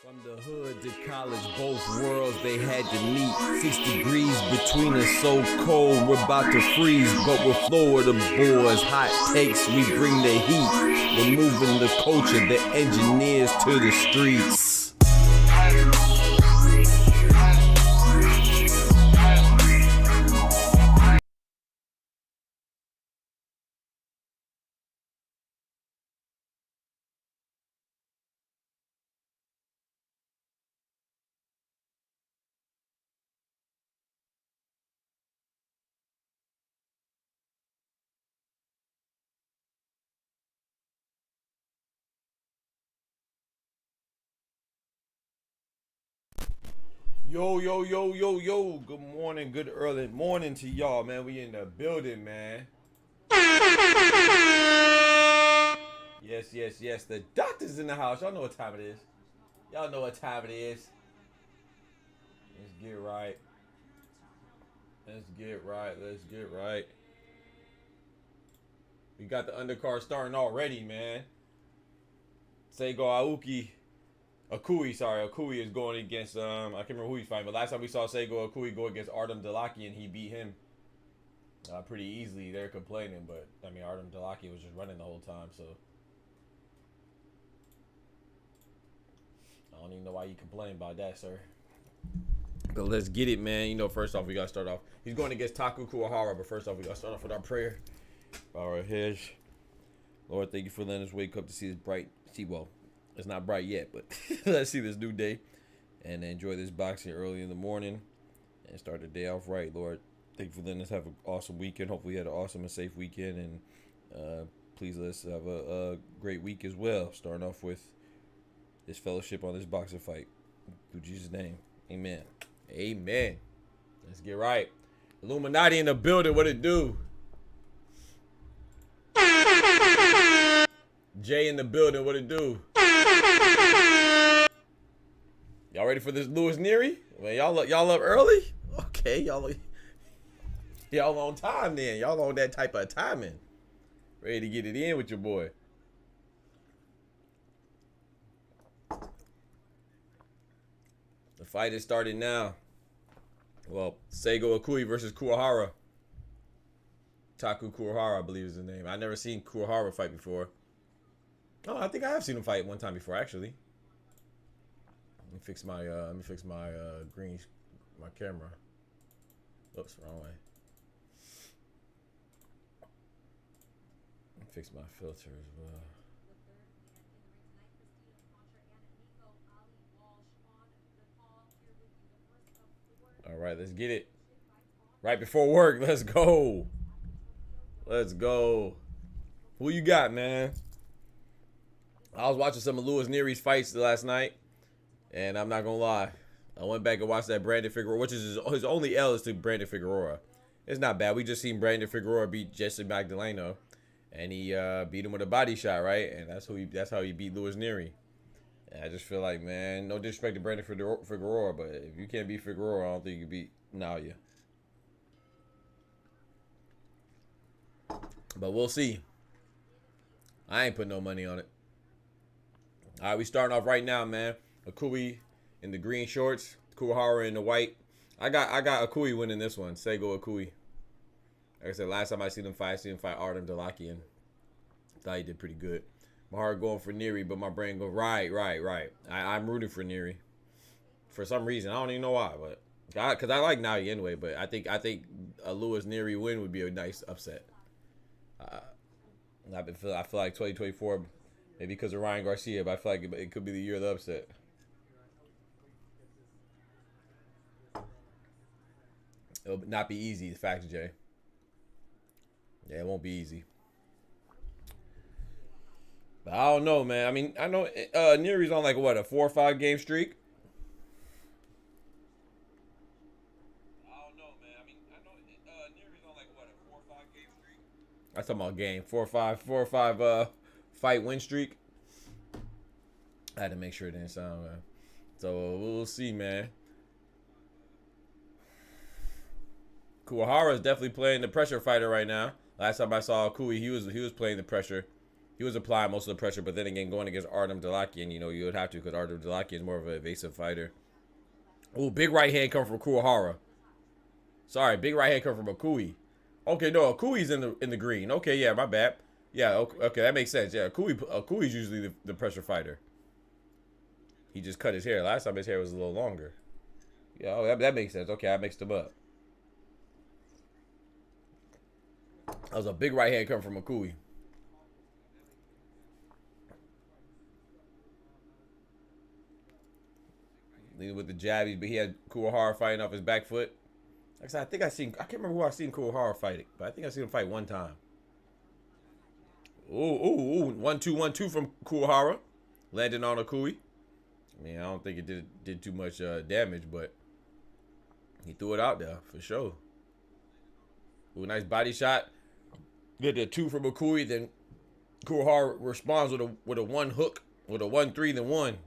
From the hood to college, both worlds they had to meet. 6 degrees between us, so cold we're about to freeze. But we're Florida boys, hot takes, we bring the heat. We're moving the culture, the engineers to the streets. Yo, yo, yo, yo, yo. Good morning, good early morning to y'all, man. We in the building, man. Yes, yes, yes. The doctor's in the house. Y'all know what time it is. Y'all know what time it is. Let's get right. Let's get right. Let's get right. We got the undercard starting already, man. Seigo Akui is going against I can't remember who he's fighting, but last time we saw Seigo Akui go against Artem Dalaki and he beat him pretty easily. They're complaining, but I mean Artem Dalaki was just running the whole time, so I don't even know why you complain about that, sir. But let's get it, man. You know, first off, we gotta start off. He's going against Taku Kuwahara, but first off, we gotta start off with our prayer. Bow our heads. Lord, thank you for letting us wake up to see this bright. It's not bright yet, but let's see this new day and enjoy this boxing early in the morning and start the day off right. Lord, thank you for letting us have an awesome weekend. Hopefully, you had an awesome and safe weekend, and please let us have a great week as well. Starting off with this fellowship on this boxing fight. Through Jesus' name, amen. Amen. Let's get right. Illuminati in the building. What it do? Jay in the building. What it do? Y'all ready for this Luis Nery? Man, y'all up early? Okay, y'all on time then. Y'all on that type of timing. Ready to get it in with your boy. The fight is starting now. Well, Seigo Akui versus Kuwahara. Taku Kuwahara, I believe is his name. I never seen Kuwahara fight before. Oh, I think I have seen him fight one time before, actually. Let me fix my my camera. Oops, wrong way. Fix my filter as well. All right, let's get it. Right before work, let's go. Let's go. Who you got, man? I was watching some of Luis Nery's fights last night, and I'm not gonna lie, I went back and watched that Brandon Figueroa, which is his only L is to Brandon Figueroa. It's not bad. We just seen Brandon Figueroa beat Jesse Magdaleno, and he beat him with a body shot, right? And that's how he beat Luis Nery. And I just feel like, man, no disrespect to Brandon Figueroa, but if you can't beat Figueroa, I don't think you can beat Naoya. But we'll see. I ain't putting no money on it. All right, we starting off right now, man. Akui in the green shorts, Kuwahara in the white. I got Akui winning this one. Seigo Akui. Like I said, last time I seen him fight Artem Dalaki, and thought he did pretty good. My heart going for Nery, but my brain go right. I'm rooting for Nery for some reason. I don't even know why, but because I like Naoya Inoue, but I think a Luis Nery win would be a nice upset. I feel like 2024. Maybe because of Ryan Garcia, but I feel like it could be the year of the upset. It'll not be easy, the fact, Jay. Yeah, it won't be easy. But I don't know, man. I mean, I know Nery's on like, what, a 4 or 5 game streak? I don't know, man. I mean, I know Nery's on like, what, a 4 or 5 game streak? I'm talking about game. 4 or 5 fight win streak. I had to make sure it didn't sound bad. So we'll see, man. Kuwahara is definitely playing the pressure fighter right now. Last time I saw Akui, he was playing the pressure. he was applying most of the pressure, but then again, going against Artem Dalakian, you know, you would have to because Artem Dalakian is more of an evasive fighter. Ooh, big right hand come from Kuwahara. Sorry, big right hand come from Akui. Okay, no, Akui's in the green. Okay, yeah, my bad. Yeah, okay, that makes sense. Yeah, Akui's usually the pressure fighter. He just cut his hair. Last time his hair was a little longer. Yeah, oh, that makes sense. Okay, I mixed them up. That was a big right hand coming from Akui. Leading with the jab, but he had Kuwahara fighting off his back foot. Like I said, I can't remember who I seen Kuwahara fighting, but I think I seen him fight one time. Ooh, 1-2 from Kuwahara. Landing on Akui. I mean, I don't think it did too much damage, but he threw it out there for sure. Ooh, nice body shot. Get the 2 from Akui, then Kuwahara responds with a 1 hook, with a 1-3, then 1.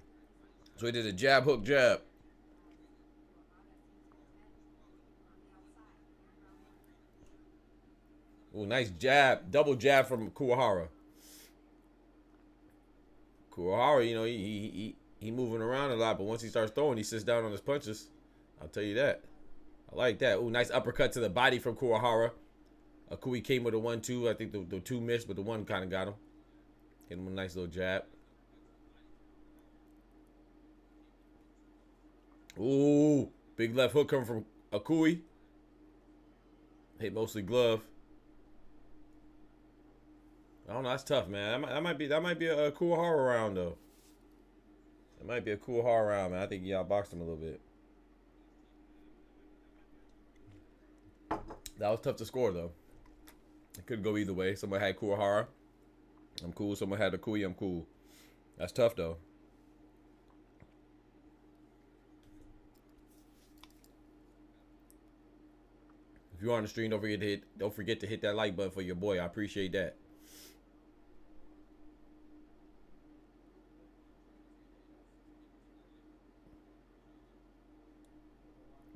So he did a jab, hook, jab. Ooh, nice jab, double jab from Kuwahara. Kuwahara, you know, he moving around a lot, but once he starts throwing, he sits down on his punches. I'll tell you that. I like that. Ooh, nice uppercut to the body from Kuwahara. Akui came with a 1-2. I think the 2 missed, but the 1 kind of got him. Hit him a nice little jab. Ooh, big left hook coming from Akui. Hit mostly glove. I don't know. That's tough, man. That might be a Kuwahara round though. It might be a Kuwahara round, man. I think y'all boxed him a little bit. That was tough to score though. It could go either way. Someone had Kuwahara. I'm cool. Someone had Akui. I'm cool. That's tough though. If you're on the stream, don't forget to hit that like button for your boy. I appreciate that.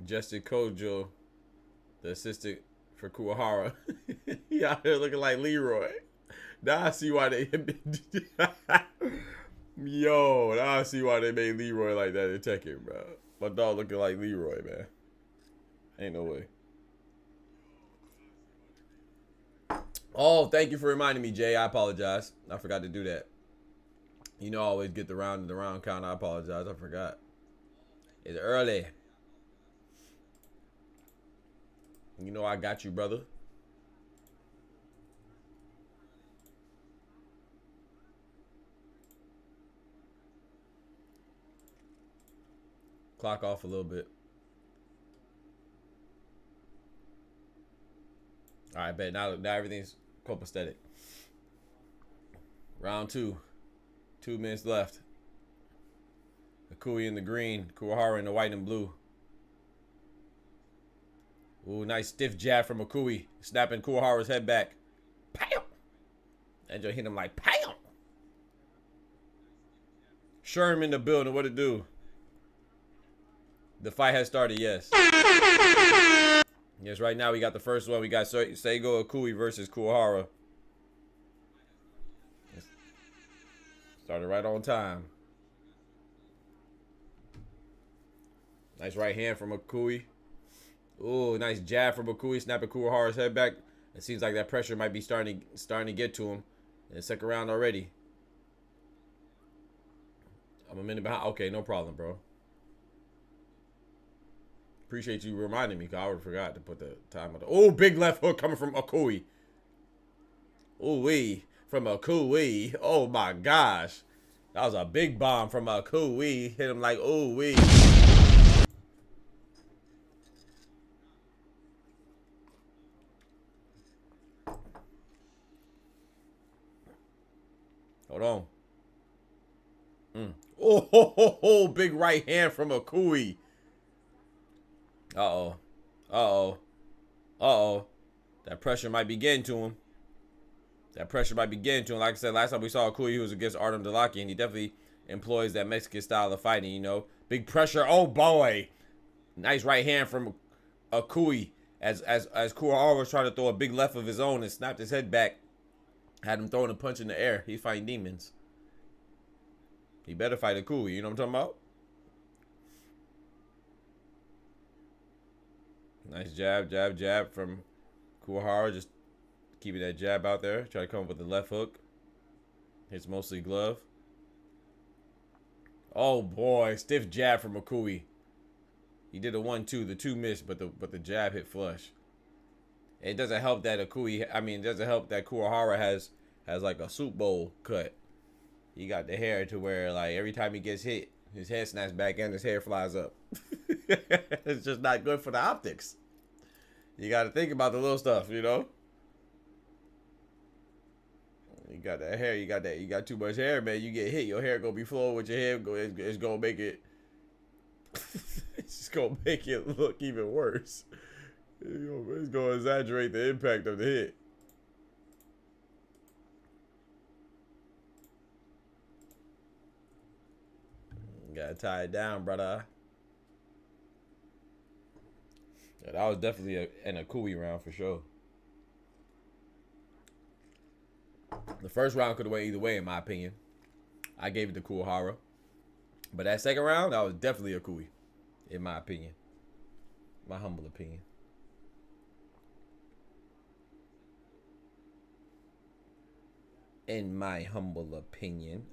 Justin Kojo, the assistant for Kuwahara. He out here looking like Leroy. Now I see why they Yo, now I see why they made Leroy like that in Tekken, bro. My dog looking like Leroy, man. Ain't no way. Oh, thank you for reminding me, Jay. I apologize. I forgot to do that. You know I always get the round count. I apologize. I forgot. It's early. You know I got you, brother. Clock off a little bit. All right, bet. Now everything's copacetic. Round 2. 2 minutes left. Akui in the green. Kuwahara in the white and blue. Ooh, nice stiff jab from Akui. Snapping Kuwahara's head back. Pow! And just hit him like pow! Sherm in the building. What it do? The fight has started, yes. Yes, right now we got the first one. We got Seigo Akui versus Kuwahara. Started right on time. Nice right hand from Akui. Ooh, nice jab from Akui, snapping Kuwahara's head back. It seems like that pressure might be starting to get to him in the second round already. I'm a minute behind. Okay, no problem, bro. Appreciate you reminding me, because I would have forgot to put the time on the... Oh, big left hook coming from Akui. Ooh-wee. From Akui. Oh, my gosh. That was a big bomb from Akui. Hit him like, ooh-wee. Hold on. Oh, big right hand from Akui. Uh-oh. Uh-oh. Uh-oh. That pressure might be getting to him. Like I said, last time we saw Akui, he was against Artem Dalakian, and he definitely employs that Mexican style of fighting, you know. Big pressure. Oh, boy. Nice right hand from Akui as Kuwahara was trying to throw a big left of his own and snapped his head back. Had him throwing a punch in the air. He's fighting demons. He better fight Inoue. You know what I'm talking about? Nice jab, jab, jab from Kuwahara. Just keeping that jab out there. Try to come up with the left hook. Hits mostly glove. Oh boy, stiff jab from Inoue. He did a 1-2. The 2 missed, but the jab hit flush. It doesn't help that it doesn't help that Kuwahara has like a soup bowl cut. He got the hair to where like every time he gets hit, his head snaps back and his hair flies up. It's just not good for the optics. You got to think about the little stuff, you know. You got that hair, you got too much hair, man. You get hit, your hair gonna be flowing with your hair. It's gonna make it. It's just gonna make it look even worse. It's gonna exaggerate the impact of the hit. You gotta tie it down, brother. Yeah, that was definitely an Inoue round for sure. The first round could have went either way, in my opinion. I gave it to Kuwahara. But that second round, that was definitely Inoue, in my opinion. My humble opinion. In my humble opinion.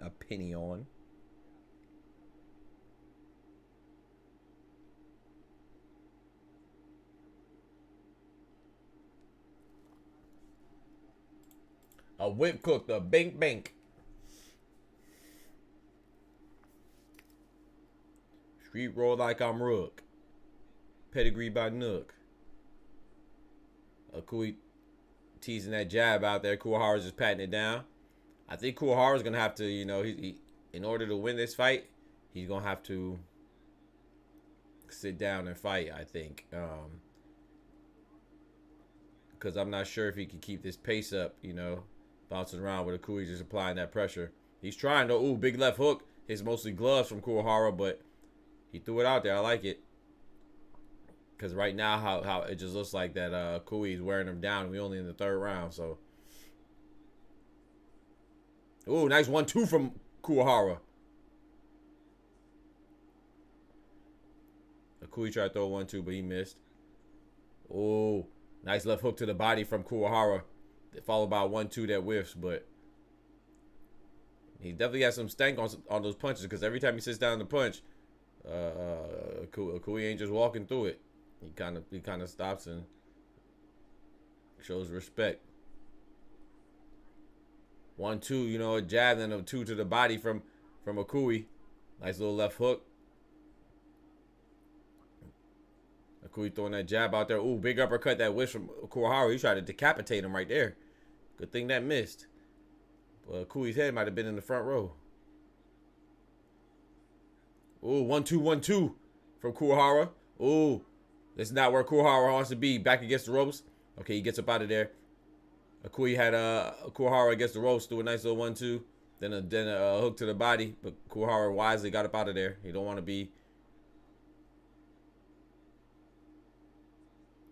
A whip cook, the bank bank. Street roll like I'm Rook. Pedigree by Nook. Inoue teasing that jab out there. Kuwahara's just patting it down. I think Kuwahara's going to have to, you know, he in order to win this fight, he's going to have to sit down and fight, I think. Because I'm not sure if he can keep this pace up, you know. Bouncing around with Inoue just applying that pressure. He's trying to, ooh, big left hook. It's mostly gloves from Kuwahara, but he threw it out there. I like it. Because right now, how it just looks like that Inoue is wearing him down. We only in the third round, so. Ooh, nice 1-2 from Kuwahara. Inoue tried to throw 1-2, but he missed. Ooh, nice left hook to the body from Kuwahara. Followed by a 1-2 that whiffs, but he definitely has some stank on those punches because every time he sits down to punch, Inoue ain't just walking through it. He kind of stops and shows respect. 1-2, you know, a jab and a 2 to the body from Inoue. Nice little left hook. Inoue throwing that jab out there. Ooh, big uppercut that whiffs from Kuwahara. He tried to decapitate him right there. Good thing that missed. But Inoue's head might have been in the front row. Ooh, 1-2, 1-2 from Kuwahara. Ooh, this is not where Kuwahara wants to be. Back against the ropes. Okay, he gets up out of there. Inoue had Kuwahara against the ropes, threw a nice little 1-2. Then a hook to the body. But Kuwahara wisely got up out of there. He don't want to be.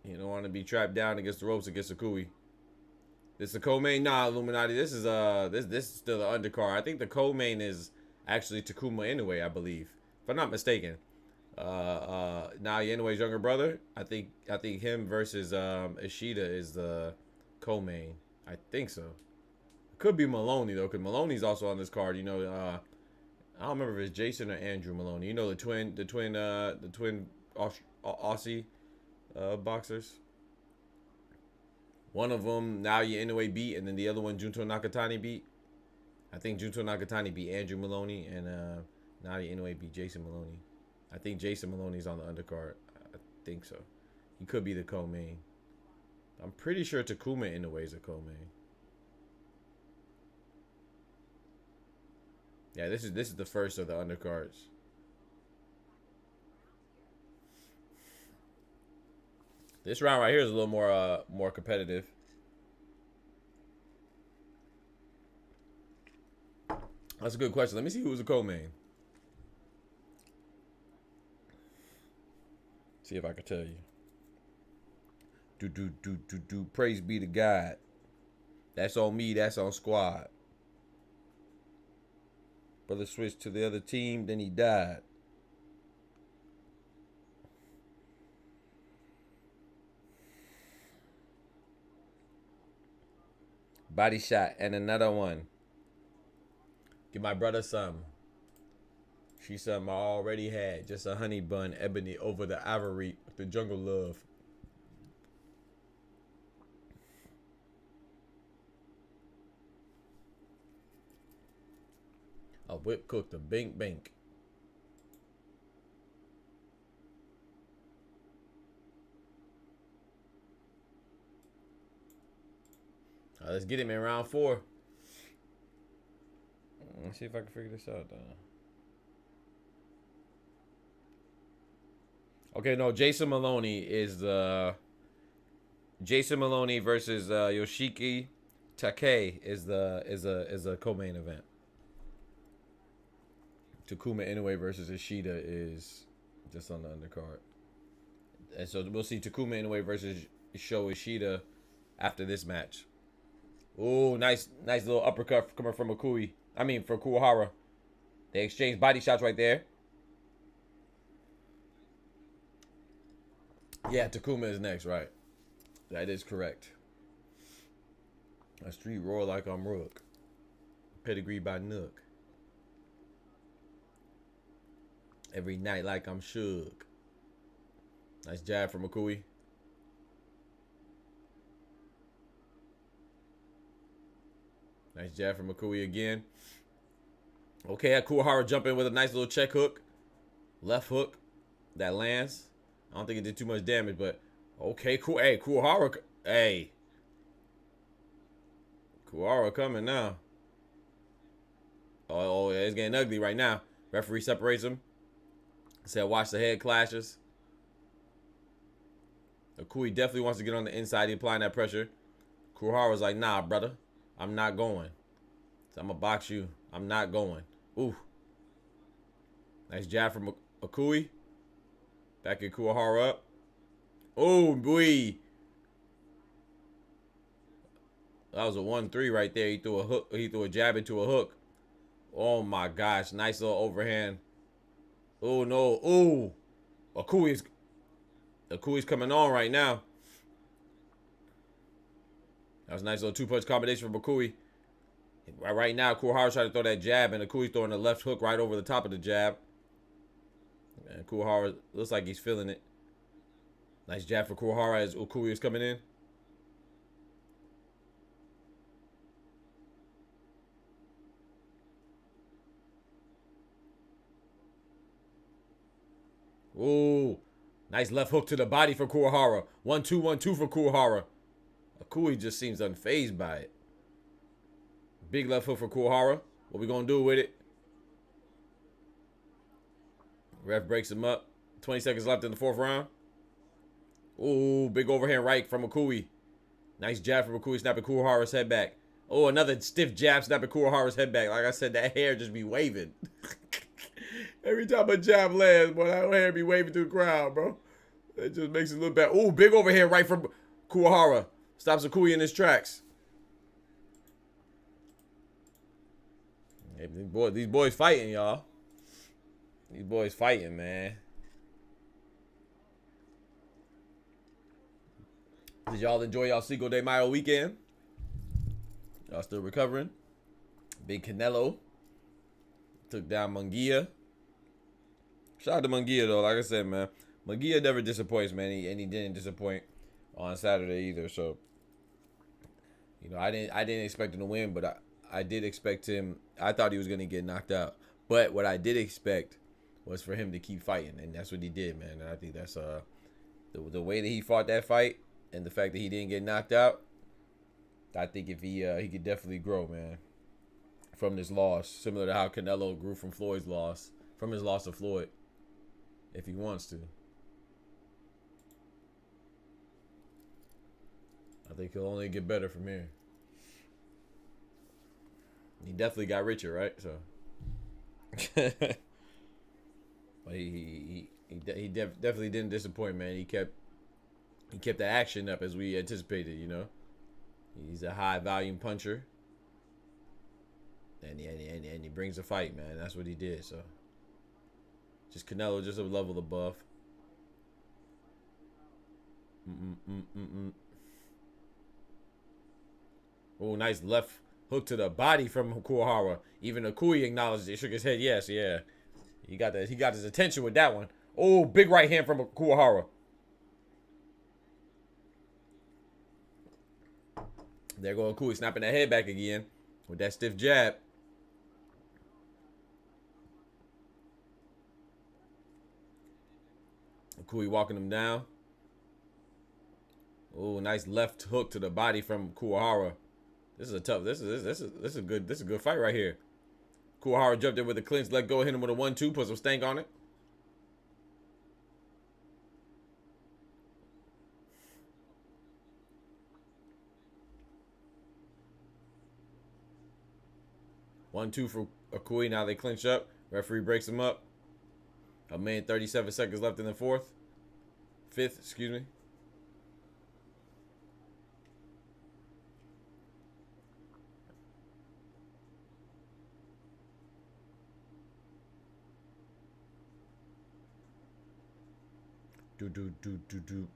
You don't want to be trapped down against the ropes against Inoue. This is the co-main? Nah, Illuminati. This is this is still the undercard. I think the co-main is actually Takuma Inoue, I believe, if I'm not mistaken. Naoya Inoue's younger brother. I think him versus Ishida is the co-main. I think so. It could be Maloney though, because Maloney's also on this card. You know, I don't remember if it's Jason or Andrew Maloney. You know the twin Aussie boxers. One of them Naoya Inoue beat, and then the other one Junto Nakatani beat. I think Junto Nakatani beat Andrew Maloney, and Naoya Inoue beat Jason Maloney. I think Jason Maloney's on the undercard. I think so. He could be the co-main. I'm pretty sure Takuma Inoue is a co-main. Yeah, this is the first of the undercards. This round right here is a little more competitive. That's a good question. Let me see who's the co-main. See if I can tell you. Praise be to God. That's on me. That's on squad. Brother switched to the other team, then he died. Body shot and another one. Give my brother some. She some I already had. Just a honey bun, ebony over the ivory, the jungle love. A whip cooked a bink bink. Let's get him in round 4. Let's see if I can figure this out. Okay, no, Jason Maloney is the Jason Maloney versus Yoshiki Takei is a co-main event. Takuma Inoue versus Ishida is just on the undercard. And so we'll see Takuma Inoue versus Sho Ishida after this match. Ooh, nice little uppercut coming from Akui. I mean, for Kuwahara. They exchange body shots right there. Yeah, Takuma is next, right? That is correct. A street roar like I'm Rook. Pedigree by Nook. Every night like I'm Suge. Nice jab from Akui. Nice jab from Akui again. Okay, Kuwahara jumping with a nice little check hook. Left hook. That lands. I don't think it did too much damage, but okay, cool. Hey, Kuwahara. Hey. Kuwahara coming now. Oh, yeah, it's getting ugly right now. Referee separates him. Said watch the head clashes. Akui definitely wants to get on the inside. He applying that pressure. Kuwahara's like, nah, brother. I'm not going. So I'm going to box you. I'm not going. Ooh. Nice jab from Akui. Back at Kuwahara up. Oh, boy. That was a 1-3 right there. He threw a hook. He threw a jab into a hook. Oh, my gosh. Nice little overhand. Oh, no. Oh. Akui's coming on right now. That was a nice little 2-punch combination from Akui. Right now, Kuwahara's trying to throw that jab, and Akui's throwing the left hook right over the top of the jab. And Kuwahara looks like he's feeling it. Nice jab for Kuwahara as Akui is coming in. Ooh. Nice left hook to the body for Kuwahara. 1-2, 1-2 for Kuwahara. Akui just seems unfazed by it. Big left hook for Kuwahara. What we gonna do with it? Ref breaks him up. 20 seconds left in the 4th round. Ooh, big overhand right from Akui. Nice jab from Akui, snapping Kuwahara's head back. Oh, another stiff jab, snapping Kuwahara's head back. Like I said, that hair just be waving. Every time a jab lands, boy, that hair be waving through the crowd, bro. It just makes it look bad. Ooh, big overhand right from Kuwahara. Stops Akui in his tracks. Hey, these boys fighting, y'all. These boys fighting, man. Did y'all enjoy y'all Cinco de Mayo weekend? Y'all still recovering? Big Canelo took down Munguia. Shout out to Munguia, though. Like I said, man, Munguia never disappoints, man. And he didn't disappoint on Saturday either. So, you know, I didn't expect him to win, but I did expect him. I thought he was gonna get knocked out, but what I did expect was for him to keep fighting, and that's what he did, man. And I think that's the way that he fought that fight, and the fact that he didn't get knocked out. I think if he could definitely grow, man, from this loss, similar to how Canelo grew from Floyd's loss, from his loss to Floyd, if he wants to. I think he'll only get better from here. He definitely got richer, right? So, but he definitely didn't disappoint, man. He kept the action up as we anticipated, you know. He's a high volume puncher. And he brings a fight, man. That's what he did. So just Canelo, just a level above. Oh, nice left hook to the body from Kuwahara. Even Inoue acknowledged it. Shook his head. Yes, yeah. He got that. He got his attention with that one. Oh, big right hand from Kuwahara. There go Inoue snapping that head back again with that stiff jab. Inoue walking him down. Oh, nice left hook to the body from Kuwahara. This is a tough. This is a good fight right here. Kuwahara jumped in with a clinch, let go, hit him with a 1-2, put some stank on it. One, 2 for Inoue. Now they clinch up. Referee breaks him up. A minute 37 seconds left in the fifth. Excuse me. Do.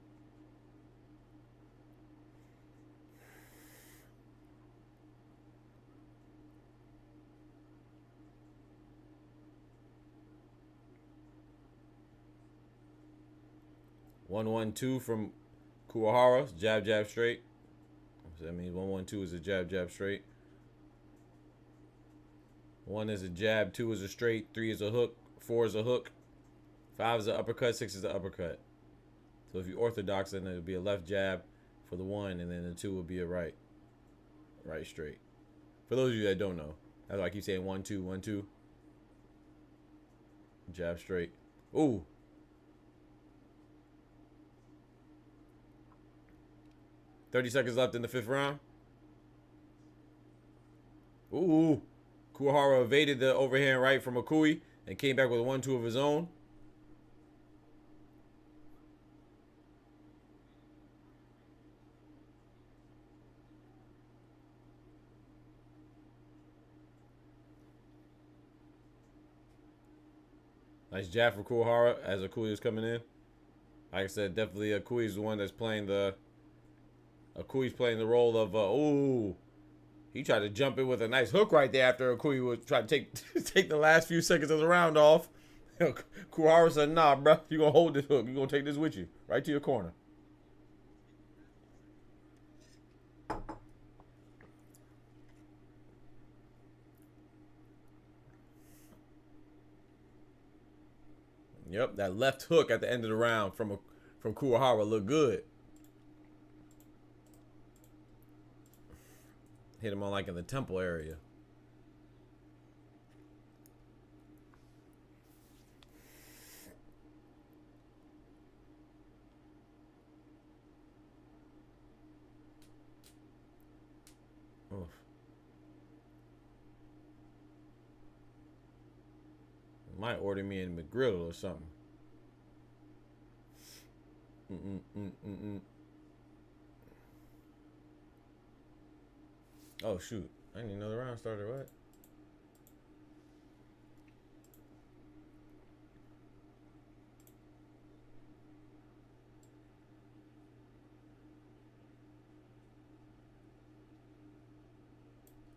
1-1-2 from Kuwahara. Jab straight. So that means 1-1-2 is a jab straight. 1 is a jab, 2 is a straight, 3 is a hook, 4 is a hook, 5 is an uppercut, 6 is an uppercut. So if you orthodox, then it'll be a left jab for the 1, and then the 2 will be a right straight. For those of you that don't know, that's why I keep saying 1-2, 1-2. Jab straight. Ooh. $30 seconds left in the 5th round. Ooh. Kuwahara evaded the overhand right from Inoue and came back with a 1-2 of his own. Nice jab for Kuwahara as Inoue is coming in. Like I said, definitely Inoue is the one that's playing the. Inoue playing the role of. Ooh, he tried to jump in with a nice hook right there after Inoue was trying to take the last few seconds of the round off. Kuwahara said, "Nah, bro, you gonna hold this hook. You gonna take this with you right to your corner." Yep, that left hook at the end of the round from Kuwahara looked good. Hit him on like in the temple area. Oof. Might order me in McGriddle or something. Oh shoot! I didn't even know the round started. What?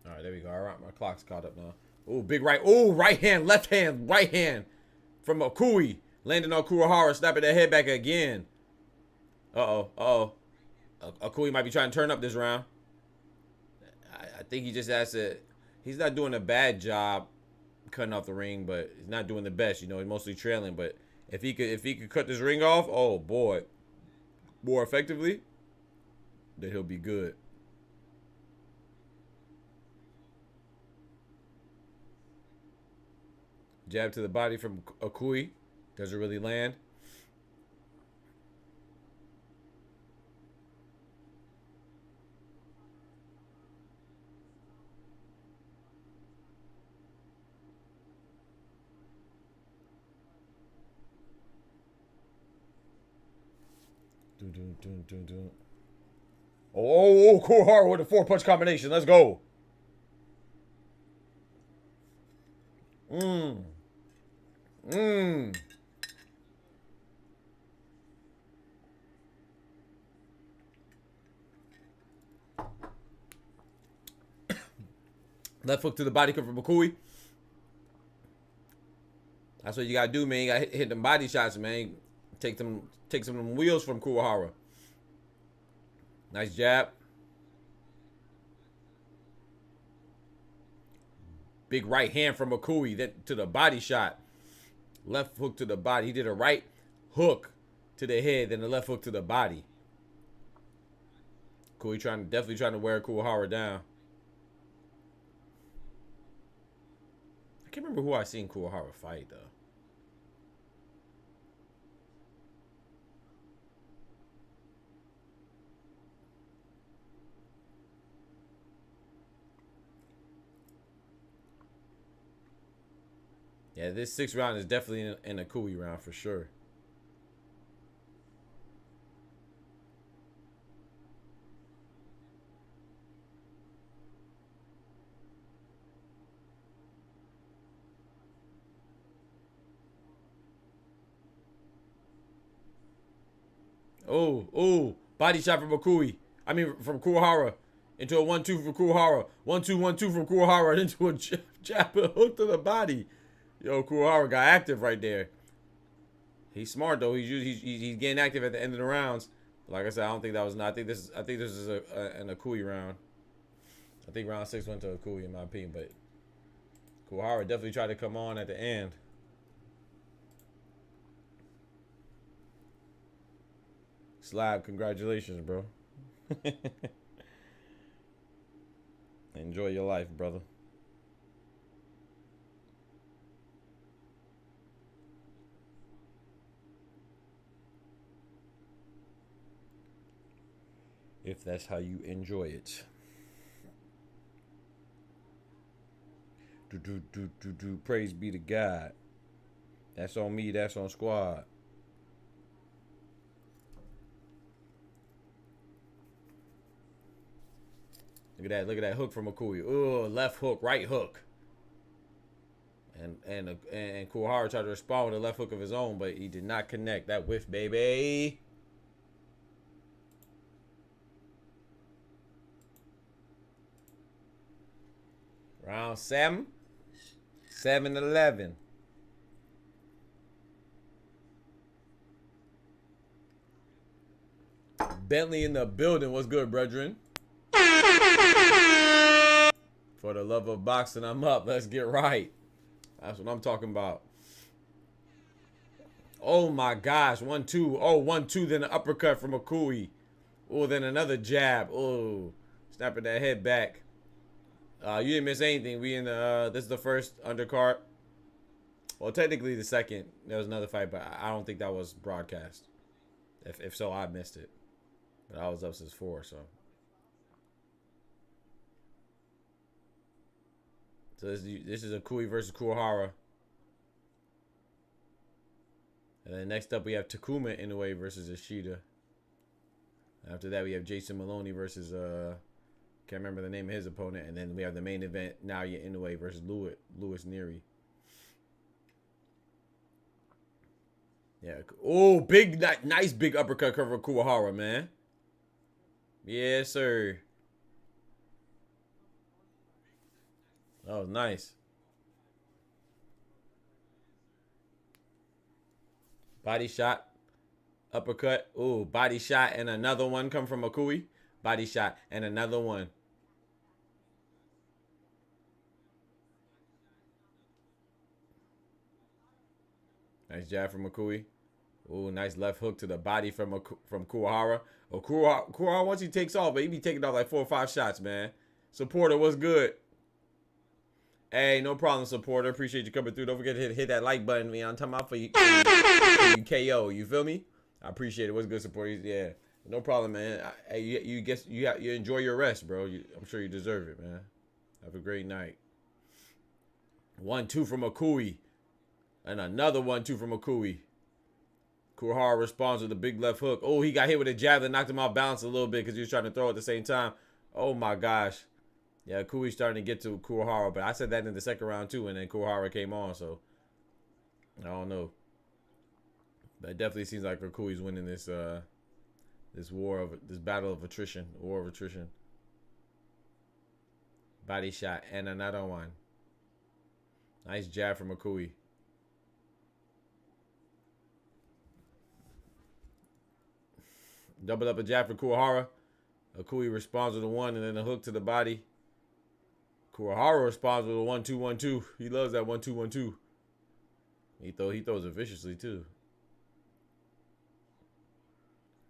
All right, there we go. All right, my clock's caught up now. Ooh, big right. Ooh, right hand, left hand, right hand from Inoue. Landing on Kuwahara, snapping the head back again. Inoue might be trying to turn up this round. I think he just has to. He's not doing a bad job cutting off the ring, but he's not doing the best. You know, he's mostly trailing. But if he could cut this ring off, oh boy, more effectively, then he'll be good. Jab to the body from Inoue. Doesn't really land. Oh, Kuwahara with a 4-punch combination. Let's go. Mmm. Mmm. Left hook to the body, come from Makui. That's what you gotta do, man. You gotta hit them body shots, man. Take some of them wheels from Kuwahara. Nice jab. Big right hand from Makui to the body shot. Left hook to the body. He did a right hook to the head, then the left hook to the body. Kui definitely trying to wear Kuwahara down. I can't remember who I seen Kuwahara fight though. Yeah, this 6th round is definitely in a Kui round for sure. Oh, body shot from Makui. I mean, from Kuwahara. Into a 1-2 from Kuwahara. 1-2 from Kuwahara. Into a jab hook to the body. Yo, Kuwahara got active right there. He's smart though. He's getting active at the end of the rounds. Like I said, I don't think that was not. I think this is an Akui round. I think round 6 went to Akui in my opinion, but Kuwahara definitely tried to come on at the end. Slab, congratulations, bro. Enjoy your life, brother. If that's how you enjoy it. Praise be to God. That's on me. That's on squad. Look at that hook from Makui. Oh, left hook, right hook. And Kuwahara tried to respond with a left hook of his own, but he did not connect. That whiff, baby. Round 7. 7-11. Bentley in the building. What's good, brethren? For the love of boxing, I'm up. Let's get right. That's what I'm talking about. Oh my gosh. 1-2. Oh, 1-2. Then an uppercut from Makui. Oh, then another jab. Oh, snapping that head back. You didn't miss anything. We in the this is the first undercard. Well, technically the second. There was another fight, but I don't think that was broadcast. If so, I missed it. But I was up since 4, so. So this is a Kui versus Kuwahara. And then next up we have Takuma Inoue versus Ishida. After that we have Jason Maloney versus can't remember the name of his opponent. And then we have the main event, Naoya Inoue versus Luis Nery. Yeah. Oh, nice big uppercut cover of Kuwahara, man. Yes, sir. Oh, nice. Body shot. Uppercut. Ooh, body shot and another one come from Makui. Body shot and another one. Nice jab from Makui. Ooh, nice left hook to the body from Kuwahara. Oh, Kuwahara, once he takes off, but he be taking off like 4 or 5 shots, man. Supporter, what's good? Hey, no problem, supporter. Appreciate you coming through. Don't forget to hit that like button, man. I'm talking about for you KO. You feel me? I appreciate it. What's good, supporters? Yeah, no problem, man. Hey, you enjoy your rest, bro. I'm sure you deserve it, man. Have a great night. 1-2 from Makui, and another 1-2 from Makui. Kuwahara responds with a big left hook. Oh, he got hit with a jab that knocked him off balance a little bit because he was trying to throw at the same time. Oh my gosh. Yeah, Kui's starting to get to Kuwahara, but I said that in the second round too, and then Kuwahara came on, so I don't know. But it definitely seems like Kui's winning this this battle of attrition, war of attrition. Body shot and another one. Nice jab from Kui. Doubled up a jab for Kuwahara. Kui responds with a one and then a hook to the body. Kuwahara responds with a 1-2-1-2. He loves that 1-2-1-2. He throws it viciously too.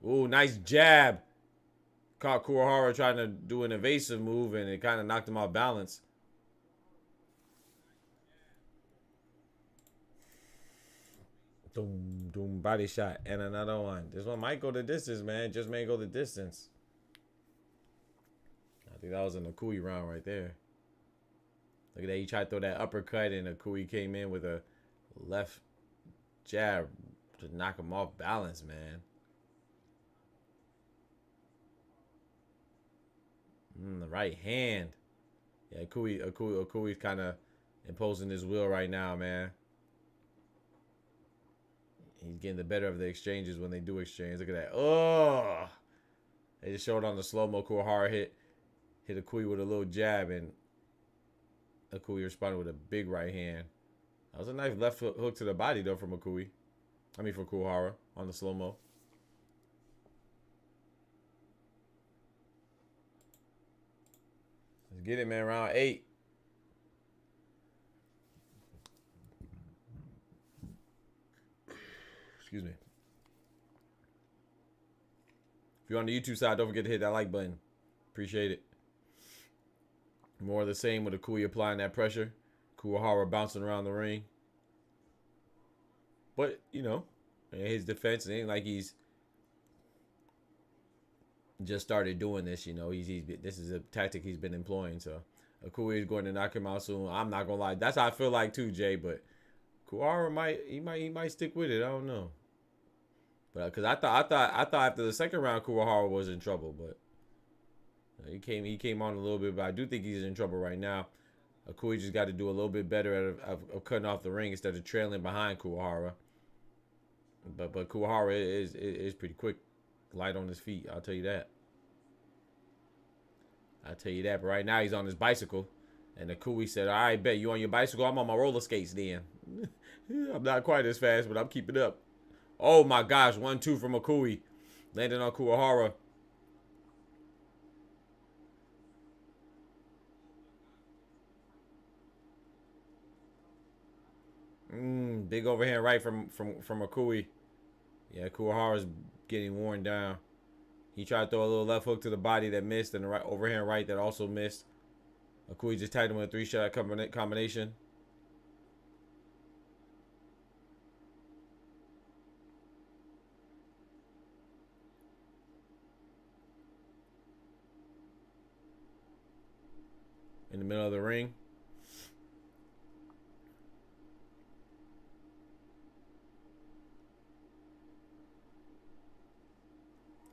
Ooh, nice jab. Caught Kuwahara trying to do an evasive move and it kind of knocked him off balance. Doom, doom, body shot and another one. This one might go the distance, man. Just may go the distance. I think that was an Akui round right there. Look at that. He tried to throw that uppercut and Akui came in with a left jab to knock him off balance, man. The right hand. Yeah, Akui's kind of imposing his will right now, man. He's getting the better of the exchanges when they do exchange. Look at that. Oh! They just showed on the slow-mo. Kuwahara hit Akui with a little jab, and Akui responded with a big right hand. That was a nice left hook to the body, though, from Akui. I mean, from Kuwahara on the slow-mo. Let's get it, man. Round 8. Excuse me. If you're on the YouTube side, don't forget to hit that like button. Appreciate it. More of the same with Akui applying that pressure. Kuwahara bouncing around the ring. But, you know, in his defense, it ain't like he's just started doing this, you know. This is a tactic he's been employing. So Akui is going to knock him out soon. I'm not gonna lie. That's how I feel like too, Jay. But Kuwahara might stick with it. I don't know. But because I thought after the second round Kuwahara was in trouble, but he came on a little bit. But I do think he's in trouble right now. Akui just got to do a little bit better of cutting off the ring instead of trailing behind Kuwahara. But Kuwahara is pretty quick, light on his feet. I'll tell you that. But right now he's on his bicycle, and Akui said, "All right, bet you on your bicycle. I'm on my roller skates then. I'm not quite as fast, but I'm keeping up." Oh my gosh, 1-2 from Akui, landing on Kuwahara. Big overhand right from Akui. Yeah, Kuwahara's getting worn down. He tried to throw a little left hook to the body that missed, and the right overhand right that also missed. Akui just tied him with a 3-shot combination. In the middle of the ring.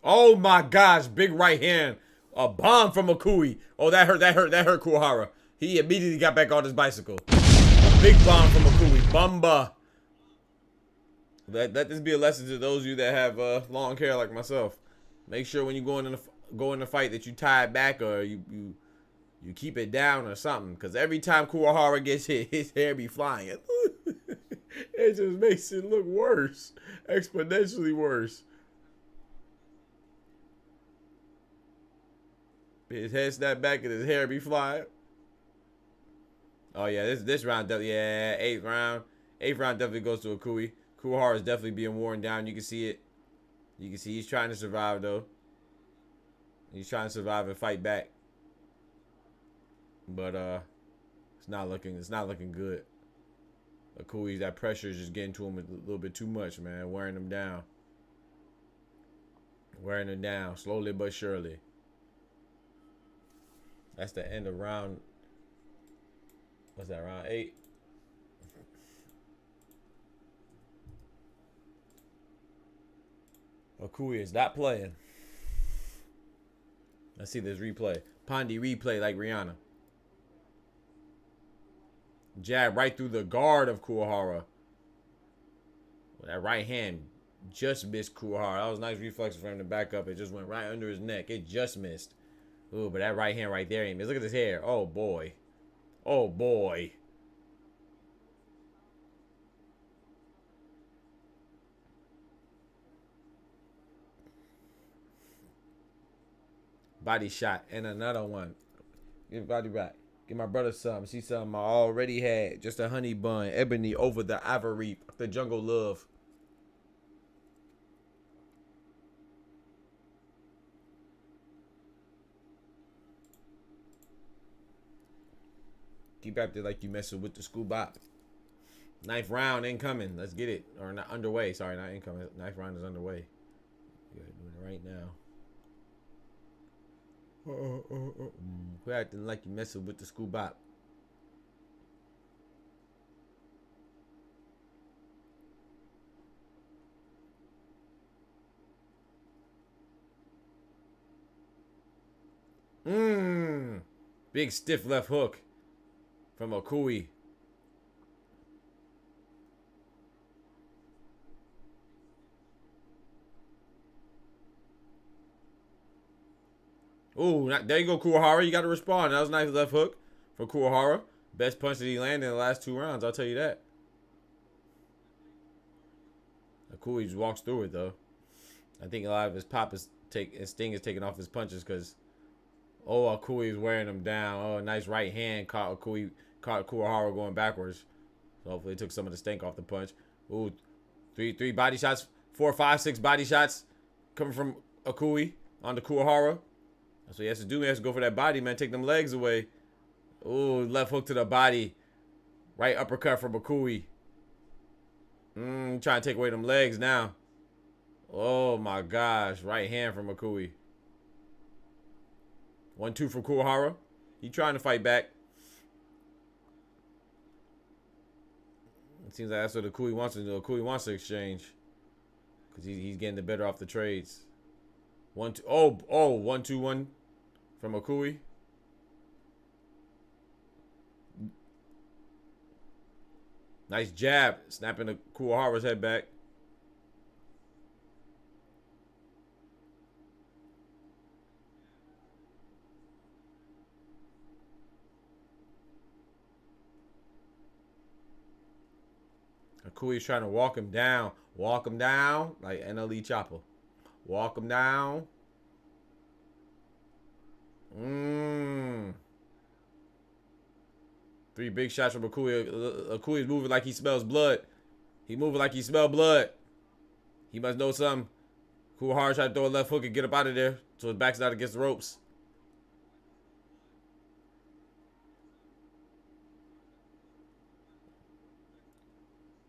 Oh my gosh, big right hand. A bomb from Akui. Oh, that hurt Kuwahara. He immediately got back on his bicycle. A big bomb from Akui. Bumba. Let this be a lesson to those of you that have long hair like myself. Make sure when you go in the fight that you tie it back or you keep it down or something. Because every time Kuwahara gets hit, his hair be flying. It just makes it look worse. Exponentially worse. His head snap back and his hair be flying. Oh yeah, this round definitely, yeah, 8th round. 8th round definitely goes to Akui. Kuwahara is definitely being worn down. You can see it. You can see he's trying to survive though. He's trying to survive and fight back. But it's not looking good. Akui, that pressure is just getting to him a little bit too much, man. Wearing him down. Wearing him down slowly but surely. That's the end of round. What's that, round 8? Inoue is not playing. Let's see this replay. Pondy replay like Rihanna. Jab right through the guard of Kuwahara. That right hand just missed Kuwahara. That was nice reflexes for him to back up. It just went right under his neck. It just missed. Ooh, but that right hand right there ain't missed. Look at his hair. Oh, boy. Oh, boy. Body shot and another one. Give body back. Give my brother some. See something I already had. Just a honey bun. Ebony over the ivory. The jungle love. Keep after like you messing with the school bop. Ninth round incoming. Let's get it. Or not underway. Sorry, not incoming. Ninth round is underway. You're doing it right now. We're acting like you messing with the school bop. Big stiff left hook from Inoue. Ooh, there you go, Kuwahara. You got to respond. That was a nice left hook for Kuwahara. Best punch that he landed in the last 2 rounds. I'll tell you that. Inoue just walks through it, though. I think a lot of his his sting is taking off his punches because, Inoue is wearing him down. Oh, nice right hand caught Kuwahara going backwards. So hopefully it took some of the stink off the punch. Ooh, three body shots, 4, 5, 6 body shots coming from Inoue onto Kuwahara. That's what he has to do. He has to go for that body, man. Take them legs away. Ooh, left hook to the body. Right uppercut from Inoue. Trying to take away them legs now. Oh, my gosh. Right hand from Inoue. 1-2 from Kuwahara. He trying to fight back. It seems like that's what Inoue wants to do. Inoue wants to exchange. Because he's getting the better off the trades. 1-2. Oh, 1-2-1 from Inoue. Nice jab. Snapping the Kuwahara's head back. Inoue's trying to walk him down. Walk him down like NLE Chopper. Walk him down. 3 big shots from Inoue. Inoue is moving like he smells blood. He moving like he smells blood. He must know something. Kuwahara tried to throw a left hook and get up out of there so his back's not against the ropes.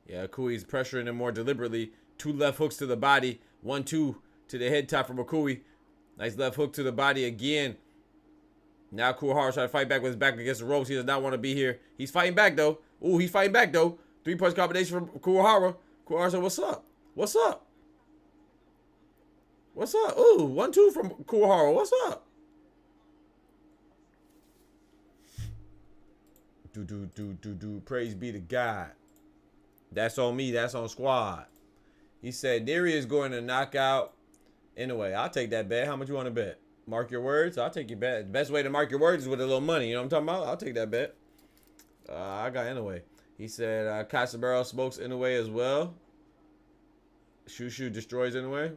Yeah, Inoue's pressuring him more deliberately. 2 left hooks to the body. 1-2 to the head top from Inoue. Nice left hook to the body again. Now Kuwahara trying to fight back with his back against the ropes. He does not want to be here. He's fighting back, though. Ooh, he's fighting back, though. 3-punch combination from Kuwahara. Kuwahara said, what's up? What's up? What's up? Ooh, 1-2 from Kuwahara. What's up? Praise be to God. That's on me. That's on squad. He said, Nery is going to knock out Inoue. I'll take that bet. How much you want to bet? Mark your words. I'll take your bet. The best way to mark your words is with a little money. You know what I'm talking about? I'll take that bet. I got Inoue. He said, Casemiro smokes Inoue as well. Shushu destroys Inoue.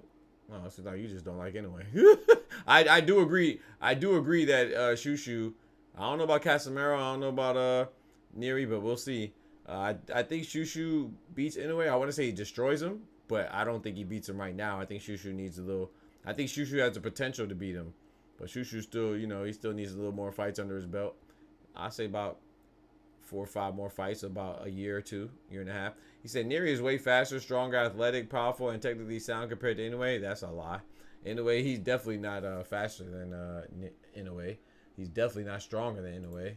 Oh, so now you just don't like Inoue. I do agree. I do agree that Shushu. I don't know about Casemiro. I don't know about Nery, but we'll see. I think Shushu beats Inoue. I want to say he destroys him, but I don't think he beats him right now. I think Shushu needs a little. I think Shushu has the potential to beat him, but Shushu still, he still needs a little more fights under his belt. I say about 4 or 5 more fights, about a year or 2, year and a half. He said Nery is way faster, stronger, athletic, powerful, and technically sound compared to Inoue. That's a lie. Inoue, he's definitely not faster than Inoue. He's definitely not stronger than Inoue.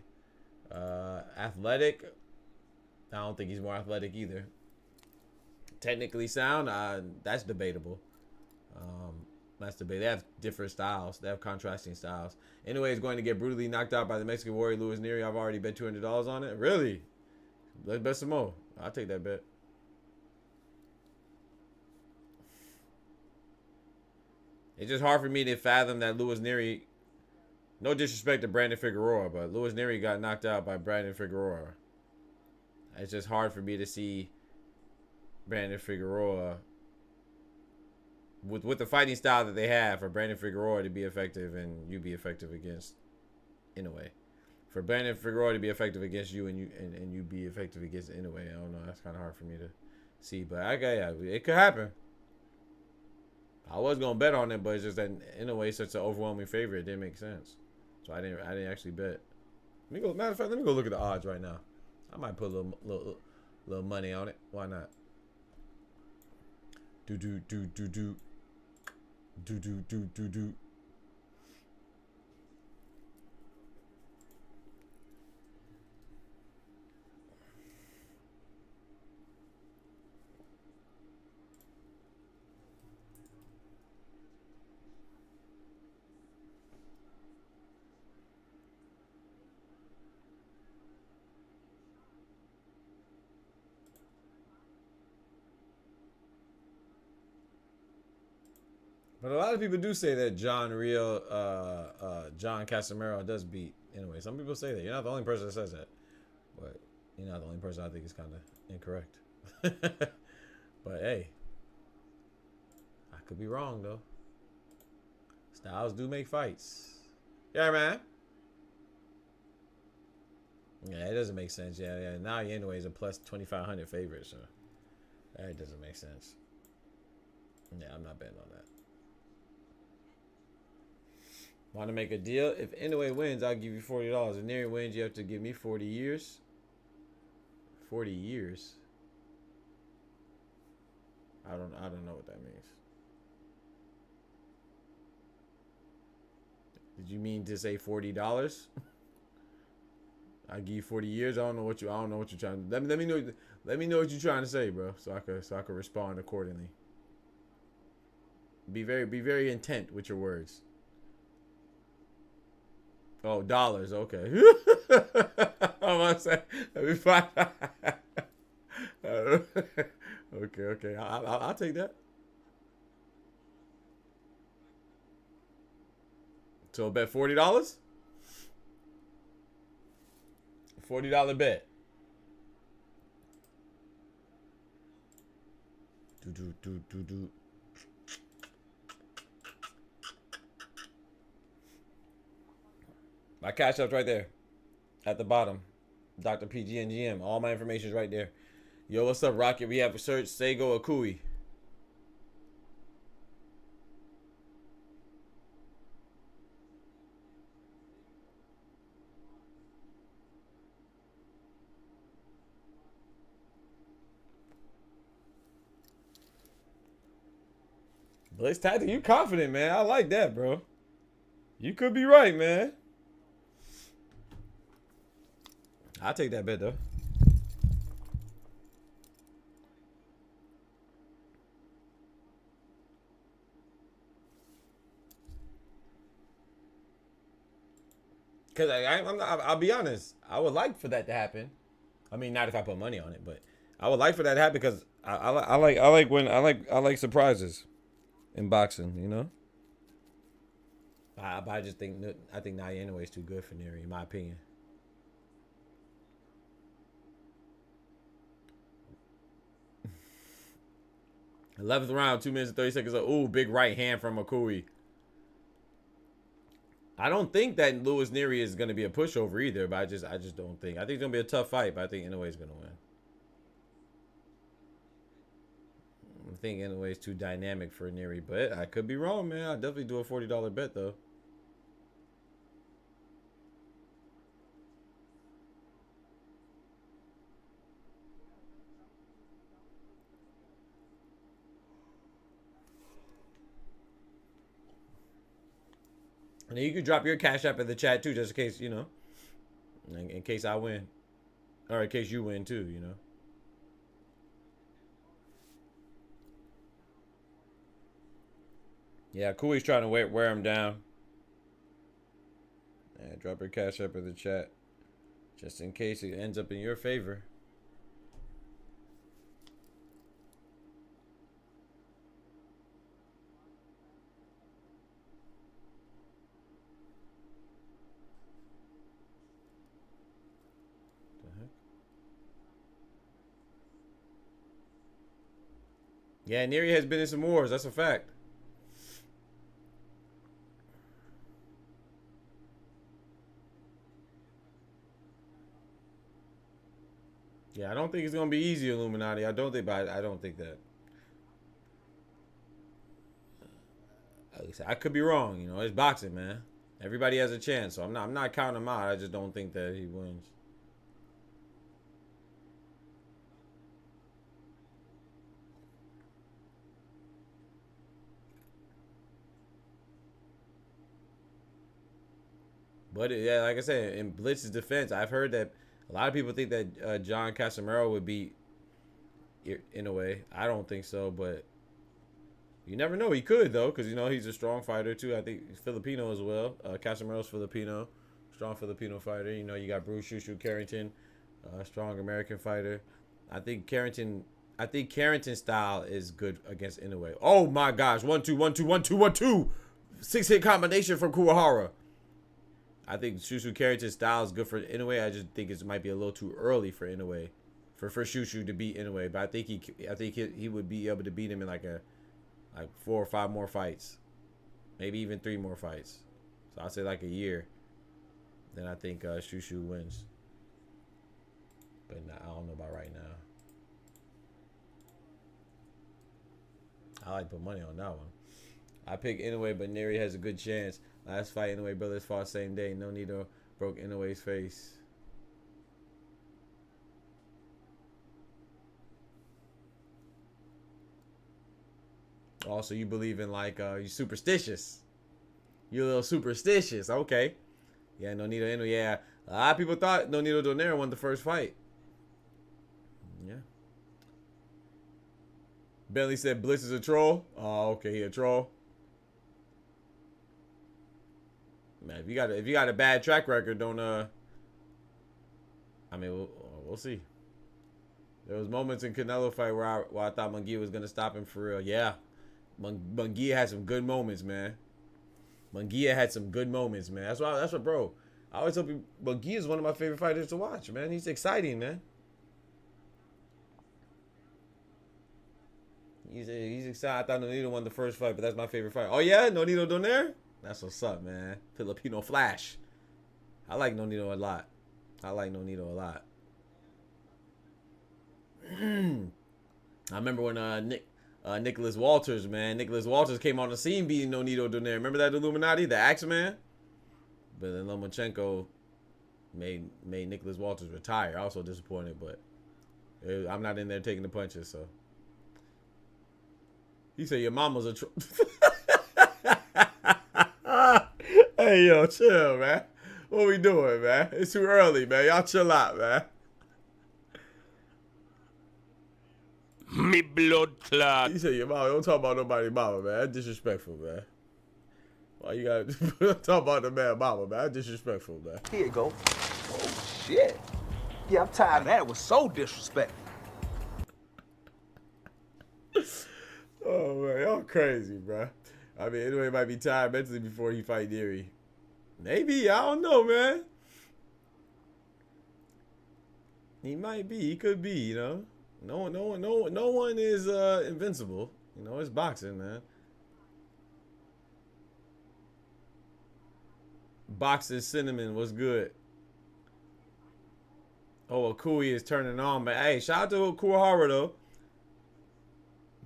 Athletic, I don't think he's more athletic either. Technically sound, that's debatable. That's the big. They have different styles. They have contrasting styles. Inoue is going to get brutally knocked out by the Mexican warrior Luis Nery. I've already bet $200 on it. Really? Let's bet some more. I'll take that bet. It's just hard for me to fathom that Luis Nery. No disrespect to Brandon Figueroa, but Luis Nery got knocked out by Brandon Figueroa. It's just hard for me to see Brandon Figueroa with the fighting style that they have for Brandon Figueroa to be effective and you be effective against Inoue. For Brandon Figueroa to be effective against you and you be effective against Inoue, I don't know. That's kind of hard for me to see, but yeah, it could happen. I was gonna bet on it, but it's just that Inoue is such an overwhelming favorite, it didn't make sense. So I didn't actually bet. Let me go. Matter of fact, let me go look at the odds right now. I might put a little money on it. Why not? Do. But a lot of people do say that John Casimiro does beat Inoue. Some people say that. You're not the only person that says that. But you're not the only person I think is kind of incorrect. But hey, I could be wrong though. Styles do make fights. Yeah, man. Yeah, it doesn't make sense. Yeah. Now Inoue is a plus 2,500 favorite, so that doesn't make sense. Yeah, I'm not betting on that. Want to make a deal? If Inoue wins, I'll give you $40. If Nery wins, you have to give me 40 years. 40 years. I don't know what that means. Did you mean to say $40? I give you 40 years. I don't know what you're trying to. Let me know. Let me know what you're trying to say, bro. So I could respond accordingly. Be very intent with your words. Oh, dollars. Okay. I'm gonna say. Let me find. Okay. I'll take that. So bet $40. $40 bet. Do. My cash app's right there. At the bottom. Dr. PGNGM. All my information is right there. Yo, what's up, Rocket? We have a search Seigo Akui. Blitz Tactic, you confident, man. I like that, bro. You could be right, man. I'll take that bet, though. Because I'll be honest. I would like for that to happen. I mean, not if I put money on it, but I would like for that to happen because I like surprises in boxing, you know. I just think Naoya Inoue is too good for Nery, in my opinion. 11th round, 2 minutes and 30 seconds. Ooh, big right hand from Akui. I don't think that Luis Nery is going to be a pushover either, but I just don't think. I think it's going to be a tough fight, but I think Inoue is going to win. I think Inoue is too dynamic for Nery, but I could be wrong, man. I'll definitely do a $40 bet, though. And then you could drop your cash app in the chat, too, just in case, you know. In case I win. Or in case you win, too, you know. Yeah, Cooley's trying to wear him down. Yeah, drop your cash up in the chat. Just in case it ends up in your favor. The heck? Yeah, Nery has been in some wars. That's a fact. Yeah, I don't think it's gonna be easy, Illuminati. I don't think, but I don't think that. At least I could be wrong. You know, it's boxing, man. Everybody has a chance, so I'm not counting him out. I just don't think that he wins. But yeah, like I said, in Blitz's defense, I've heard that a lot of people think that John Casimiro would beat Inoue. I don't think so, but you never know. He could though, because you know he's a strong fighter too. I think he's Filipino as well. Casimiro's Filipino, strong Filipino fighter. You know, you got Bruce Shushu Carrington, strong American fighter. I think Carrington's style is good against Inoue. Oh my gosh, 1-2, 1-2, 1-2, 1-2, 6-hit combination from Kuwahara. I think Shushu Carrington's style is good for Inoue. I just think it might be a little too early for Inoue, for Shushu to beat Inoue. But I think he would be able to beat him in like 4 or 5 more fights, maybe even 3 more fights. So I'll say like a year. Then I think Shushu wins. But nah, I don't know about right now. I like to put money on that one. I pick Inoue, but Nery has a good chance. Last fight, Inoue brothers fought same day. No Nito broke Inoue's face. Also, you believe in like you superstitious. You're a little superstitious. Okay. Yeah, no Nito Inoue. Yeah, a lot of people thought No Nito Donaire won the first fight. Yeah. Bentley said Bliss is a troll. Oh, okay, he a troll. Man, if you got a bad track record, don't I mean, we'll see. There was moments in Canelo fight where I thought Munguia was gonna stop him for real. Yeah, Munguia had some good moments, man. Munguia had some good moments, man. That's what, bro. I always tell people Munguia is one of my favorite fighters to watch, man. He's exciting, man. He's excited. I thought Nonito won the first fight, but that's my favorite fight. Oh yeah, Nonito Donaire. That's what's up, man. Filipino Flash. I like Nonito a lot. I remember when Nicholas Walters, man. Nicholas Walters came on the scene beating Nonito Donaire. Remember that Illuminati, the Axeman? But then Lomachenko made Nicholas Walters retire. Also disappointed, but I'm not in there taking the punches, so. He said your mama's a Hey, yo, chill, man. What we doing, man? It's too early, man. Y'all chill out, man. Me blood clot. He said your mama. Don't talk about nobody's mama, man. That's disrespectful, man. Why you gotta talk about the man mama, man? That's disrespectful, man. Here you go. Oh, shit. Yeah, I'm tired of that. It was so disrespectful. Oh, man. Y'all crazy, bro. I mean, anyway, might be tired mentally before he fight Nery. Maybe. I don't know, man. He might be. He could be, you know. No one is invincible. You know, it's boxing, man. Boxing Cinnamon, what's good? Oh, Akui is turning on, but hey, shout out to Kuwahara though.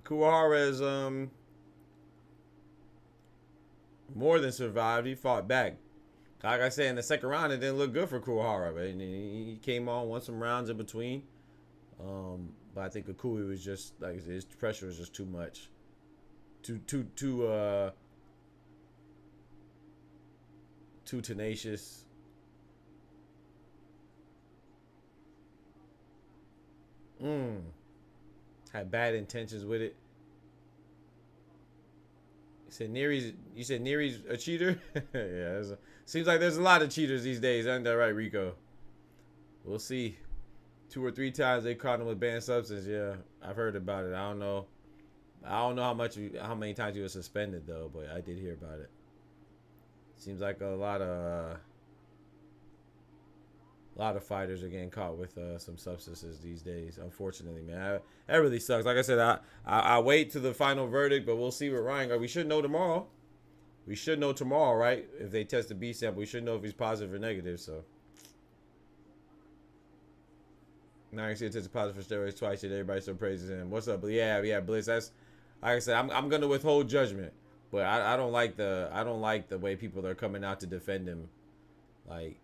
Kuwahara has more than survived. He fought back. Like I said, in the second round, it didn't look good for Kuwahara, but he came on, won some rounds in between. But I think Akui was just like his pressure was just too much, too tenacious. Had bad intentions with it. You said Nery's a cheater? Yeah, seems like there's a lot of cheaters these days. Isn't that right, Rico? We'll see. 2 or 3 times they caught him with banned substance. Yeah, I've heard about it. I don't know how many times he was suspended though, but I did hear about it. Seems like a lot of fighters are getting caught with some substances these days. Unfortunately, man, that really sucks. Like I said, I wait to the final verdict, but we'll see what Ryan. We should know tomorrow. We should know tomorrow, right? If they test the B sample, we should know if he's positive or negative. So. Now I see it tested positive for steroids twice. Yet everybody still praises him. What's up? But yeah, Bliss. That's like I said. I'm gonna withhold judgment, but I don't like the way people are coming out to defend him. Like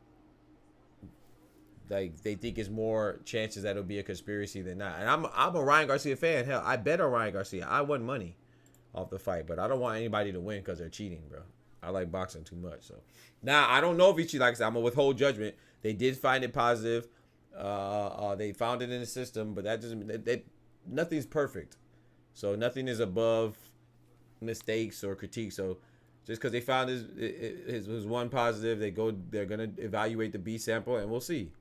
they think it's more chances that it'll be a conspiracy than not. And I'm a Ryan Garcia fan. Hell, I bet on Ryan Garcia. I won money off the fight, but I don't want anybody to win because they're cheating, bro. I like boxing too much. So now I don't know if he cheated. Like I said, I'm gonna withhold judgment. They did find it positive. They found it in the system, but that doesn't. Nothing's perfect, so nothing is above mistakes or critiques. So just because they found his one positive, they're gonna evaluate the B sample, and we'll see.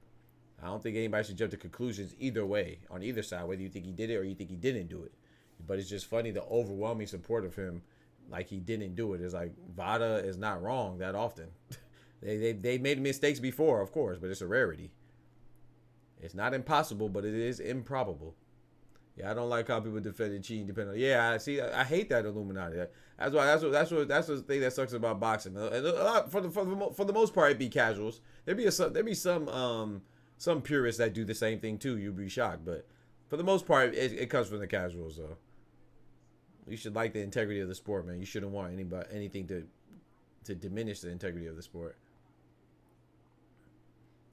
I don't think anybody should jump to conclusions either way on either side, whether you think he did it or you think he didn't do it. But it's just funny the overwhelming support of him, like he didn't do it. It's like Vada is not wrong that often. they made mistakes before, of course, but it's a rarity. It's not impossible, but it is improbable. Yeah, I don't like how people defend cheating. Yeah, I see. I hate that Illuminati. That's the thing that sucks about boxing. And for the most part, it'd be casuals. There'd be some purists that do the same thing too. You'd be shocked, but for the most part, it comes from the casuals. Though you should like the integrity of the sport, man. You shouldn't want anything to diminish the integrity of the sport.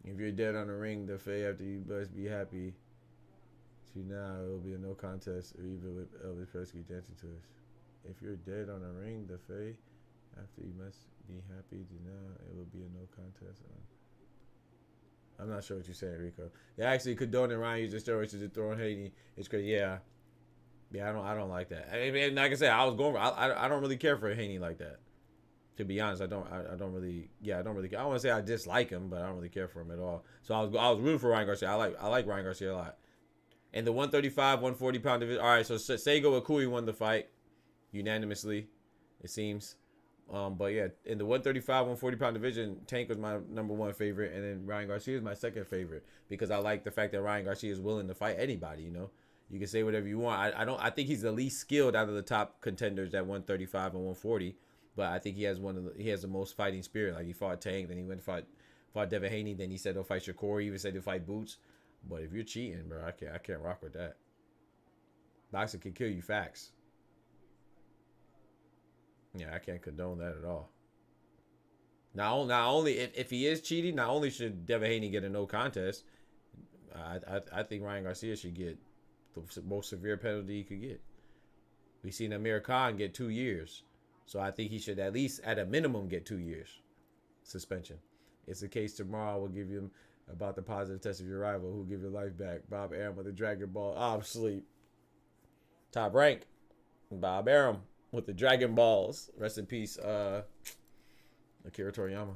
If you're dead on the ring, the Faye after you must be happy. To now, it will be a no contest, or even with Elvis Presley dancing to us. If you're dead on the ring, the Faye after you must be happy. To now, it will be a no contest. I'm not sure what you're saying, Rico. They actually condoning Ryan using steroids to throw Haney. It's crazy. Yeah, I don't like that. I mean, like I said, I don't really care for Haney like that. To be honest, I don't really. I don't want to say I dislike him, but I don't really care for him at all. So I was rooting for Ryan Garcia. I like Ryan Garcia a lot. And the 135, 140 pound division. All right, so Seigo Akui won the fight unanimously, it seems. But yeah, in the 135, 140 pound division, Tank was my #1 favorite, and then Ryan Garcia is my second favorite because I like the fact that Ryan Garcia is willing to fight anybody. You know, you can say whatever you want. I think he's the least skilled out of the top contenders at 135 and 140. But I think he has the most fighting spirit. Like he fought Tank, then he went and fought Devin Haney, then he said he'll fight Shakur. He even said he'll fight Boots. But if you're cheating, bro, I can't rock with that. Boxing can kill you, facts. Yeah, I can't condone that at all. Not only if he is cheating, not only should Devin Haney get a no contest, I think Ryan Garcia should get the most severe penalty he could get. We've seen Amir Khan get 2 years. So I think he should at least, at a minimum, get 2 years suspension. It's the case tomorrow. We'll give you about the positive test of your rival who'll give your life back. Bob Arum with the Dragon Ball. Oh, I'm asleep. Top rank. Bob Arum with the Dragon Balls. Rest in peace, Akira Toriyama.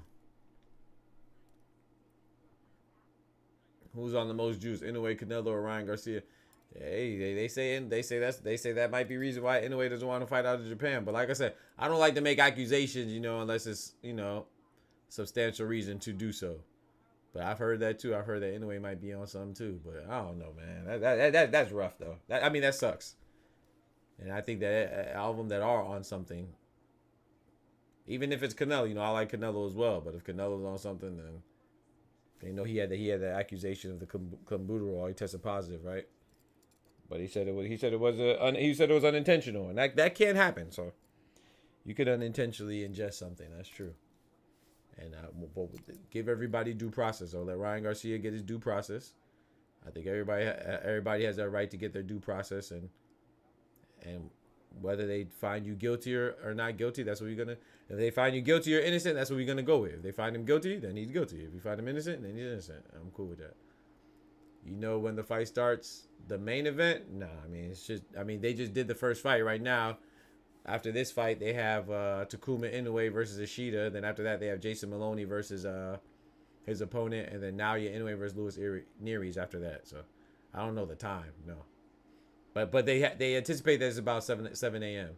Who's on the most juice? Inoue, Canelo, or Ryan Garcia? Hey, they say that might be reason why Inoue doesn't want to fight out of Japan. But like I said, I don't like to make accusations, unless it's, substantial reason to do so. But I've heard that too. I've heard that Inoue might be on something too. But I don't know, man. That's rough though. That sucks. And I think that all of them that are on something, even if it's Canelo, I like Canelo as well. But if Canelo's on something, then they know he had the accusation of the clenbuterol. He tested positive, right? But he said it was unintentional, and that can't happen. So you could unintentionally ingest something. That's true. And we'll give everybody due process. So let Ryan Garcia get his due process. I think everybody has that right to get their due process, and whether they find you guilty or not guilty, that's what we're gonna. If they find you guilty or innocent, that's what we're gonna go with. If they find him guilty, then he's guilty. If you find him innocent, then he's innocent. I'm cool with that. When the fight starts, the main event? Nah, it's just. They just did the first fight right now. After this fight, they have Takuma Inoue versus Ishida. Then after that, they have Jason Maloney versus his opponent, and then Naoya Inoue versus Luis Nery after that. So I don't know the time, no. But they anticipate that it's about 7 a.m.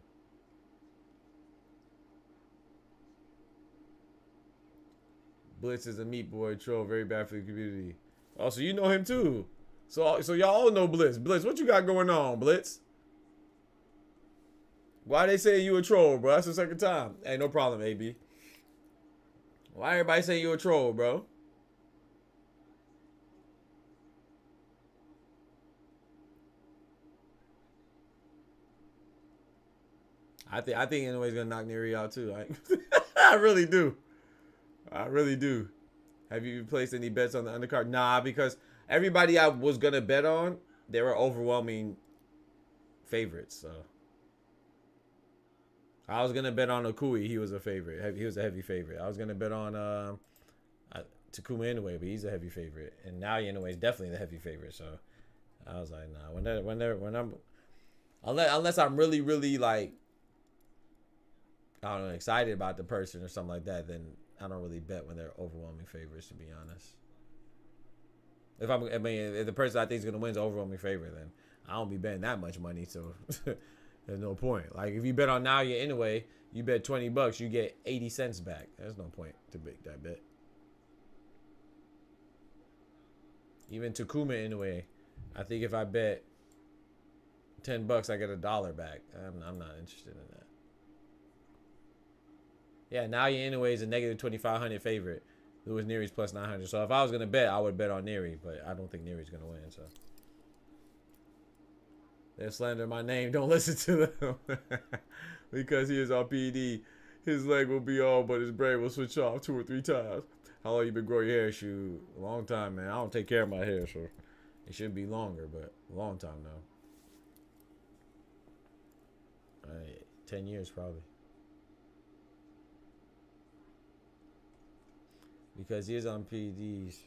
Blitz is a meat boy troll, very bad for the community. Oh, so you know him too. So y'all all know Blitz. Blitz, what you got going on, Blitz? Why they saying you a troll, bro? That's the second time. Hey, no problem, AB. Why everybody saying you a troll, bro? I think Inoue's gonna knock Nery out too. I really do. I really do. Have you placed any bets on the undercard? Nah, because everybody I was gonna bet on, they were overwhelming favorites. So I was gonna bet on Okui. He was a favorite. He was a heavy favorite. I was gonna bet on Takuma Inoue, but he's a heavy favorite. And now Inoue is definitely the heavy favorite. So I was like, nah. When I'm unless I'm really like, I don't know, excited about the person or something like that, then I don't really bet when they're overwhelming favorites, to be honest. If the person I think is gonna win is overwhelming favorite, then I don't be betting that much money, so there's no point. Like if you bet on Naoya Inoue, you bet $20, you get 80 cents back. There's no point to make that bet. Even Takuma Inoue, I think if I bet $10, I get $1 back. I'm not interested in that. Yeah, Naoya Inoue is a negative 2,500 favorite. Luis Nery's plus 900. So if I was gonna bet, I would bet on Nery, but I don't think Nery's gonna win. So they slander my name. Don't listen to them because he is on PD. His leg will be on, but his brain will switch off 2 or 3 times. How long you been growing your hair? Shoot, a long time, man. I don't take care of my hair, so it should be longer, but a long time now. 10 years probably. Because he is on PEDs.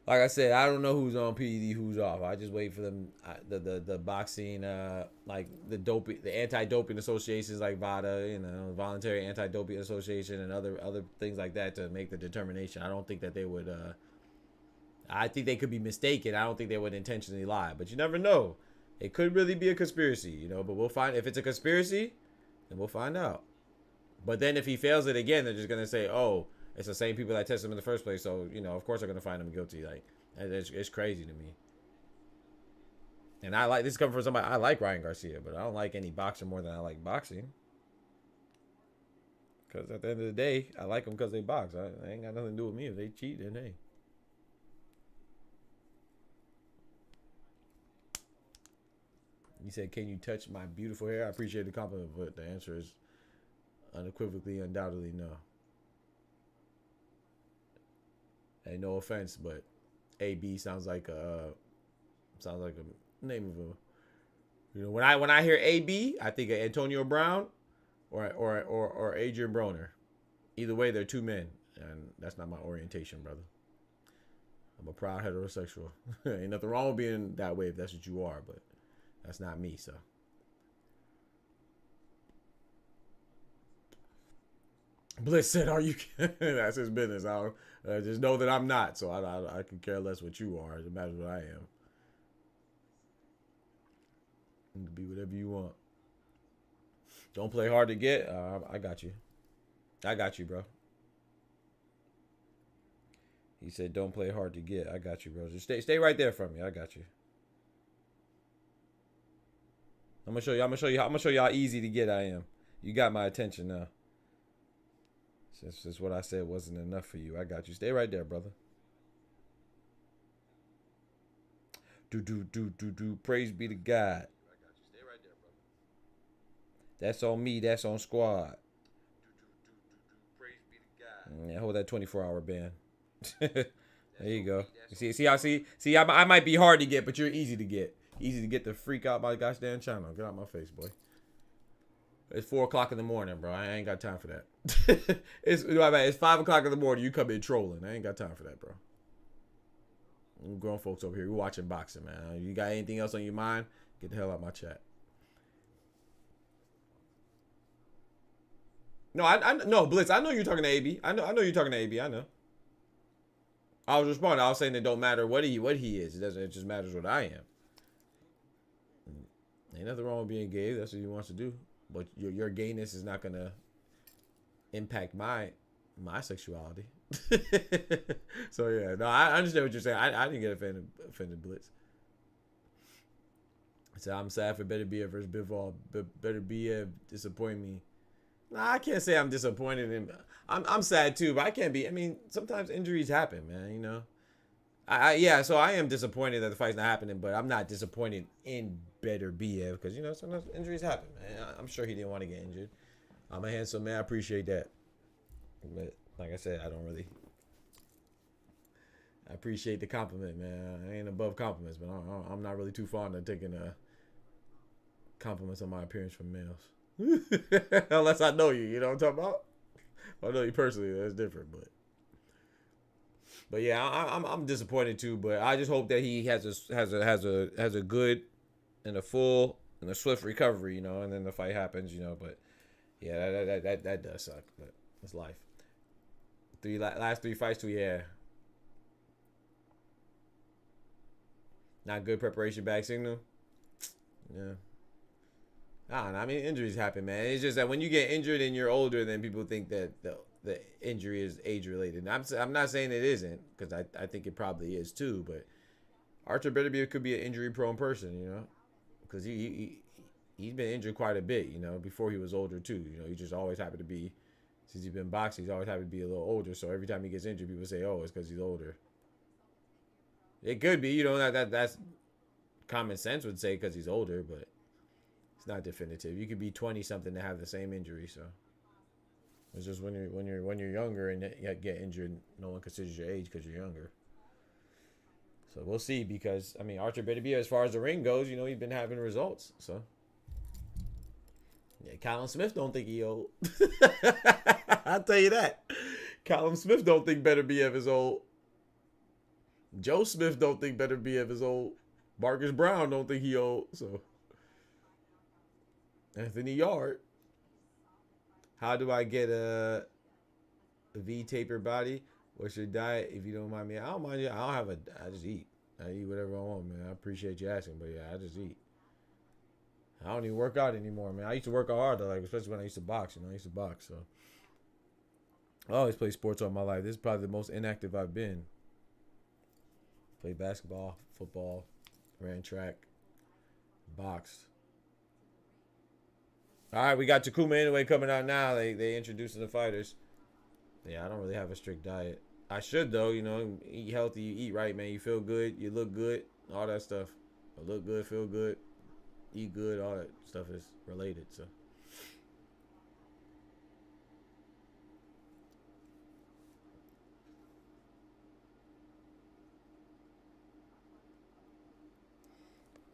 Like I said, I don't know who's on PED, who's off. I just wait for them, the boxing, like the anti-doping associations like VADA, you know, Voluntary Anti-Doping Association, and other things like that to make the determination. I don't think that they would. I think they could be mistaken. I don't think they would intentionally lie, but you never know. It could really be a conspiracy, you know. But we'll find if it's a conspiracy, then we'll find out. But then if he fails it again, they're just gonna say, "Oh, it's the same people that tested him in the first place." So you know, of course, they're gonna find him guilty. Like, it's crazy to me. And I like this coming from somebody. I like Ryan Garcia, but I don't like any boxer more than I like boxing. Because at the end of the day, I like them because they box. I ain't got nothing to do with me. If they cheat, then hey. He said, "Can you touch my beautiful hair?" I appreciate the compliment, but the answer is unequivocally, undoubtedly, no. Hey, no offense, but AB sounds like a name of a. You know, when I hear AB, I think of Antonio Brown, or Adrian Broner. Either way, they're 2 men, and that's not my orientation, brother. I'm a proud heterosexual. Ain't nothing wrong with being that way if that's what you are, but that's not me, so. Bliss said, "Are you?" That's his business. I'll just know that I'm not, so I can care less what you are. It matters what I am. You can be whatever you want. Don't play hard to get. I got you. I got you, bro. He said, "Don't play hard to get." I got you, bro. Just stay right there from me. I got you. I'm gonna show you how easy to get I am. You got my attention now. Since what I said wasn't enough for you, I got you. Stay right there, brother. Do. Praise be to God. That's on me. That's on squad. Yeah, hold that 24-hour ban. There you go. See, I might be hard to get, but you're easy to get. Easy to get the freak out my gosh damn channel. Get out my face, boy. It's 4 o'clock in the morning, bro. I ain't got time for that. It's 5 o'clock in the morning. You come in trolling. I ain't got time for that, bro. Grown folks over here. We're watching boxing, man. You got anything else on your mind? Get the hell out of my chat. No, no, Blitz. I know you're talking to AB. I know you're talking to AB. I know. I was responding. I was saying it don't matter what he is. It doesn't. It just matters what I am. Ain't nothing wrong with being gay. That's what he wants to do. But your gayness is not gonna impact my sexuality. So yeah, no, I understand what you're saying. I didn't get offended, Blitz. So I'm sad for Better Be versus Bivol. Better Be disappoint me. Nah, I can't say I'm disappointed in. I'm sad too, but I can't be. I mean, sometimes injuries happen, man. You know. Yeah, so I am disappointed that the fight's not happening, but I'm not disappointed in Better BF because you know sometimes injuries happen, man. I'm sure he didn't want to get injured. I'm a handsome man. I appreciate that, but like I said, I don't really. I appreciate the compliment, man. I ain't above compliments, but I'm not really too fond of taking compliments on my appearance from males, unless I know you. You know what I'm talking about? If I know you personally, that's different, But yeah, I'm disappointed too. But I just hope that he has a good and a full and a swift recovery, you know, and then the fight happens, you know. But yeah, that does suck, but it's life. Last three fights too, yeah. Not good preparation back signal. Yeah. I don't know. I mean, injuries happen, man. It's just that when you get injured and you're older, then people think that the injury is age related. I'm not saying it isn't, because I think it probably is too. But Archer Beterbiev could be an injury prone person, you know, because he's been injured quite a bit, you know, before he was older too. You know, he just always happened to be, since he's been boxing, he's always happened to be a little older. So every time he gets injured, people say, oh, it's because he's older. It could be, you know, that's common sense would say because he's older, but it's not definitive. You could be 20 something to have the same injury, so it's just when you're younger and you get injured, no one considers your age because you're younger. So we'll see, because I mean Archer Beterbiev, as far as the ring goes, you know, he's been having results. So yeah, Callum Smith don't think he old. I'll tell you that. Callum Smith don't think Beterbiev is old. Joe Smith don't think Beterbiev is old. Marcus Brown don't think he old. So Anthony Yard. How do I get a V-taper body? What's your diet, if you don't mind me? I don't mind you. I just eat. I eat whatever I want, man. I appreciate you asking, but yeah, I just eat. I don't even work out anymore, man. I used to work out hard, though, like, especially when I used to box. You know, I used to box, so I always played sports all my life. This is probably the most inactive I've been. Played basketball, football, ran track, boxed. All right, we got Takuma Inoue coming out now. They introducing the fighters. Yeah, I don't really have a strict diet. I should, though. You know, eat healthy, you eat right, man. You feel good, you look good, all that stuff. Look good, feel good, eat good, all that stuff is related. So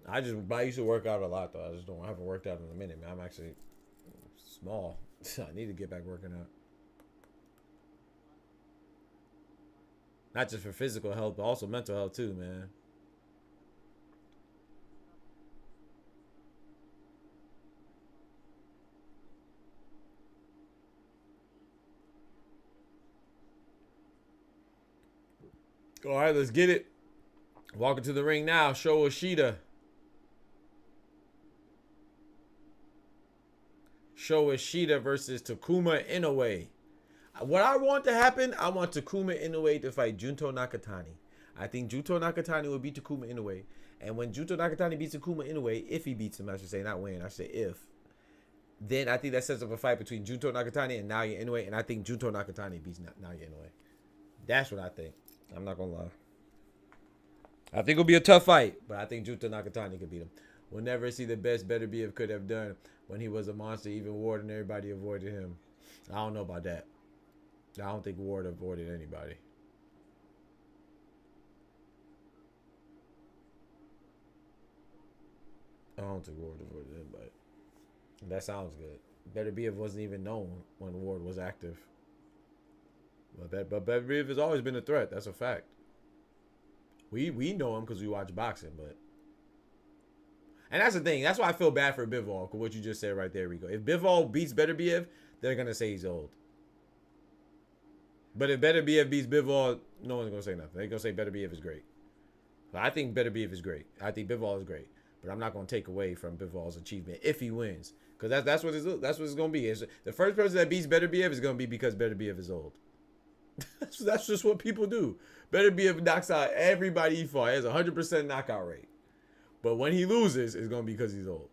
I used to work out a lot, though. I haven't worked out in a minute, man. I'm actually small. I need to get back working out. Not just for physical health, but also mental health too, man. All right, let's get it. Walking to the ring now, Sho Ishida. Sho Ishida versus Takuma Inoue. What I want to happen, I want Takuma Inoue to fight Junto Nakatani. I think Junto Nakatani will beat Takuma Inoue. And when Junto Nakatani beats Takuma Inoue, if he beats him, I should say, not when, I should say if, then I think that sets up a fight between Junto Nakatani and Naoya Inoue. And I think Junto Nakatani beats Naoya Inoue. That's what I think. I'm not going to lie. I think it'll be a tough fight, but I think Junto Nakatani could beat him. We'll never see the best Beterbiev could have done when he was a monster. Even Ward and everybody avoided him. I don't know about that. I don't think Ward avoided anybody. I don't think Ward avoided anybody. That sounds good. Beterbiev wasn't even known when Ward was active. But Beterbiev has always been a threat. That's a fact. We know him because we watch boxing, but... And that's the thing. That's why I feel bad for Bivol, what you just said right there, Rico. If Bivol beats Beterbiev, they're gonna say he's old. But if Better BF beats Bivol, no one's gonna say nothing. They're gonna say Better BF is great. But I think Better BF is great. I think Bivol is great. But I'm not gonna take away from Bivol's achievement if he wins, because that's what it's gonna be. It's, the first person that beats Better BF is gonna be because Better BF is old. That's just what people do. Better BF knocks out everybody he fought. He has a 100% knockout rate. But when he loses, it's gonna be because he's old.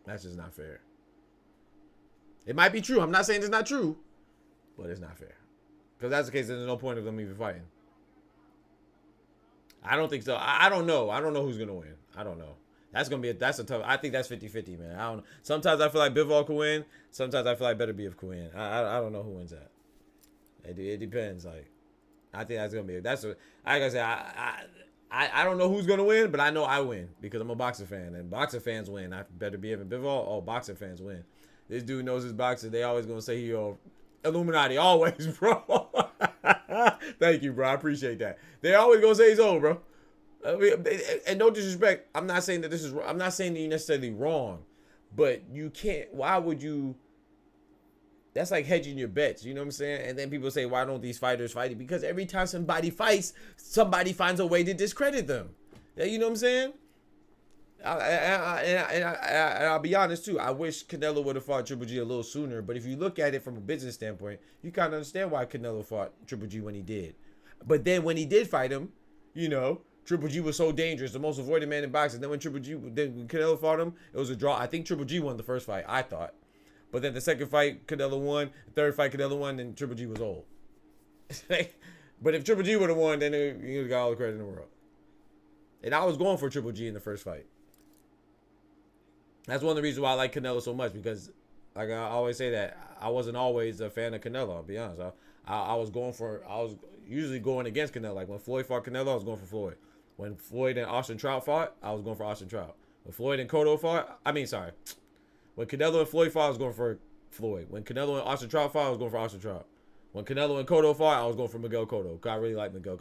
That's just not fair. It might be true. I'm not saying it's not true, but it's not fair. Because that's the case, there's no point of them even fighting. I don't think so. I don't know. I don't know who's gonna win. I don't know. That's a tough. I think that's 50-50, man. I don't know. Sometimes I feel like Bivol could win. Sometimes I feel like Better BF could win. I don't know who wins that. It depends. Like, I think that's gonna be. That's like I said. I don't know who's gonna win, but I know I win because I'm a boxer fan, and boxer fans win. I Better BF and Bivol. Oh, boxer fans win. This dude knows his boxing. They always gonna say he Illuminati always, bro. Thank you, bro. I appreciate that. They always gonna say he's old, bro. I mean, and no disrespect, I'm not saying that I'm not saying that you're necessarily wrong, but you can't. Why would you? That's like hedging your bets. You know what I'm saying? And then people say, why don't these fighters fight it? Because every time somebody fights, somebody finds a way to discredit them. You know what I'm saying? And I'll be honest too. I wish Canelo would have fought Triple G a little sooner. But if you look at it from a business standpoint, you kind of understand why Canelo fought Triple G when he did. But then when he did fight him, you know, Triple G was so dangerous, the most avoided man in boxing. Then when Canelo fought him, it was a draw. I think Triple G won the first fight. I thought. But then the second fight, Canelo won. The third fight, Canelo won. And Triple G was old. But if Triple G would have won, then he would have got all the credit in the world. And I was going for Triple G in the first fight. That's one of the reasons why I like Canelo so much, because, like I always say, that I wasn't always a fan of Canelo. I'll be honest. I was usually going against Canelo. Like when Floyd fought Canelo, I was going for Floyd. When Floyd and Austin Trout fought, I was going for Austin Trout. When Floyd and Cotto fought, when Canelo and Floyd fought, I was going for Floyd. When Canelo and Austin Trout fought, I was going for Austin Trout. When Canelo and Cotto fought, I was going for Miguel Cotto. I really like Miguel.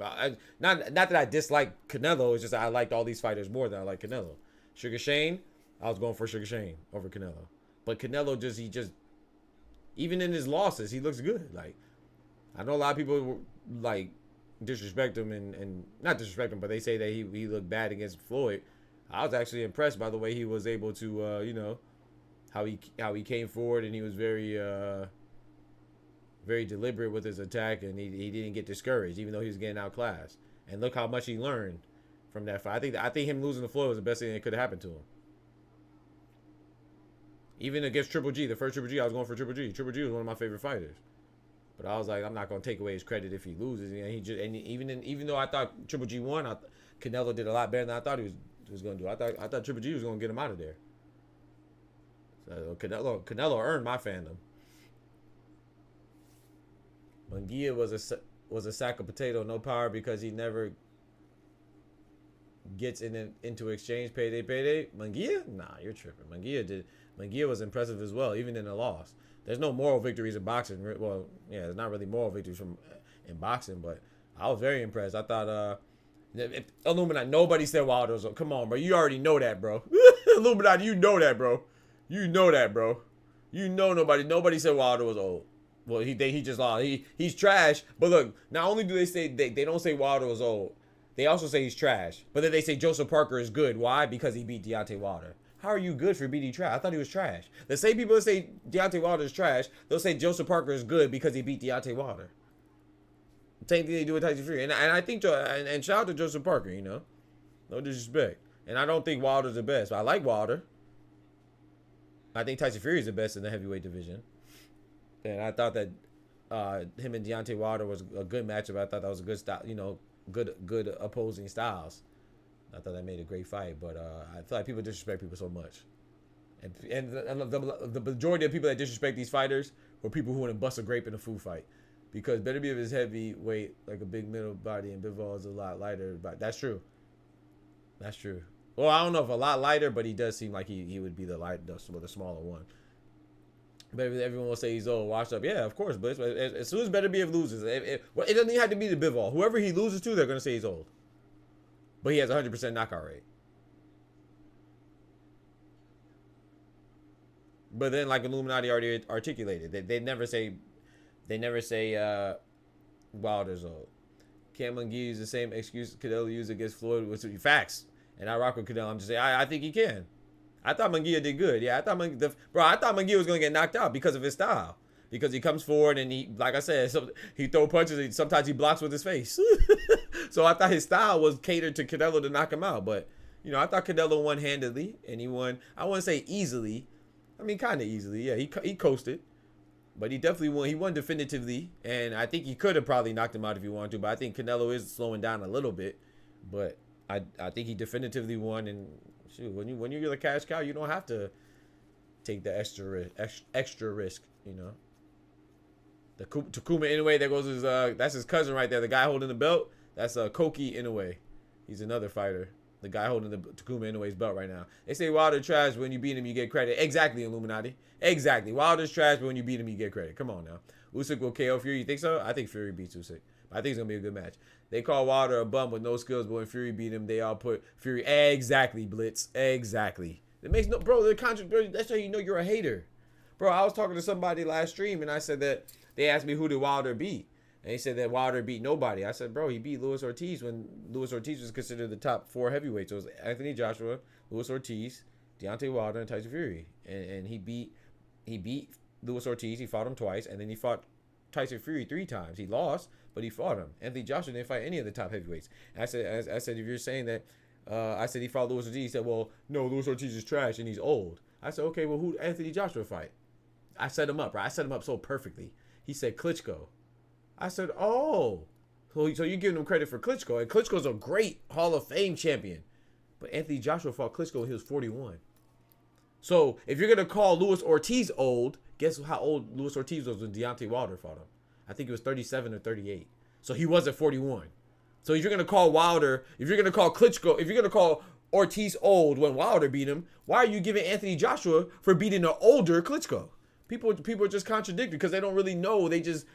Not that I dislike Canelo. It's just that I liked all these fighters more than I like Canelo. Sugar Shane, I was going for Sugar Shane over Canelo. But Canelo even in his losses, he looks good. Like, I know a lot of people like disrespect him and not disrespect him, but they say that he looked bad against Floyd. I was actually impressed by the way he was able to, you know, how he came forward, and he was very very deliberate with his attack, and he didn't get discouraged even though he was getting outclassed. And look how much he learned from that fight. I think him losing to Floyd was the best thing that could have happened to him. Even against Triple G, the first Triple G, I was going for Triple G. Triple G was one of my favorite fighters. But I was like, I'm not going to take away his credit if he loses. And even though I thought Triple G won, Canelo did a lot better than I thought he was going to do. I thought Triple G was going to get him out of there. So Canelo earned my fandom. Munguia was a sack of potato, no power, because he never gets into exchange payday. Munguia? Nah, you're tripping. Munguia was impressive as well, even in a loss. There's no moral victories in boxing. Well, yeah, there's not really moral victories in boxing, but I was very impressed. I thought Illuminati, nobody said Wilder was old. Come on, bro. You already know that, bro. Illuminati, you know that, bro. You know that, bro. You know nobody said Wilder was old. Well, he just lost. He's trash. But look, not only do they say they don't say Wilder was old, they also say he's trash. But then they say Joseph Parker is good. Why? Because he beat Deontay Wilder. How are you good for beating trash? I thought he was trash. The same people that say Deontay Wilder is trash, they'll say Joseph Parker is good because he beat Deontay Wilder. Same thing they do with Tyson Fury. And I think, and shout out to Joseph Parker, you know. No disrespect. And I don't think Wilder's the best. I like Wilder. I think Tyson Fury is the best in the heavyweight division. And I thought that him and Deontay Wilder was a good matchup. I thought that was a good style, you know, good opposing styles. I thought that made a great fight, but I feel like people disrespect people so much. And the majority of people that disrespect these fighters were people who want to bust a grape in a food fight. Because Better BF is heavyweight, like a big middle body, and Bivol is a lot lighter. But that's true. That's true. Well, I don't know if a lot lighter, but he does seem like he would be the smaller one. But everyone will say he's old, washed up. Yeah, of course. But as soon as Better BF loses, it doesn't even have to be the Bivol. Whoever he loses to, they're going to say he's old. But he has 100% knockout rate. But then, like Illuminati already articulated, they never say Wilder's old. Cam Munguia use the same excuse Canelo used against Floyd with facts. And I rock with Canelo. I'm just saying, I think he can. I thought Munguia did good. Yeah, I thought Munguia was going to get knocked out because of his style. Because he comes forward and he, like I said, he throw punches. And sometimes he blocks with his face. So I thought his style was catered to Canelo to knock him out. But, you know, I thought Canelo won handedly. And he won, I wouldn't say easily. I mean, kind of easily. Yeah, he coasted. But he definitely won. He won definitively. And I think he could have probably knocked him out if he wanted to. But I think Canelo is slowing down a little bit. But I think he definitively won. And shoot, when you're the cash cow, you don't have to take the extra risk, you know. The Takuma Inoue, there goes his that's his cousin right there. The guy holding the belt, that's Koki Inoue. He's another fighter. The guy holding the Takuma Inoue's belt right now. They say Wilder trash, but when you beat him, you get credit. Exactly, Illuminati. Exactly. Wilder's trash, but when you beat him, you get credit. Come on now. Usyk will KO Fury. You think so? I think Fury beats Usyk. I think it's gonna be a good match. They call Wilder a bum with no skills, but when Fury beat him, they all put Fury. Exactly, Blitz. Exactly. It makes no, bro. The controversy. That's how you know you're a hater, bro. I was talking to somebody last stream, and I said that they asked me who did Wilder beat, and he said that Wilder beat nobody. I said, bro, he beat Luis Ortiz when Luis Ortiz was considered the top 4 heavyweights. So it was Anthony Joshua, Luis Ortiz, Deontay Wilder, and Tyson Fury, and he beat Luis Ortiz. He fought him twice, and then he fought Tyson Fury 3 times. He lost, but he fought him. Anthony Joshua didn't fight any of the top heavyweights. And I said, if you're saying that, I said he fought Luis Ortiz. He said, well, no, Luis Ortiz is trash and he's old. I said, okay, well, who did Anthony Joshua fight? I set him up, right? I set him up so perfectly. He said Klitschko. I said, oh, so you're giving him credit for Klitschko, and Klitschko's a great Hall of Fame champion. But Anthony Joshua fought Klitschko when he was 41. So if you're gonna call Luis Ortiz old, guess how old Luis Ortiz was when Deontay Wilder fought him? I think he was 37 or 38. So he wasn't 41. So if you're gonna call Wilder, if you're gonna call Klitschko, if you're gonna call Ortiz old when Wilder beat him, why are you giving Anthony Joshua for beating an older Klitschko? People are just contradicted because they don't really know. They just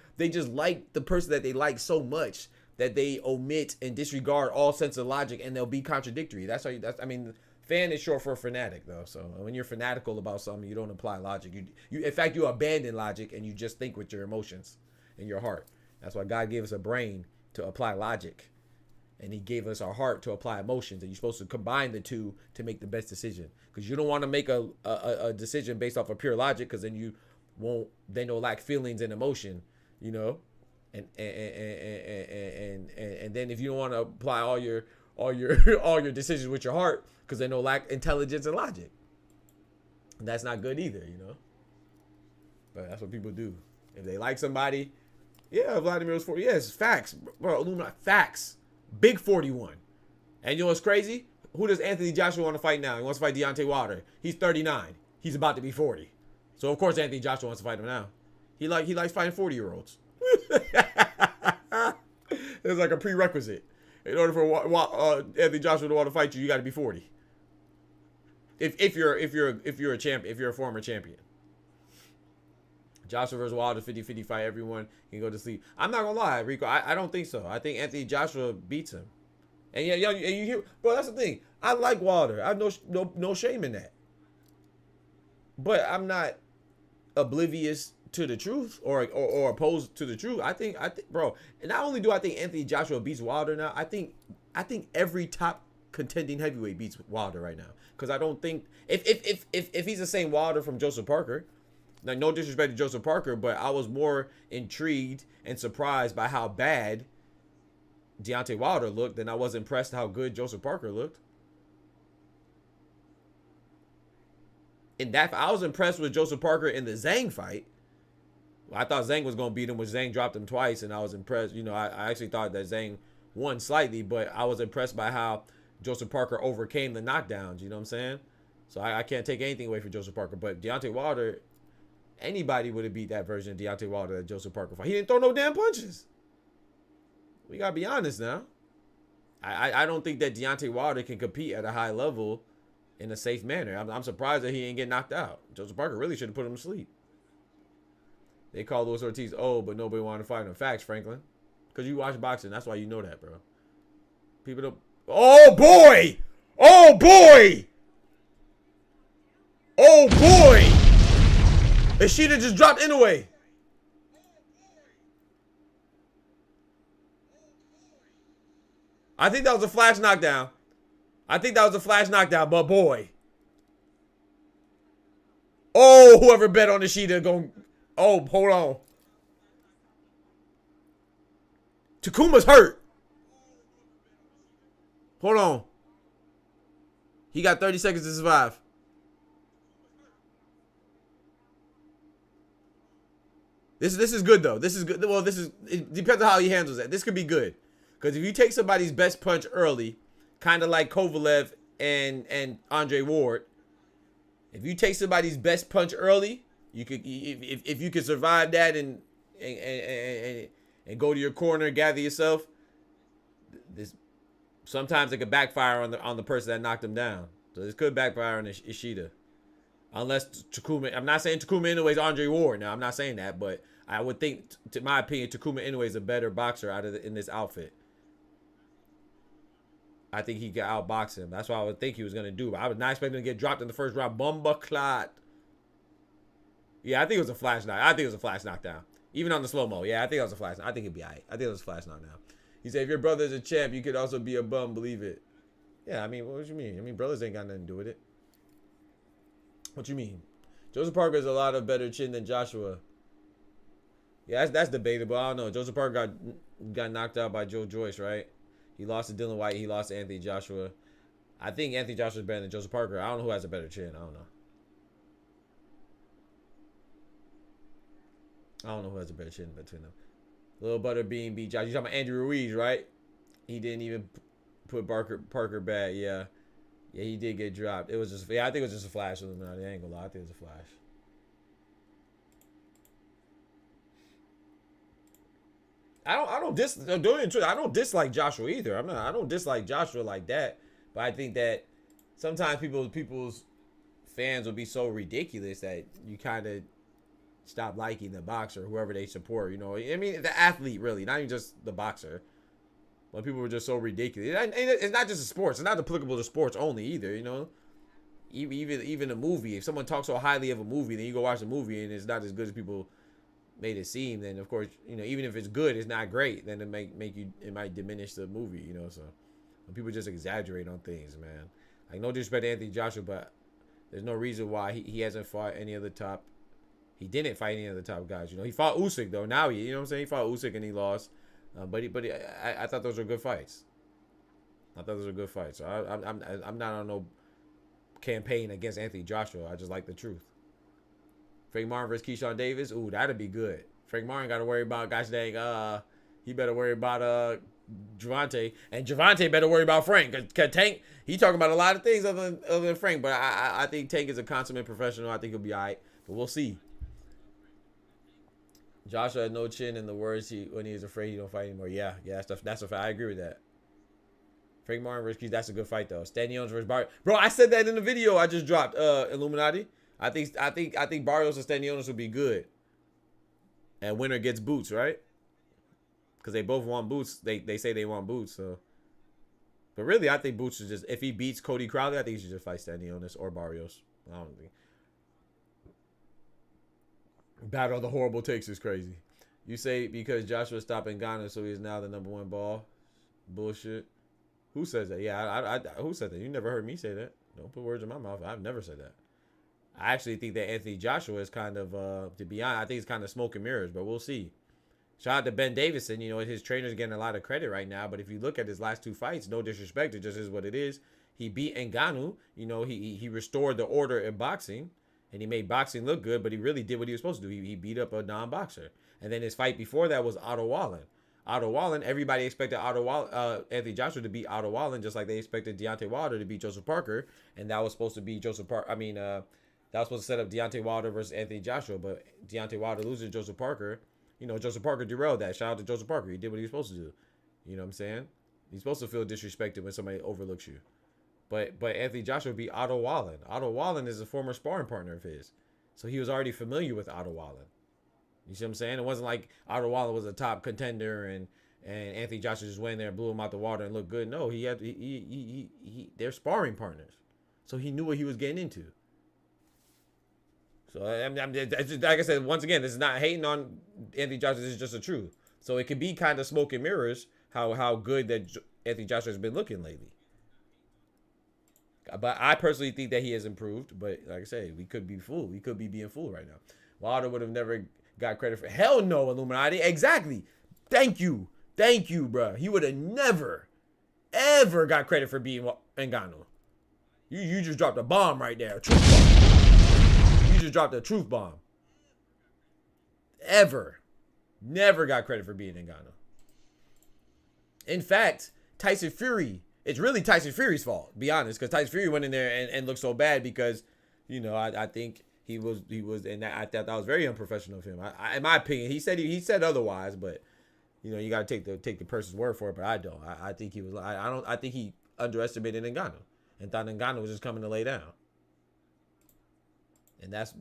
like the person that they like so much that they omit and disregard all sense of logic, and they'll be contradictory. Fan is short for fanatic, though. So when you're fanatical about something, you don't apply logic. In fact, you abandon logic and you just think with your emotions and your heart. That's why God gave us a brain to apply logic, and He gave us our heart to apply emotions. And you're supposed to combine the two to make the best decision. Because you don't want to make a decision based off of pure logic, because then you'll lack feelings and emotion, you know. And then if you don't want to apply all your decisions with your heart, because then they'll lack intelligence and logic. And that's not good either, you know. But that's what people do. If they like somebody, yeah, Vladimir was 40. Yes, facts, bro. Illuminati, facts. Big 41. And you know what's crazy? Who does Anthony Joshua want to fight now? He wants to fight Deontay Wilder. He's 39. He's about to be 40. So of course Anthony Joshua wants to fight him now. He likes fighting 40-year-olds. It's like a prerequisite. In order for Anthony Joshua to want to fight you, you got to be 40. If you're a champion, if you're a former champion. Joshua versus Wilder 50-50 fight. Everyone can go to sleep. I'm not gonna lie, Rico. I don't think so. I think Anthony Joshua beats him. And yeah, you hear, bro. That's the thing. I like Wilder. I have no shame in that. But I'm not oblivious to the truth or opposed to the truth. I think, bro. And not only do I think Anthony Joshua beats Wilder now, I think every top contending heavyweight beats Wilder right now. Because I don't think if he's the same Wilder from Joseph Parker. Like, no disrespect to Joseph Parker, but I was more intrigued and surprised by how bad Deontay Wilder looked than I was impressed how good Joseph Parker looked. In that, I was impressed with Joseph Parker in the Zhang fight. I thought Zhang was going to beat him, but Zhang dropped him twice, and I was impressed. You know, I actually thought that Zhang won slightly, but I was impressed by how Joseph Parker overcame the knockdowns. You know what I'm saying? So I can't take anything away from Joseph Parker, but Deontay Wilder, anybody would have beat that version of Deontay Wilder that Joseph Parker fought. He didn't throw no damn punches. We got to be honest now. I don't think that Deontay Wilder can compete at a high level in a safe manner. I'm surprised that he didn't get knocked out. Joseph Parker really should have put him to sleep. They call Luis Ortiz old, but nobody wanted to fight him. Facts, Franklin. Because you watch boxing. That's why you know that, bro. People don't... Oh, boy! Oh, boy! Oh, boy! Ishida just dropped Inoue. I think that was a flash knockdown. But boy. Oh, whoever bet on Ishida going. Oh, hold on. Takuma's hurt. Hold on. He got 30 seconds to survive. This is good though. This is good. Well, it depends on how he handles that. This could be good. Because if you take somebody's best punch early, kind of like Kovalev and Andre Ward, if you take somebody's best punch early, you could if you could survive that and go to your corner, gather yourself. This sometimes it could backfire on the person that knocked him down. So this could backfire on Ishida. Unless Takuma, I'm not saying Takuma Inoue is Andre Ward. Now I'm not saying that, but I would think, to my opinion, Takuma Inoue is a better boxer in this outfit. I think he could outbox him. That's what I would think he was gonna do. But I was not expecting him to get dropped in the first round. Bumba clot. Yeah, I think it was a flash knock. I think it was a flash knockdown. Even on the slow mo. Yeah, I think it was a flash. I think it'd be alright. I think it was a flash knockdown. He said, if your brother's a champ, you could also be a bum. Believe it. Yeah, I mean, what you mean? I mean, brothers ain't got nothing to do with it. What you mean? Joseph Parker is a lot of better chin than Joshua. Yeah, that's debatable. I don't know. Joseph Parker got knocked out by Joe Joyce, right? He lost to Dylan White. He lost to Anthony Joshua. I think Anthony Joshua is better than Joseph Parker. I don't know who has a better chin. I don't know who has a better chin between them. Little Butterbean beat Josh. You talking about Andy Ruiz, right? He didn't even put Parker back. Yeah. Yeah, he did get dropped. It was just, I think it was just a flash. I ain't gonna lie. I think it was a flash. I don't dislike Joshua either. I don't dislike Joshua like that. But I think that sometimes people's fans will be so ridiculous that you kind of stop liking the boxer, whoever they support. You know, I mean, the athlete really, not even just the boxer. When people were just so ridiculous. It's not just a sports. It's not applicable to sports only either, you know. Even a movie. If someone talks so highly of a movie, then you go watch the movie and it's not as good as people made it seem, then of course, you know, even if it's good, it's not great, then it might diminish the movie, you know. So when people just exaggerate on things, man. Like, no disrespect to Anthony Joshua, but there's no reason why he hasn't fought any of the top. He didn't fight any of the top guys, you know. He fought Usyk though. Now you know what I'm saying? He fought Usyk and he lost. I thought those were good fights. So I'm not on no campaign against Anthony Joshua. I just like the truth. Frank Martin versus Keyshawn Davis. Ooh, that'd be good. Frank Martin got to worry about, gosh dang, he better worry about Gervonta, and Gervonta better worry about Frank. Cause Tank, he talking about a lot of things other than Frank, but I think Tank is a consummate professional. I think he'll be all right, but we'll see. Joshua had no chin, in the words when he was afraid he don't fight anymore. Yeah, that's a fact. I agree with that. Frank Martin versus Keys, that's a good fight though. Stanionis versus Barrios. Bro, I said that in the video I just dropped. Illuminati. I think Barrios and Stanionis would be good. And winner gets boots, right? Because they both want boots. They say they want boots. So, but really, I think Boots should just, if he beats Cody Crowley, I think he should just fight Stanionis or Barrios. I don't think. Battle of the horrible takes is crazy. You say because Joshua stopped in Ghana, so he is now the #1 ball. Bullshit. Who says that? Yeah, who said that? You never heard me say that. Don't put words in my mouth. I've never said that. I actually think that Anthony Joshua is kind of, to be honest, I think it's kind of smoke and mirrors, but we'll see. Shout out to Ben Davison. You know, his trainer's getting a lot of credit right now, but if you look at his last 2 fights, no disrespect, it just is what it is. He beat Ngannou. You know, he restored the order in boxing, and he made boxing look good, but he really did what he was supposed to do. He beat up a non-boxer. And then his fight before that was Otto Wallin. Otto Wallin, everybody expected Anthony Joshua to beat Otto Wallin, just like they expected Deontay Wilder to beat Joseph Parker, and that was supposed to be that was supposed to set up Deontay Wilder versus Anthony Joshua, but Deontay Wilder loses to Joseph Parker. You know, Joseph Parker derailed that. Shout out to Joseph Parker. He did what he was supposed to do. You know what I'm saying? He's supposed to feel disrespected when somebody overlooks you. But Anthony Joshua beat Otto Wallin. Otto Wallin is a former sparring partner of his. So he was already familiar with Otto Wallin. You see what I'm saying? It wasn't like Otto Wallin was a top contender and Anthony Joshua just went in there and blew him out the water and looked good. No, they're sparring partners. So he knew what he was getting into. So it's just, like I said, once again, this is not hating on Anthony Joshua. This is just the truth. So it could be kind of smoke and mirrors how good that Anthony Joshua has been looking lately. But I personally think that he has improved. But like I say, we could be fooled. We could be being fooled right now. Wilder would have never got credit for. Hell no, Illuminati. Exactly. Thank you, bro. He would have never, ever got credit for beating Ngannou. You just dropped a bomb right there. Truth bomb. You just dropped a truth bomb. Ever. Never got credit for beating Ngannou. In fact, Tyson Fury, it's really Tyson Fury's fault, to be honest, because Tyson Fury went in there and looked so bad because, you know, I think he was, and I thought that was very unprofessional of him. In my opinion, he said otherwise, but, you know, you got to take the person's word for it, but I don't. I think he was, I think he underestimated Ngannou and thought Ngannou was just coming to lay down. And that's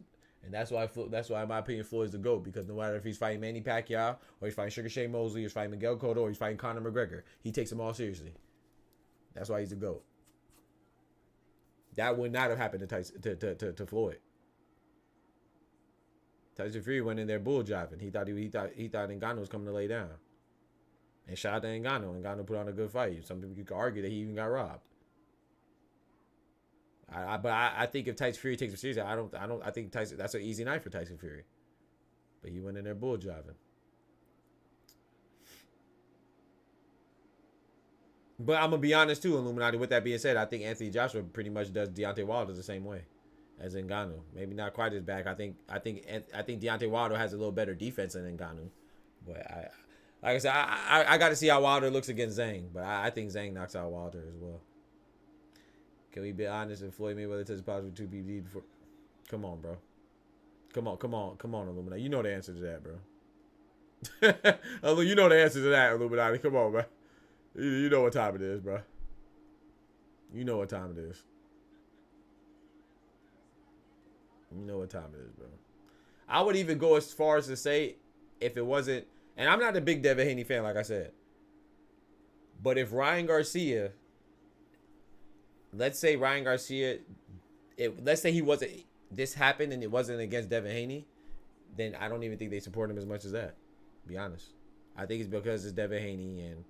why in my opinion Floyd's the GOAT, because no matter if he's fighting Manny Pacquiao or he's fighting Sugar Shane Mosley or he's fighting Miguel Cotto or he's fighting Conor McGregor, he takes them all seriously. That's why he's the GOAT. That would not have happened to Floyd. Tyson Fury went in there bull jiving. He thought Ngannou was coming to lay down. And shout out to Ngannou. Ngannou put on a good fight. Some people could argue that he even got robbed. But I think if Tyson Fury takes him seriously, I think Tyson, that's an easy night for Tyson Fury. But he went in there bull jiving. But I'm gonna be honest too, Illuminati. With that being said, I think Anthony Joshua pretty much does Deontay Wilder the same way as Ngannou. Maybe not quite as bad. I think Deontay Wilder has a little better defense than Ngannou. But like I said, I got to see how Wilder looks against Zhang. But I think Zhang knocks out Wilder as well. Can we be honest and Floyd Mayweather tested positive 2 PBD before? Come on, bro. Come on, Illuminati. You know the answer to that, bro. You know the answer to that, Illuminati. Come on, bro. You know what time it is, bro. You know what time it is. You know what time it is, bro. I would even go as far as to say, if it wasn't, and I'm not a big Devin Haney fan, like I said, but if Ryan Garcia, let's say Ryan Garcia, let's say he wasn't, this happened and it wasn't against Devin Haney, then I don't even think they support him as much as that, to be honest. I think it's because it's Devin Haney, and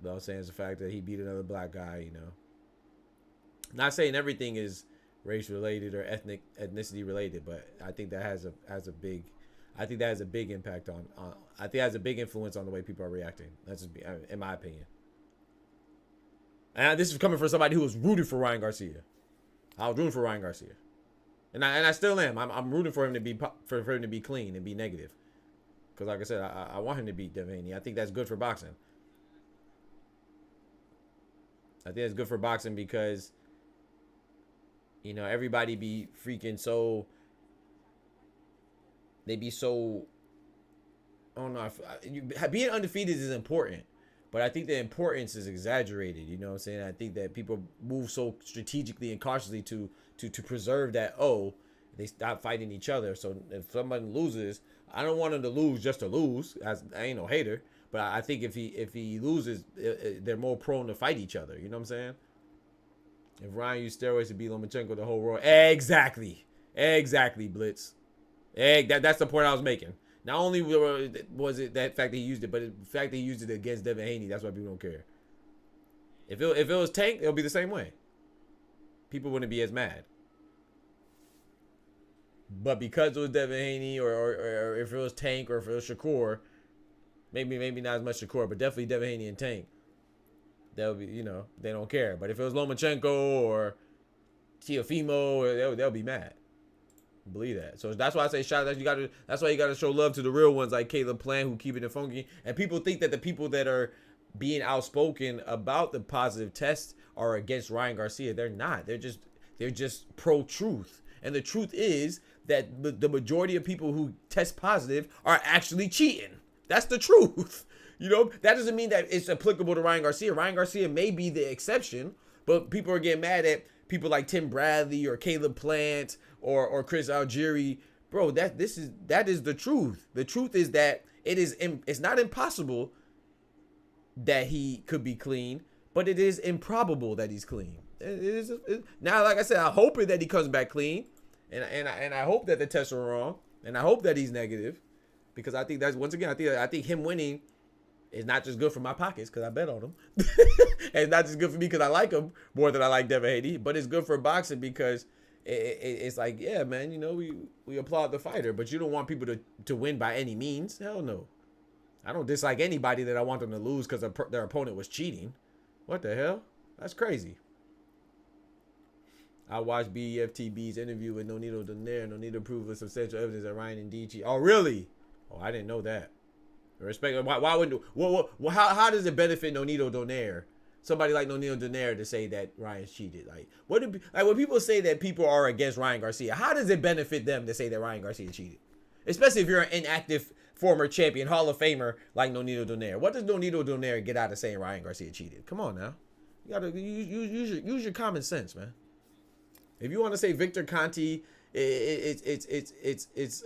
what I'm saying is the fact that he beat another black guy, you know. Not saying everything is race related or ethnicity related, but I think that has a big impact on I think it has a big influence on the way people are reacting. That's just, in my opinion. And this is coming from somebody who was rooting for Ryan Garcia. I was rooting for Ryan Garcia, and I still am. I'm rooting for him to be clean and be negative, because like I said, I want him to beat Devin Haney. I think that's good for boxing. I think it's good for boxing because, you know, everybody be freaking so. They be so. I don't know. Being undefeated is important, but I think the importance is exaggerated. You know what I'm saying? I think that people move so strategically and cautiously to preserve that. Oh, they stop fighting each other. So if someone loses, I don't want him to lose just to lose. I ain't no hater. But I think if he loses, they're more prone to fight each other. You know what I'm saying? If Ryan used steroids to beat Lomachenko the whole world, exactly, Blitz. That's the point I was making. Not only was it that fact that he used it, but the fact that he used it against Devin Haney, that's why people don't care. If it was Tank, it'll be the same way. People wouldn't be as mad. But because it was Devin Haney, or if it was Tank, or if it was Shakur. Maybe not as much Shakur, but definitely Devin Haney and Tank. They'll be, you know, they don't care. But if it was Lomachenko or Teofimo, they'll be mad. Believe that. So that's why I say shout out. That's why you gotta show love to the real ones like Caleb Plant, who keep it funky. And people think that the people that are being outspoken about the positive tests are against Ryan Garcia. They're not. They're just pro-truth. And the truth is that the majority of people who test positive are actually cheating. That's the truth. You know, that doesn't mean that it's applicable to Ryan Garcia. Ryan Garcia may be the exception, but people are getting mad at people like Tim Bradley or Caleb Plant or Chris Algieri. Bro, that is the truth. The truth is that it's not impossible that he could be clean, but it is improbable that he's clean. Now, like I said, I'm hoping that he comes back clean. And I hope that the tests are wrong, and I hope that he's negative, because I think that's, once again, I think him winning is not just good for my pockets because I bet on him, and it's not just good for me because I like him more than I like Devin Haney, but it's good for boxing because it's like, yeah, man, you know, we applaud the fighter, but you don't want people to win by any means. Hell no. I don't dislike anybody that I want them to lose because their opponent was cheating. What the hell? That's crazy. I watched BEFTB's interview with Nonito Donaire. Nonito proved with substantial evidence that Ryan indeed cheated. Oh, really? Oh, I didn't know that. Respect. Why wouldn't? How does it benefit Nonito Donaire, somebody like Nonito Donaire, to say that Ryan's cheated? Like, when people say that people are against Ryan Garcia, how does it benefit them to say that Ryan Garcia cheated? Especially if you're an inactive former champion, Hall of Famer like Nonito Donaire. What does Nonito Donaire get out of saying Ryan Garcia cheated? Come on now, you gotta use your common sense, man. If you want to say Victor Conti, it's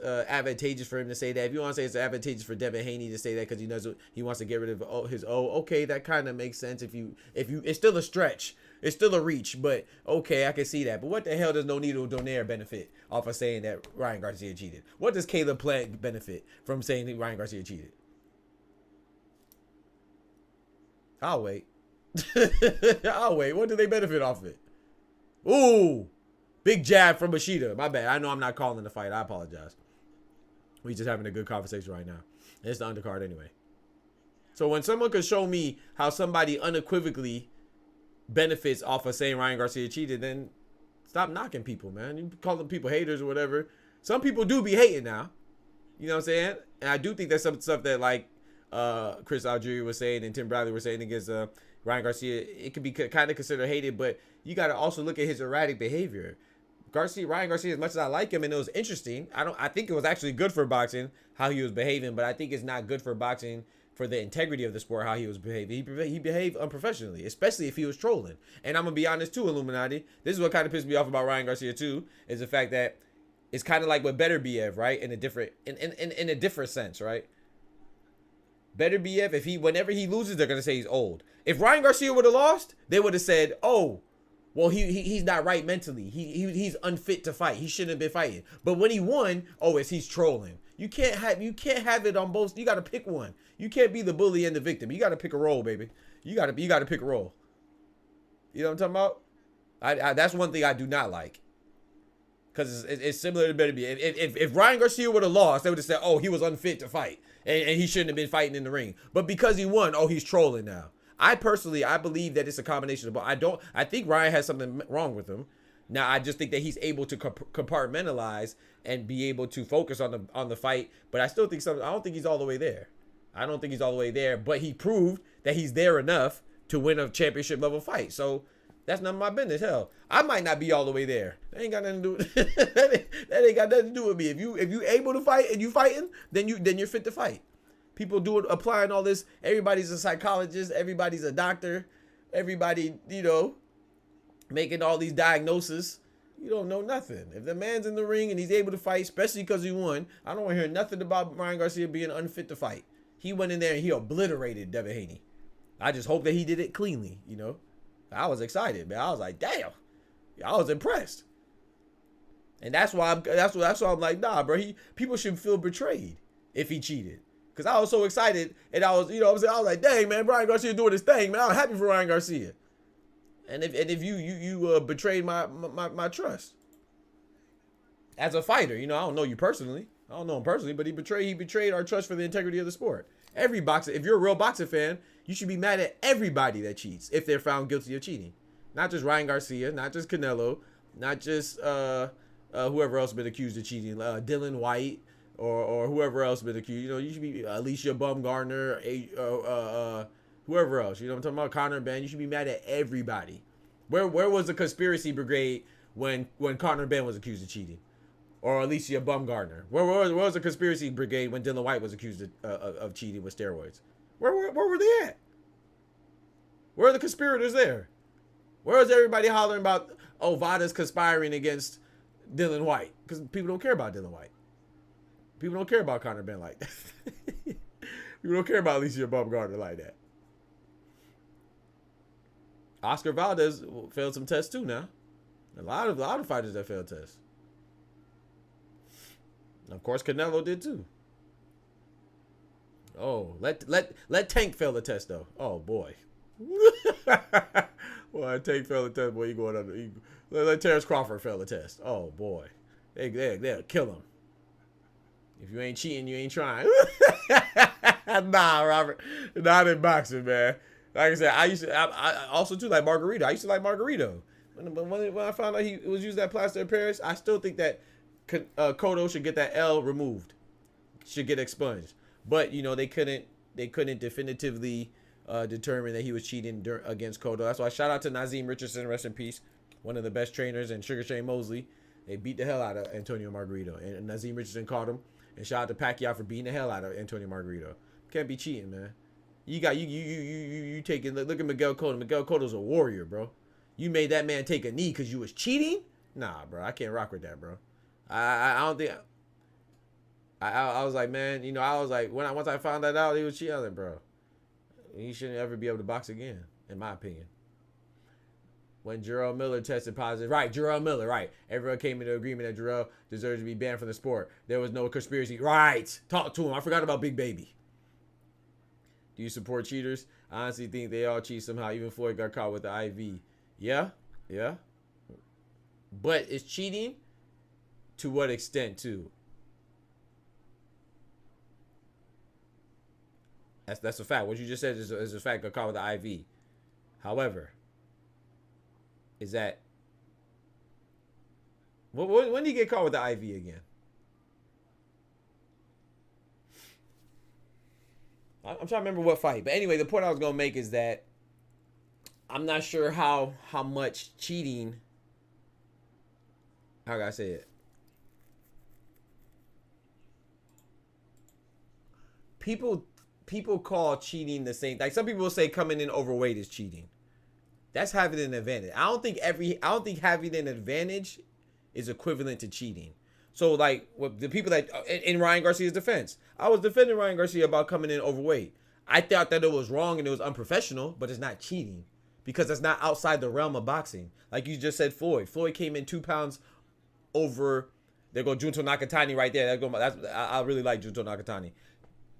advantageous for him to say that. If you want to say it's advantageous for Devin Haney to say that because he knows he wants to get rid of his okay, that kind of makes sense. If you, it's still a stretch, it's still a reach, but okay, I can see that. But what the hell does Nonito Donaire benefit off of saying that Ryan Garcia cheated? What does Caleb Plant benefit from saying that Ryan Garcia cheated? I'll wait. I'll wait. What do they benefit off of it? Ooh. Big jab from Machida. My bad. I know I'm not calling the fight. I apologize. We just having a good conversation right now. It's the undercard anyway. So when someone could show me how somebody unequivocally benefits off of saying Ryan Garcia cheated, then stop knocking people, man. You call them people haters or whatever. Some people do be hating now. You know what I'm saying? And I do think that's some stuff that, like Chris Algieri was saying and Tim Bradley were saying against Ryan Garcia, it could be kind of considered hated, but you got to also look at his erratic behavior. Ryan Garcia, as much as I like him and it was interesting, I think it was actually good for boxing how he was behaving, but I think it's not good for boxing for the integrity of the sport how he was behaving. He behaved unprofessionally, especially if he was trolling. And I'm gonna be honest too, Illuminati. This is what kind of pissed me off about Ryan Garcia too, is the fact that it's kind of like with Better BF, right? In a different sense, right? Better BF, whenever he loses, they're gonna say he's old. If Ryan Garcia would have lost, they would have said, oh, well, he's not right mentally. He's unfit to fight. He shouldn't have been fighting. But when he won, he's trolling. You can't have it on both. You got to pick one. You can't be the bully and the victim. You got to pick a role, baby. You got to pick a role. You know what I'm talking about? That's one thing I do not like. Because it's similar to Better BF. If Ryan Garcia would have lost, they would have said, oh, he was unfit to fight. And he shouldn't have been fighting in the ring. But because he won, he's trolling now. I believe that it's a combination of both. I think Ryan has something wrong with him. Now, I just think that he's able to compartmentalize and be able to focus on the fight. But I still think I don't think he's all the way there. I don't think he's all the way there. But he proved that he's there enough to win a championship level fight. So that's none of my business. Hell, I might not be all the way there. That ain't got nothing to do with that ain't got nothing to do with me. If you able to fight and you fighting, then you're fit to fight. People applying all this. Everybody's a psychologist. Everybody's a doctor. Everybody, making all these diagnoses. You don't know nothing. If the man's in the ring and he's able to fight, especially because he won, I don't want to hear nothing about Ryan Garcia being unfit to fight. He went in there and he obliterated Devin Haney. I just hope that he did it cleanly, I was excited, man. I was like, damn. I was impressed. And that's why I'm like, nah, bro. People should feel betrayed if he cheated. Because I was so excited, and I was, I was like, dang, man, Ryan Garcia doing his thing, man. I'm happy for Ryan Garcia. And if you betrayed my trust as a fighter, I don't know you personally. I don't know him personally, but he betrayed our trust for the integrity of the sport. Every boxer, if you're a real boxing fan, you should be mad at everybody that cheats if they're found guilty of cheating. Not just Ryan Garcia, not just Canelo, not just whoever else been accused of cheating, Dylan White. Or whoever else been accused, you should be Alicia Bumgarner, whoever else, I'm talking about, Conor Benn. You should be mad at everybody. Where was the conspiracy brigade when Conor Benn was accused of cheating, or Alicia Bumgarner? Where was the conspiracy brigade when Dylan White was accused of cheating with steroids? Where were they at? Where are the conspirators there? Where is everybody hollering about Vada's conspiring against Dylan White? Because people don't care about Dylan White. People don't care about Conor Benn like that. People don't care about Alicia Bumgarner like that. Oscar Valdez failed some tests too now. A lot of fighters that failed tests. Of course, Canelo did too. Oh, let Tank fail the test though. Oh boy. Well, Tank fail the test, boy. You going under? Let Terrence Crawford fail the test. Oh boy, they'll kill him. If you ain't cheating, you ain't trying. Nah, Robert, not in boxing, man. Like I said, I also too like Margarito. I used to like Margarito. When I found out he was using that plaster of Paris, I still think that Cotto should get that L removed, should get expunged. But you know they couldn't definitively determine that he was cheating against Cotto. That's why shout out to Nazeem Richardson, rest in peace, one of the best trainers, and Sugar Shane Mosley. They beat the hell out of Antonio Margarito, and Nazeem Richardson caught him. And shout out to Pacquiao for beating the hell out of Antonio Margarito. Can't be cheating, man. You taking look at Miguel Cotto. Miguel Cotto's a warrior, bro. You made that man take a knee because you was cheating? Nah, bro. I can't rock with that, bro. I don't think. I was like, man, you know, I was like, once I found that out, he was cheating. I was like, bro, he shouldn't ever be able to box again, in my opinion. When Jarrell Miller tested positive, right? Jarrell Miller, right? Everyone came into agreement that Jarrell deserves to be banned from the sport. There was no conspiracy, right? Talk to him. I forgot about Big Baby. Do you support cheaters? I honestly think they all cheat somehow. Even Floyd got caught with the IV. Yeah. But it's cheating to what extent, too? That's a fact. What you just said is a fact. Got caught with the IV. However, is that when did he get caught with the IV again? I'm trying to remember what fight. But anyway, the point I was going to make is that I'm not sure how much cheating, how can I say it? People call cheating the same. Like some people will say coming in overweight is cheating. That's having an advantage. I don't think having an advantage is equivalent to cheating. So like with the people that in Ryan Garcia's defense, I was defending Ryan Garcia about coming in overweight. I thought that it was wrong and it was unprofessional, but it's not cheating because that's not outside the realm of boxing. Like you just said, Floyd came in 2 pounds over. There go Junto Nakatani right there. I really like Junto Nakatani.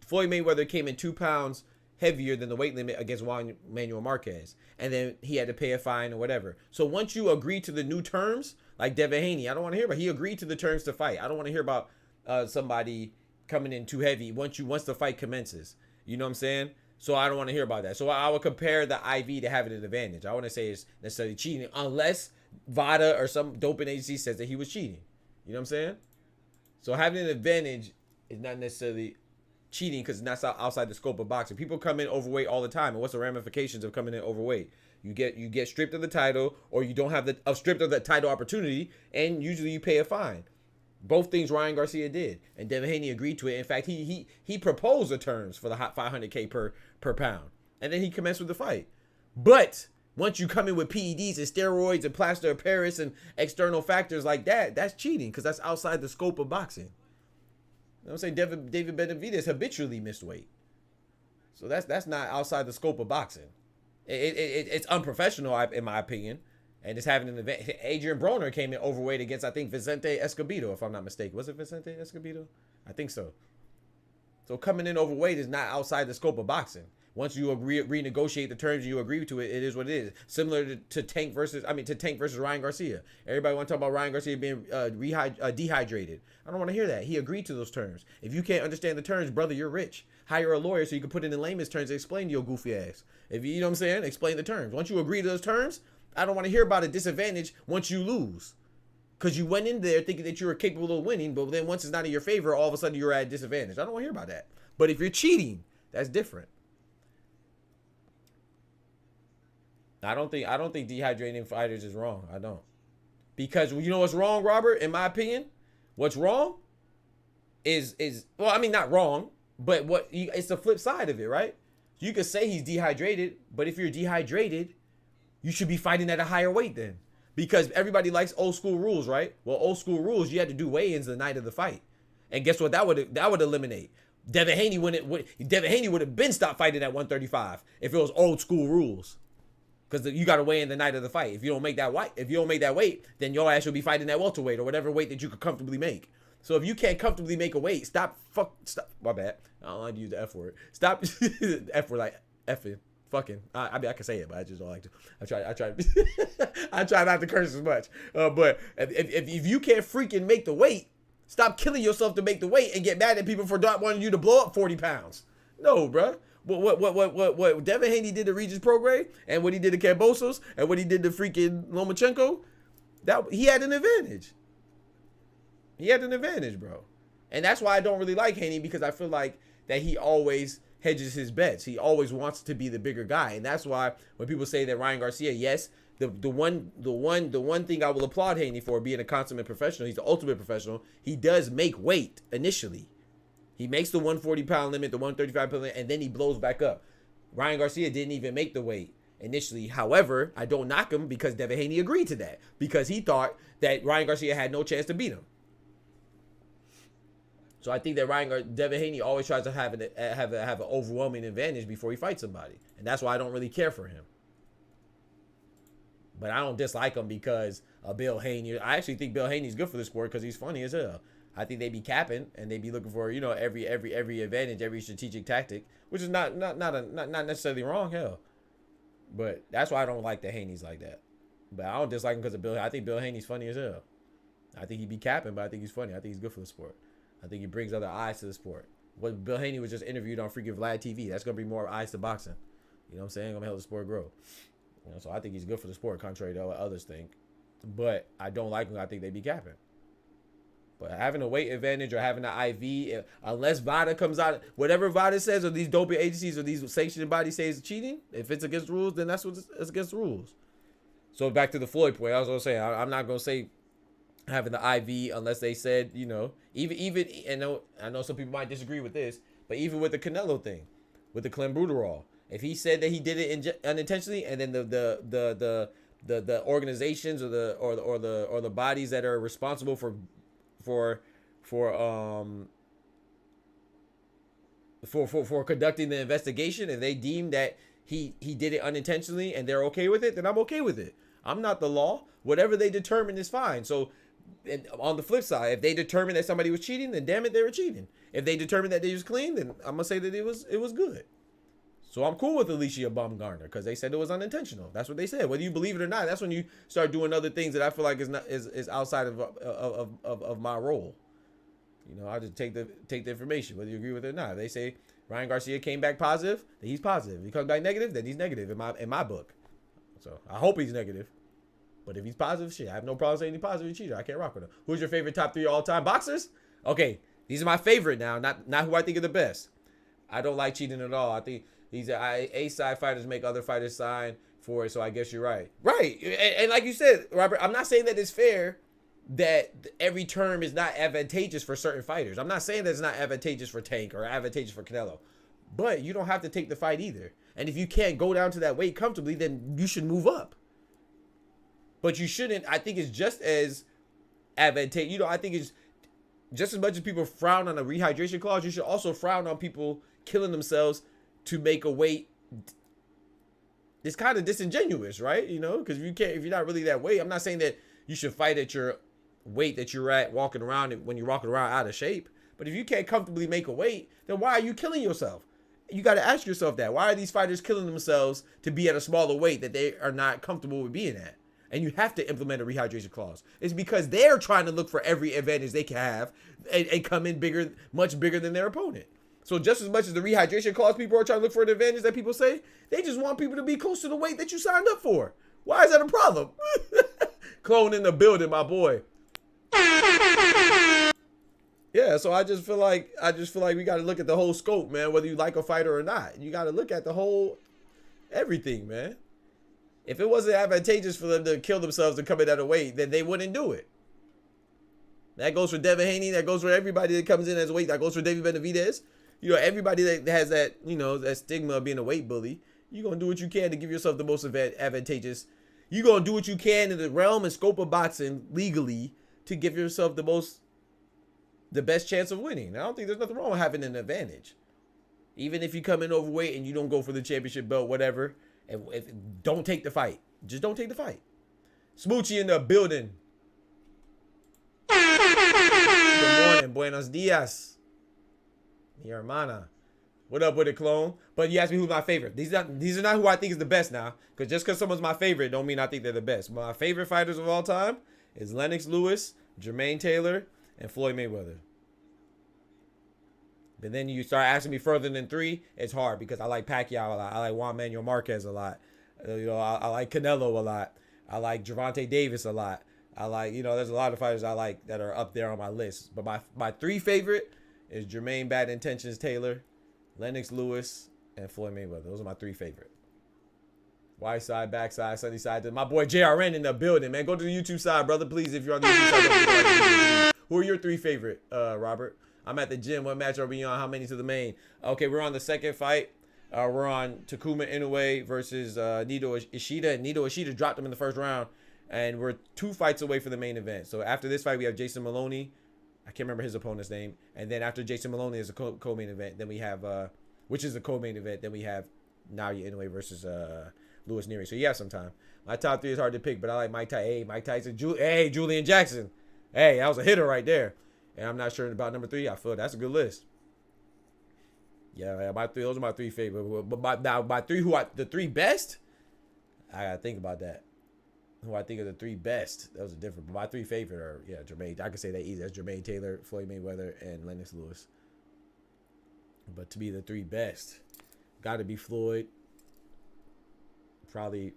Floyd Mayweather came in 2 pounds heavier than the weight limit against Juan Manuel Marquez. And then he had to pay a fine or whatever. So once you agree to the new terms, like Devin Haney, I don't want to hear about. He agreed to the terms to fight. I don't want to hear about somebody coming in too heavy once the fight commences. You know what I'm saying? So I don't want to hear about that. So I would compare the IV to having an advantage. I want to say it's necessarily cheating unless VADA or some doping agency says that he was cheating. You know what I'm saying? So having an advantage is not necessarily cheating because it's not outside the scope of boxing. People come in overweight all the time, and what's the ramifications of coming in overweight? You get stripped of the title, or you don't have stripped of the title opportunity, and usually you pay a fine. Both things Ryan Garcia did, and Devin Haney agreed to it. In fact, he proposed the terms for the hot $500K per pound, and then he commenced with the fight. But once you come in with PEDs and steroids and plaster of Paris and external factors like that, that's cheating because that's outside the scope of boxing. I'm saying David Benavidez habitually missed weight, so that's not outside the scope of boxing. It's unprofessional in my opinion, and it's having an event. Adrian Broner came in overweight against I think Vicente Escobedo, if I'm not mistaken. Was it Vicente Escobedo? I think so. So coming in overweight is not outside the scope of boxing. Once you renegotiate the terms and you agree to it, it is what it is. Similar to Tank versus Ryan Garcia. Everybody want to talk about Ryan Garcia being dehydrated. I don't want to hear that. He agreed to those terms. If you can't understand the terms, brother, you're rich. Hire a lawyer so you can put it in layman's terms and explain to your goofy ass. If you know what I'm saying, explain the terms. Once you agree to those terms, I don't want to hear about a disadvantage once you lose. Because you went in there thinking that you were capable of winning, but then once it's not in your favor, all of a sudden you're at a disadvantage. I don't want to hear about that. But if you're cheating, that's different. I don't think dehydrating fighters is wrong. I don't. Because you know what's wrong, Robert? In my opinion, what's wrong is well, I mean not wrong, but it's the flip side of it, right? You could say he's dehydrated, but if you're dehydrated, you should be fighting at a higher weight then. Because everybody likes old school rules, right? Well, old school rules, you had to do weigh-ins the night of the fight. And guess what? That would eliminate. Devin Haney would have been stopped fighting at 135 if it was old school rules. Because you got to weigh in the night of the fight. If you don't make that weight, then your ass will be fighting at welterweight or whatever weight that you could comfortably make. So if you can't comfortably make a weight, stop. My bad. I don't like to use the F word. Stop. F word like effing. Fucking. I mean, I can say it, but I just don't like to. I try. I try not to curse as much. But if you can't freaking make the weight, stop killing yourself to make the weight and get mad at people for not wanting you to blow up 40 pounds. No, bruh. What Devin Haney did to Regis Prograis and what he did to Kambosos and what he did to freaking Lomachenko, that he had an advantage. He had an advantage, bro. And that's why I don't really like Haney, because I feel like that he always hedges his bets. He always wants to be the bigger guy. And that's why when people say that Ryan Garcia, yes, the one thing I will applaud Haney for being a consummate professional, he's the ultimate professional. He does make weight initially. He makes the 140-pound limit, the 135-pound limit, and then he blows back up. Ryan Garcia didn't even make the weight initially. However, I don't knock him because Devin Haney agreed to that, because he thought that Ryan Garcia had no chance to beat him. So I think that Devin Haney always tries to have an overwhelming advantage before he fights somebody, and that's why I don't really care for him. But I don't dislike him because of Bill Haney. I actually think Bill Haney's good for the sport because he's funny as hell. I think they be capping and they be looking for, you know, every advantage, every strategic tactic, which is not necessarily wrong, hell. But that's why I don't like the Haneys like that. But I don't dislike him because of Bill. I think Bill Haney's funny as hell. I think he be capping, but I think he's funny. I think he's good for the sport. I think he brings other eyes to the sport. What Bill Haney was just interviewed on freaking Vlad TV. That's gonna bring more eyes to boxing. You know what I'm saying? Gonna help the sport grow. You know, so I think he's good for the sport, contrary to what others think. But I don't like him. I think they be capping. But having a weight advantage or having an IV, unless VADA comes out, whatever VADA says, or these doping agencies or these sanctioning bodies say is cheating, if it's against rules, then that's what it's against the rules. So back to the Floyd point, I was gonna say I'm not gonna say having the IV unless they said, you know, even and I know some people might disagree with this, but even with the Canelo thing, with the clenbuterol, if he said that he did it unintentionally, and then the organizations or the bodies that are responsible for conducting the investigation, and they deem that he did it unintentionally and they're okay with it, then I'm okay with it. I'm not the law. Whatever they determine is fine. So, and on the flip side, if they determine that somebody was cheating, then damn it, they were cheating. If they determined that they was clean, then I'm gonna say that it was good. So I'm cool with Alicia Baumgartner because they said it was unintentional. That's what they said. Whether you believe it or not, that's when you start doing other things that I feel like is outside of my role. You know, I just take the information, whether you agree with it or not. If they say Ryan Garcia came back positive, then he's positive. If he comes back negative, then he's negative in my book. So I hope he's negative. But if he's positive, shit, I have no problem saying he's positive cheater. I can't rock with him. Who's your favorite top 3 all-time boxers? Okay, these are my favorite now, not who I think are the best. I don't like cheating at all. I think these A-side fighters make other fighters sign for it, so I guess you're right. Right, and like you said, Robert, I'm not saying that it's fair that every term is not advantageous for certain fighters. I'm not saying that it's not advantageous for Tank or advantageous for Canelo. But you don't have to take the fight either. And if you can't go down to that weight comfortably, then you should move up. But you shouldn't. I think it's just as advantageous. You know, I think it's just as much as people frown on a rehydration clause, you should also frown on people killing themselves to make a weight. It's kind of disingenuous, right? You know, because if you're not really that weight, I'm not saying that you should fight at your weight that you're at walking around when you're walking around out of shape. But if you can't comfortably make a weight, then why are you killing yourself? You got to ask yourself that. Why are these fighters killing themselves to be at a smaller weight that they are not comfortable with being at? And you have to implement a rehydration clause. It's because they're trying to look for every advantage they can have and come in bigger, much bigger than their opponent. So just as much as the rehydration clause people are trying to look for an advantage that people say, they just want people to be close to the weight that you signed up for. Why is that a problem? Clone in the building, my boy. Yeah, so I just feel like we got to look at the whole scope, man, whether you like a fighter or not. You got to look at the whole everything, man. If it wasn't advantageous for them to kill themselves and come in at a weight, then they wouldn't do it. That goes for Devin Haney. That goes for everybody that comes in as a weight. That goes for David Benavidez. You know, everybody that has that, you know, that stigma of being a weight bully, you're going to do what you can to give yourself the most advantageous. You're going to do what you can in the realm and scope of boxing legally to give yourself the best chance of winning. I don't think there's nothing wrong with having an advantage. Even if you come in overweight and you don't go for the championship belt, whatever, don't take the fight. Just don't take the fight. Smoochie in the building. Good morning. man. Buenos dias. Mi hermana. What up with it, clone? But you asked me who's my favorite. These are not who I think is the best now. Because just because someone's my favorite don't mean I think they're the best. My favorite fighters of all time is Lennox Lewis, Jermaine Taylor, and Floyd Mayweather. But then you start asking me further than 3, it's hard because I like Pacquiao a lot. I like Juan Manuel Marquez a lot. I like Canelo a lot. I like Gervonta Davis a lot. I like, there's a lot of fighters I like that are up there on my list. But my 3 favorite is Jermaine Bad Intentions Taylor, Lennox Lewis, and Floyd Mayweather. Those are my 3 favorite. White side, backside, sunny side. My boy JRN in the building, man. Go to the YouTube side, brother, please. If you're on the YouTube side, who are your 3 favorite, Robert? I'm at the gym. What match are we on? How many to the main? Okay, we're on the second fight. We're on Takuma Inoue versus Nito Ishida. And Nito Ishida dropped him in the first round. And we're 2 fights away from the main event. So after this fight, we have Jason Maloney. I can't remember his opponent's name. And then after Jason Maloney is a co-main event. Then we have, which is a co-main event. Then we have Naoya Inoue versus Luis Nery. So you have some time. My top 3 is hard to pick, but I like Mike Tyson. Julian Jackson. Hey, that was a hitter right there. And I'm not sure about number 3. I feel that's a good list. Yeah, those are my 3 favorite. But my 3, the 3 best? I gotta think about that. Who I think are the 3 best? Those are different. But my 3 favorite are Jermaine. I can say that easy. That's Jermaine Taylor, Floyd Mayweather, and Lennox Lewis. But to be the 3 best, gotta be Floyd. Probably,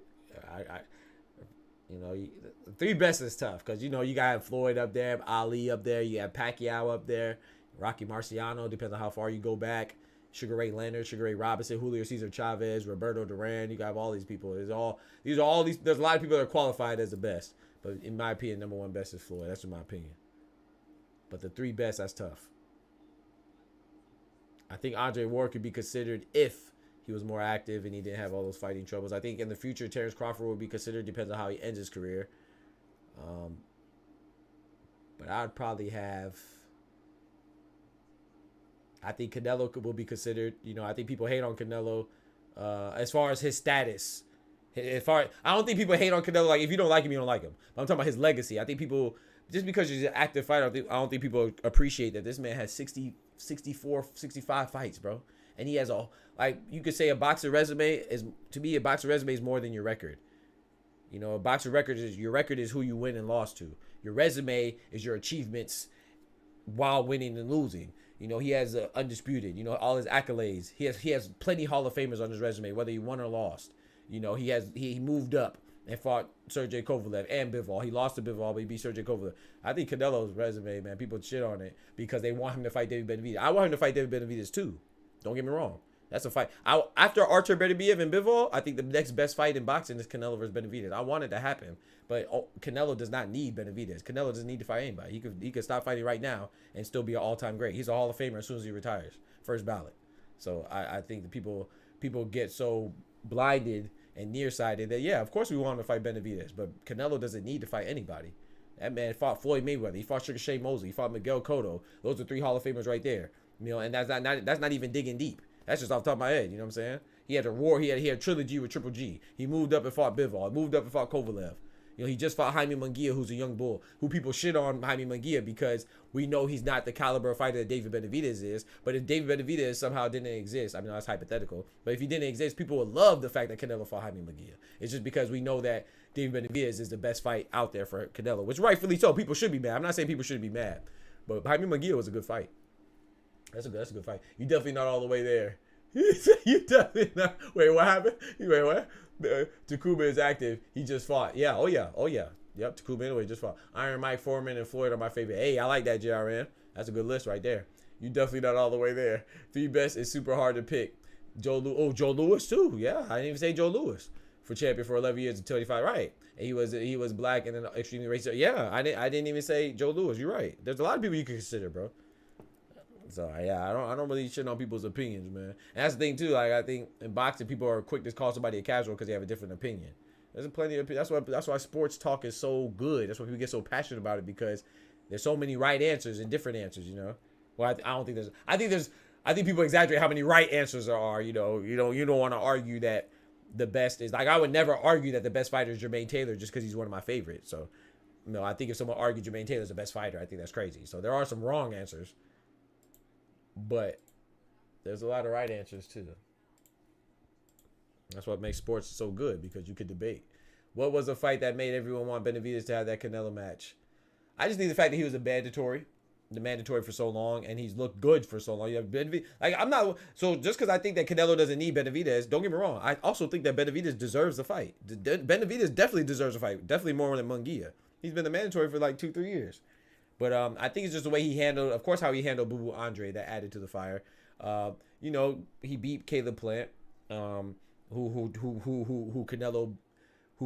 the 3 best is tough because you got Floyd up there, Ali up there, you have Pacquiao up there, Rocky Marciano, depends on how far you go back, Sugar Ray Leonard, Sugar Ray Robinson, Julio Cesar Chavez, Roberto Duran. You got all these people. There's a lot of people that are qualified as the best, but in my opinion, number 1 best is Floyd. That's in my opinion. But the 3 best, that's tough. I think Andre Ward could be considered if he was more active and he didn't have all those fighting troubles. I think in the future, Terrence Crawford will be considered. Depends on how he ends his career. But I'd probably have. I think Canelo will be considered. I think people hate on Canelo as far as his status. I don't think people hate on Canelo. Like, if you don't like him, you don't like him. But I'm talking about his legacy. I think people, just because he's an active fighter, I don't think people appreciate that this man has 60, 64, 65 fights, bro. And he has you could say a boxer resume is more than your record. A boxer record is who you win and lost to. Your resume is your achievements while winning and losing. He has undisputed, all his accolades. He has plenty Hall of Famers on his resume, whether he won or lost. He moved up and fought Sergey Kovalev and Bivol. He lost to Bivol, but he beat Sergey Kovalev. I think Canelo's resume, man, people shit on it because they want him to fight David Benavidez. I want him to fight David Benavidez too. Don't get me wrong. That's a fight. After Artur Beterbiev and Bivol, I think the next best fight in boxing is Canelo versus Benavidez. I want it to happen, but Canelo does not need Benavidez. Canelo doesn't need to fight anybody. He could stop fighting right now and still be an all-time great. He's a Hall of Famer as soon as he retires, first ballot. So I think that people get so blinded and nearsighted that of course we want him to fight Benavidez, but Canelo doesn't need to fight anybody. That man fought Floyd Mayweather. He fought Sugar Shea Mosley. He fought Miguel Cotto. Those are 3 Hall of Famers right there. And that's not even digging deep. That's just off the top of my head. You know what I'm saying? He had a war. He had trilogy with Triple G. He moved up and fought Bivol. Moved up and fought Kovalev. He just fought Jaime Munguia, who's a young bull. Who people shit on Jaime Munguia because we know he's not the caliber of fighter that David Benavidez is. But if David Benavidez somehow didn't exist, I mean, that's hypothetical. But if he didn't exist, people would love the fact that Canelo fought Jaime Munguia. It's just because we know that David Benavidez is the best fight out there for Canelo, which rightfully so. People should be mad. I'm not saying people shouldn't be mad, but Jaime Munguia was a good fight. That's a good fight. You definitely not all the way there. You definitely not. Wait, what happened? Wait, what? Takuma is active. He just fought. Yeah. Oh yeah. Yep. Takuma Inoue just fought. Iron Mike, Foreman, and Floyd are my favorite. Hey, I like that, JRN. That's a good list right there. You definitely not all the way there. 3 best is super hard to pick. Joe Louis too. Yeah, I didn't even say Joe Louis for champion for 11 years until he fought. Right. And he was black and then extremely racist. Yeah, I didn't even say Joe Louis. You're right. There's a lot of people you can consider, bro. So I don't really shit on people's opinions, man. And that's the thing too. Like, I think in boxing, people are quick to call somebody a casual because they have a different opinion. There's plenty of that's why sports talk is so good. That's why people get so passionate about it, because there's so many right answers and different answers. Well, I don't think there's. I think people exaggerate how many right answers there are. You don't want to argue that the best is, like, I would never argue that the best fighter is Jermaine Taylor just because he's one of my favorites. So No, I think if someone argued Jermaine Taylor's the best fighter, I think that's crazy. So there are some wrong answers, but there's a lot of right answers too. That's what makes sports so good, because you could debate. What was a fight that made everyone want Benavidez to have that Canelo match? I just think the fact that he was the mandatory for so long, and he's looked good for so long. You have Benavidez. Like, I'm not, so just because I think that Canelo doesn't need Benavidez, don't get me wrong. I also think that Benavidez deserves the fight. Benavidez definitely deserves a fight. Definitely more than Munguia. He's been the mandatory for like 2-3 years. But I think it's just the way he handled, of course, how he handled Boo Boo Andre that added to the fire. You know, he beat Caleb Plant, who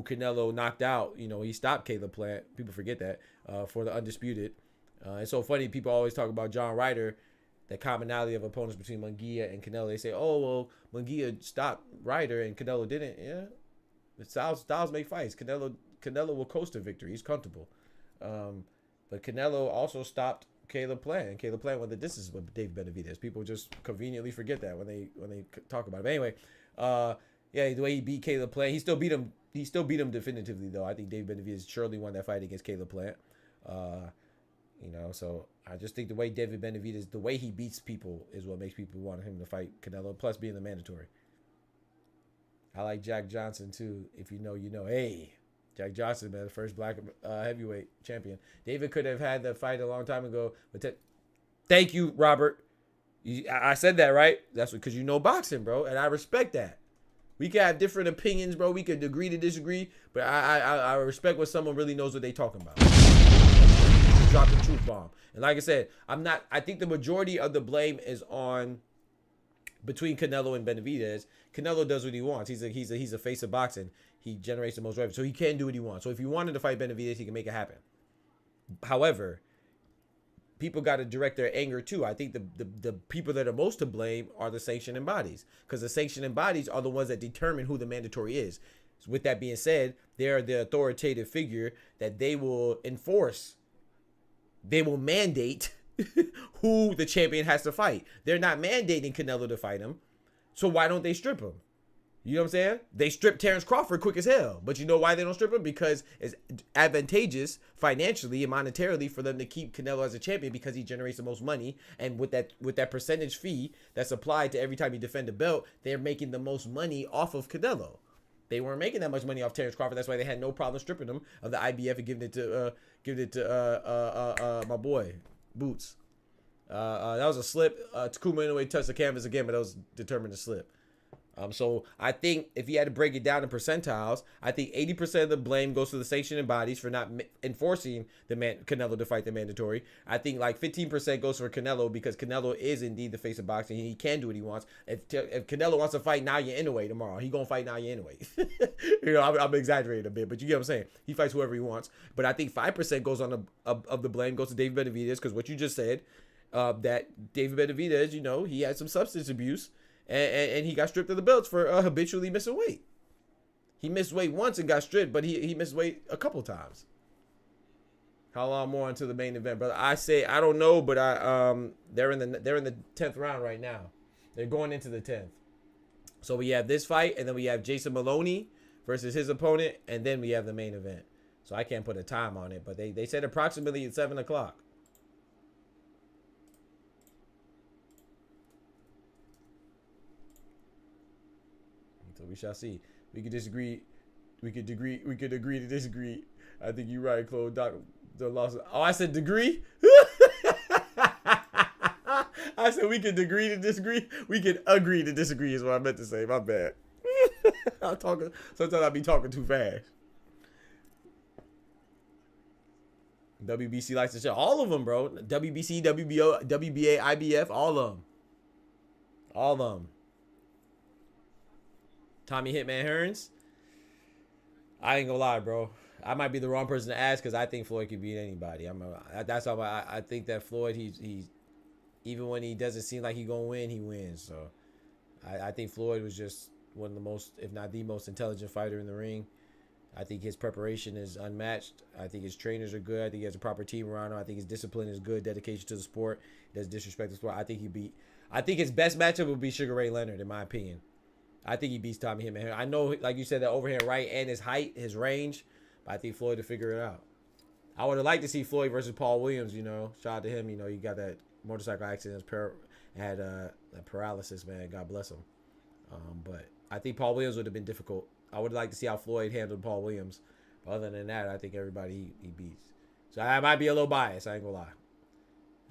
Canelo knocked out. You know, he stopped Caleb Plant. People forget that for the undisputed. It's so funny. People always talk about John Ryder, the commonality of opponents between Munguia and Canelo. They say, "Oh, well, Munguia stopped Ryder and Canelo didn't." Yeah, the styles make fights. Canelo will coast to victory. He's comfortable. But Canelo also stopped Caleb Plant, and Caleb Plant went the distance with Dave Benavidez. People just conveniently forget that when they talk about it. But anyway, yeah, the way he beat Caleb Plant, he still beat him. He still beat him definitively, though. I think Dave Benavidez surely won that fight against Caleb Plant. You know, so I just think the way David Benavidez, the way he beats people, is what makes people want him to fight Canelo. Plus, being the mandatory. I like Jack Johnson too. If you know, you know. Hey, Jack Johnson, man, the first black heavyweight champion. David could have had the fight a long time ago, but thank you, Robert. I said that right. That's because you know boxing, bro, and I respect that. We can have different opinions, bro. We could agree to disagree, but I respect when someone really knows what they talking about. Drop the truth bomb. And like I said, I think the majority of the blame is on between Canelo and Benavidez. Canelo does what he wants. He's a face of boxing. He generates the most revenue, so he can do what he wants. So if he wanted to fight Benavidez, he can make it happen. However, people got to direct their anger too. I think the people that are most to blame are the sanctioning bodies, because the sanctioning bodies are the ones that determine who the mandatory is. So with that being said, they are the authoritative figure that they will enforce. They will mandate who the champion has to fight. They're not mandating Canelo to fight him. So why don't they strip him? You know what I'm saying? They strip Terrence Crawford quick as hell. But you know why they don't strip him? Because it's advantageous financially and monetarily for them to keep Canelo as a champion, because he generates the most money. And with that percentage fee that's applied to every time you defend a belt, they're making the most money off of Canelo. They weren't making that much money off Terrence Crawford. That's why they had no problem stripping him of the IBF and giving it to my boy Boots. That was a slip. Takuma Inoue touched the canvas again, but that was determined to slip. So I think if you had to break it down in percentiles, I think 80% of the blame goes to the sanctioning bodies for not enforcing Canelo to fight the mandatory. I think like 15% goes for Canelo, because Canelo is indeed the face of boxing. He can do what he wants. If Canelo wants to fight Naoya Inoue tomorrow, he gonna fight Naoya Inoue. You know, I'm exaggerating a bit, but you get what I'm saying. He fights whoever he wants. But I think 5% goes on of the blame goes to David Benavidez, because what you just said, that David Benavidez, you know, he had some substance abuse. And he got stripped of the belts for habitually missing weight. He missed weight once and got stripped, but he missed weight a couple times. How long more until the main event, brother? I say I don't know, but they're in the 10th round right now. They're going into the 10th. So we have this fight, and then we have Jason Maloney versus his opponent, and then we have the main event. So I can't put a time on it, but they said approximately at 7 o'clock. So we shall see. We could disagree. We could agree to disagree. I think you're right, Chloe. The loss. Oh, I said degree. I said we could agree to disagree. We could agree to disagree is what I meant to say. My bad. I'm talking. Sometimes I be talking too fast. WBC license show. All of them, bro. WBC, WBO, WBA, IBF. All of them. All of them. Tommy Hitman Hearns. I ain't gonna lie, bro. I might be the wrong person to ask, because I think Floyd could beat anybody. That's how I think that Floyd. He's even when he doesn't seem like he's gonna win, he wins. So I think Floyd was just one of the most, if not the most intelligent fighter in the ring. I think his preparation is unmatched. I think his trainers are good. I think he has a proper team around him. I think his discipline is good. Dedication to the sport. He doesn't disrespect the sport. I think his best matchup would be Sugar Ray Leonard, in my opinion. I think he beats Tommy Hitman. I know, like you said, that overhand right and his height, his range, but I think Floyd will figure it out. I would have liked to see Floyd versus Paul Williams. You know, shout out to him. You know, he got that motorcycle accident, had paralysis. Man, God bless him. But I think Paul Williams would have been difficult. I would like to see how Floyd handled Paul Williams. But other than that, I think everybody he beats. So I might be a little biased. I ain't gonna lie.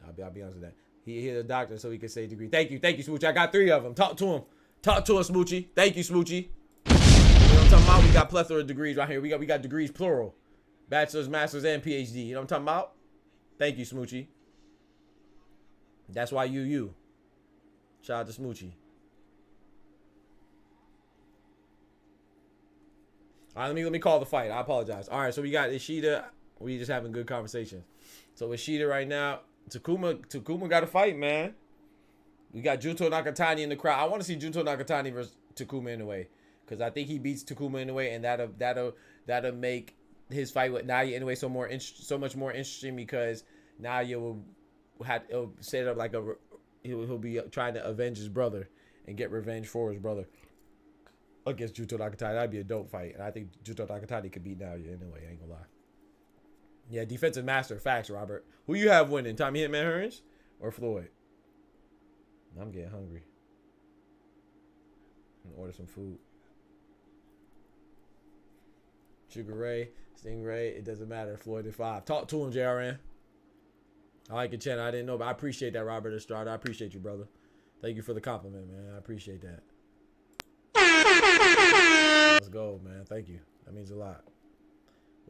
I'll be honest with that. He's a doctor, so he can say degree. Thank you, Smoochie. I got 3 of them. Talk to him, Smoochie. Thank you, Smoochie. You know what I'm talking about? We got plethora of degrees right here. We got degrees plural, bachelor's, master's, and PhD. You know what I'm talking about? Thank you, Smoochie. That's why you. Shout out to Smoochie. All right, let me call the fight. I apologize. All right, so we got Ishida. We just having good conversation. So Ishida right now, Takuma got a fight, man. We got Junto Nakatani in the crowd. I want to see Junto Nakatani versus Takuma Inoue, because I think he beats Takuma Inoue, and that'll make his fight with Naoya Inoue so much more interesting, because Naoya will set it up like he'll be trying to avenge his brother and get revenge for his brother against Junto Nakatani. That'd be a dope fight, and I think Junto Nakatani could beat Naoya Inoue. I ain't gonna lie. Yeah, defensive master. Facts, Robert. Who you have winning? Tommy Hitman Hearns or Floyd? I'm getting hungry. I'm gonna order some food. Sugar Ray, Stingray, it doesn't matter. Floyd at 5. Talk to him, JRN. I like your channel. I didn't know, but I appreciate that, Robert Estrada. I appreciate you, brother. Thank you for the compliment, man. I appreciate that. Let's go, man. Thank you. That means a lot.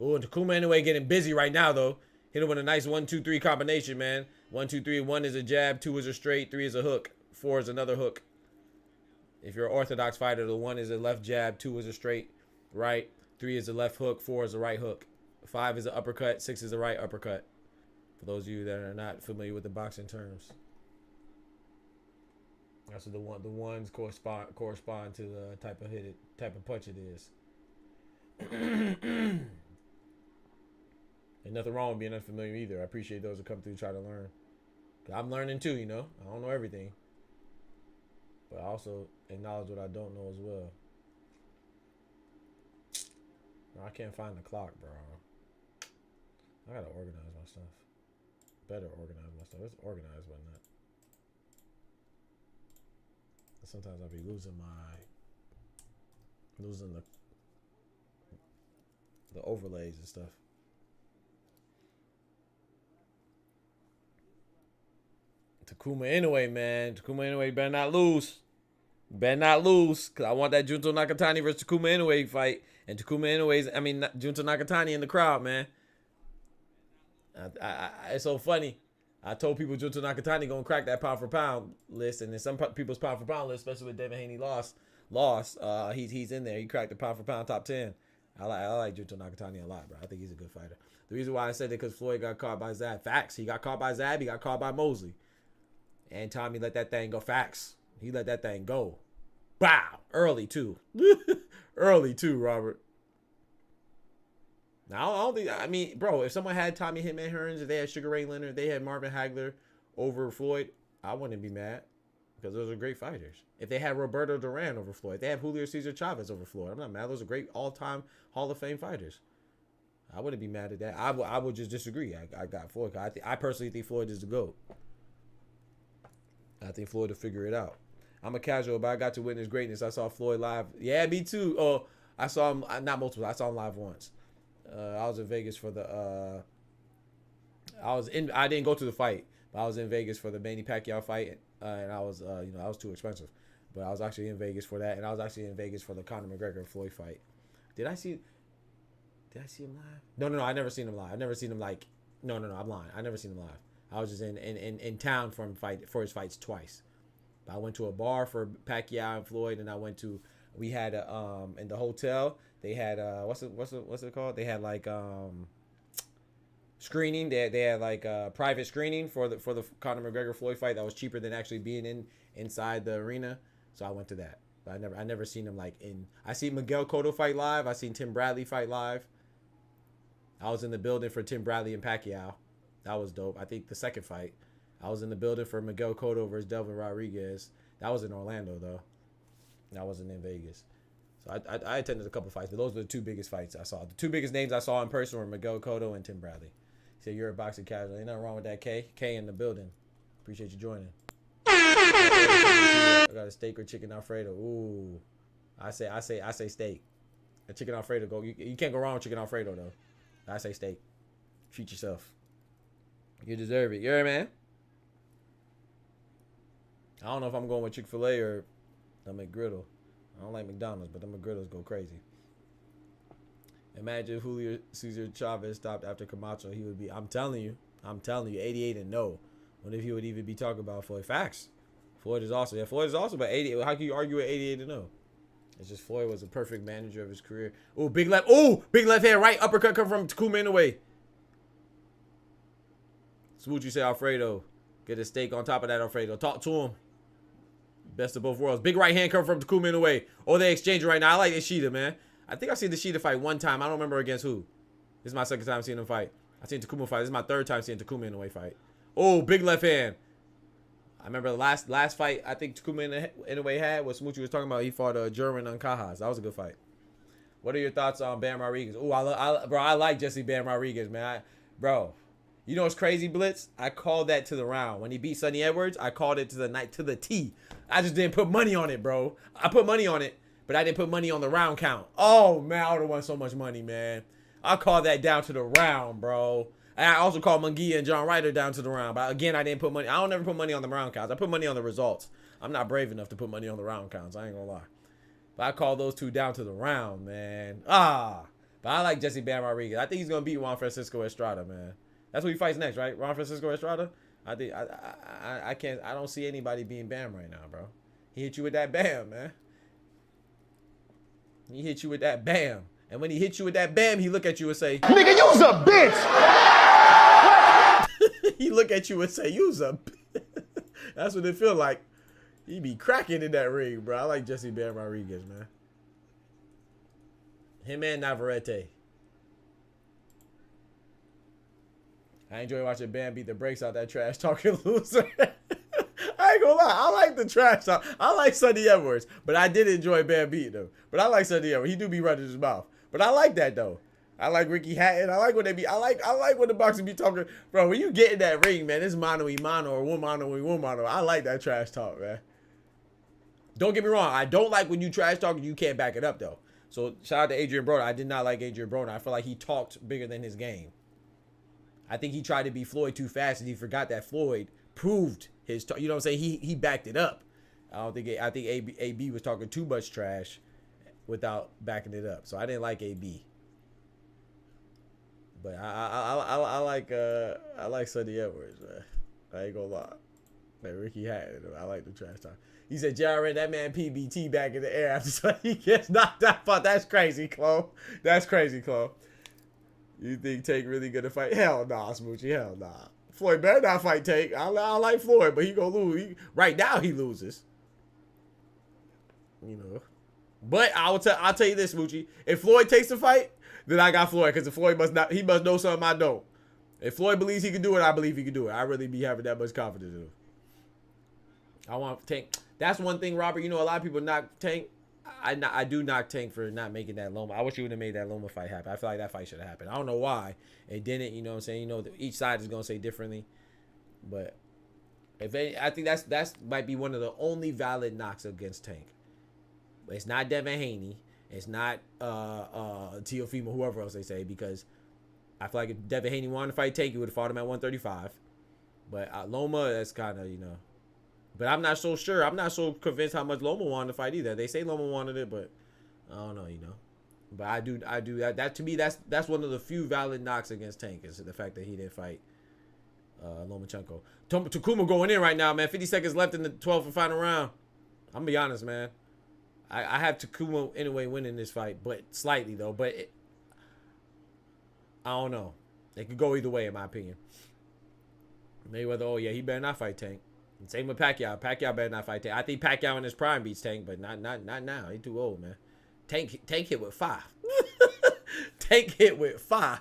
Oh, and Takuma anyway getting busy right now, though. Hit him with a nice 1-2-3 combination, man. 1-2-3. 1 is a jab, 2 is a straight, 3 is a hook, 4 is another hook. If you're an orthodox fighter, the 1 is a left jab, 2 is a straight right, 3 is a left hook, 4 is a right hook, 5 is an uppercut, 6 is a right uppercut. For those of you that are not familiar with the boxing terms. That's what the ones correspond to the type of punch it is. Ain't nothing wrong with being unfamiliar either. I appreciate those who come through and try to learn. I'm learning too, you know. I don't know everything. But I also acknowledge what I don't know as well. I can't find the clock, bro. I gotta organize my stuff. Better organize my stuff. It's organized, but not. Sometimes I'll be losing the overlays and stuff. Takuma Inoue, man. Takuma Inoue better not lose. Better not lose, because I want that Junto Nakatani versus Takuma Inoue fight. And Junto Nakatani in the crowd, man. It's so funny. I told people Junto Nakatani gonna crack that pound for pound list, and then some people's pound for pound list, especially with Devin Haney lost. He's in there. He cracked the pound for pound top 10. I like Junto Nakatani a lot, bro. I think he's a good fighter. The reason why I said it because Floyd got caught by Zab. Facts. He got caught by Zab. He got caught by Mosley. And Tommy let that thing go. Facts. He let that thing go. Bow. Early, too. Early, too, Robert. Now, I don't think... bro, if someone had Tommy Hitman Hearns, if they had Sugar Ray Leonard, if they had Marvin Hagler over Floyd, I wouldn't be mad. Because those are great fighters. If they had Roberto Duran over Floyd, if they have Julio Cesar Chavez over Floyd, I'm not mad. Those are great all-time Hall of Fame fighters. I wouldn't be mad at that. I would just disagree. I got Floyd. I personally think Floyd is the GOAT. I think Floyd will figure it out. I'm a casual, but I got to witness greatness. I saw Floyd live. Yeah, me too. Oh, I saw him, not multiple. I saw him live once. I was in Vegas for the... I didn't go to the fight, but I was in Vegas for the Manny Pacquiao fight, and I was, I was too expensive. But I was actually in Vegas for that, and I was actually in Vegas for the Conor McGregor Floyd fight. Did I see him live? No, I never seen him live. I never seen him like... No, I'm lying. I never seen him live. I was just in town for his fights twice. I went to a bar for Pacquiao and Floyd, and we had in the hotel they had what's it called? They had like screening. They had like private screening for the Conor McGregor Floyd fight that was cheaper than actually being inside the arena. So I went to that. But I never seen him like in. I seen Miguel Cotto fight live. I seen Tim Bradley fight live. I was in the building for Tim Bradley and Pacquiao. That was dope. I think the second fight. I was in the building for Miguel Cotto versus Delvin Rodriguez. That was in Orlando, though. That wasn't in Vegas. So I attended a couple fights, but those were the two biggest fights I saw. The two biggest names I saw in person were Miguel Cotto and Tim Bradley. Say you're a boxing casual. Ain't nothing wrong with that, K. K in the building. Appreciate you joining. I got a steak or chicken Alfredo. Ooh, I say steak. A chicken Alfredo go. You can't go wrong with chicken Alfredo though. I say steak. Treat yourself. You deserve it. You heard, man? I don't know if I'm going with Chick-fil-A or the McGriddle. I don't like McDonald's, but the McGriddles go crazy. Imagine if Julio Cesar Chavez stopped after Camacho. He would be, I'm telling you, 88 and no. What if he would even be talking about Floyd? Facts. Floyd is also, Floyd is also about 88. How can you argue at 88 and no? It's just Floyd was a perfect manager of his career. Oh, big left hand, right uppercut come from Takuma Inoue. Smoochie say Alfredo. Get a steak on top of that Alfredo. Talk to him. Best of both worlds. Big right hand come from Takuma Inoue. Oh, they exchange right now. I like Ishida, man. I think I've seen the Ishida fight one time. I don't remember against who. This is my second time seeing him fight. I've seen Takuma fight. This is my third time seeing Takuma Inoue fight. Oh, big left hand. I remember the last fight I think Takuma Inoue had was Smoochie was talking about. He fought German on Cajas. That was a good fight. What are your thoughts on Bam Rodriguez? Oh, I like Jesse Bam Rodriguez, man. Bro, you know what's crazy, Blitz? I called that to the round. When he beat Sonny Edwards, I called it to the T. I just didn't put money on it, bro. I put money on it, but I didn't put money on the round count. Oh, man, I would have won so much money, man. I called that down to the round, bro. And I also called Munguia and John Ryder down to the round. But again, I didn't put money. I don't ever put money on the round counts. I put money on the results. I'm not brave enough to put money on the round counts. I ain't gonna lie. But I call those two down to the round, man. But I like Jesse Bam Rodriguez. I think he's gonna beat Juan Francisco Estrada, man. That's who he fights next, right? Juan Francisco Estrada. I think I can't. I don't see anybody being Bam right now, bro. He hit you with that Bam, man. He hit you with that Bam. And when he hit you with that Bam, he look at you and say, "Nigga, you's a bitch." He look at you and say, "You's a bitch." That's what it feel like. He be cracking in that ring, bro. I like Jesse Bam Rodriguez, man. Him and Navarrete. I enjoy watching Bam beat the brakes out that trash talking loser. I ain't gonna lie. I like the trash talk. I like Sonny Edwards, but I did enjoy Bam beating him. But I like Sonny Edwards. He do be running his mouth. But I like that though. I like Ricky Hatton. I like when they be. I like when the boxers be talking, bro. When you get in that ring, man, it's mano y mano or one mano. I like that trash talk, man. Don't get me wrong. I don't like when you trash talk and you can't back it up though. So shout out to Adrian Broner. I did not like Adrian Broner. I feel like he talked bigger than his game. I think he tried to be Floyd too fast and he forgot that Floyd proved his. You know what I'm saying? He backed it up. I think AB was talking too much trash without backing it up. So I didn't like AB. But I like Sonny Edwards, man. I ain't gonna lie. Man, Ricky Hatton, I like the trash talk. He said, "JRN, that man PBT back in the air after he gets knocked out." That's crazy, Chloe. That's crazy, Chloe. You think Tank really gonna fight? Hell nah, Smoochie. Hell nah. Floyd better not fight Tank. I like Floyd, but he gonna lose. Right now he loses. You know. But I'll tell you this, Smoochie. If Floyd takes the fight, then I got Floyd, because if Floyd must know something I don't. If Floyd believes he can do it, I believe he can do it. I really be having that much confidence in him. I want Tank. That's one thing, Robert. You know, a lot of people knock Tank. I do knock Tank for not making that Loma. I wish he would have made that Loma fight happen. I feel like that fight should have happened. I don't know why it didn't. You know what I'm saying? You know, each side is gonna say differently, but I think that's might be one of the only valid knocks against Tank. But it's not Devin Haney. It's not Teofimo, whoever else they say, because I feel like if Devin Haney wanted to fight Tank, he would have fought him at 135. But Loma, that's kind of, you know. But I'm not so sure. I'm not so convinced how much Loma wanted to fight either. They say Loma wanted it, but I don't know, you know. But I do that to me, that's one of the few valid knocks against Tank, is the fact that he didn't fight Lomachenko. Takuma going in right now, man. 50 seconds left in the 12th and final round. I'm gonna be honest, man. I have Takuma anyway winning this fight, but slightly though. But I don't know. It could go either way, in my opinion. Mayweather, oh yeah, he better not fight Tank. And same with Pacquiao. Pacquiao better not fight Tank. I think Pacquiao in his prime beats Tank, but not now. He's too old, man. Tank hit with 5. Tank hit with 5.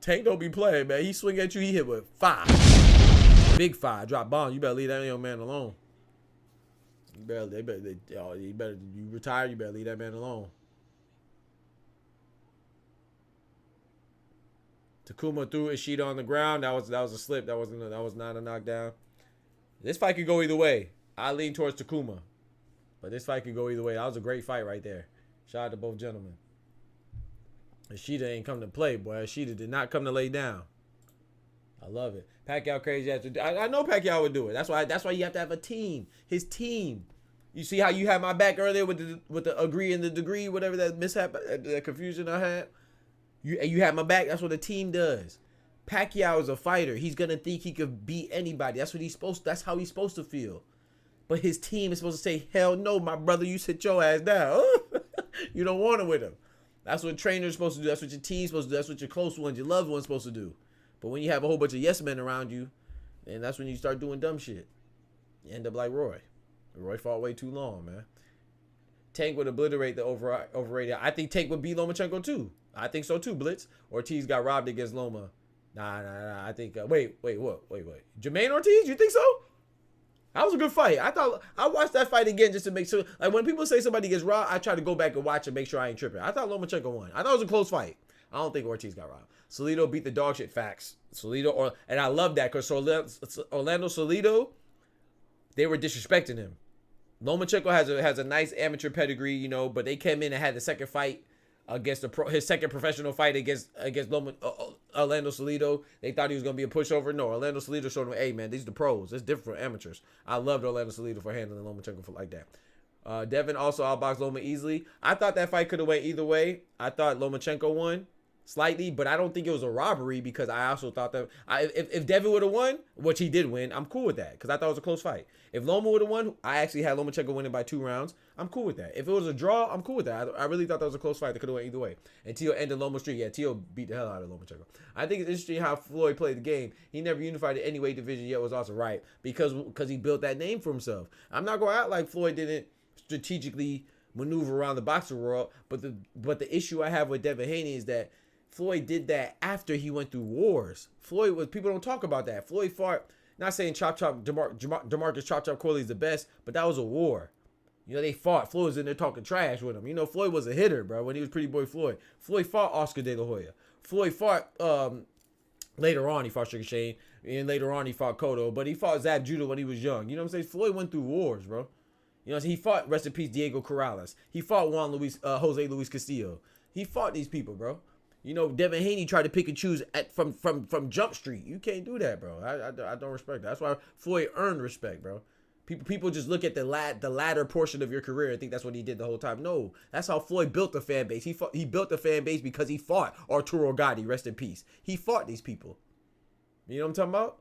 Tank don't be playing, man. He swing at you, he hit with 5. Big 5. Drop bombs. You better leave that young man alone. You retire, you better leave that man alone. Takuma threw Ishida on the ground. That was a slip. That was not a knockdown. This fight could go either way. I lean towards Takuma, but this fight could go either way. That was a great fight right there. Shout out to both gentlemen. Ishida ain't come to play, boy. Ishida did not come to lay down. I love it. Pacquiao crazy after. I know Pacquiao would do it. That's why you have to have a team. His team. You see how you had my back earlier with the agree and the degree, whatever that mishap, that confusion I had. You had my back. That's what a team does. Pacquiao is a fighter. He's gonna think he could beat anybody. That's how he's supposed to feel. But his team is supposed to say, "Hell no, my brother, you sit your ass down." You don't want it with him. That's what trainers supposed to do. That's what your team's supposed to do. That's what your close ones, your loved ones, supposed to do. But when you have a whole bunch of yes men around you, and that's when you start doing dumb shit. You end up like Roy. Roy fought way too long, man. Tank would obliterate the overrated. I think Tank would beat Lomachenko too. I think so too, Blitz. Ortiz got robbed against Loma. Nah. I think. Wait. Jermaine Ortiz? You think so? That was a good fight. I watched that fight again just to make sure. Like when people say somebody gets robbed, I try to go back and watch and make sure I ain't tripping. I thought Lomachenko won. I thought it was a close fight. I don't think Ortiz got robbed. Salido beat the dog shit. Facts. And I love that because Orlando Salido, they were disrespecting him. Lomachenko has a nice amateur pedigree, you know, but they came in and had the second fight against his second professional fight against Orlando Salido. They thought he was gonna be a pushover. No, Orlando Salido showed him, hey man, these are the pros. It's different from amateurs. I loved Orlando Salido for handling Lomachenko like that. Devin also outboxed Loma easily. I thought that fight could have went either way. I thought Lomachenko won slightly, but I don't think it was a robbery because I also thought that if Devin would have won, which he did win, I'm cool with that because I thought it was a close fight. If Loma would have won, I actually had Lomachenko winning by 2 rounds. I'm cool with that. If it was a draw, I'm cool with that. I really thought that was a close fight that could have went either way. And Tio ended Loma's streak. Yeah, Tio beat the hell out of Lomachenko. I think it's interesting how Floyd played the game. He never unified in any weight division yet was also right because he built that name for himself. I'm not going to act like Floyd didn't strategically maneuver around the boxing world, but the issue I have with Devin Haney is that Floyd did that after he went through wars. People don't talk about that. Floyd fought, not saying DeMarcus Chop Corley is the best, but that was a war. You know, they fought. Floyd was in there talking trash with him. You know, Floyd was a hitter, bro, when he was Pretty Boy Floyd. Floyd fought Oscar De La Hoya. Floyd fought, later on, he fought Sugar Shane, and later on, he fought Cotto, but he fought Zab Judah when he was young. You know what I'm saying? Floyd went through wars, bro. You know, he fought, rest in peace, Diego Corrales. He fought Jose Luis Castillo. He fought these people, bro. You know, Devin Haney tried to pick and choose from Jump Street. You can't do that, bro. I don't respect that. That's why Floyd earned respect, bro. People just look at the latter portion of your career and think that's what he did the whole time. No, that's how Floyd built the fan base. He built the fan base because he fought Arturo Gatti, rest in peace. He fought these people. You know what I'm talking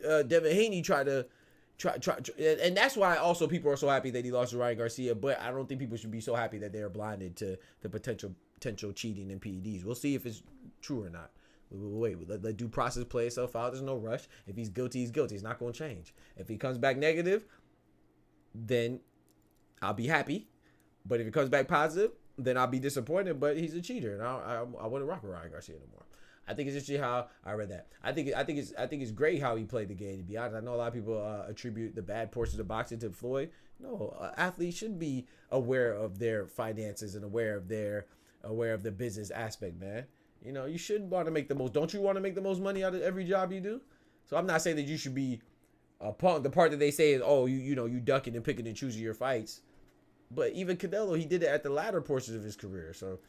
about? Devin Haney tried to try, and that's why also people are so happy that he lost to Ryan Garcia. But I don't think people should be so happy that they're blinded to the potential cheating and PEDs. We'll see if it's true or not. Wait, let due process play itself out. There's no rush. If he's guilty, he's guilty. It's not going to change. If he comes back negative, then I'll be happy. But if he comes back positive, then I'll be disappointed. But he's a cheater, and I wouldn't rock with Ryan Garcia anymore. I think it's interesting how I read that. I think it's great how he played the game. To be honest, I know a lot of people attribute the bad portions of boxing to Floyd. No, athletes should be aware of their finances and aware of the business aspect, man. You know, you should want to make the most. Don't you want to make the most money out of every job you do? So I'm not saying that you should be the part that they say is, oh, you know, you ducking and picking and choosing your fights. But even Canelo, he did it at the latter portions of his career. So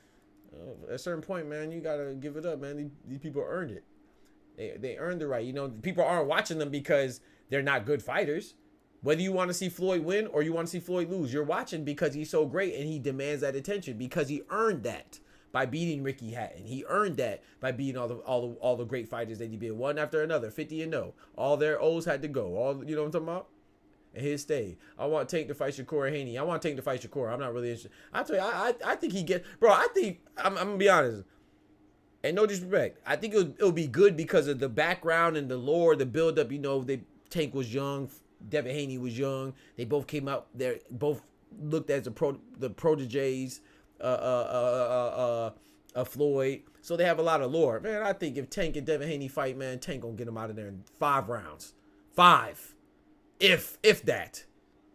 at a certain point, man, you gotta give it up, man. These people earned it. They earned the right. You know, people aren't watching them because they're not good fighters. Whether you want to see Floyd win or you want to see Floyd lose, you're watching because he's so great and he demands that attention because he earned that by beating Ricky Hatton. He earned that by beating all the great fighters that he beat one after another, 50-0. All their O's had to go. All, you know what I'm talking about? And his stay. I want Tank to fight Shakur Haney. I want Tank to fight Shakur. I'm not really interested. I tell you, I think he get, bro. I think I'm gonna be honest. And no disrespect, I think it'll be good because of the background and the lore, the build up. You know, Tank was young. Devin Haney was young. They both came out there, both looked as the proteges of Floyd. So they have a lot of lore. Man, I think if Tank and Devin Haney fight, man, Tank gonna get him out of there in 5 rounds. 5. If that.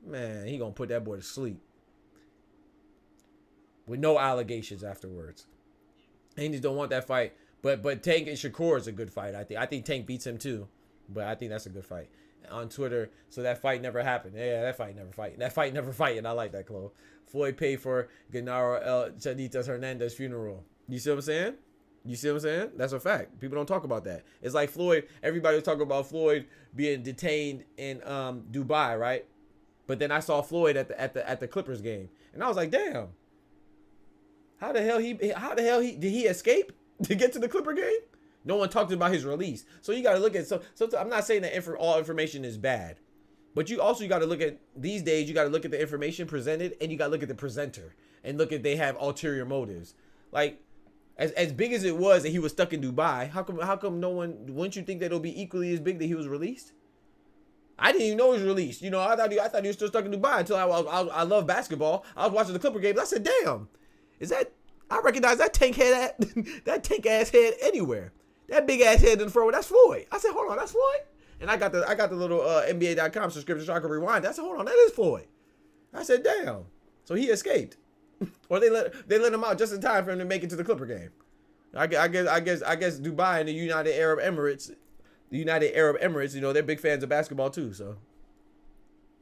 Man, he gonna put that boy to sleep. With no allegations afterwards. Haney don't want that fight. But Tank and Shakur is a good fight. I think Tank beats him too, but I think that's a good fight. On Twitter, so that fight never happened. Yeah, that fight never fight. That fight never fight, and I like that, Chloe. Floyd paid for Genaro El Chanitas Hernandez funeral. You see what I'm saying? You see what I'm saying? That's a fact. People don't talk about that. It's like Floyd. Everybody was talking about Floyd being detained in Dubai, right? But then I saw Floyd at the Clippers game, and I was like, damn. How the hell did he escape to get to the Clipper game? No one talked about his release. So you got to look at so I'm not saying that all information is bad, but you got to look at these days. You got to look at the information presented, and you got to look at the presenter and look at they have ulterior motives. Like as big as it was that he was stuck in Dubai, how come no one? Wouldn't you think that it'll be equally as big that he was released? I didn't even know he was released. You know, I thought he was still stuck in Dubai until I love basketball. I was watching the Clipper games. I said, damn, I recognize that tank head that tank ass head anywhere. That big ass head in the front, that's Floyd. I said, hold on, that's Floyd? And I got the little NBA.com subscription so I could rewind. I said, hold on, that is Floyd. I said, damn. So he escaped. Or they let him out just in time for him to make it to the Clipper game. I guess Dubai and the United Arab Emirates, you know, they're big fans of basketball too, so.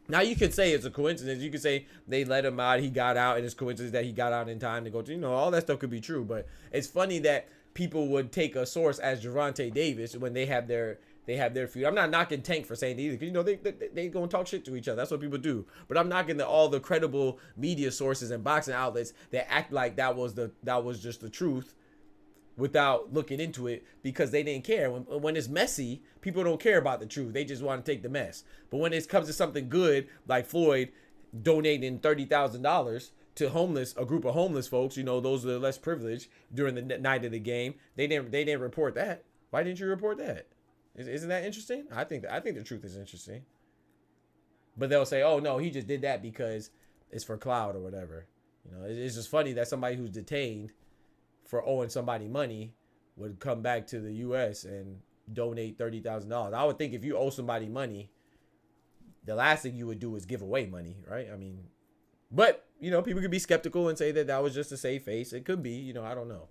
Now you could say it's a coincidence. You could say they let him out, he got out, and it's coincidence that he got out in time to go to, you know, all that stuff could be true. But it's funny that people would take a source as Gervonta Davis when they have their feud. I'm not knocking Tank for saying that either, because you know they gonna talk shit to each other. That's what people do. But I'm knocking all the credible media sources and boxing outlets that act like that was just the truth without looking into it, because they didn't care. When it's messy, people don't care about the truth. They just want to take the mess. But when it comes to something good, like Floyd donating $30,000 to a group of homeless folks, you know, those are less privileged during the night of the game, they didn't report that. Why didn't you report that? Isn't that interesting? I think the truth is interesting. But they'll say, oh no, he just did that because it's for clout or whatever. You know, it's just funny that somebody who's detained for owing somebody money would come back to the U.S. and donate $30,000. I would think if you owe somebody money, the last thing you would do is give away money, right? I mean, but, you know, people could be skeptical and say that was just a save face. It could be, you know, I don't know.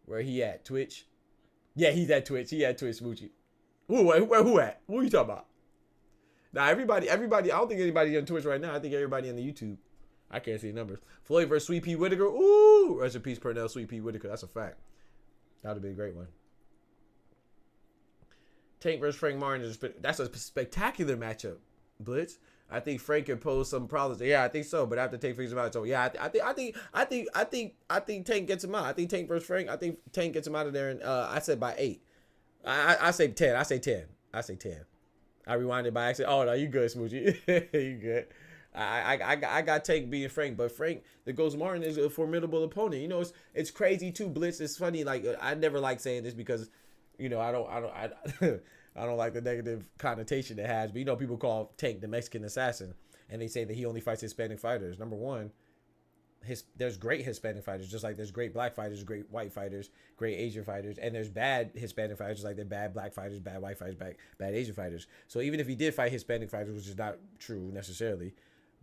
Where he at? Twitch? Yeah, he's at Twitch. He at Twitch, Smoochie. Who at? Who are you talking about? Now, everybody, I don't think anybody on Twitch right now. I think everybody on the YouTube. I can't see numbers. Floyd versus Sweet Pea Whitaker. Ooh, rest in peace, Pernell Sweet Pea Whitaker. That's a fact. That would have been a great one. Tank versus Frank Martin. That's a spectacular matchup, Blitz. I think Frank can pose some problems. Yeah, I think so. But after Tank figures him out, so yeah, I think Tank gets him out. I think Tank versus Frank. I think Tank gets him out of there, and I said by 8. I say 10. I say 10. I rewinded by accident. Oh no, you good, Smoochie. You good. I got Tank beating Frank, but Frank, the Ghost Martin, is a formidable opponent. You know, it's crazy too, Blitz. It's funny, like I never like saying this because, you know, I don't like the negative connotation it has. But you know, people call Tank the Mexican assassin, and they say that he only fights Hispanic fighters. Number one, there's great Hispanic fighters, just like there's great black fighters, great white fighters, great Asian fighters, and there's bad Hispanic fighters, just like they're bad black fighters, bad white fighters, bad Asian fighters. So even if he did fight Hispanic fighters, which is not true necessarily,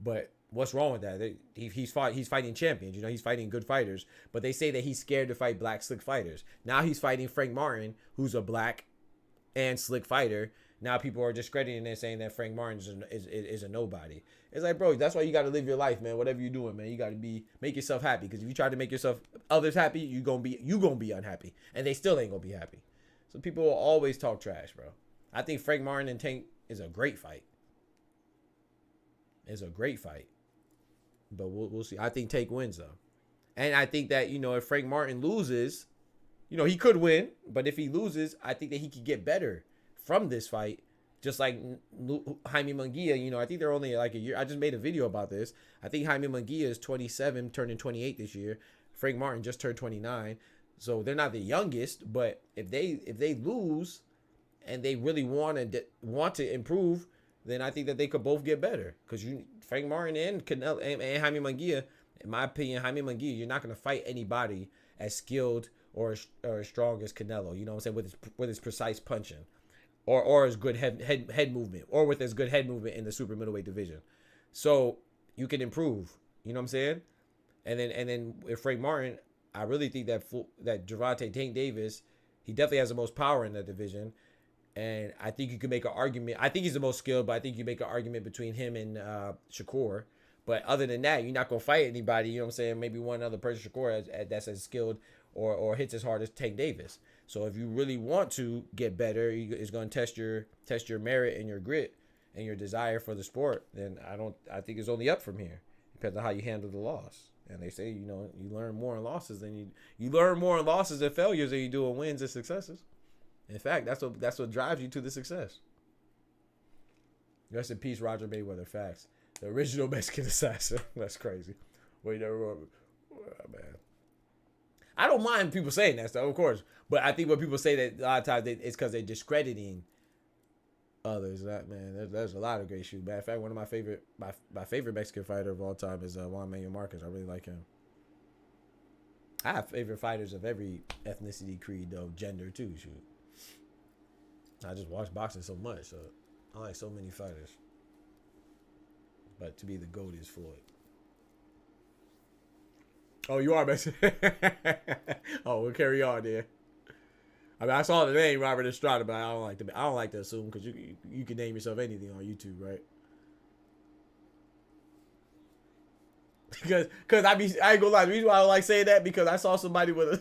but what's wrong with that? He's fighting champions. You know, he's fighting good fighters. But they say that he's scared to fight black slick fighters. Now he's fighting Frank Martin, who's a black and slick fighter. Now people are discrediting and saying that Frank Martin is a nobody. It's like, bro, that's why you got to live your life, man. Whatever you're doing, man, you got to make yourself happy. Because if you try to make others happy, you gonna be unhappy, and they still ain't gonna be happy. So people will always talk trash, bro. I think Frank Martin and Tank is a great fight. It's a great fight, but we'll see. I think Tank wins though, and I think that, you know, if Frank Martin loses, you know, he could win, but if he loses, I think that he could get better from this fight, just like Jaime Munguia. You know, I think they're only like a year. I just made a video about this. I think Jaime Munguia is 27, turning 28 this year. Frank Martin just turned 29, so they're not the youngest. But if they lose, and they really want to improve, then I think that they could both get better. Because Frank Martin and Canelo and Jaime Munguia, in my opinion, Jaime Munguia, you're not going to fight anybody as skilled or as strong as Canelo. You know what I'm saying? With his precise punching, or as good head movement, or with as good head movement in the super middleweight division. So you can improve. You know what I'm saying? And then if Frank Martin, I really think that Gervonta Tank Davis, he definitely has the most power in that division. And I think you can make an argument. I think he's the most skilled, but I think you make an argument between him and Shakur. But other than that, you're not going to fight anybody. You know what I'm saying? Maybe one other person, Shakur, that's as skilled or hits as hard as Tank Davis. So if you really want to get better, it's going to test your merit and your grit and your desire for the sport. Then I think it's only up from here. Depends on how you handle the loss. And they say, you know, you learn more in losses than you learn more in losses and failures than you do in wins and successes. In fact, that's what drives you to the success. Rest in peace, Roger Mayweather. Facts. The original Mexican assassin. That's crazy. Wait, never man. I don't mind people saying that stuff, of course. But I think when people say that, a lot of times it's because they're discrediting others. That man, there's a lot of great shooters. Matter of fact, one of my favorite Mexican fighter of all time is Juan Manuel Marquez. I really like him. I have favorite fighters of every ethnicity, creed, though, gender too. Shoot. I just watch boxing so much, so I like so many fighters. But to be the GOAT is Floyd. Oh, you are Mexican? Oh, we'll carry on there. I mean, I saw the name Robert Estrada, but I don't like to assume because you can name yourself anything on YouTube, right? Because I ain't gonna lie. The reason why I don't like saying that because I saw somebody with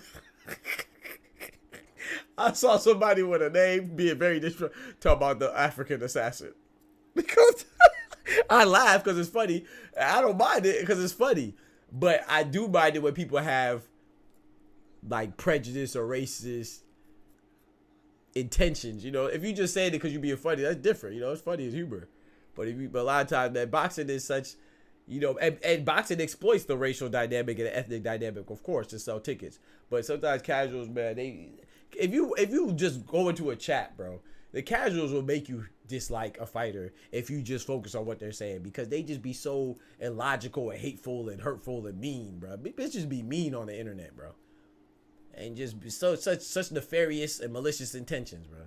a name being very disrespectful, talking about the African assassin. Because I laugh because it's funny. I don't mind it because it's funny. But I do mind it when people have like prejudice or racist intentions. You know, if you just say it because you're being funny, that's different. You know, it's funny as humor. But but a lot of times that boxing is such, you know, and boxing exploits the racial dynamic and the ethnic dynamic, of course, to sell tickets. But sometimes casuals, man, if you just go into a chat, bro, the casuals will make you dislike a fighter if you just focus on what they're saying because they just be so illogical and hateful and hurtful and mean, bro. Bitches be mean on the internet, bro, and just be such nefarious and malicious intentions, bro.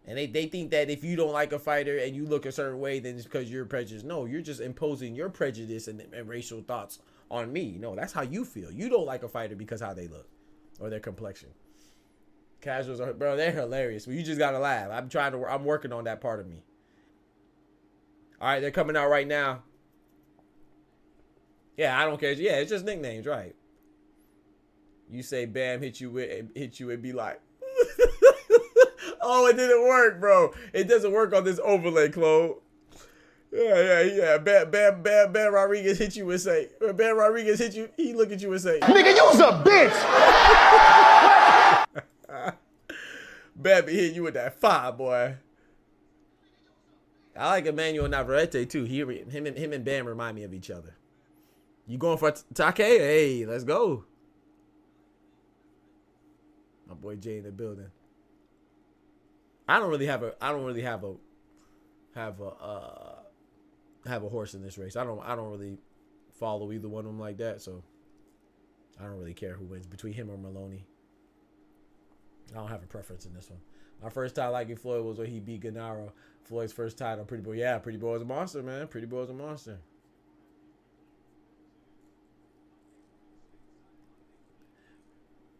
And they think that if you don't like a fighter and you look a certain way, then it's because you're prejudiced. No, you're just imposing your prejudice and racial thoughts on me. No, that's how you feel. You don't like a fighter because how they look or their complexion. Casuals are, bro, they're hilarious. But you just gotta laugh. I'm working on that part of me. All right, they're coming out right now. Yeah, I don't care. Yeah, it's just nicknames, right? You say Bam hit you and be like, oh, it didn't work, bro. It doesn't work on this overlay, Chloe. Yeah. Bam Rodriguez hit you and say, Bam Rodriguez hit you, he look at you and say, Nigga, you's a bitch! Bam be hitting you with that fire, boy. I like Emmanuel Navarrete, too. Him and Bam remind me of each other. You going for Take? Hey, let's go. My boy Jay in the building. I don't really have a horse in this race. I don't really follow either one of them like that, so I don't really care who wins between him or Maloney. I don't have a preference in this one. My first time liking Floyd was when he beat Gennaro. Floyd's first title, Pretty Boy. Yeah, Pretty Boy was a monster, man. Pretty Boy was a monster.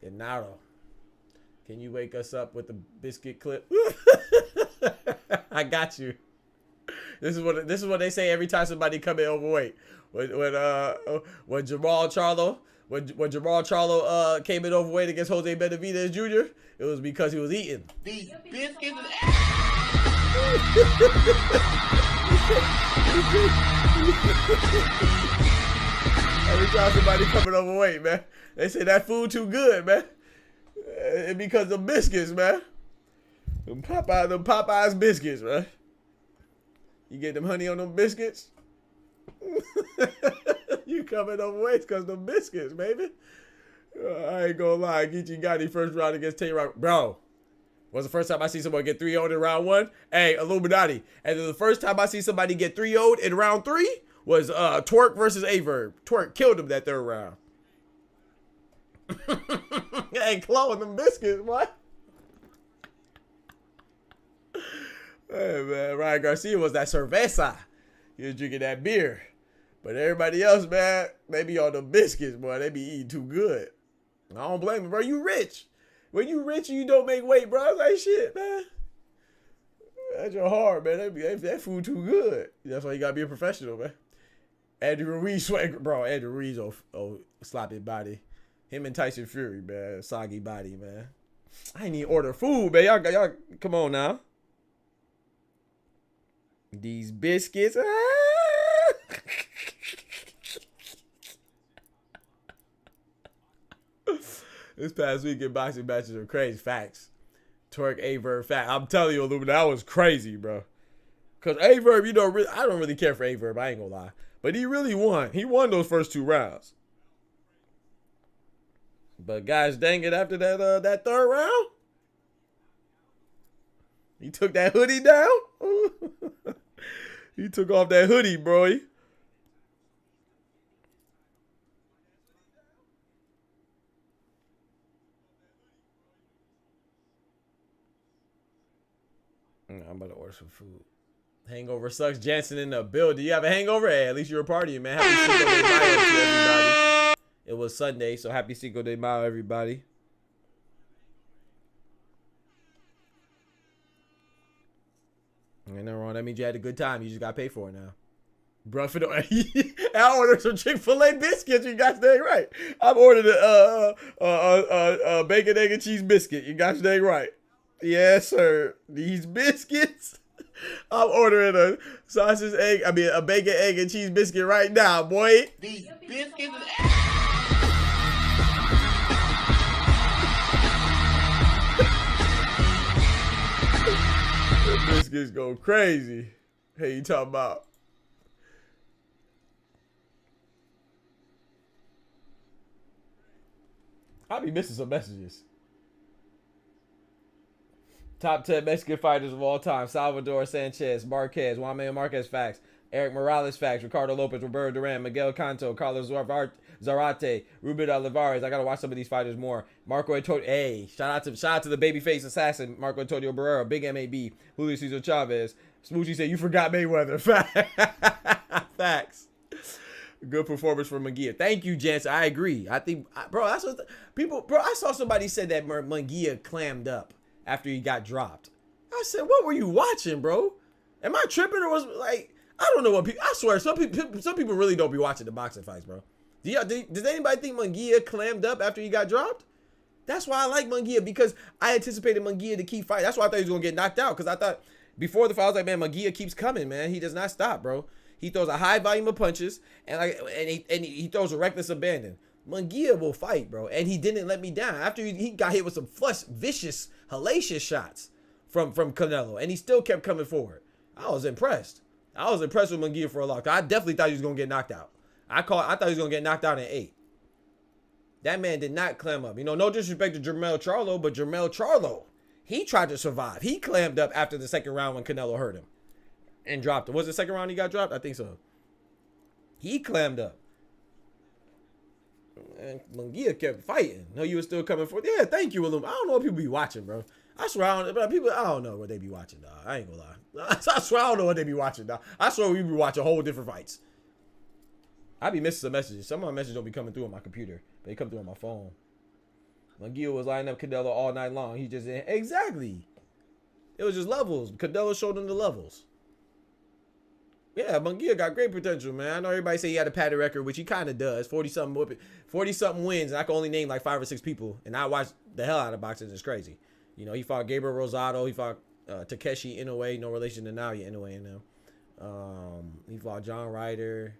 Gennaro. Can you wake us up with the biscuit clip? I got you. This is what they say every time somebody come in overweight. When Jamal Charlo came in overweight against Jose Benavidez Jr., it was because he was eating. These biscuits Every time somebody coming overweight, man, they say that food too good, man. And because of biscuits, man. Them Popeyes biscuits, man. You get them honey on them biscuits? You coming overweight because them biscuits, baby. I ain't gonna lie. Geechee Gotti first round against Tay-Rock. Bro, was the first time I see someone get 3-0'd in round 1. Hey, Illuminati. And then the first time I see somebody get 3-0'd in round 3 was Twerk versus Averb. Twerk killed him that third round. Ain't clawing them biscuits, what? Hey, man, Ryan Garcia was that cerveza. He was drinking that beer. But everybody else, man, they be on the biscuits, boy. They be eating too good. I don't blame him, bro. You rich. When you rich and you don't make weight, bro, I was like, shit, man. That's your heart, man. That food too good. That's why you gotta be a professional, man. Andrew Ruiz, bro. Andrew Ruiz, oh, sloppy body. Him and Tyson Fury, man. Soggy body, man. I ain't even order food, man. Y'all, come on now. These biscuits. This past weekend boxing matches are crazy. Facts. Twerk, Averb, fact. I'm telling you, Illumina, that was crazy, bro. Because Averb, you know, I don't really care for Averb. I ain't gonna lie. But he really won. He won those first 2 rounds. But guys, dang it, after that 3rd round, he took that hoodie down. He took off that hoodie, bro. I'm about to order some food. Hangover sucks. Jansen in the building. You have a hangover? Hey, at least you're partying, man. Happy Cinco de Mayo to everybody. It was Sunday, so happy Cinco de Mayo, everybody. Ain't nothing wrong. That means you had a good time. You just got paid for it now. Bro, I ordered some Chick-fil-A biscuits. You guys dang right. I've ordered a bacon, egg, and cheese biscuit. You guys dang right. Yes, sir. These biscuits. I'm ordering a sausage, egg. I mean, a bacon, egg, and cheese biscuit right now, boy. These biscuits. The biscuits go crazy. Hey, you talking about? I be missing some messages. Top 10 Mexican fighters of all time. Salvador Sanchez, Marquez, Juan Manuel Marquez facts. Eric Morales facts. Ricardo Lopez, Roberto Duran, Miguel Canto, Carlos Zarate, Ruben Olivares. I gotta watch some of these fighters more. Marco Antonio. Hey, shout out to the babyface assassin, Marco Antonio Barrera, Big MAB, Julio Cesar Chavez. Smoochie said you forgot Mayweather. Facts. Good performance from Munguia. Thank you, gents. I agree. I think, bro, that's what people. Bro, I saw somebody said that Munguia clammed up after he got dropped. I said, what were you watching, bro? Am I tripping or was like, I don't know what people, I swear, some people really don't be watching the boxing fights, bro. Does anybody think Munguia clammed up after he got dropped? That's why I like Munguia, because I anticipated Munguia to keep fighting. That's why I thought he was going to get knocked out, because I thought before the fight, I was like, man, Munguia keeps coming, man. He does not stop, bro. He throws a high volume of punches, and he throws a reckless abandon. Munguia will fight, bro, and he didn't let me down. After he got hit with some vicious, hellacious shots from Canelo, and he still kept coming forward. I was impressed. I was impressed with Munguia for a lot. I definitely thought he was going to get knocked out. I thought he was going to get knocked out in 8. That man did not clam up. You know, no disrespect to Jermell Charlo, but Jermell Charlo, he tried to survive. He clammed up after the 2nd round when Canelo hurt him and dropped him. Was it the 2nd round he got dropped? I think so. He clammed up. And Munguia kept fighting. No, you were still coming forth. Yeah, thank you, Illum. I don't know what people be watching, bro. I swear, I don't know what they be watching, dog. I ain't gonna lie. I swear, I don't know what they be watching, dog. I swear we be watching whole different fights. I be missing some messages. Some of my messages don't be coming through on my computer. They come through on my phone. Munguia was lining up Canelo all night long. He just didn't. Exactly. It was just levels. Canelo showed him the levels. Yeah, Munguia got great potential, man. I know everybody say he had a padded record, which he kind of does. 40-something wins, and I can only name like 5 or 6 people. And I watched the hell out of boxing. It's crazy. You know, he fought Gabriel Rosado. He fought Takeshi Inoue, no relation to Naoya Inoue and them. He fought John Ryder,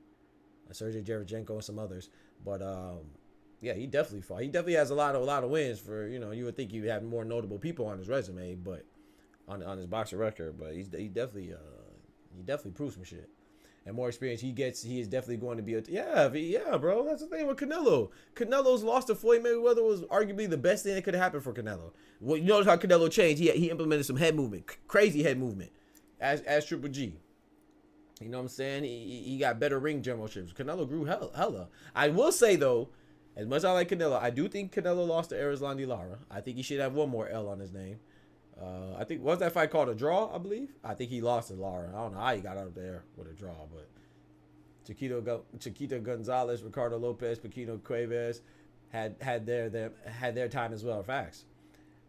Sergey Derevchenko, and some others. But yeah, he definitely fought. He definitely has a lot of wins. For, you know, you would think he would have more notable people on his resume, but on his boxing record. But he definitely proves some shit. And more experience he gets, he is definitely going to be yeah, bro. That's the thing with Canelo. Canelo's loss to Floyd Mayweather was arguably the best thing that could have happened for Canelo. Well, you notice how Canelo changed. He implemented some head movement, crazy head movement, as Triple G. You know what I'm saying? He got better ring generalships. Canelo grew hella. I will say though, as much as I like Canelo, I do think Canelo lost to Erislandy Lara. I think he should have one more L on his name. I think, was that fight called a draw, I believe? I think he lost to Lara. I don't know how he got out there with a draw, but Chiquito Gonzalez, Ricardo Lopez, Paquito Cuevas, had their time as well. Facts.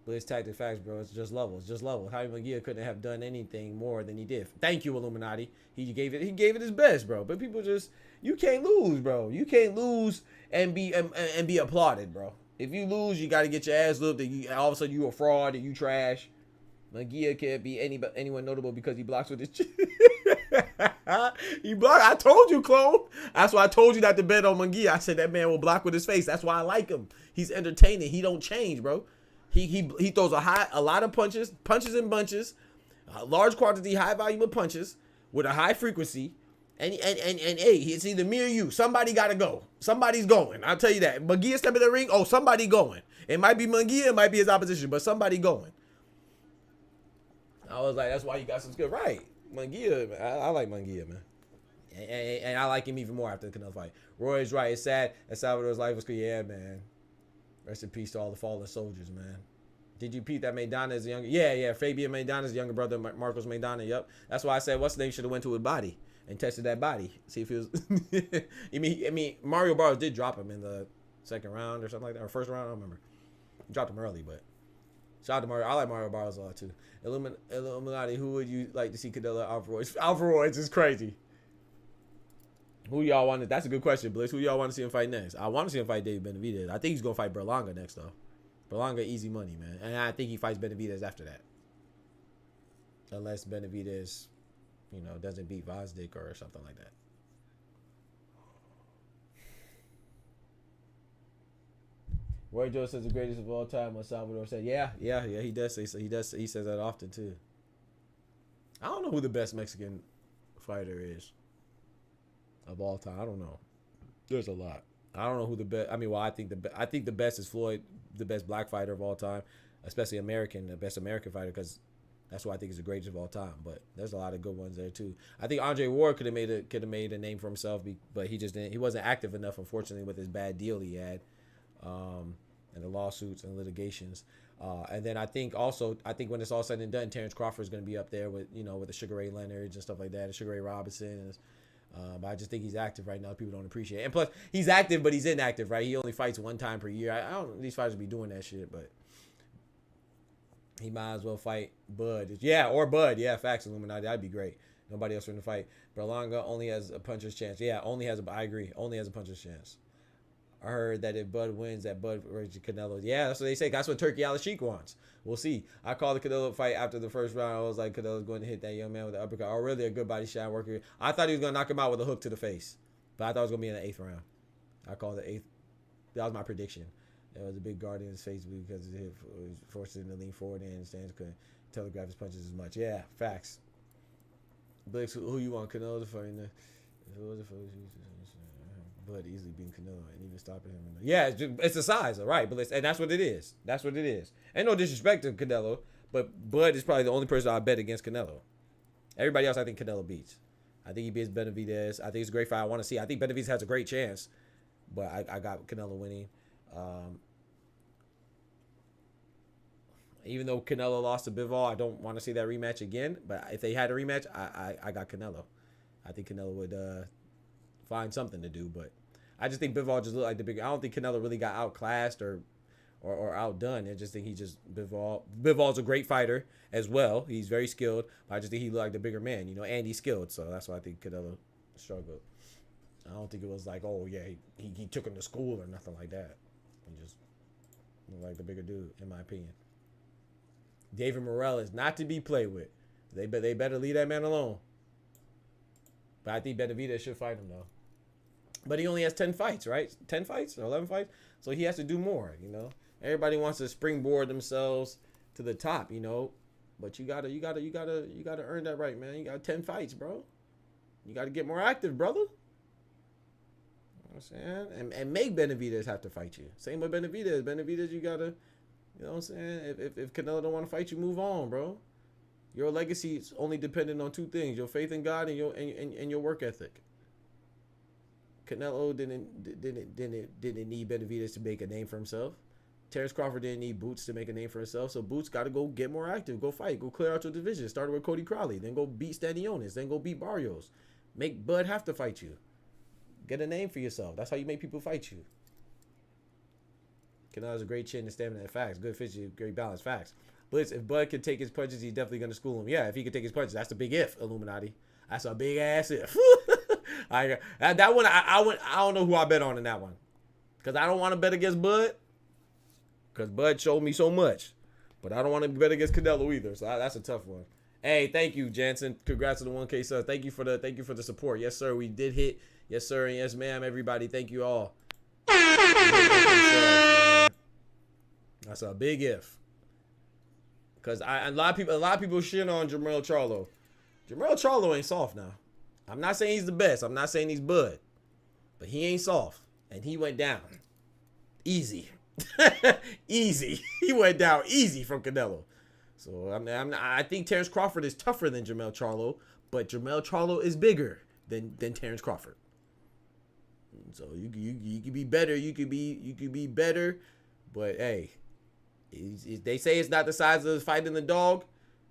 Blitz tactic facts, bro. It's just level. It's just level. Jaime Munguia couldn't have done anything more than he did. Thank you, Illuminati. He gave it his best, bro. But people just, you can't lose, bro. You can't lose and be applauded, bro. If you lose, you got to get your ass looked. And all of a sudden you a fraud and you trash. Munguia can't be anyone notable because he blocks with his chin. He blocked. I told you, clone. That's why I told you not to bet on Munguia. I said that man will block with his face. That's why I like him. He's entertaining. He don't change, bro. He throws a lot of punches in bunches, a large quantity, high volume of punches with a high frequency, and hey, it's either me or you. Somebody gotta go. Somebody's going. I'll tell you that. Munguia step in the ring. Oh, somebody going. It might be Munguia, it might be his opposition, but somebody going. I was like, that's why you got some skill, right? Munguia, I like Munguia, man, and I like him even more after the Canelo fight. Roy's right. It's sad that Salvador's life was good. Yeah, man. Rest in peace to all the fallen soldiers, man. Did you peep that Maidana is the younger? Yeah. Fabian Maidana is the younger brother of Marcos Maidana. Yep. That's why I said what's the name should have went to his body and tested that body. See if he was. I mean, Mario Barros did drop him in the second round or something like that, or first round. I don't remember. He dropped him early, but shout out to Mario. I like Mario Barros a lot too. Illuminati. Who would you like to see Canelo Alvarez? Alvarez is crazy. Who y'all want to? That's a good question, Bliss. Who y'all want to see him fight next? I want to see him fight Dave Benavidez. I think he's gonna fight Berlanga next, though. Berlanga easy money, man, and I think he fights Benavidez after that, unless Benavidez, doesn't beat Vazdik or something like that. Roy Joe says the greatest of all time. What Salvador said, yeah, he does say so. He says that often too. I don't know who the best Mexican fighter is of all time. I don't know. There's a lot. I don't know who the best. I mean, well, I think the best is Floyd, the best black fighter of all time, especially the best American fighter, because that's why I think he's the greatest of all time. But there's a lot of good ones there too. I think Andre Ward could have made a name for himself, but he just didn't. He wasn't active enough, unfortunately, with his bad deal he had, and the lawsuits and litigations. And then I think when it's all said and done, Terrence Crawford is going to be up there with with the Sugar Ray Leonards and stuff like that, and Sugar Ray Robinson. And, but I just think he's active right now. People don't appreciate it. And plus, he's active, but he's inactive, right? He only fights one time per year. I don't know these fighters be doing that shit, but he might as well fight Bud. Or Bud. Yeah, facts, Illuminati. That'd be great. Nobody else in the fight. Berlanga only has a puncher's chance. Yeah, I agree. Only has a puncher's chance. I heard that if Bud wins, that Bud versus Canelo. Yeah, that's what they say. That's what Turkey Al-Sheikh wants. We'll see. I called the Canelo fight after the first round. I was like, Canelo's going to hit that young man with the uppercut. Oh, really a good body shot worker. I thought he was going to knock him out with a hook to the face. But I thought it was going to be in the 8th round. I called the 8th. That was my prediction. There was a big guard in his face because he was forced him to lean forward and the stands couldn't telegraph his punches as much. Yeah, facts. Blix, who you want? Canelo to fight? Who was it for? Bud easily beating Canelo and even stopping him. Yeah, it's the size, all right. But and that's what it is. That's what it is. Ain't no disrespect to Canelo, but Bud is probably the only person I bet against Canelo. Everybody else, I think Canelo beats. I think he beats Benavidez. I think it's a great fight. I want to see. I think Benavidez has a great chance, but I got Canelo winning. Even though Canelo lost to Bivol, I don't want to see that rematch again. But if they had a rematch, I got Canelo. I think Canelo would find something to do, but I just think Bivol just looked like the bigger. I don't think Canelo really got outclassed or outdone. I just think Bivol's a great fighter as well. He's very skilled, but I just think he looked like the bigger man, and he's skilled, so that's why I think Canelo struggled. I don't think it was like, oh yeah, he took him to school or nothing like that. He just looked like the bigger dude, in my opinion. David Morrell is not to be played with. They better leave that man alone. But I think Benavidez should fight him, though. But he only has 10 fights, right? 10 fights or 11 fights? So he has to do more, Everybody wants to springboard themselves to the top, But you gotta earn that right, man. You got 10 fights, bro. You gotta get more active, brother. You know what I'm saying? And make Benavidez have to fight you. Same with Benavidez. Benavidez, you gotta, you know what I'm saying? If Canelo don't want to fight you, move on, bro. Your legacy is only dependent on 2 things: your faith in God and your work ethic. Canelo didn't need Benavidez to make a name for himself. Terrence Crawford didn't need Boots to make a name for himself. So Boots got to go get more active, go fight, go clear out your division. Started with Cody Crowley, then go beat Stanionis, then go beat Barrios. Make Bud have to fight you. Get a name for yourself. That's how you make people fight you. Canelo has a great chin and stamina. Facts. Good fishing, great balance. Facts. Blitz, if Bud could take his punches, he's definitely going to school him. Yeah, if he could take his punches. That's a big if, Illuminati. That's a big ass if. That one, I don't know who I bet on in that one. Because I don't want to bet against Bud. Because Bud showed me so much. But I don't want to bet against Canelo either. So that's a tough one. Hey, thank you, Jansen. Congrats on the 1K sub. Thank you for the support. Yes, sir. We did hit. Yes, sir. And yes, ma'am. Everybody, thank you all. That's a big if. Because a lot of people shit on Jermell Charlo. Jermell Charlo ain't soft now. I'm not saying he's the best. I'm not saying he's Bud. But he ain't soft. And he went down. Easy. Easy. He went down easy from Canelo. So I think Terrence Crawford is tougher than Jermell Charlo. But Jermell Charlo is bigger than Terrence Crawford. So you could be better. You could be better. But hey. They say it's not the size of the fight in the dog.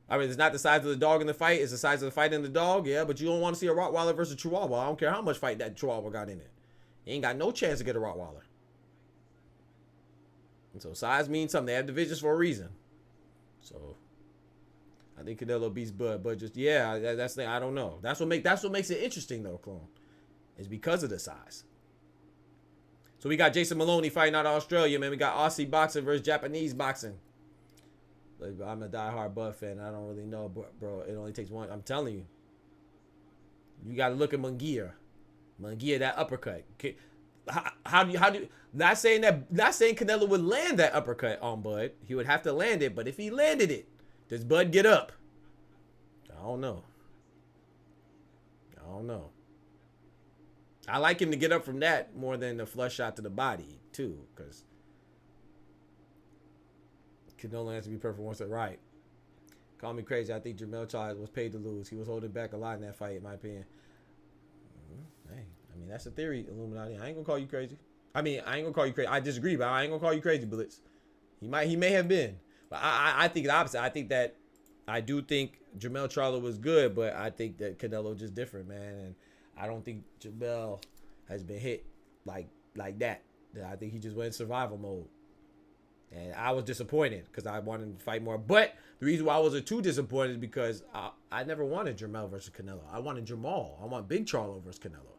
I mean, it's not the size of the dog in the fight. It's the size of the fight in the dog. Yeah, but you don't want to see a Rottweiler versus a Chihuahua. I don't care how much fight that Chihuahua got in it. He ain't got no chance to get a Rottweiler. And so size means something. They have divisions for a reason. So I think Canelo beats Bud. But just, yeah, that's the thing. I don't know. That's what makes it interesting, though, Clone. It's because of the size. So we got Jason Maloney fighting out of Australia, man. We got Aussie boxing versus Japanese boxing. I'm a diehard Bud fan. I don't really know, bro. It only takes one. I'm telling you. You got to look at Munguia. Munguia, that uppercut. How do you? Not saying Canelo would land that uppercut on Bud. He would have to land it. But if he landed it, does Bud get up? I don't know. I like him to get up from that more than the flush shot to the body, too, because Canelo has to be perfect once it's right. Call me crazy. I think Jermell Charlo was paid to lose. He was holding back a lot in that fight, in my opinion. Hey, I mean, that's a theory, Illuminati. I ain't going to call you crazy. I disagree, but I ain't going to call you crazy, Blitz. He may have been. But I think the opposite. I do think Jermell Charlo was good, but I think that Canelo just different, man. And I don't think Jermell has been hit like that. I think he just went in survival mode. And I was disappointed because I wanted him to fight more. But the reason why I wasn't too disappointed is because I never wanted Jermell versus Canelo. I wanted Jamal. I want Big Charlo versus Canelo.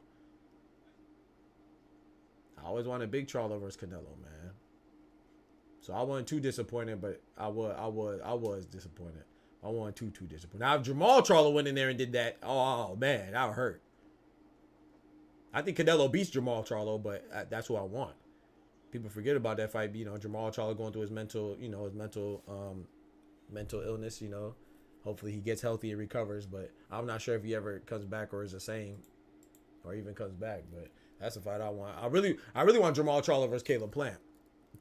I always wanted Big Charlo versus Canelo, man. So I wasn't too disappointed, but I was disappointed. I wasn't too disappointed. Now if Jamal Charlo went in there and did that, oh man, that would hurt. I think Canelo beats Jamal Charlo, but that's who I want. People forget about that fight. You know, Jamal Charlo going through his mental illness. You know, hopefully he gets healthy and recovers. But I'm not sure if he ever comes back or is the same, or even comes back. But that's the fight I want. I really want Jamal Charlo versus Caleb Plant.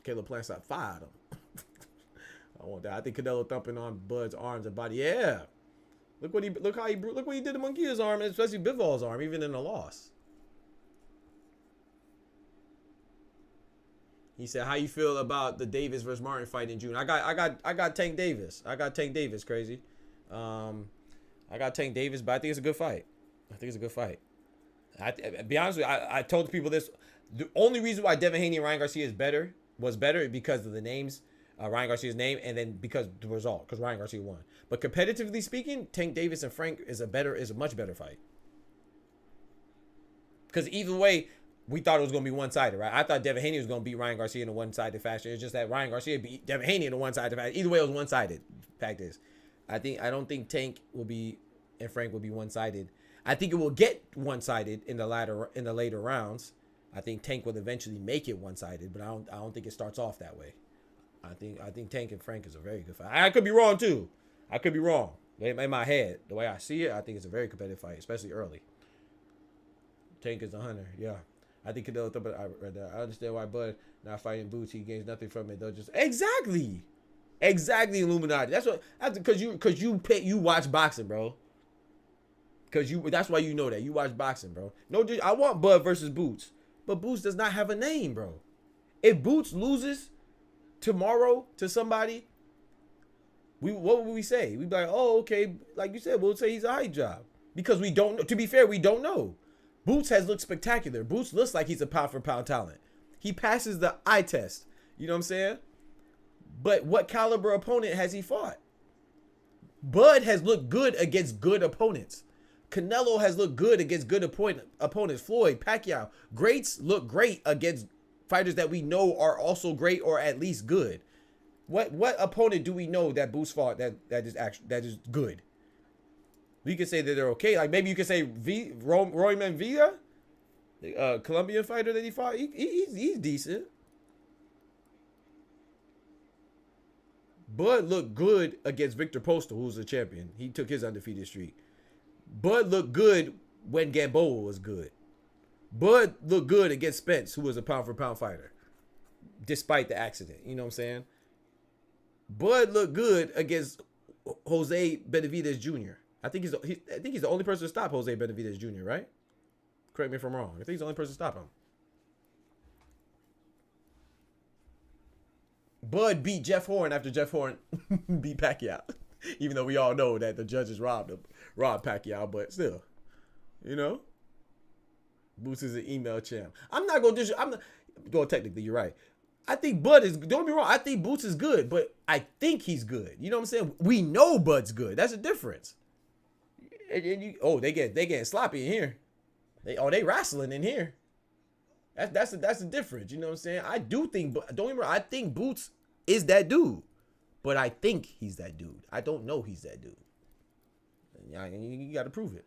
Caleb Plant's like 5 of them. I want that. I think Canelo thumping on Bud's arms and body. Yeah, look what he did to Munguia's arm, especially Bivol's arm, even in a loss. He said, "How you feel about the Davis versus Martin fight in June?" I got Tank Davis. I got Tank Davis. Crazy. I got Tank Davis, but I think it's a good fight. Be honest with you, I told people this. The only reason why Devin Haney and Ryan Garcia was better because of the names, Ryan Garcia's name, and then because the result, because Ryan Garcia won. But competitively speaking, Tank Davis and Frank is a much better fight. Because either way, we thought it was going to be one-sided, right? I thought Devin Haney was going to beat Ryan Garcia in a one-sided fashion. It's just that Ryan Garcia beat Devin Haney in a one-sided fashion. Either way, it was one-sided. Fact is, I don't think Tank will be and Frank will be one-sided. I think it will get one-sided in the later rounds. I think Tank will eventually make it one-sided, but I don't think it starts off that way. I think Tank and Frank is a very good fight. I could be wrong too. I could be wrong. In my head, the way I see it, I think it's a very competitive fight, especially early. Tank is a hunter, yeah. I think Canelo. I read that. I understand why Bud not fighting Boots. He gains nothing from it. They'll just exactly Illuminati. That's because you watch boxing, bro. That's why you know that you watch boxing, bro. No, I want Bud versus Boots, but Boots does not have a name, bro. If Boots loses tomorrow to somebody, what would we say? We'd be like, oh, okay, like you said, we'll say he's a hype job because we don't know. To be fair, we don't know. Boots has looked spectacular. Boots looks like he's a pound for pound talent. He passes the eye test. You know what I'm saying? But what caliber opponent has he fought? Bud has looked good against good opponents. Canelo has looked good against good opponents. Floyd, Pacquiao. Greats look great against fighters that we know are also great or at least good. What opponent do we know that Boots fought that is good? We could say that they're okay. Like maybe you could say Roy Manvilla, the Colombian fighter that he fought. He's decent. Bud looked good against Victor Postal, who's a champion. He took his undefeated streak. Bud looked good when Gamboa was good. Bud looked good against Spence, who was a pound-for-pound fighter, despite the accident. You know what I'm saying? Bud looked good against Jose Benavidez Jr. I think he's the only person to stop Jose Benavidez Jr., right? Correct me if I'm wrong. I think he's the only person to stop him. Bud beat Jeff Horn after Jeff Horn beat Pacquiao. Even though we all know that the judges robbed Pacquiao, but still, you know, Boots is an email champ. I'm not going technically, you're right. I think Bud is, don't be wrong, I think Boots is good, but I think he's good. You know what I'm saying? We know Bud's good. That's a difference. They getting sloppy in here. They wrestling in here. That's the difference. You know what I'm saying? I do think, don't get me wrong, I think Boots is that dude. But I think he's that dude. I don't know he's that dude. You got to prove it.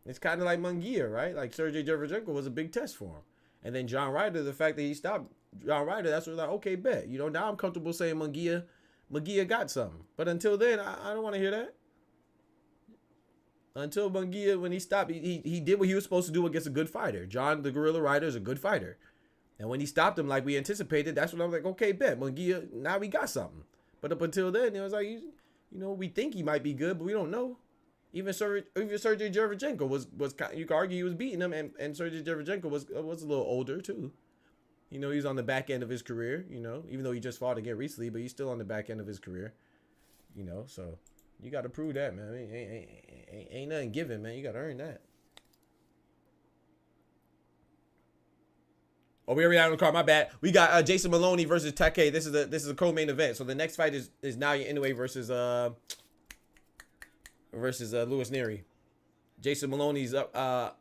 It's kind of like Munguia, right? Like Sergey Derevyanchenko was a big test for him. And then John Ryder, the fact that he stopped John Ryder, that's what like, okay, bet. You know, now I'm comfortable saying Munguia got something. But until then, I don't want to hear that. Until Munguia, when he stopped, he did what he was supposed to do against a good fighter. John, the Guerrilla Ryder, is a good fighter. And when he stopped him like we anticipated, that's when I was like, okay, bet. Munguia, now we got something. But up until then, it was like, you know, we think he might be good, but we don't know. Even Sergey Derevyanchenko was you could argue he was beating him, and Sergey Derevyanchenko was a little older too. You know, he's on the back end of his career, you know, even though he just fought again recently, but he's still on the back end of his career. You know, so you got to prove that, man. I mean, ain't nothing given, man. You got to earn that. Oh, we already out on the card. My bad. We got Jason Maloney versus Takei. This is a co-main event. So the next fight is Naoya Inoue versus Luis Nery. Jason Maloney's up. I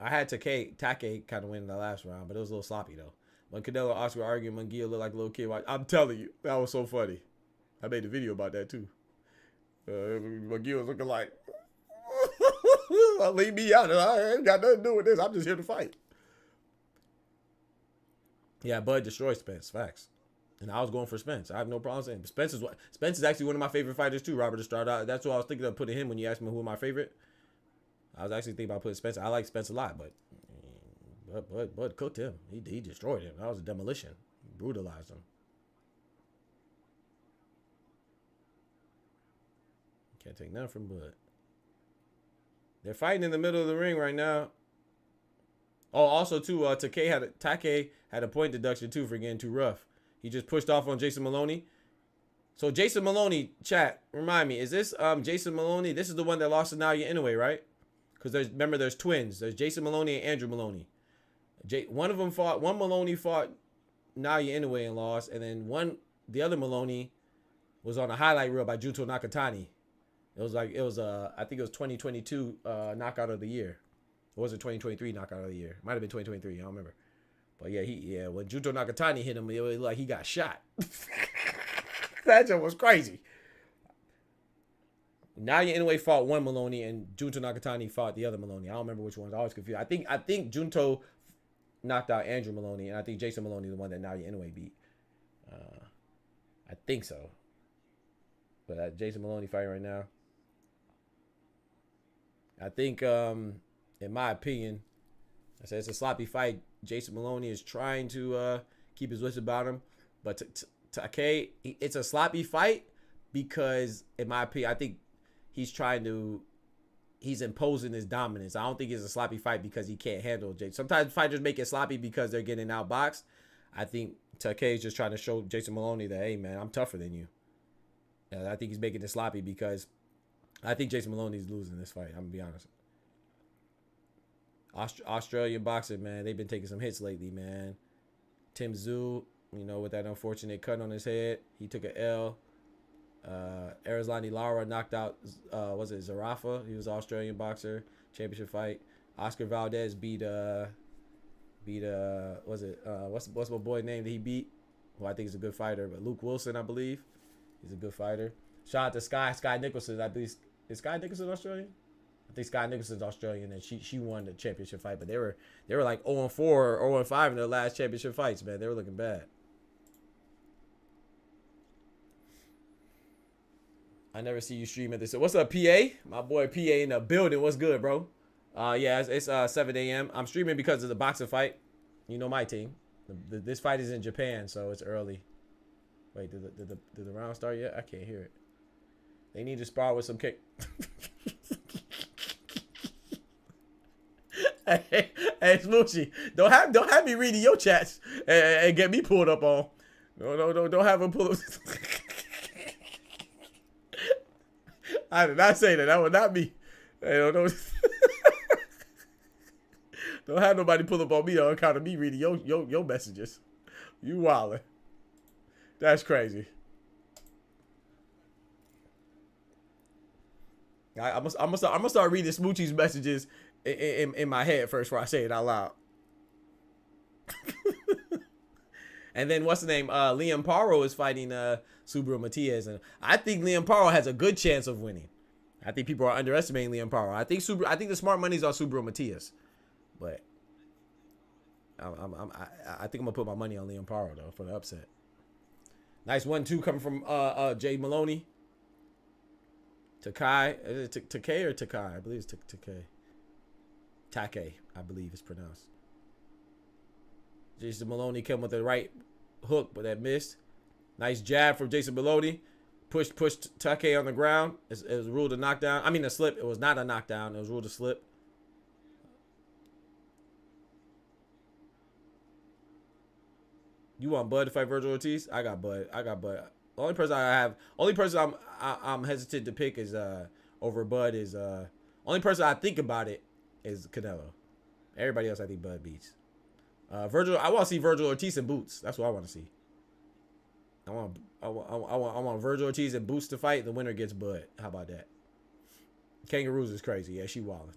had Takei kind of win the last round, but it was a little sloppy though. When Canelo and Oscar arguing, Munguia looked like a little kid. I'm telling you, that was so funny. I made a video about that too. Munguia was looking like, leave me out. I ain't got nothing to do with this. I'm just here to fight. Yeah, Bud destroyed Spence. Facts. And I was going for Spence. I have no problem saying. Spence is actually one of my favorite fighters too, Robert, to start out. That's what I was thinking of putting him when you asked me who my favorite. I was actually thinking about putting Spence. I like Spence a lot, but Bud cooked him. He destroyed him. That was a demolition. He brutalized him. Can't take nothing from Bud. They're fighting in the middle of the ring right now. Oh, also too, Takei had a point deduction too for getting too rough. He just pushed off on Jason Maloney. So Jason Maloney, chat, remind me, is this Jason Maloney? This is the one that lost to Naoya Inoue, right? Because there's twins. There's Jason Maloney and Andrew Maloney. One Maloney fought Naoya Inoue and lost, and then the other Maloney was on a highlight reel by Junto Nakatani. I think it was 2022 knockout of the year. Or was it 2023 knockout of the year? Might have been 2023. I don't remember. But yeah, when Junto Nakatani hit him, it was like he got shot. That shit was crazy. Naoya Inoue fought one Maloney, and Junto Nakatani fought the other Maloney. I don't remember which ones. I always confused. I think Junto knocked out Andrew Maloney, and I think Jason Maloney is the one that Naoya Inoue beat. I think so. But that Jason Maloney fight right now. I think, in my opinion, I said it's a sloppy fight. Jason Maloney is trying to keep his wits about him. But Takei, it's a sloppy fight because, in my opinion, I think he's imposing his dominance. I don't think it's a sloppy fight because he can't handle Jason. Sometimes fighters make it sloppy because they're getting outboxed. I think Takei is just trying to show Jason Maloney that, hey, man, I'm tougher than you. And I think he's making it sloppy because I think Jason Maloney is losing this fight. I'm going to be honest. Australian boxer, man. They've been taking some hits lately, man. Tim Tszyu, you know, with that unfortunate cut on his head, he took an L. Arizlani Lara knocked out, was it Zarafa? He was an Australian boxer, championship fight. Oscar Valdez beat what's my boy name that he beat? Who I think is a good fighter, but Luke Wilson, I believe, he's a good fighter. Shout out to Sky Nicholson. I believe is Sky Nicholson Australian? I think Sky Nicholson's Australian, and she won the championship fight. But they were like 0-4 or 0-5 in their last championship fights, man. They were looking bad. I never see you stream at this. So what's up, PA? My boy PA in the building. What's good, bro? Yeah, it's 7 a.m. I'm streaming because of the boxing fight. You know my team. This fight is in Japan, so it's early. Wait, did the round start yet? I can't hear it. They need to spar with some kick. Hey, Smoochie, don't have me reading your chats and get me pulled up on. No, don't have him pull up. I did not say that. That would not be. Hey, don't have nobody pull up on me on account of me reading your messages. You wildin'. That's crazy. I'm gonna start reading Smoochie's messages in my head first before I say it out loud. And then what's the name? Liam Paro is fighting Subriel Matias, and I think Liam Paro has a good chance of winning. I think people are underestimating Liam Paro. I think the smart money's on Subriel Matias, but I think I'm gonna put my money on Liam Paro though for the upset. Nice 1-2 coming from Jay Maloney. Takai, is it Takai or Takai? I believe it's Takai. Take, I believe it's pronounced. Jason Maloney came with the right hook, but that missed. Nice jab from Jason Maloney. Pushed Take on the ground. It was ruled a knockdown. I mean a slip. It was not a knockdown. It was ruled a slip. You want Bud to fight Virgil Ortiz? I got Bud. The only person I'm hesitant to pick is over Bud is only person I think about it is Canelo. Everybody else I think Bud beats. Virgil, I want to see Virgil Ortiz in boots. That's what I want to see. I want Virgil Ortiz in boots to fight. The winner gets Bud. How about that? Kangaroos is crazy. Yeah, she wildin'.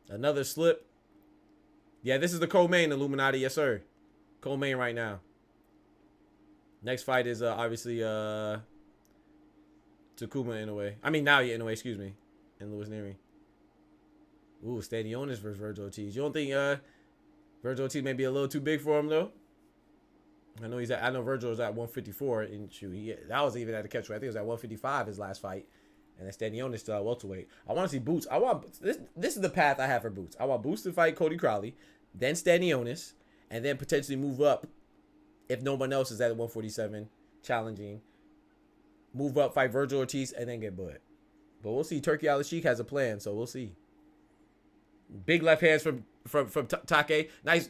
Another slip. Yeah, this is the co-main Illuminati. Yes, sir. Co-main right now. Next fight is obviously Takuma Inoue. I mean Naoya Inoue, excuse me, and Luis Nery. Ooh, Stanionis versus Virgil Ortiz. You don't think Virgil Ortiz may be a little too big for him though? I know Virgil's at 154, and shoot, that was even at the catchweight. I think it was at 155 his last fight, and then Stanionis still at welterweight. I want to see Boots. This is the path I have for Boots. I want Boots to fight Cody Crowley, then Stanionis, and then potentially move up if no one else is at 147 challenging. Move up, fight Virgil Ortiz, and then get Bud. But we'll see. Turkey Al-Sheikh has a plan, so we'll see. Big left hands from Take. Nice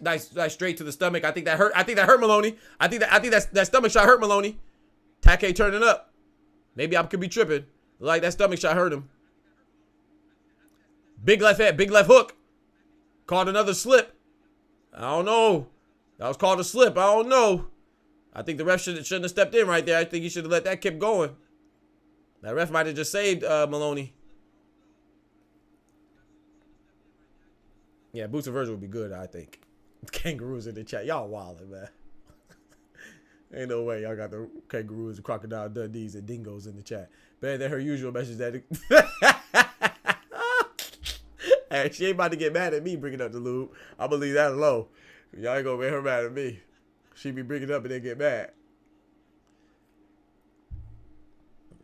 straight to the stomach. I think that hurt Maloney. I think that stomach shot hurt Maloney. Take turning up. Maybe I could be tripping. Like that stomach shot hurt him. Big left hand, big left hook. Called another slip. I don't know. That was called a slip. I don't know. I think the ref shouldn't have stepped in right there. I think he should have let that keep going. That ref might have just saved Maloney. Yeah, Boots and Virgil would be good, I think. Kangaroos in the chat. Y'all wildin', man. Ain't no way y'all got the kangaroos and crocodile Dundees and dingoes in the chat. Better than her usual message that... Hey, she ain't about to get mad at me bringing up the lube. I believe that alone. Y'all ain't gonna make her mad at me. She be bringing it up and then get mad.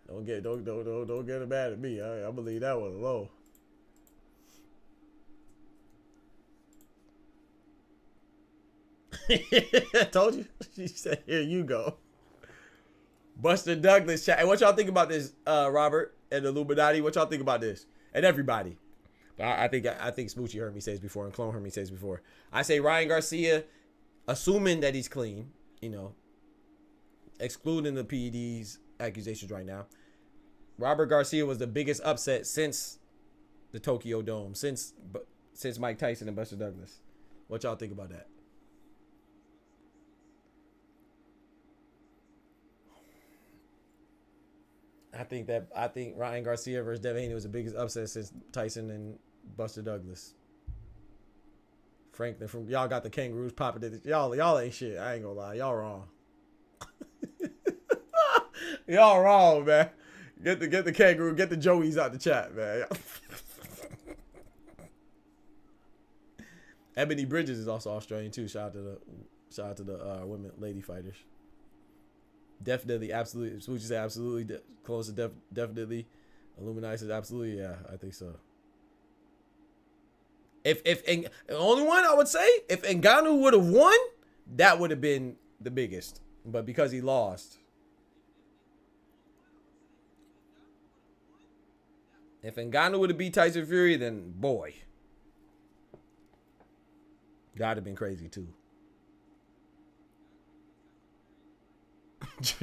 Don't get her mad at me. I believe that one alone. I told you. She said, "Here you go." Buster Douglas chat. Hey, what y'all think about this, Robert and the Illuminati? What y'all think about this? And everybody. I think Smoochie heard me say this before, and Clone heard me say this before. I say Ryan Garcia, assuming that he's clean, you know, excluding the PED's accusations right now. Robert Garcia was the biggest upset since the Tokyo Dome since Mike Tyson and Buster Douglas. What y'all think about that? I think Ryan Garcia versus Devin Haney was the biggest upset since Tyson and Buster Douglas. Franklin from y'all got the kangaroos popping it. Y'all ain't shit. I ain't gonna lie. Y'all wrong. Y'all wrong, man. Get the kangaroo, get the Joeys out the chat, man. Ebony Bridges is also Australian too. Shout out to the women lady fighters. Definitely, absolutely. Smoochie said absolutely. Close to definitely. Illuminati says absolutely. Yeah, I think so. If the only one I would say, if Ngannou would have won, that would have been the biggest. But because he lost. If Ngannou would have beat Tyson Fury, then boy. That'd have been crazy too.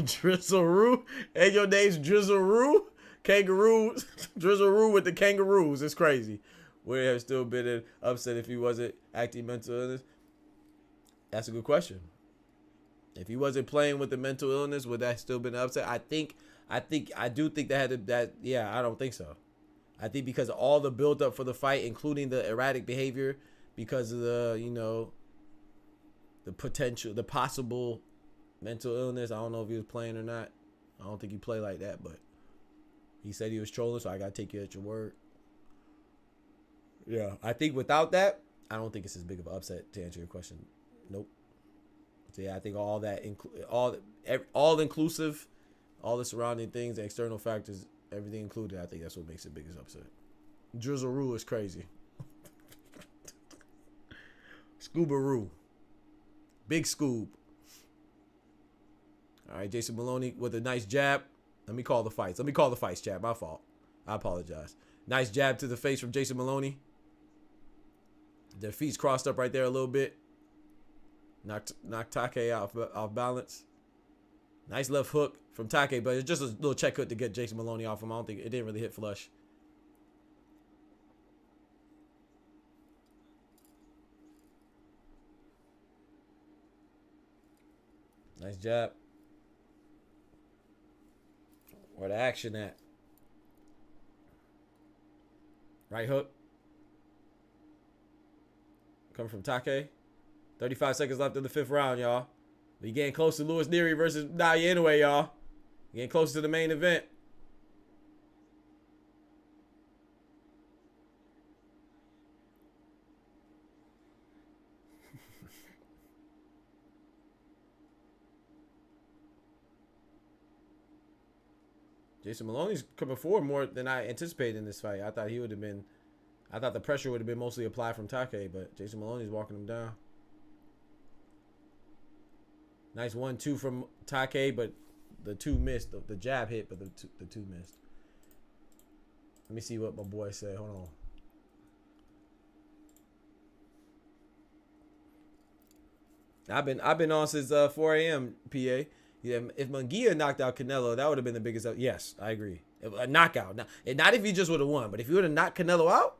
Drizzle-roo? Hey, your name's Drizzle-roo? Kangaroo? Drizzle-roo with the kangaroos. It's crazy. Would it have still been an upset if he wasn't acting mental illness? That's a good question. If he wasn't playing with the mental illness, would that still been an upset? I do think yeah, I don't think so. I think because of all the build up for the fight, including the erratic behavior, because of the, the potential, the possible mental illness. I don't know if he was playing or not. I don't think he played like that, but he said he was trolling, so I got to take you at your word. Yeah, I think without that, I don't think it's as big of an upset, to answer your question. Nope. So yeah, I think all that, all inclusive, all the surrounding things, the external factors, everything included, I think that's what makes it biggest upset. Drizzle-roo is crazy. Scuba-roo. Big Scoob. All right, Jason Maloney with a nice jab. Let me call the fights, chat. My fault. I apologize. Nice jab to the face from Jason Maloney. Their feet's crossed up right there a little bit. Knocked Take off balance. Nice left hook from Take, but it's just a little check hook to get Jason Maloney off him. I don't think it didn't really hit flush. Nice jab. Where the action at? Right hook. Coming from Take. 35 seconds left in the 5th round, y'all. We getting close to Luis Nery versus Naoya Inoue, y'all. Getting close to the main event. Jason Maloney's coming forward more than I anticipated in this fight. I thought the pressure would have been mostly applied from Take, but Jason Maloney's walking him down. Nice 1-2 from Take, but the 2 missed. The jab hit, but the two missed. Let me see what my boy said. Hold on. I've been on since 4 a.m. PA. Yeah, if Munguia knocked out Canelo, that would have been the biggest. Yes, I agree. A knockout. Not if he just would have won, but if he would have knocked Canelo out,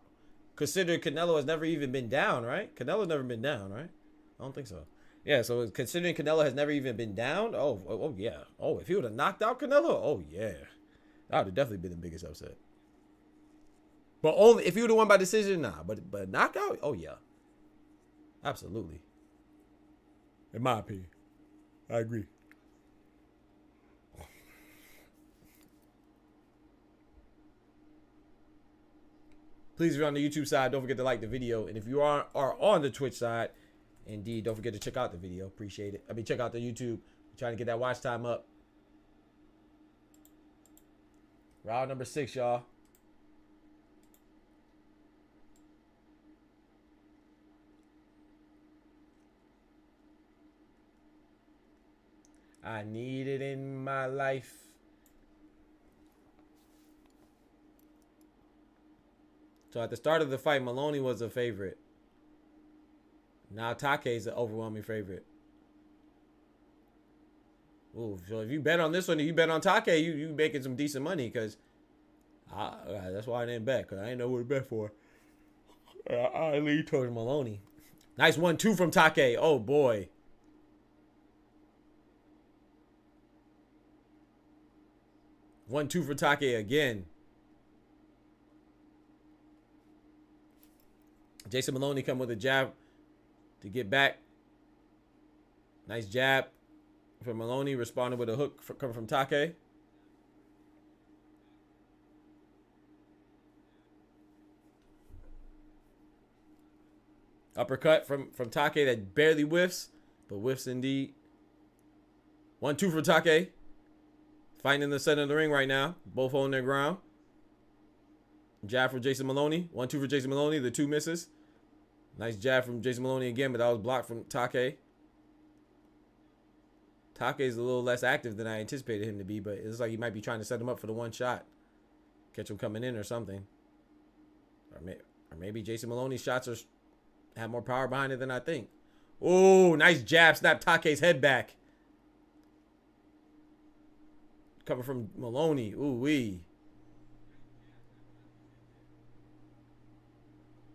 considering Canelo has never even been down, right? Canelo's never been down, right? I don't think so. Yeah, so considering Canelo has never even been down, oh yeah. Oh, if he would have knocked out Canelo, oh yeah. That would have definitely been the biggest upset. But only if he would have won by decision, nah. But knockout, oh yeah. Absolutely. In my opinion. I agree. Please, if you're on the YouTube side, don't forget to like the video. And if you are on the Twitch side, indeed, don't forget to check out the video. Appreciate it. Check out the YouTube. I'm trying to get that watch time up. Round number 6, y'all. I need it in my life. So at the start of the fight, Maloney was a favorite. Now Take is an overwhelming favorite. Ooh, so if you bet on this one, you bet on Take, you making some decent money because That's why I didn't bet, because I didn't know what to bet for. I lead towards Maloney. Nice 1-2 from Take. Oh, boy. One, two for Take again. Jason Maloney come with a jab to get back. Nice jab from Maloney. Responded with a hook coming from Take. Uppercut from Take that barely whiffs, but whiffs indeed. 1-2 for Take. Fighting in the center of the ring right now. Both holding their ground. Jab for Jason Maloney. 1-2 for Jason Maloney. The 2 misses. Nice jab from Jason Maloney again, but that was blocked from Take. Take is a little less active than I anticipated him to be, but it looks like he might be trying to set him up for the one shot. Catch him coming in or something. Or maybe Jason Maloney's shots have more power behind it than I think. Oh, nice jab. Snap Take's head back. Coming from Maloney. Ooh wee.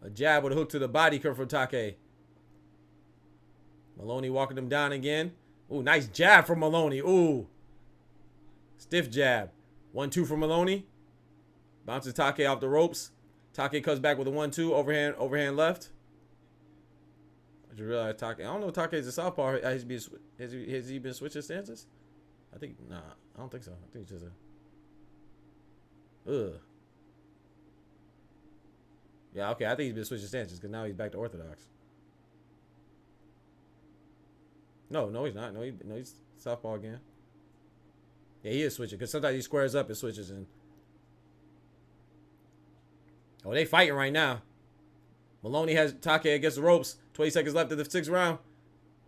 A jab with a hook to the body coming from Take. Maloney walking him down again. Ooh, nice jab from Maloney. Ooh. Stiff jab. 1-2 from Maloney. Bounces Take off the ropes. Take comes back with a 1-2. Overhand left. I just realized Take. I don't know if Take's a southpaw. Has he been switching stances? I think, nah, I don't think so. I think it's just a, yeah, okay, I think he's been switching stances because now he's back to orthodox. No, he's not. No, he's southpaw again. Yeah, he is switching because sometimes he squares up and switches in. Oh, they fighting right now. Maloney has Take against the ropes. 20 seconds left of the 6th round.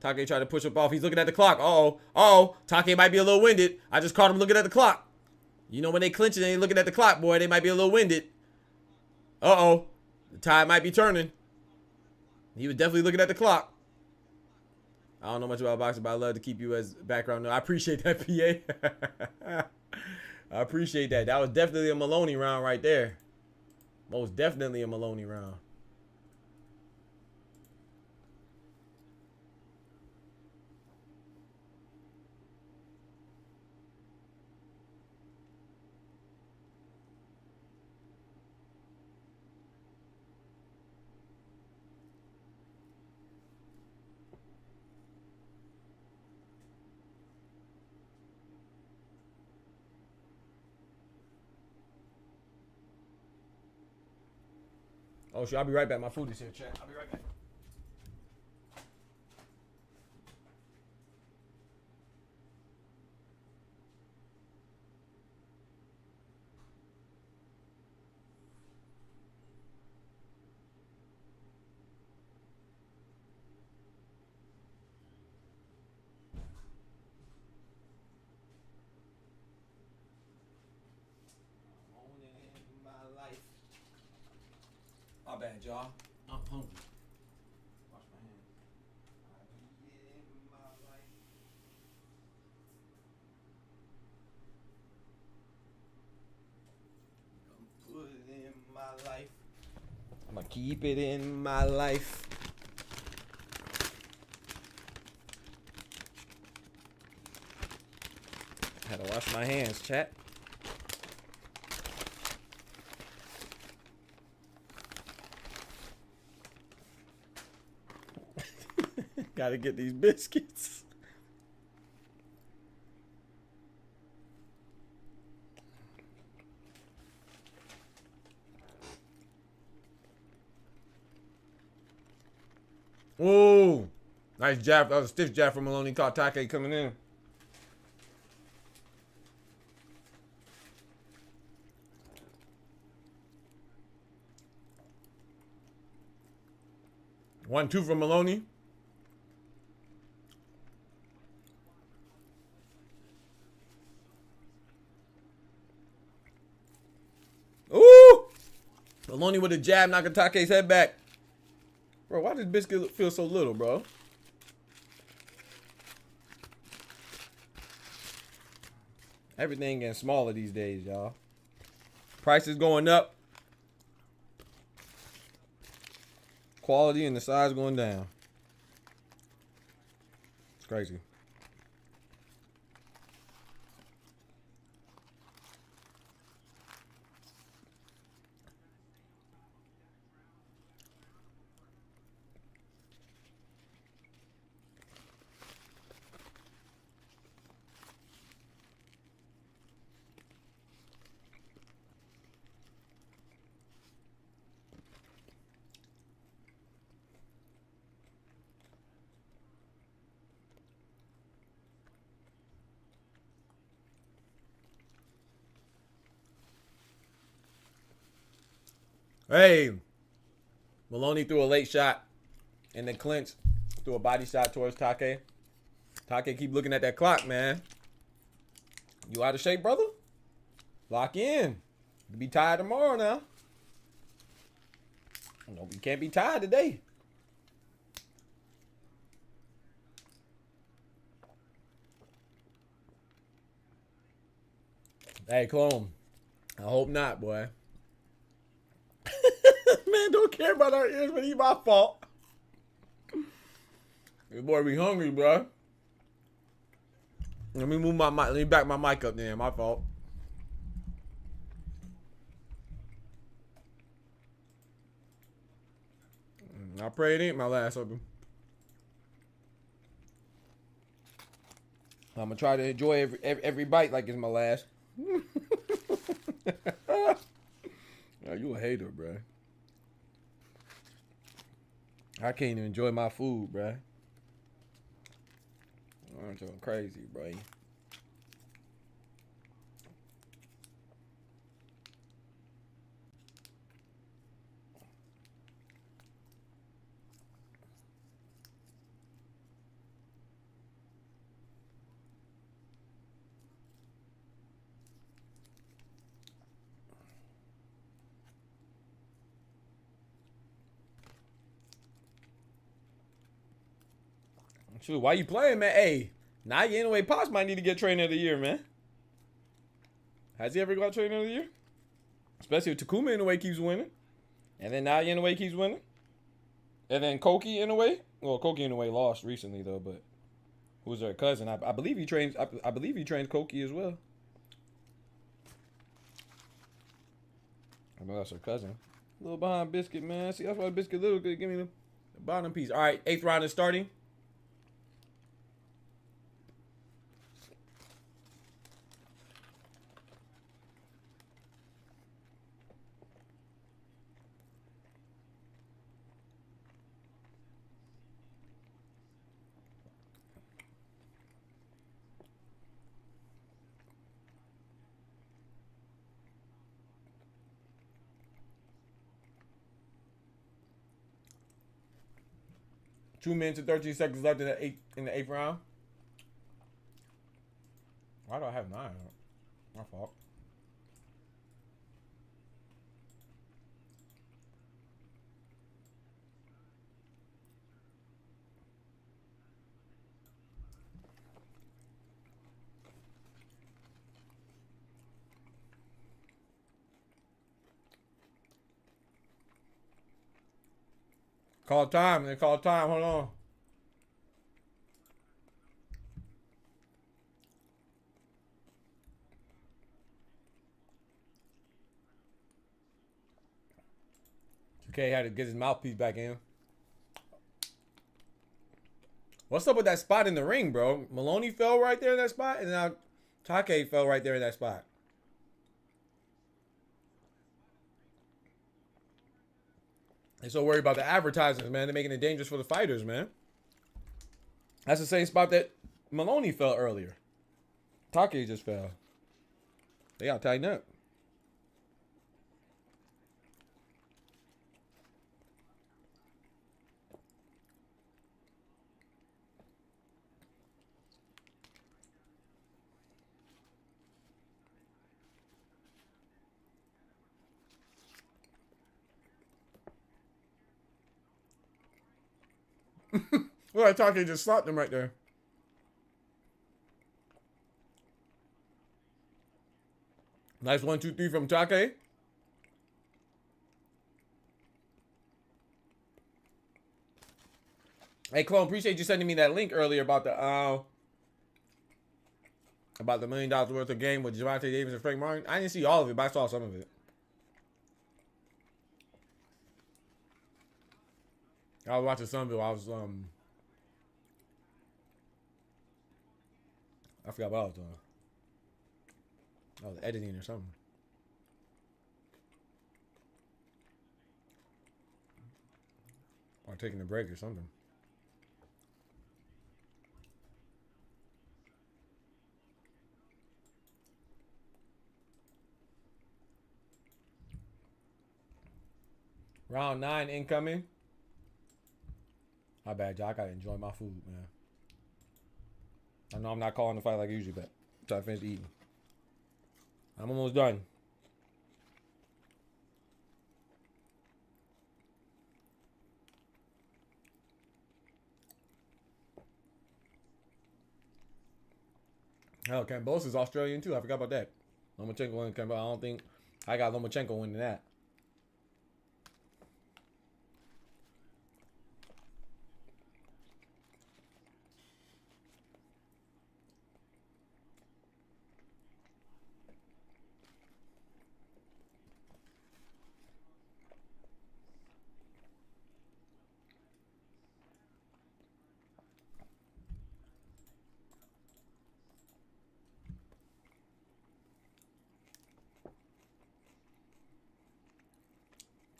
Take tried to push up off. He's looking at the clock. Uh-oh. Take might be a little winded. I just caught him looking at the clock. You know when they clinch and they looking at the clock, boy, they might be a little winded. Uh-oh. The tide might be turning. He was definitely looking at the clock. I don't know much about boxing, but I love to keep you as background. I appreciate that, PA. I appreciate that. That was definitely a Maloney round right there. Most definitely a Maloney round. Oh, shit, I'll be right back. My food is here, chat. I'll be right back. My bad, y'all. I'm hungry. Wash my hands. Put it in my life. I'm gonna keep it in my life. Had to wash my hands, chat. Gotta get these biscuits. Ooh, nice jab. That was a stiff jab from Maloney. Caught Take coming in. One, two from Maloney. Ooh! Maloney with a jab knocking Take's head back. Bro, why does biscuit feel so little, bro? Everything getting smaller these days, y'all. Price is going up. Quality and the size going down. It's crazy. Hey, Maloney threw a late shot and then clinch threw a body shot towards Take. Take keep looking at that clock, man. You out of shape, brother? Lock in. You be tired tomorrow now. No, you can't be tired today. Hey, clone. I hope not, boy. Man, don't care about our ears, but he my fault. This boy be hungry, bro. Let me move my mic. Let me back my mic up there. My fault. I pray it ain't my last of them. I'm gonna try to enjoy every bite like it's my last. Oh, you a hater, bro. I can't even enjoy my food, bro. I'm going crazy, bro. Shoot, why you playing, man? Hey, Naoya Inoue Pops might need to get trainer of the year, man. Has he ever got trainer of the year? Especially if Takuma Inoue keeps winning. And then Naoya Inoue keeps winning. And then Koki Inoue. Well, Koki Inoue lost recently though, but who's their cousin? I believe he trains I believe he trains Koki as well. I know that's her cousin. A little behind Biscuit, man. See, that's why Biscuit little good. Give me the bottom piece. All right, 8th round is starting. Two minutes and 13 seconds left in the eighth round. Why do I have 9? My fault. Call time. They call time. Hold on. Okay, had to get his mouthpiece back in. What's up with that spot in the ring, bro? Maloney fell right there in that spot, and now Take fell right there in that spot. They're so worried about the advertisers, man. They're making it dangerous for the fighters, man. That's the same spot that Maloney fell earlier. Take just fell. They got tightened up. Well, Take just slapped him right there. Nice 1, 2, 3 from Take. Hey, Clone, appreciate you sending me that link earlier about the $1 million worth of game with Gervonta Davis and Frank Martin. I didn't see all of it, but I saw some of it. I was watching some of it. I was I forgot what I was doing. I was editing or something. Or taking a break or something. Round 9 incoming. My bad, y'all. I gotta enjoy my food, man. I know I'm not calling the fight like I usually, but until I finish eating. I'm almost done. Hell, Kambosos is Australian too. I forgot about that. Lomachenko and Kambosos. I don't think I got Lomachenko winning that.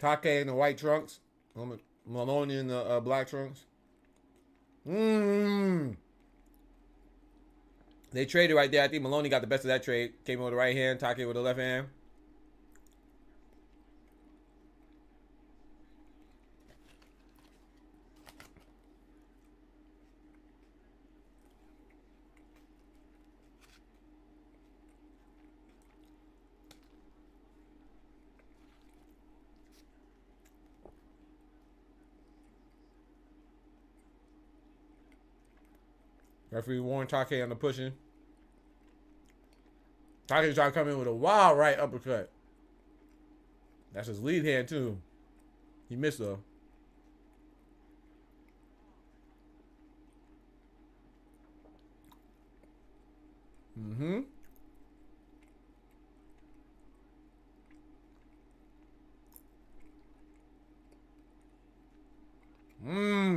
Take in the white trunks. Maloney in the black trunks. They traded right there. I think Maloney got the best of that trade. Came in with the right hand. Take with the left hand. Referee warned Take on the pushing. Take tried to come in with a wild right uppercut. That's his lead hand too. He missed though.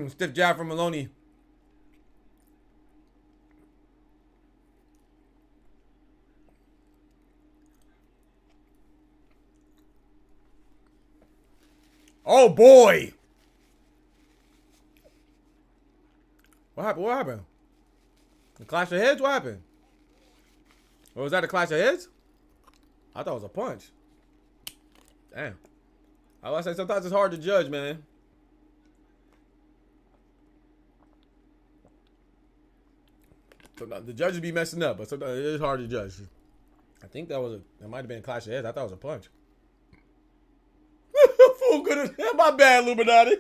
Stiff jab from Maloney. Oh boy! What happened? What happened? The clash of heads? What happened? Or was that a clash of heads? I thought it was a punch. Damn. I was say sometimes it's hard to judge, man. Sometimes the judges be messing up, but sometimes it is hard to judge. I think that might have been a clash of heads. I thought it was a punch. Fool good as hell. My bad, Illuminati.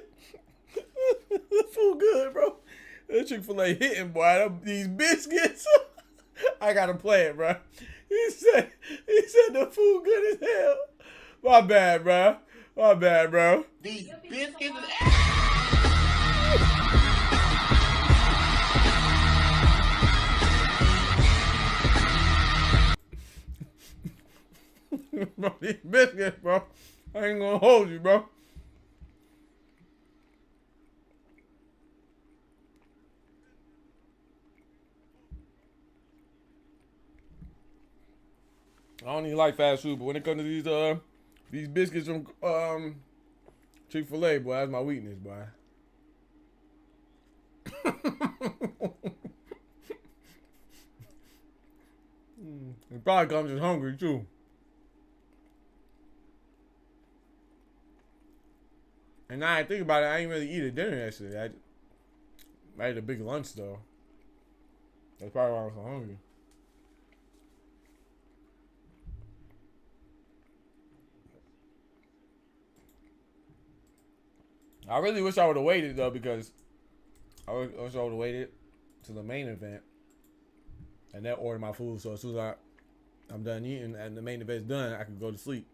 Fool good, bro. That Chick-fil-A hitting, boy. These biscuits. I gotta play it, bro. He said the food good as hell. My bad, bro. My bad, bro. These biscuits. Bro, these biscuits, bro. I ain't gonna hold you, bro. I don't even like fast food, but when it comes to these biscuits from Chick-fil-A, boy, that's my weakness, boy. It probably comes just hungry too. And now I think about it, I ain't really eat at dinner yesterday. I ate a big lunch though. That's probably why I was so hungry. I really wish I would have waited though, because I wish I would have waited to the main event and then order my food. So as soon as I'm done eating and the main event's done, I can go to sleep.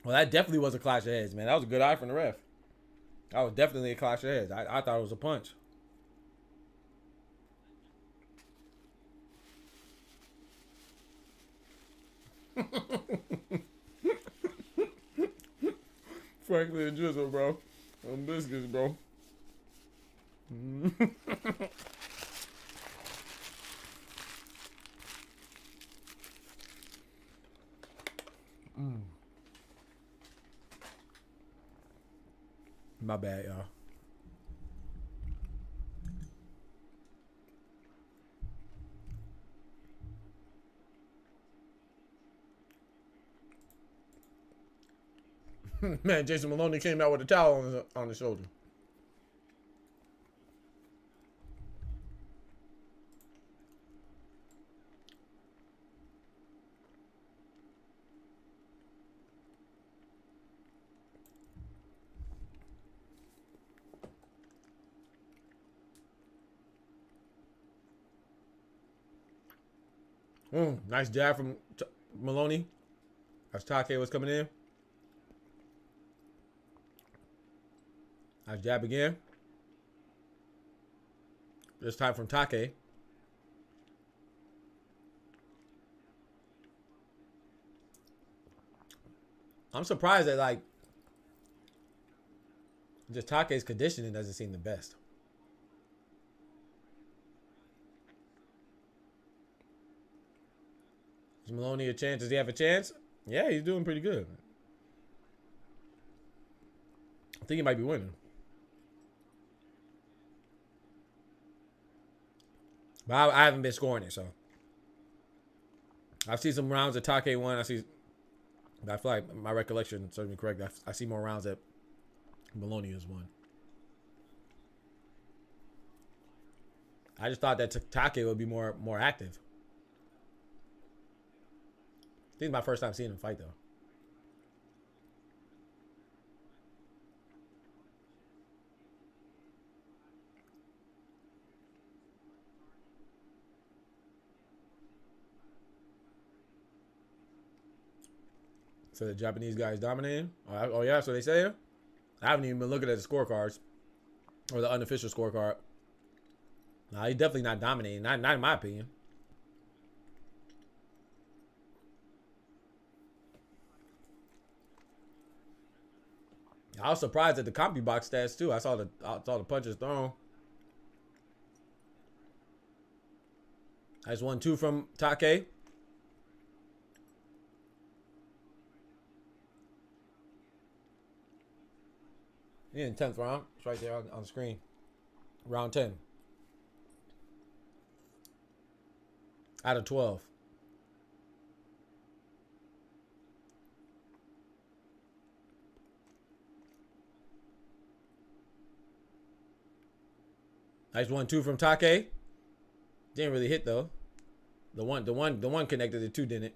Well, that definitely was a clash of heads, man. That was a good eye from the ref. That was definitely a clash of heads. I thought it was a punch. Frankly and Drizzle, bro. On biscuits, bro. My bad, y'all. Man, Jason Maloney came out with a towel on his shoulder. Nice jab from Maloney as Take was coming in. Nice jab again. This time from Take. I'm surprised that, like, just Take's conditioning doesn't seem the best. Is Maloney a chance? Does he have a chance? Yeah, he's doing pretty good. I think he might be winning. But I haven't been scoring it, so. I've seen some rounds that Take won. I feel like my recollection serves me correct. I see more rounds that Maloney has won. I just thought that Take would be more active. I think it's my first time seeing him fight, though. So the Japanese guy is dominating? Oh yeah, so they say? I haven't even been looking at the scorecards. Or the unofficial scorecard. Nah, he's definitely not dominating. Not in my opinion. I was surprised at the CompuBox stats too. I saw the punches thrown. That's 1-2 from Take. In 10th round. It's right there on the screen. Round 10. Out of 12. Nice 1-2 from Take. Didn't really hit though. The one connected, the two didn't.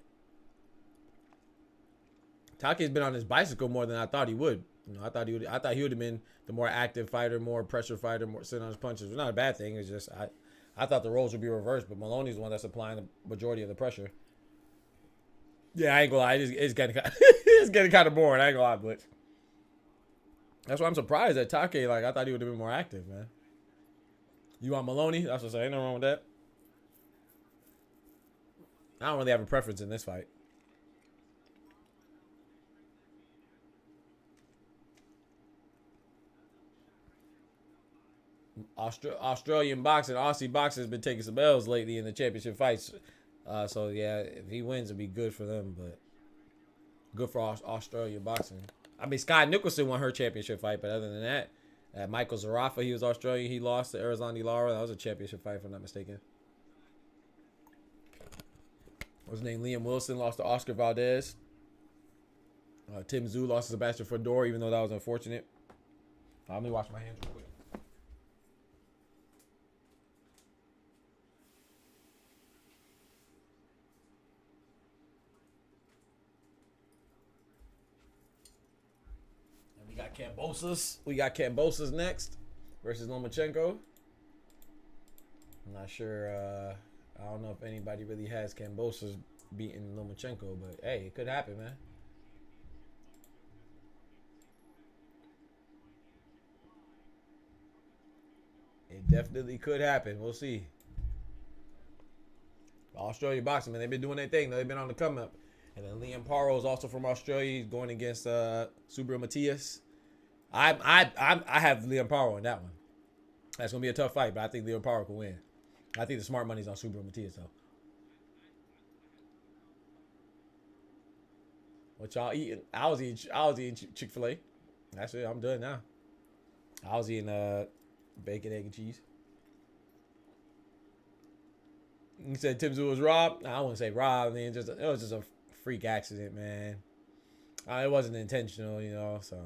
Take's been on his bicycle more than I thought he would. You know, I thought he would have been the more active fighter, more pressure fighter, more sitting on his punches. It's not a bad thing. It's just I thought the roles would be reversed, but Maloney's the one that's applying the majority of the pressure. Yeah, I ain't gonna lie. It's getting it's getting kind of boring. I ain't gonna lie, but that's why I'm surprised that Take. Like, I thought he would have been more active, man. You want Maloney? That's what I'm saying. Ain't nothing wrong with that. I don't really have a preference in this fight. Australian boxing, Aussie boxing has been taking some L's lately in the championship fights. So yeah, if he wins, it'll be good for them, but good for Australian boxing. I mean, Sky Nicholson won her championship fight, but other than that, Michael Zarafa, he was Australian. He lost to Arizona Lara. That was a championship fight, if I'm not mistaken. What's his name? Liam Wilson lost to Oscar Valdez. Tim Tszyu lost to Sebastian Fedor, even though that was unfortunate. Let me wash my hands real quick. We got Kambosos next versus Lomachenko. I'm not sure. I don't know if anybody really has Kambosos beating Lomachenko, but hey, it could happen, man. Definitely could happen. We'll see. Australia boxing, man, they've been doing their thing. They've been on the come up. And then Liam Paro is also from Australia. He's going against Subra Matias. I have Liam Paro in that one. That's gonna be a tough fight, but I think Liam Paro can win. I think the smart money's on Subra Matias though. What y'all eating? I was eating Chick-fil-A. That's it. I'm done now. I was eating bacon, egg, and cheese. You said Tim Tszyu was robbed? I wouldn't say robbed. I mean, it was just a freak accident, man. It wasn't intentional, you know. So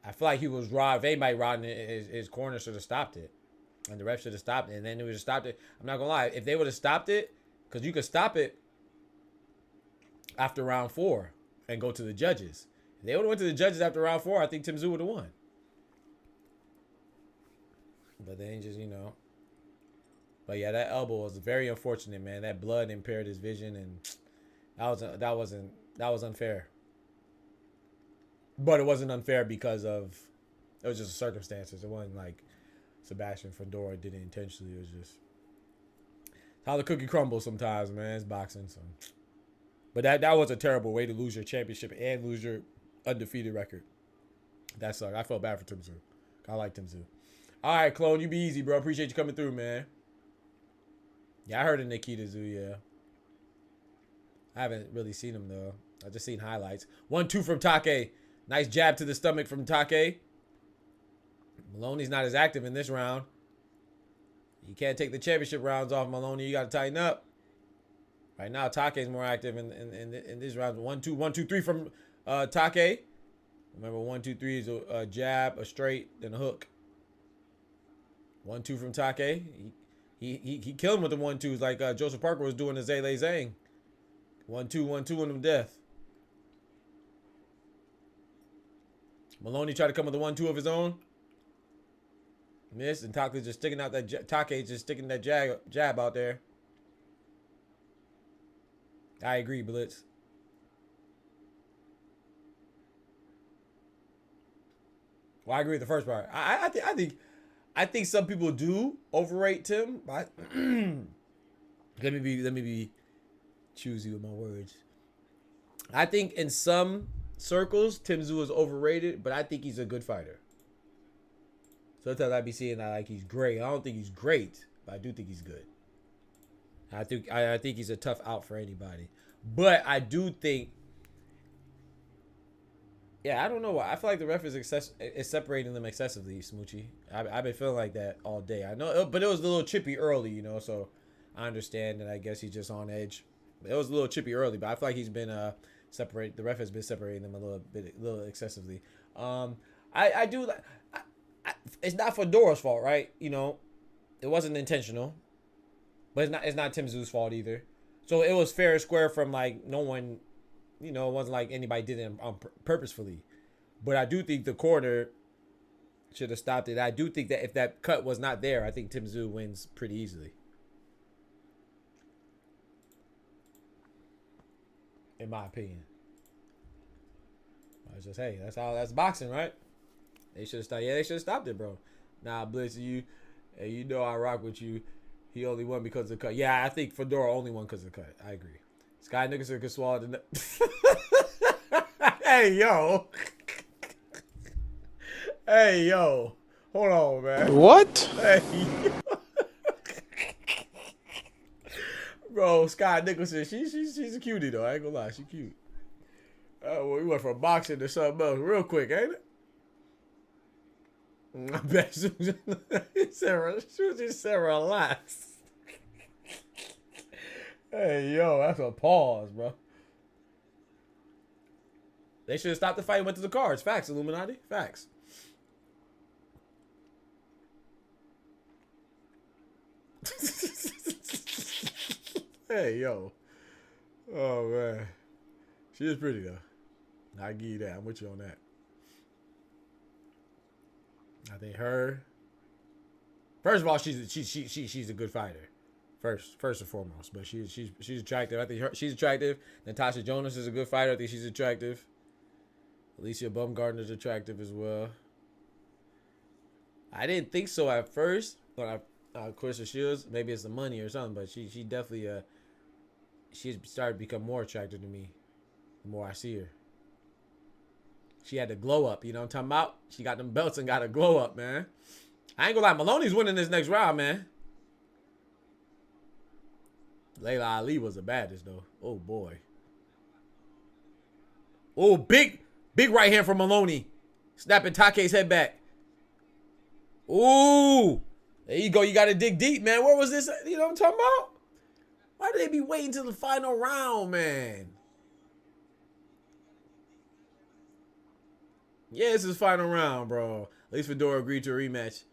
I feel like he was robbed. If anybody robbed his corner should have stopped it, and the ref should have stopped it, and then they would have stopped it. I'm not gonna lie. If they would have stopped it, because you could stop it after round 4 and go to the judges. If they would have went to the judges after round 4, I think Tim Tszyu would have won. But they ain't just, you know. But yeah, that elbow was very unfortunate, man. That blood impaired his vision, and that was unfair. But it wasn't unfair because it was just circumstances. It wasn't like Sebastian Fedora did it intentionally. It was just how the cookie crumbles sometimes, man. It's boxing, so. But that was a terrible way to lose your championship and lose your undefeated record. That sucked. I felt bad for Tim Tszyu. I like Tim Tszyu. All right, Clone, you be easy, bro. Appreciate you coming through, man. Yeah, I heard of Nikita Tszyu, yeah. I haven't really seen him, though. I just seen highlights. 1-2 from Take. Nice jab to the stomach from Take. Maloney's not as active in this round. You can't take the championship rounds off, Maloney. You got to tighten up. Right now, Take's more active in this round. 1-2, 1-2-3 from Take. Remember, 1-2-3 is a jab, a straight, then a hook. 1-2 from Take. He killed him with the 1-2s like Joseph Parker was doing to Zele Zhang. 1-2, 1-2 on him death. Maloney tried to come with a 1-2 of his own. Missed, and Take's just sticking out that jab out there. I agree, Blitz. Well, I agree with the first part. I think some people do overrate Tim. But let me be choosy with my words. I think in some circles, Tim Tszyu is overrated, but I think he's a good fighter. Sometimes I be seeing that like he's great. I don't think he's great, but I do think he's good. I think he's a tough out for anybody. But I do think, yeah, I don't know why. I feel like the ref is separating them excessively, Smoochie. I've been feeling like that all day. I know, but it was a little chippy early, you know, so I understand, and I guess he's just on edge. It was a little chippy early, but I feel like he's been separated. The ref has been separating them a little excessively. I do. It's not Fedora's fault, right? You know, it wasn't intentional. But it's not Tim Tszyu's fault either. So it was fair and square from like no one, you know, it wasn't like anybody did it purposefully. But I do think the corner should have stopped it. I do think that if that cut was not there, I think Tim Tszyu wins pretty easily. In my opinion. I was just, hey, that's boxing, right? They should have stopped. Yeah, they should have stopped it, bro. Nah, Blitz, you know I rock with you. He only won because of the cut. Yeah, I think Fedora only won because of the cut. I agree. Sky Nicholson could swallow the... Hey, yo. Hey, yo. Hold on, man. What? Hey, yo. Bro, Sky Nicholson, she's a cutie, though. I ain't gonna lie. She cute. Well, we went from boxing to something else real quick, ain't it? I bet Sarah relax. Hey, yo, that's a pause, bro. They should have stopped the fight and went to the cards. Facts, Illuminati. Facts. Hey, yo. Oh, man. She is pretty, though. I give you that. I'm with you on that. I think her. First of all, she's a good fighter. First and foremost, but she's attractive. I think she's attractive. Natasha Jonas is a good fighter. I think she's attractive. Alicia Baumgartner's attractive as well. I didn't think so at first. When Clarissa Shields, maybe it's the money or something, but she definitely she started to become more attractive to me the more I see her. She had the glow up, you know what I'm talking about? She got them belts and got a glow up, man. I ain't gonna lie, Maloney's winning this next round, man. Layla Ali was the baddest, though. Oh, boy. Oh, big right hand from Maloney. Snapping Take's head back. Ooh. There you go. You got to dig deep, man. Where was this? You know what I'm talking about? Why do they be waiting till the final round, man? Yeah, this is final round, bro. At least Fedora agreed to a rematch.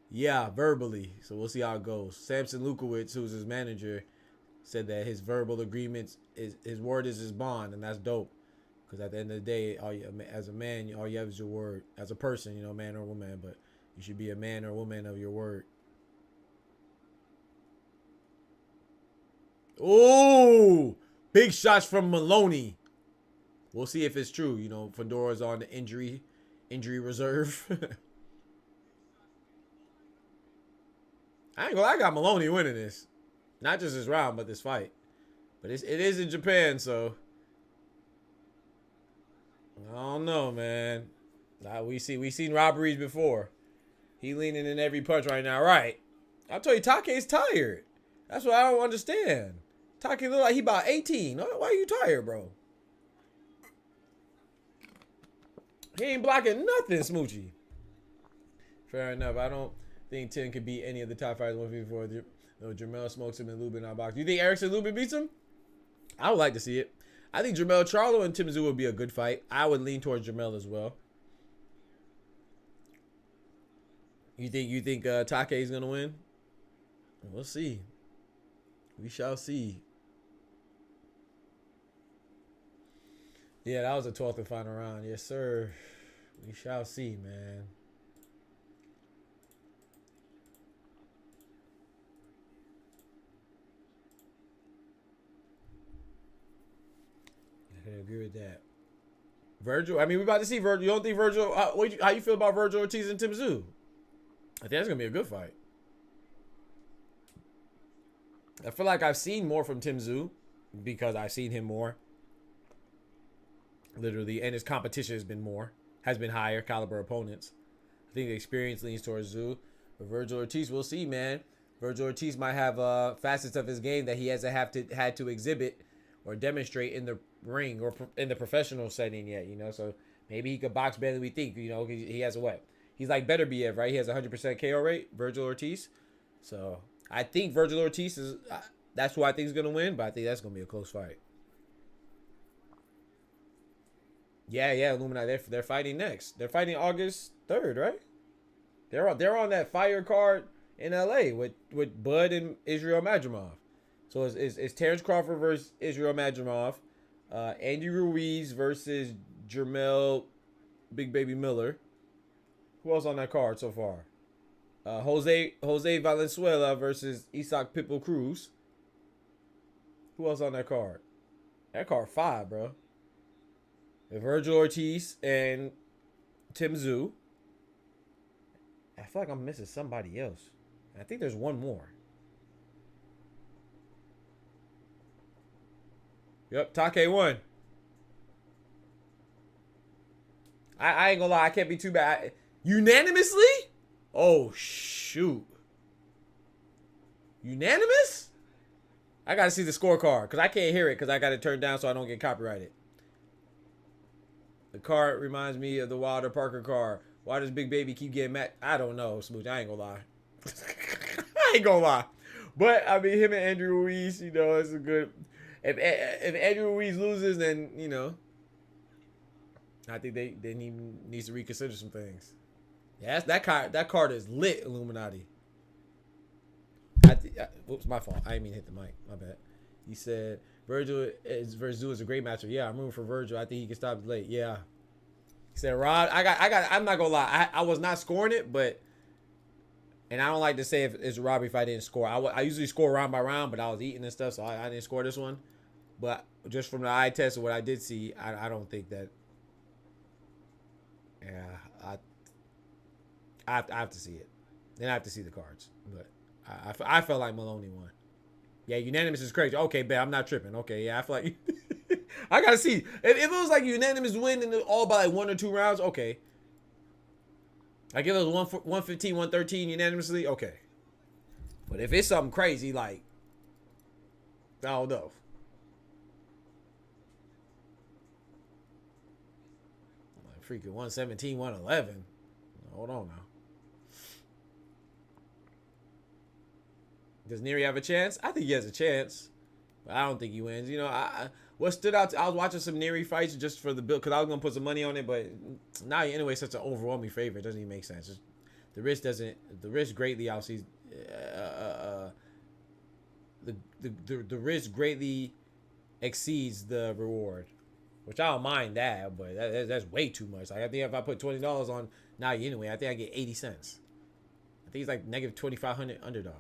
Yeah, verbally. So we'll see how it goes. Samson Lukowicz, who's his manager, said that his verbal agreements, his word is his bond, and that's dope. Because at the end of the day, as a man, all you have is your word. As a person, you know, man or woman, but you should be a man or woman of your word. Ooh, big shots from Maloney. We'll see if it's true. You know, Fedora's on the injury reserve. I ain't gonna lie, I got Maloney winning this. Not just this round, but this fight. But it is in Japan, so I don't know, man. We seen robberies before. He leaning in every punch right now, right? I told you, Take's tired. That's what I don't understand. Take look like he about 18. Why are you tired, bro? He ain't blocking nothing, Smoochie. Fair enough. I don't think Tim could beat any of the top fighters 154. No, Jermell smokes him and Lubin out box. You think Erickson Lubin beats him? I would like to see it. I think Jermell Charlo and Tim Tszyu would be a good fight. I would lean towards Jermell as well. You think Take is gonna win? We'll see. We shall see. Yeah, that was the 12th and final round. Yes, sir. We shall see, man. I agree with that. Virgil, I mean, we about to see Virgil. You don't think Virgil? How you feel about Virgil Ortiz and Tim Tszyu? I think that's gonna be a good fight. I feel like I've seen more from Tim Tszyu because I've seen him more. Literally, and his competition has been higher caliber opponents. I think the experience leans towards Tszyu. But Virgil Ortiz, we'll see, man. Virgil Ortiz might have facets of his game that he hasn't had to exhibit or demonstrate in the ring or in the professional setting yet, you know. So maybe he could box better than we think, you know. He has a what? He's like Better BF, right? He has a 100% KO rate, Virgil Ortiz. So I think Virgil Ortiz is that's who I think is gonna win, but I think that's gonna be a close fight. Yeah, Illuminati. They're fighting next. They're fighting August 3rd, right? They're on that fire card in LA with Bud and Israel Madrimov. So it's Terrence Crawford versus Israel Madrimov, Andy Ruiz versus Jermell Big Baby Miller. Who else on that card so far? Jose Valenzuela versus Isaac Pitbull Cruz. Who else on that card? That card 5, bro. Virgil Ortiz and Tim Tszyu. I feel like I'm missing somebody else. I think there's one more. Yep, Take won. I ain't gonna lie, I can't be too bad. Unanimously? Oh, shoot. Unanimous? I gotta see the scorecard, because I can't hear it, because I got it turned down so I don't get copyrighted. The card reminds me of the Wilder Parker card. Why does Big Baby keep getting mad? I don't know, Smooch. I ain't gonna lie. I ain't gonna lie. But, I mean, him and Andrew Ruiz, you know, it's a good... If Andrew Ruiz loses, then, you know, I think they needs to reconsider some things. Yeah, that card is lit, Illuminati. Oops, my fault. I didn't mean to hit the mic. My bad. He said Virgil versus Tszyu is a great matchup. Yeah, I'm rooting for Virgil. I think he can stop it late. Yeah. He said Rod. I'm not gonna lie. I was not scoring it, but and I don't like to say if it's a robbery if I didn't score. I usually score round by round, but I was eating and stuff, so I didn't score this one. But just from the eye test of what I did see, I don't think that. Yeah, I have to see it. Then I have to see the cards. But I felt like Maloney won. Yeah, unanimous is crazy. Okay, bet I'm not tripping. Okay, yeah, I feel like I gotta see. If it was like unanimous win and all by like 1 or 2 rounds, okay. Like if it was 115, 113 unanimously, okay. But if it's something crazy, like I don't know. Like freaking 117, 111. Hold on now. Does Nery have a chance? I think he has a chance. But I don't think he wins. You know, what stood out, I was watching some Nery fights just for the bill, because I was going to put some money on it, but now anyway, such an overwhelming favorite. It doesn't even make sense. Just, the risk greatly outsees, the risk greatly exceeds the reward, which I don't mind that, but that's way too much. Like, I think if I put $20 on Naoya Inoue, I think I get 80 cents. I think he's like negative 2,500 underdog.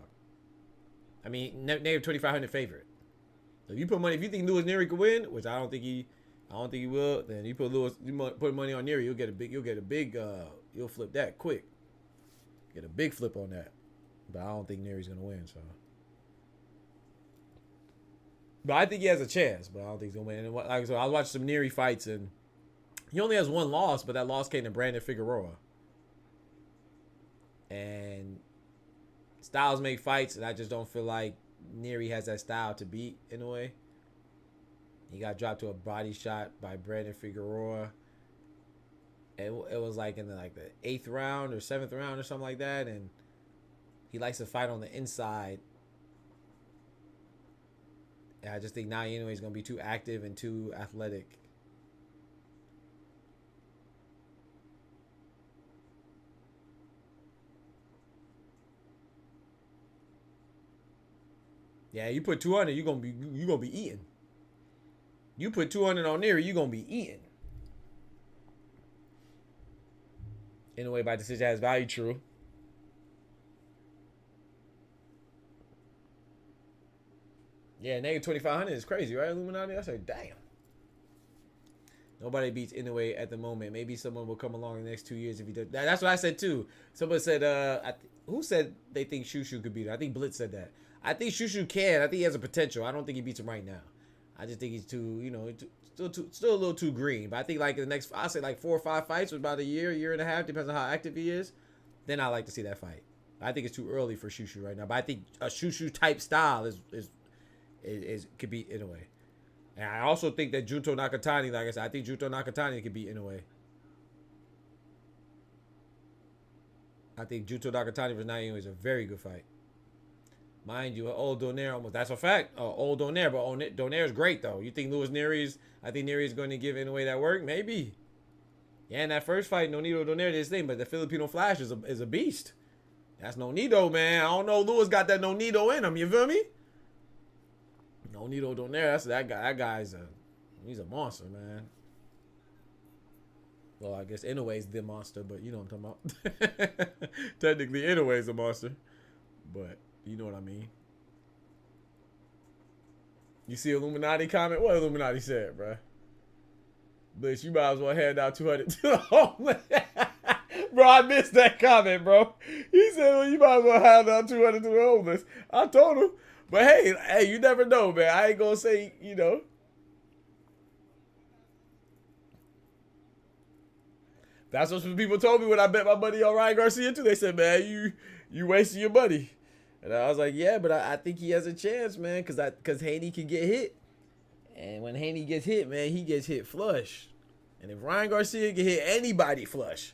I mean, negative 2,500 favorite. So if you put money, if you think Luis Nery could win, which I don't think he will, then you put money on Nery, you'll flip that quick. Get a big flip on that. But I don't think Nery's gonna win, so. But I think he has a chance, but I don't think he's gonna win. And like I was watching some Nery fights, and he only has 1 loss, but that loss came to Brandon Figueroa. And styles make fights, and I just don't feel like Nery has that style to beat in a way. He got dropped to a body shot by Brandon Figueroa. It was like in the 8th round or 7th round or something like that, and he likes to fight on the inside. And I just think Naoya Inoue is going to be too active and too athletic. Yeah, you put 200, you're gonna be eating. You put 200 on Nery, you're gonna be eating. In a way, by decision has value, true. Yeah, negative 2,500 is crazy, right, Illuminati? I say, damn. Nobody beats Inoue at the moment. Maybe someone will come along in the next 2 years if he does. That's what I said too. Someone said, who said they think Shushu could beat him? I think Blitz said that. I think Shushu can. I think he has a potential. I don't think he beats him right now. I just think he's too, still a little too green. But I think like in the next, I'll say like 4 or 5 fights with about a year and a half, depends on how active he is. Then I like to see that fight. I think it's too early for Shushu right now. But I think a Shushu type style is could beat Inoue. And I also think that Junto Nakatani, like I said, I think Junto Nakatani could beat Inoue. I think Junto Nakatani versus Naoya Inoue is a very good fight. Mind you, old Donaire, almost, that's a fact. Old Donaire, but Donaire is great though. You think Luis Nery I think Nery is going to give Inoue that work? Maybe. Yeah, in that first fight, Nonito Donaire did his thing, but the Filipino Flash is a beast. That's Nonito, man. I don't know. Luis got that Nonito in him. You feel me? Nonito Donaire, that's that guy. That guy's he's a monster, man. Well, I guess Inoue's the monster, but you know what I'm talking about. Technically, Inoue's a monster, but you know what I mean. You see Illuminati comment? What Illuminati said, bro? Blitz, you might as well hand out 200 to the homeless. Bro, I missed that comment, bro. He said, well, you might as well hand out 200 to the homeless. I told him. But hey, you never know, man. I ain't gonna say, That's what some people told me when I bet my money on Ryan Garcia too. They said, man, you wasting your money. And I was like, yeah, but I think he has a chance, man, because Haney can get hit. And when Haney gets hit, man, he gets hit flush. And if Ryan Garcia can hit anybody flush,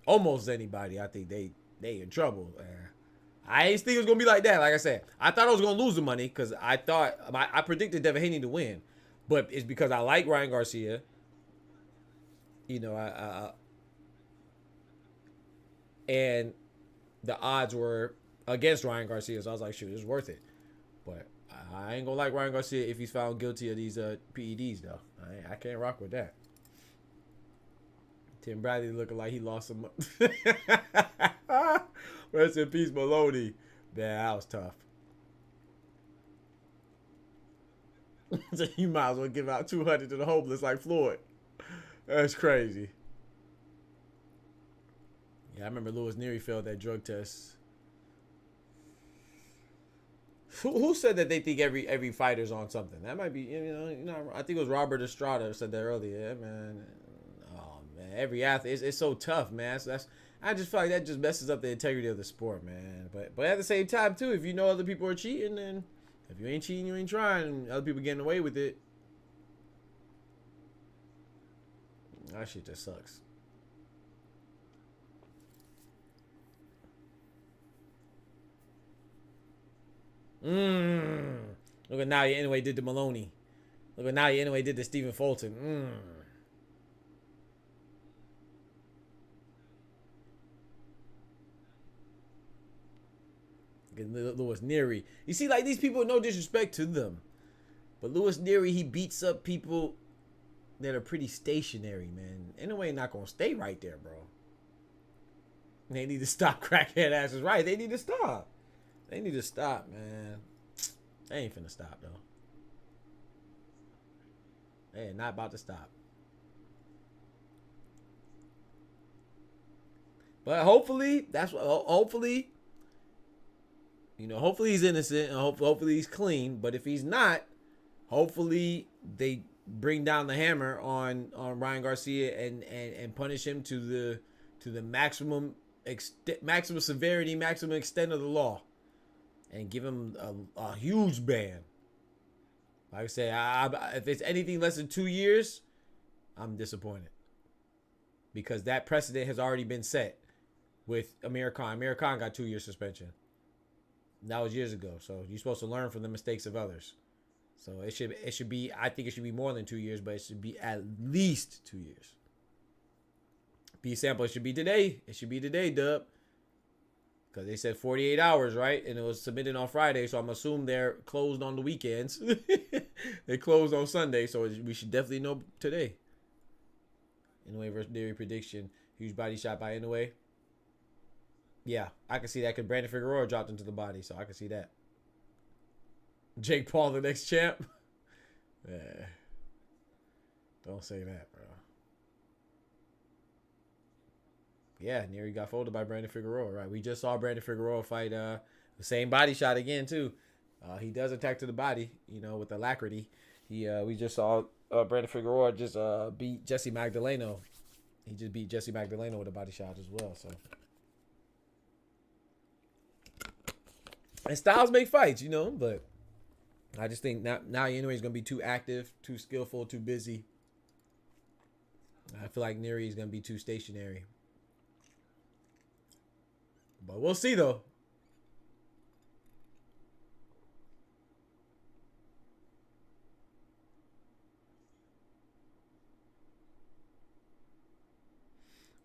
almost anybody, I think they in trouble. I ain't think it was going to be like that. Like I said, I thought I was going to lose the money because I predicted Devin Haney to win. But it's because I like Ryan Garcia. And the odds were against Ryan Garcia, so I was like, shoot, it's worth it. But I ain't gonna like Ryan Garcia if he's found guilty of these PEDs, though. I can't rock with that. Tim Bradley looking like he lost some. Rest in peace, Maloney. Man, that was tough. So you might as well give out 200 to the homeless like Floyd. That's crazy. Yeah, I remember Luis Nery failed that drug test. Who said that they think every fighter's on something? That might be, I think it was Robert Estrada who said that earlier. Yeah, man. Oh man, every athlete, it's so tough, man. So I just feel like that just messes up the integrity of the sport, man. But at the same time too, if you know other people are cheating, then if you ain't cheating, you ain't trying. And other people getting away with it. That shit just sucks. Look at Naoya Inoue did to Maloney. Look at Naoya Inoue did to Stephen Fulton. Luis Nery. You see, like, these people, no disrespect to them, but Luis Nery, he beats up people that are pretty stationary, man. Inoue not gonna stay right there, bro. They need to stop crackhead asses. Right, they need to stop. They need to stop, man. They ain't finna stop, though. They ain't not about to stop. But hopefully, hopefully he's innocent and hopefully he's clean. But if he's not, hopefully they bring down the hammer on Ryan Garcia and punish him to the maximum severity, maximum extent of the law, and give him a huge ban. Like I said, if it's anything less than 2 years, I'm disappointed, because that precedent has already been set with Amir Khan. Amir Khan got 2 years suspension. That was years ago. So you're supposed to learn from the mistakes of others. So it should be, I think it should be more than 2 years, but it should be at least 2 years. B sample, it should be today. It should be today, Dub. Because they said 48 hours, right? And it was submitted on Friday, so I'm assuming they're closed on the weekends. They closed on Sunday, so we should definitely know today. Inoue versus Nery prediction. Huge body shot by Inoue. Yeah, I can see that, because Brandon Figueroa dropped into the body, so I can see that. Jake Paul, the next champ? Yeah. Don't say that, bro. Yeah, Nery got folded by Brandon Figueroa, right? We just saw Brandon Figueroa fight the same body shot again, too. He does attack to the body, with alacrity. We just saw Brandon Figueroa just beat Jesse Magdaleno. He just beat Jesse Magdaleno with a body shot as well, so. And styles make fights, but I just think now Inoue is going to be too active, too skillful, too busy. I feel like Nery is going to be too stationary. But we'll see, though.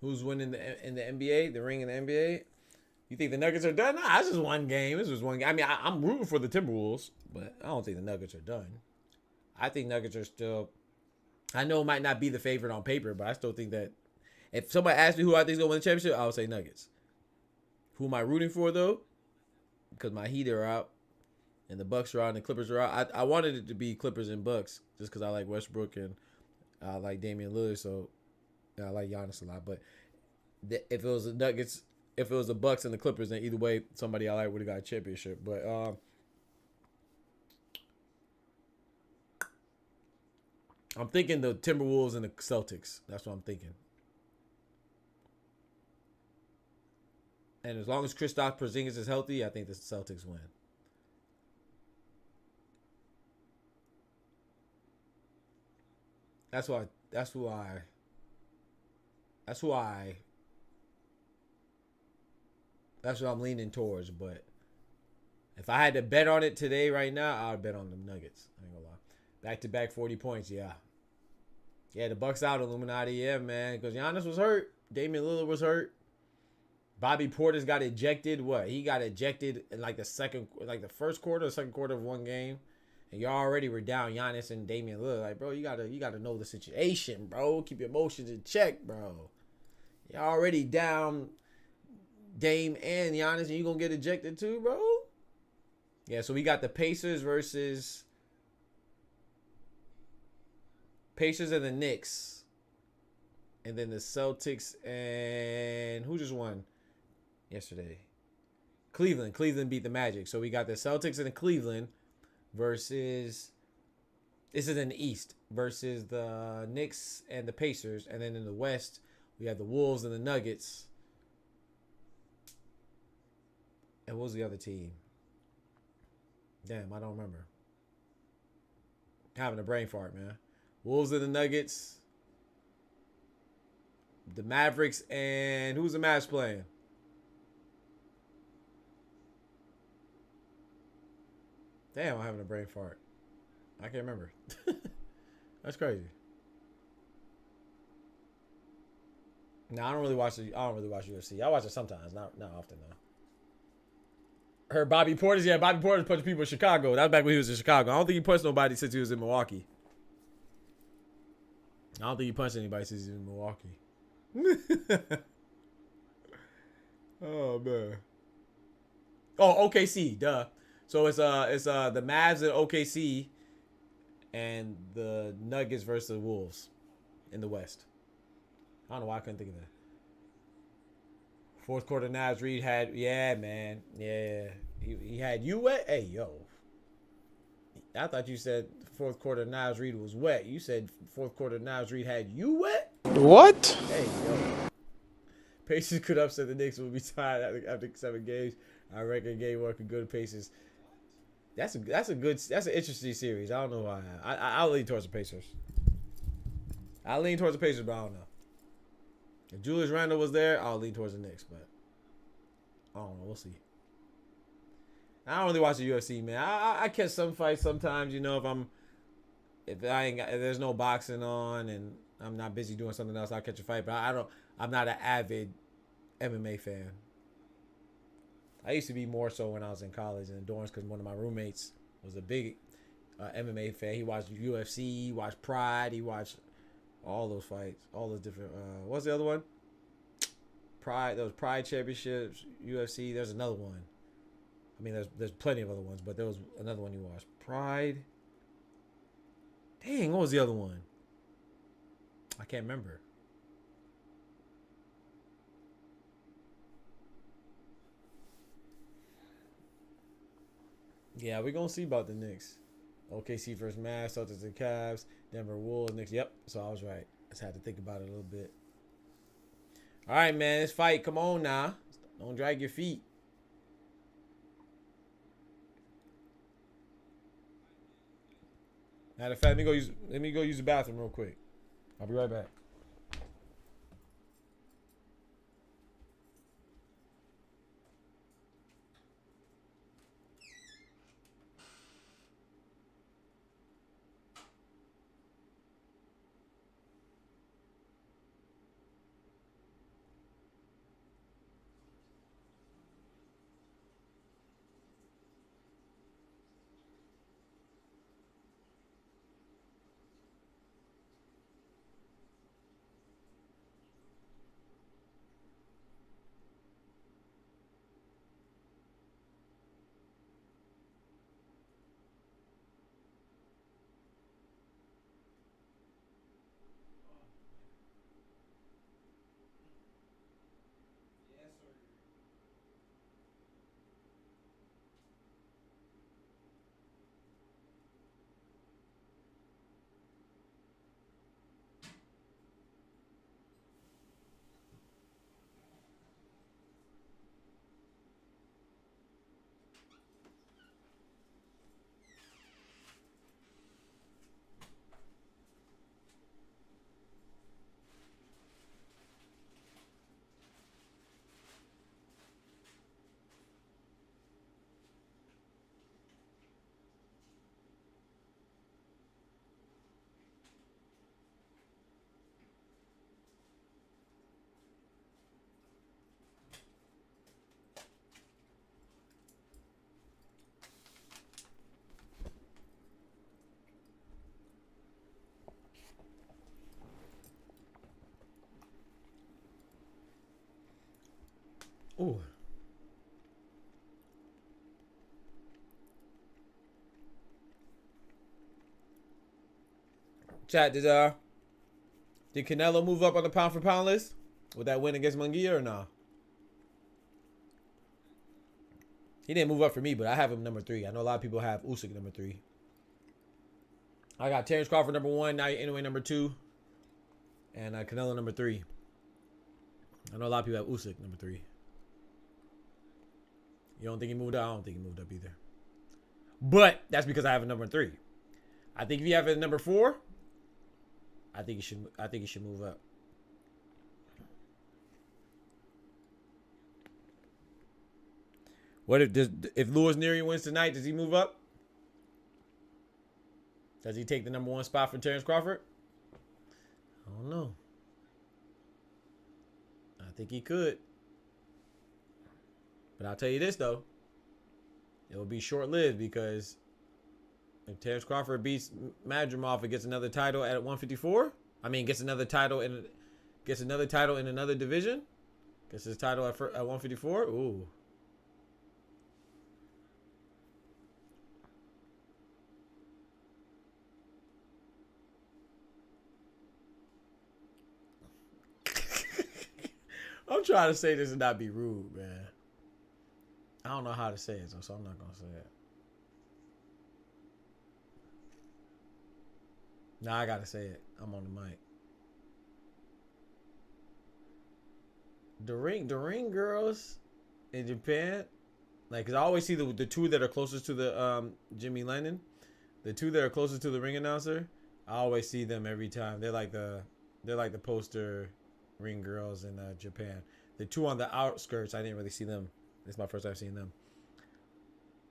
Who's winning in the NBA? The ring in the NBA? You think the Nuggets are done? Nah, this is one game. This was one game. I mean, I'm rooting for the Timberwolves, but I don't think the Nuggets are done. I think Nuggets are still... I know it might not be the favorite on paper, but I still think that if somebody asked me who I think is going to win the championship, I would say Nuggets. Who am I rooting for, though? Because my Heat are out, and the Bucks are out, and the Clippers are out. I wanted it to be Clippers and Bucks, just because I like Westbrook and I like Damian Lillard, so I like Giannis a lot. But if it was the Nuggets, if it was the Bucks and the Clippers, then either way, somebody I like would have got a championship. But I'm thinking the Timberwolves and the Celtics. That's what I'm thinking. And as long as Kristaps Porzingis is healthy, I think the Celtics win. That's who I'm leaning towards. But if I had to bet on it today, right now, I would bet on the Nuggets. I ain't gonna lie. Back-to-back 40 points, yeah. Yeah, the Bucks out, Illuminati, yeah, man. Because Giannis was hurt. Damian Lillard was hurt. Bobby Portis got ejected. He got ejected in the first quarter or second quarter of one game. And y'all already were down Giannis and Damian Lillard. Like, bro, you gotta know the situation, bro. Keep your emotions in check, bro. Y'all already down Dame and Giannis, and you gonna get ejected too, bro? Yeah, so we got the Pacers and the Knicks And then the Celtics and who just won yesterday? Cleveland. Cleveland beat the Magic. So we got the Celtics and Cleveland versus, this is in the East, versus the Knicks and the Pacers. And then in the West, we have the Wolves and the Nuggets. And what was the other team? Damn, I don't remember. Having a brain fart, man. Wolves and the Nuggets. The Mavericks and who's the Mavs playing? Damn, I'm having a brain fart. I can't remember. That's crazy. No, I don't really watch UFC. I watch it sometimes, not often though. Heard Bobby Portis. Yeah, Bobby Portis punched people in Chicago. That was back when he was in Chicago. I don't think he punched nobody since he was in Milwaukee. I don't think he punched anybody since he was in Milwaukee. Oh man. Oh, OKC, duh. So it's the Mavs and OKC and the Nuggets versus the Wolves in the West. I don't know why I couldn't think of that. Fourth quarter, Naz Reid had, yeah, man. Yeah. He had you wet? Hey, yo. I thought you said fourth quarter, Naz Reid was wet. You said fourth quarter, Naz Reid had you wet? What? Hey, yo. Pacers could upset the Knicks. Will be tied after 7 games. I reckon game 1 could go to Pacers. That's an interesting series. I don't know why. I'll lean towards the Pacers. But I don't know. If Julius Randle was there, I'll lean towards the Knicks, but I don't know. We'll see. I don't really watch the UFC, man. I catch some fights sometimes, you know, if there's no boxing on and I'm not busy doing something else, I'll catch a fight. But I'm not an avid MMA fan. I used to be more so when I was in college and in dorms because one of my roommates was a big MMA fan. He watched UFC, he watched Pride, he watched all those fights, all those different. What's the other one? Pride. There was Pride Championships, UFC. There's another one. I mean, there's plenty of other ones, but there was another one you watched. Pride. Dang, what was the other one? I can't remember. Yeah, we're gonna see about the Knicks. OKC versus Mavs, Celtics and Cavs, Denver Wolves, Knicks. Yep, so I was right. Just had to think about it a little bit. All right, man, let's fight. Come on now. Don't drag your feet. Matter of fact, let me go use the bathroom real quick. I'll be right back. Ooh. Chat, did Did Canelo move up on the pound for pound list with that win against Munguia or no? He didn't move up for me, but I have him number 3. I know a lot of people have Usyk number 3. I got Terrence Crawford number 1, Naoya Inoue number 2, and Canelo number 3. I know a lot of people have Usyk number 3. You don't think he moved up? I don't think he moved up either. But that's because I have a number 3. I think if you have a number 4, I think he should move up. What if Luis Nery wins tonight? Does he move up? Does he take the number 1 spot for Terrence Crawford? I don't know. I think he could. But I'll tell you this though, it will be short-lived because if Terrence Crawford beats Madrimov and gets another title at 154, I mean gets another title in another division, gets his title at 154. Ooh. I'm trying to say this and not be rude, man. I don't know how to say it, so I'm not going to say it. Nah, I got to say it. I'm on the mic. The ring girls in Japan, like, because I always see the 2 that are closest to the Jimmy Lennon. The 2 that are closest to the ring announcer, I always see them every time. They're like the poster ring girls in Japan. The 2 on the outskirts, I didn't really see them. It's my first time seeing them.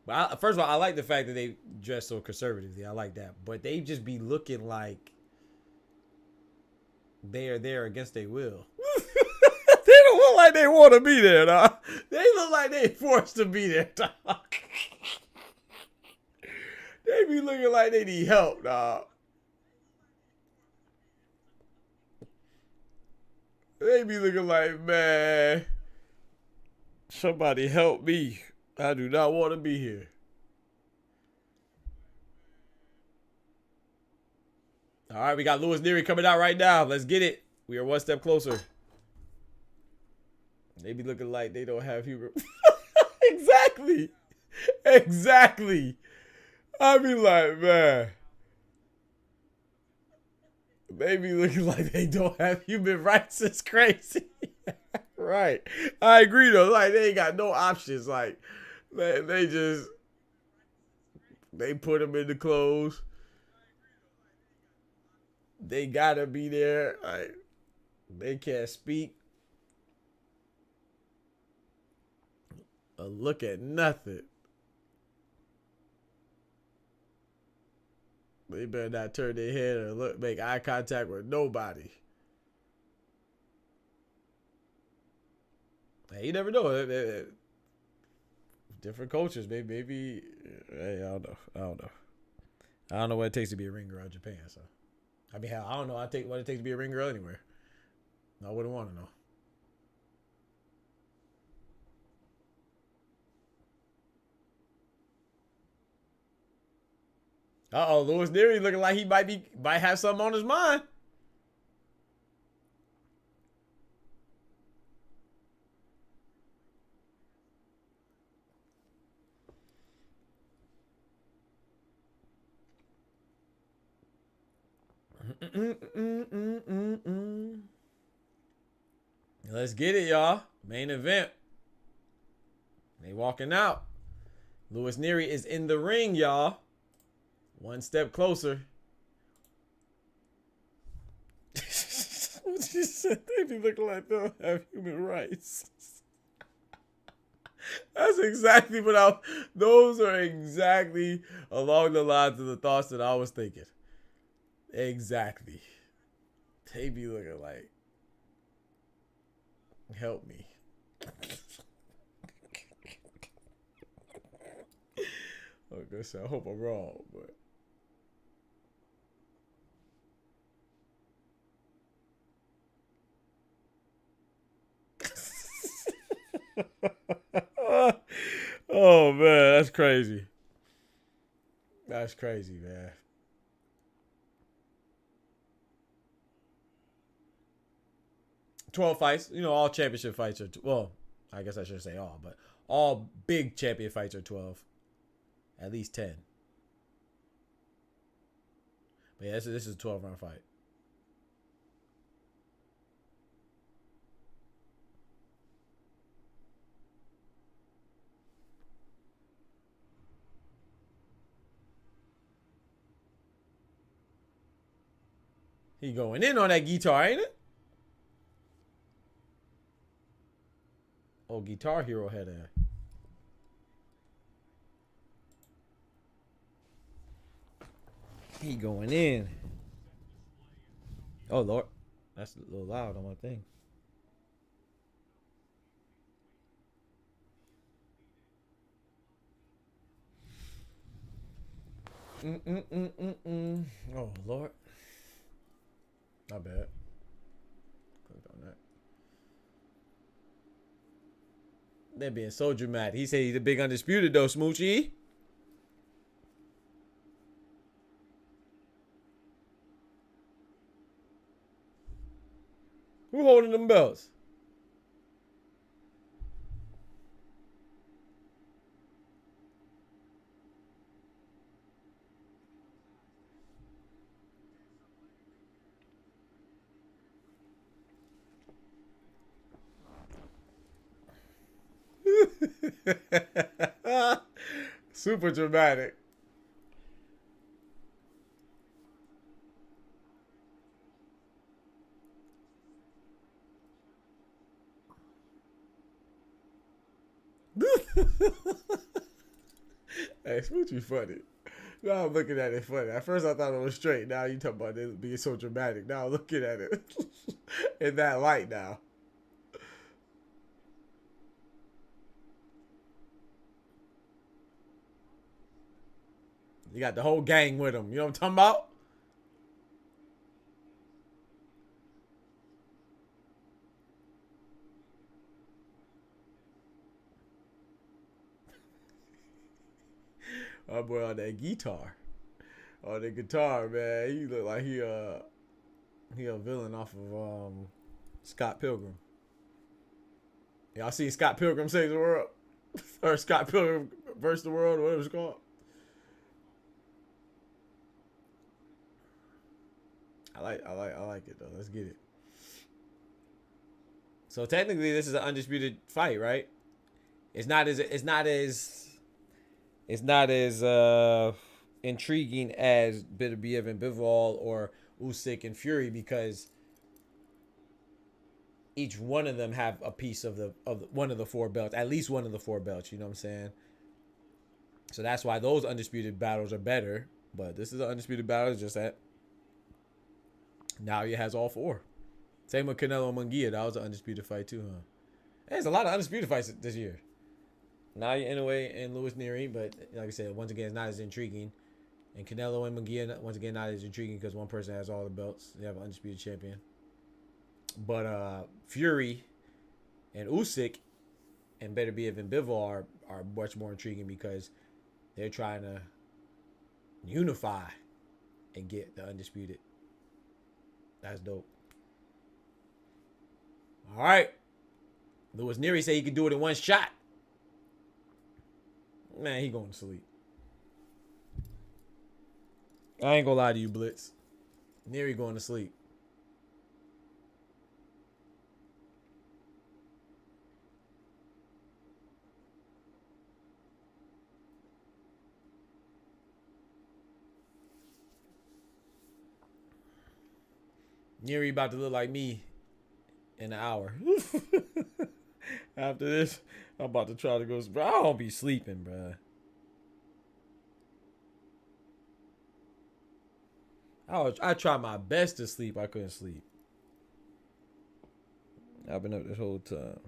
But first of all, I like the fact that they dress so conservatively. I like that. But they just be looking like they are there against their will. They don't look like they want to be there, dog. They look like they forced to be there, dog. They be looking like they need help, dog. They be looking like, man, somebody help me. I do not want to be here. All right, we got Luis Nery coming out right now. Let's get it. We are one step closer. They be looking like they don't have humor. Exactly. Exactly. I be like, man. They be looking like they don't have human rights. It's crazy. Right. I agree, though. Like, they ain't got no options. Like, they put them in the clothes. They gotta be there. Like, they can't speak or look at nothing. They better not turn their head or make eye contact with nobody. Hey, you never know. Different cultures, maybe. Hey, I don't know what it takes to be a ring girl in Japan. So, I mean, hell, I don't know. What it takes to be a ring girl anywhere. I wouldn't want to know. Uh-oh, Luis Nery looking like he might have something on his mind. Let's get it, y'all. Main event. They walking out. Luis Nery is in the ring, y'all. One step closer. What you said? They be looking like they don't have human rights. That's exactly what those are exactly along the lines of the thoughts that I was thinking. Exactly. They be looking like, help me. Okay, so I hope I'm wrong, but. Oh man, that's crazy. That's crazy, man. 12 fights. You know, all championship fights are, well, I guess I shouldn't say all, but all big champion fights are 12. At least 10. But yeah, this is a 12-round fight. He going in on that guitar, ain't it? Oh, Guitar Hero head there. He going in. Oh, Lord. That's a little loud on my thing. Oh, Lord. Not bad. Clicked on that. They're being so dramatic. He said he's a big undisputed, though, Smoochie. Who holding them belts? Super dramatic. Hey, Smoochie funny. Now I'm looking at it funny. At first I thought it was straight. Now you talking about it being so dramatic. Now I'm looking at it in that light now. You got the whole gang with him. You know what I'm talking about? Oh boy, on that guitar. On the guitar, man. He look like he a villain off of Scott Pilgrim. Y'all seen Scott Pilgrim Saves the World? Or Scott Pilgrim versus the World, or whatever it's called. I like it though. Let's get it. So technically this is an undisputed fight, right? It's not as intriguing as Beterbiev and Bivol or Usyk and Fury, because each one of them have a piece of one of the four belts, at least one of the four belts. You know what I'm saying? So that's why those undisputed battles are better. But this is an undisputed battle. It's just that Naoya has all four. Same with Canelo and Munguia. That was an undisputed fight too, huh? There's a lot of undisputed fights this year. Naoya Inoue and Luis Nery, but like I said, once again, it's not as intriguing. And Canelo and Munguia, once again, not as intriguing because one person has all the belts. They have an undisputed champion. But Fury and Usyk and Beterbiev and Bivol are much more intriguing because they're trying to unify and get the undisputed. That's dope. All right. Luis Nery said he could do it in one shot. Man, he going to sleep. I ain't gonna lie to you, Blitz. Nery going to sleep. Nery about to look like me in an hour. After this, I'm about to try to go. Bro, I don't be sleeping, bro. I tried my best to sleep. I couldn't sleep. I've been up this whole time.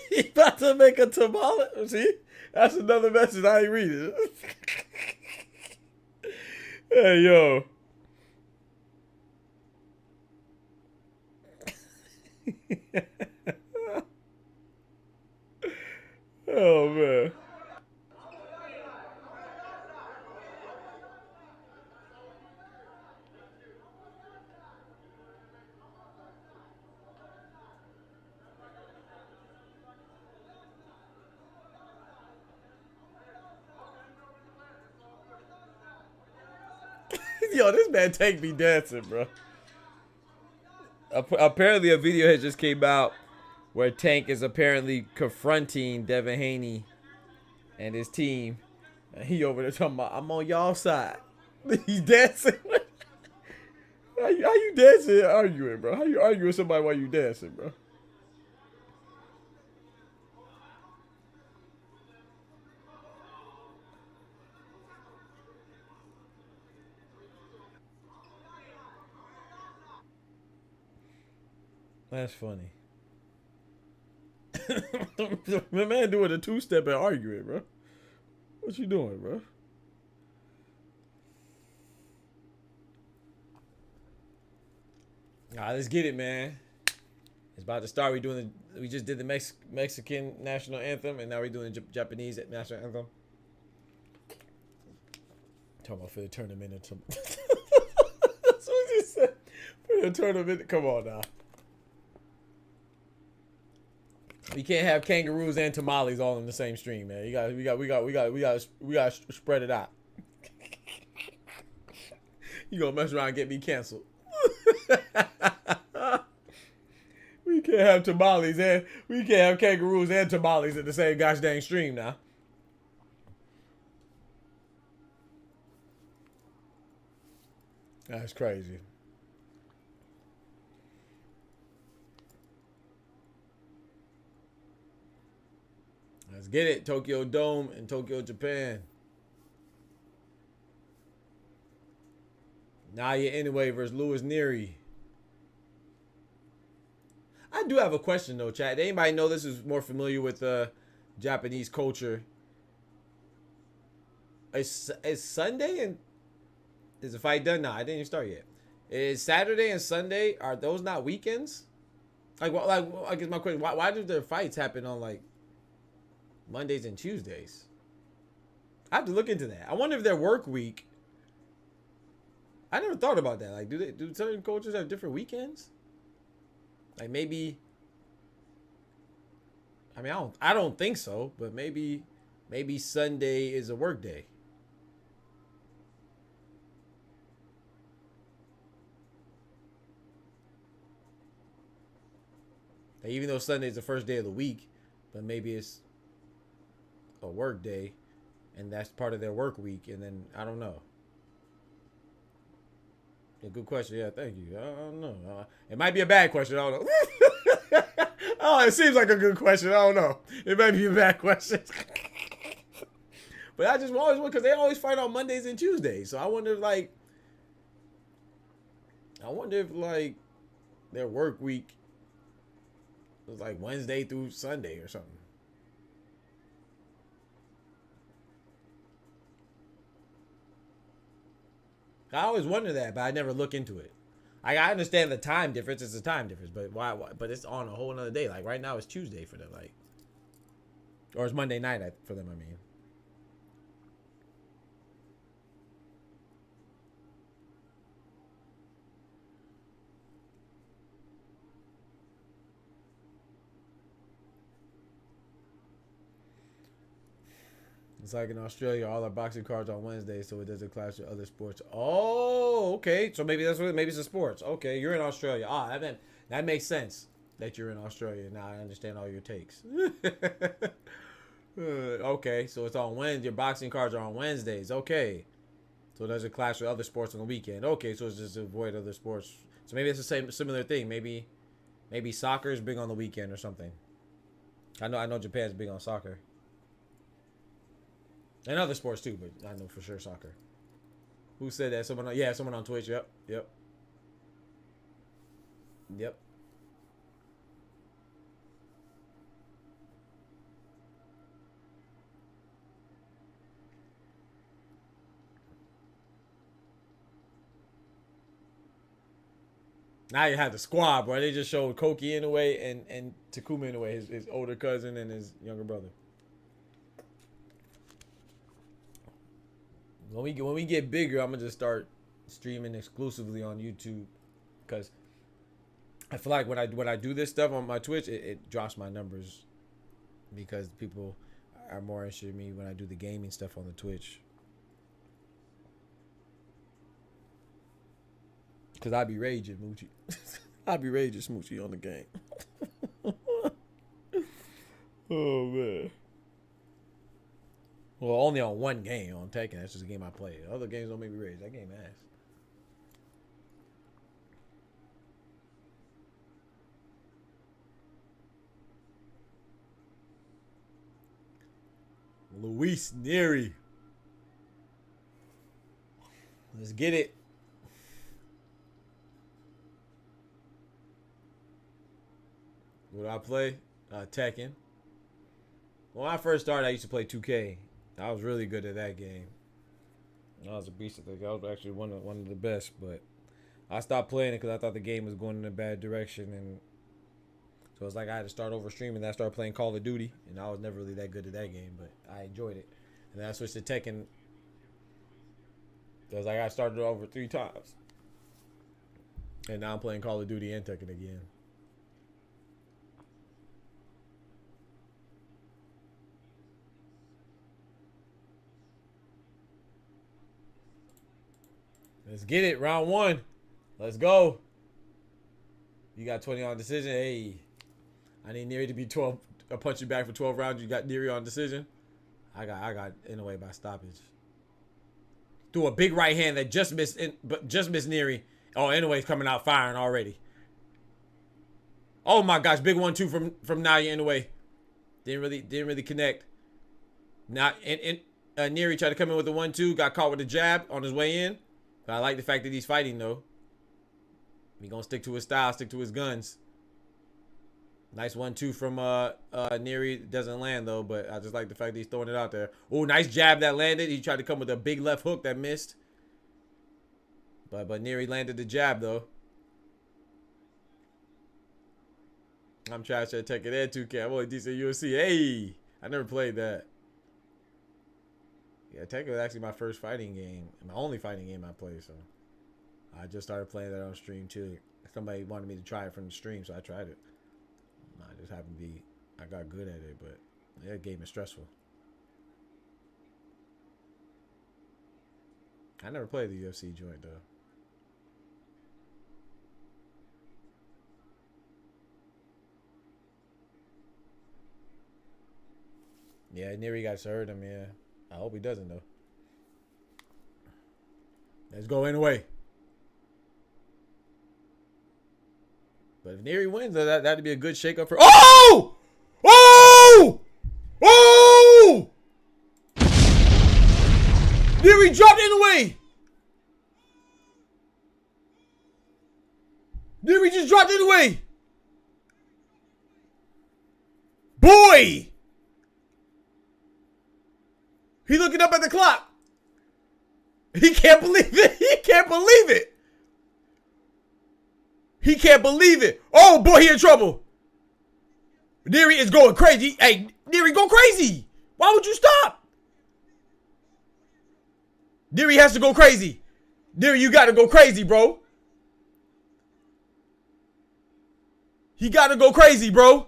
He about to make a tamale. See? That's another message I ain't reading. Hey, yo. Oh, man. Yo, this man Tank be dancing, bro. Apparently, a video has just came out where Tank is apparently confronting Devin Haney and his team. And he over there talking about, I'm on y'all side. He's dancing. How you dancing and arguing, bro? How you arguing with somebody while you dancing, bro? That's funny. The man doing a two-step and arguing, bro. What you doing, bro? All right, let's get it, man. It's about to start. We just did the Mexican national anthem, and now we're doing the Japanese national anthem. Talking about for the tournament into. That's what you said. For the tournament, come on now. We can't have kangaroos and tamales all in the same stream, man. We got to spread it out. You gonna mess around and get me canceled? We can't have tamales and we can't have kangaroos and tamales in the same gosh dang stream now. That's crazy. Let's get it. Tokyo Dome in Tokyo, Japan. Naoya Inoue versus Luis Nery. I do have a question though, chat. Anybody know this is more familiar with Japanese culture? Is Sunday and is the fight done? Nah, I didn't even start yet. Is Saturday and Sunday, are those not weekends? Like, I guess my question: Why do their fights happen on like Mondays and Tuesdays? I have to look into that. I wonder if their work week. I never thought about that. Like, do certain cultures have different weekends? Like maybe. I mean, I don't think so, but maybe Sunday is a work day. Like, even though Sunday is the first day of the week, but maybe it's a work day, and that's part of their work week, and then I don't know. Yeah, good question. Yeah, thank you. I don't know. It might be a bad question. I don't know. Oh, it seems like a good question. I don't know. It might be a bad question. But I just always wonder because they always fight on Mondays and Tuesdays. So I wonder if their work week was like Wednesday through Sunday or something. I always wonder that, but I never look into it. I understand the time difference. It's a time difference, but why? But it's on a whole another day. Like right now, it's Tuesday for them, like, or it's Monday night for them. I mean, it's like in Australia, all our boxing cards on Wednesday, so it doesn't clash with other sports. Oh, okay. So maybe that's what. Maybe it's the sports. Okay, you're in Australia. That makes sense that you're in Australia. Now I understand all your takes. Okay, so it's on Wednesday. Your boxing cards are on Wednesdays. Okay, so it doesn't clash with other sports on the weekend. Okay, so it's just to avoid other sports. So maybe it's the same similar thing. Maybe soccer is big on the weekend or something. I know Japan's big on soccer. And other sports too, but I know for sure soccer. Who said that? Someone on Twitch. Yep. Now you have the squad, bro. They just showed Koki Inoue and Takuma Inoue, his older cousin and his younger brother. When we get bigger, I'm gonna just start streaming exclusively on YouTube, because I feel like when I do this stuff on my Twitch, it drops my numbers, because people are more interested in me when I do the gaming stuff on the Twitch. Because I be raging, Moochie. I be raging, Smoochie, on the game. Oh, man. Well, only on one game, on Tekken. That's just a game I play. Other games don't make me rage. That game ass. Luis Nery. Let's get it. What do I play? Tekken. When I first started, I used to play 2K. I was really good at that game. I was a beast at that. I was actually one of the best, but I stopped playing it because I thought the game was going in a bad direction, and so it's like I had to start over streaming. Then I started playing Call of Duty, and I was never really that good at that game, but I enjoyed it. And then I switched to Tekken. It was like I started over 3 times, and now I'm playing Call of Duty and Tekken again. Let's get it. Round 1. Let's go. You got 20 on decision. Hey, I need Nery to be 12. I'll punch you back for 12 rounds. You got Nery on decision. I got Inoue by stoppage. Threw a big right hand that just missed Nery. Oh, Inoue's coming out firing already. Oh my gosh, big 1-2 from Naoya Inoue. Didn't really connect. Now Nery tried to come in with the 1-2. Got caught with a jab on his way in. But I like the fact that he's fighting, though. He gonna stick to his style, stick to his guns. Nice 1-2 from Nery. Doesn't land, though, but I just like the fact that he's throwing it out there. Oh, nice jab that landed. He tried to come with a big left hook that missed. But Nery landed the jab, though. I'm trying to take it at 2K. I'm only decent UFC. Hey, I never played that. Yeah, Tekken was actually my first fighting game. My only fighting game I played, so I just started playing that on stream too. Somebody wanted me to try it from the stream, so I tried it. I just happened to be, I got good at it, but that game is stressful. I never played the UFC joint, though. Yeah, Nery got hurt him, yeah. I hope he doesn't, though. Let's go anyway. But if Nery wins, that'd be a good shakeup for. Oh! Oh! Oh! Nery dropped Inoue. Nery just dropped Inoue. Boy! He looking up at the clock. He can't believe it. He can't believe it. He can't believe it. Oh, boy, he in trouble. Nery is going crazy. Hey, Nery, go crazy. Why would you stop? Nery has to go crazy. Nery, you got to go crazy, bro. He got to go crazy, bro.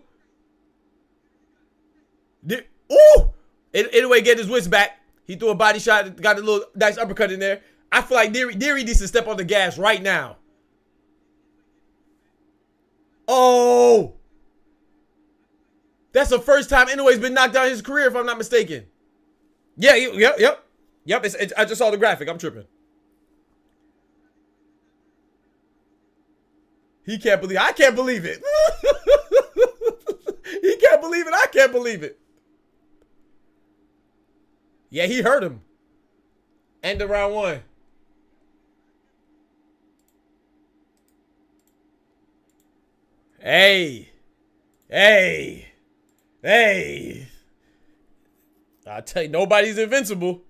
Ooh! Anyway, get his wits back. He threw a body shot, got a little nice uppercut in there. I feel like Nery needs to step on the gas right now. Oh! That's the first time Inoue's been knocked out in his career, if I'm not mistaken. Yeah, yep. I just saw the graphic. I'm tripping. He can't believe it. I can't believe it. He can't believe it. I can't believe it. Yeah, he hurt him. End of round 1. Hey. I tell you, nobody's invincible.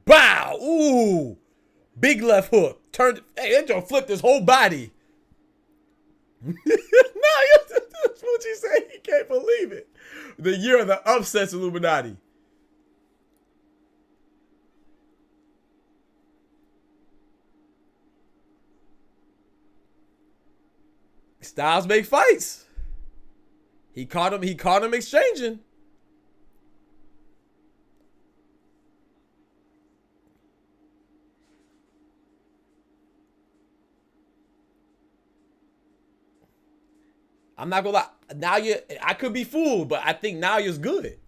Bow. Ooh. Big left hook. Turned. Hey, that joint flipped his whole body. No, Smoochie said he can't believe it. The year of the upsets Illuminati. Styles make fights. He caught him exchanging. I'm not gonna lie. Naoya, I could be fooled, but I think Naoya's good.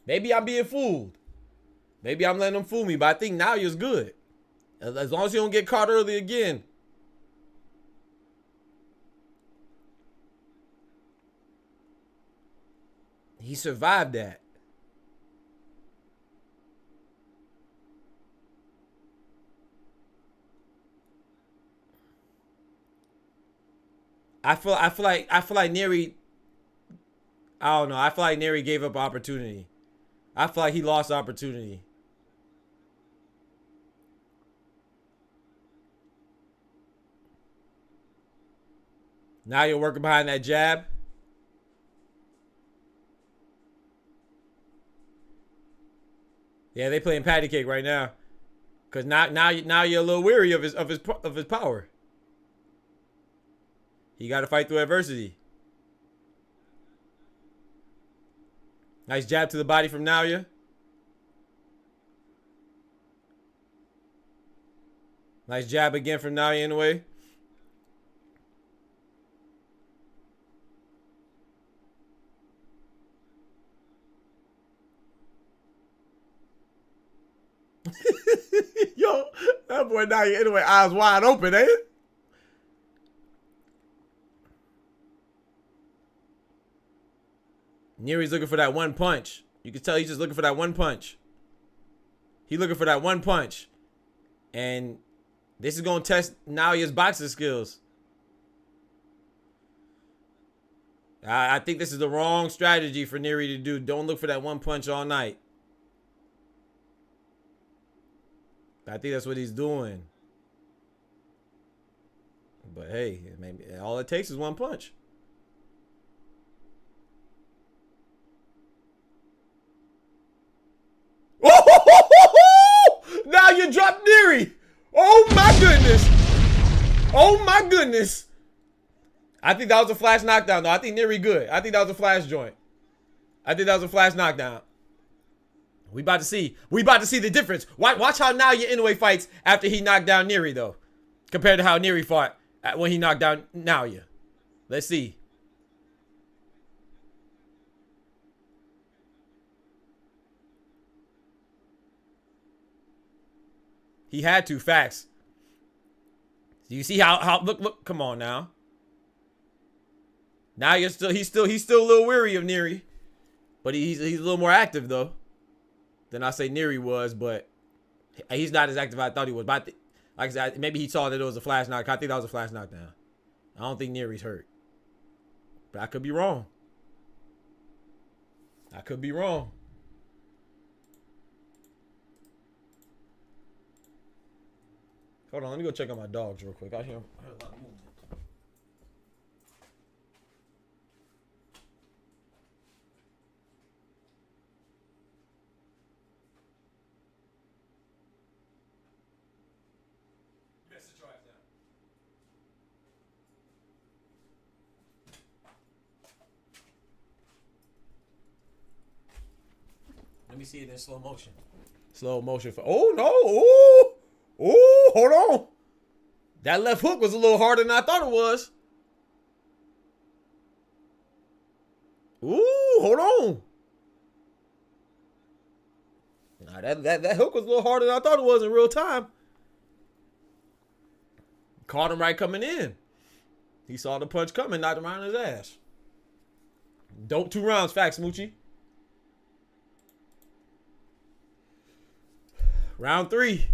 Maybe I'm being fooled. Maybe I'm letting them fool me, but I think Naoya's good. As long as you don't get caught early again. He survived that. I feel like Nery. I don't know. I feel like Nery gave up opportunity. I feel like he lost opportunity. Now you're working behind that jab. Yeah, they playing patty cake right now. Cause now you're a little weary of his power. He got to fight through adversity. Nice jab to the body from Naoya. Nice jab again from Naoya Inoue. Yo, that boy Naoya Inoue eyes wide open, ain't it? Nery's looking for that one punch. You can tell he's just looking for that one punch. He's looking for that one punch. And this is going to test Naoya's boxing skills. I think this is the wrong strategy for Nery to do. Don't look for that one punch all night. I think that's what he's doing. But hey, maybe all it takes is one punch. Now you dropped Nery. Oh my goodness. Oh my goodness. I think that was a flash knockdown though. I think Nery good. I think that was a flash joint. I think that was a flash knockdown. We about to see the difference. Watch how Naoya Inoue fights after he knocked down Nery though, compared to how Nery fought when he knocked down Naoya. Let's see. He had to, facts. Do you see how look, come on now. Now he's still a little weary of Nery. But he's a little more active though than I say Nery was, but he's not as active as I thought he was. But like I said, maybe he saw that it was a flash knock. I think that was a flash knockdown. I don't think Nery's hurt. But I could be wrong. I could be wrong. Hold on, let me go check on my dogs real quick. I hear a lot of movement. You better sit your ass down. Let me see it in slow motion. Slow motion for. Oh no! Oh! Oh, hold on. That left hook was a little harder than I thought it was. Ooh, hold on. Nah, that hook was a little harder than I thought it was in real time. Caught him right coming in. He saw the punch coming, knocked him right on his ass. Dope 2 rounds, facts, Moochie. Round 3.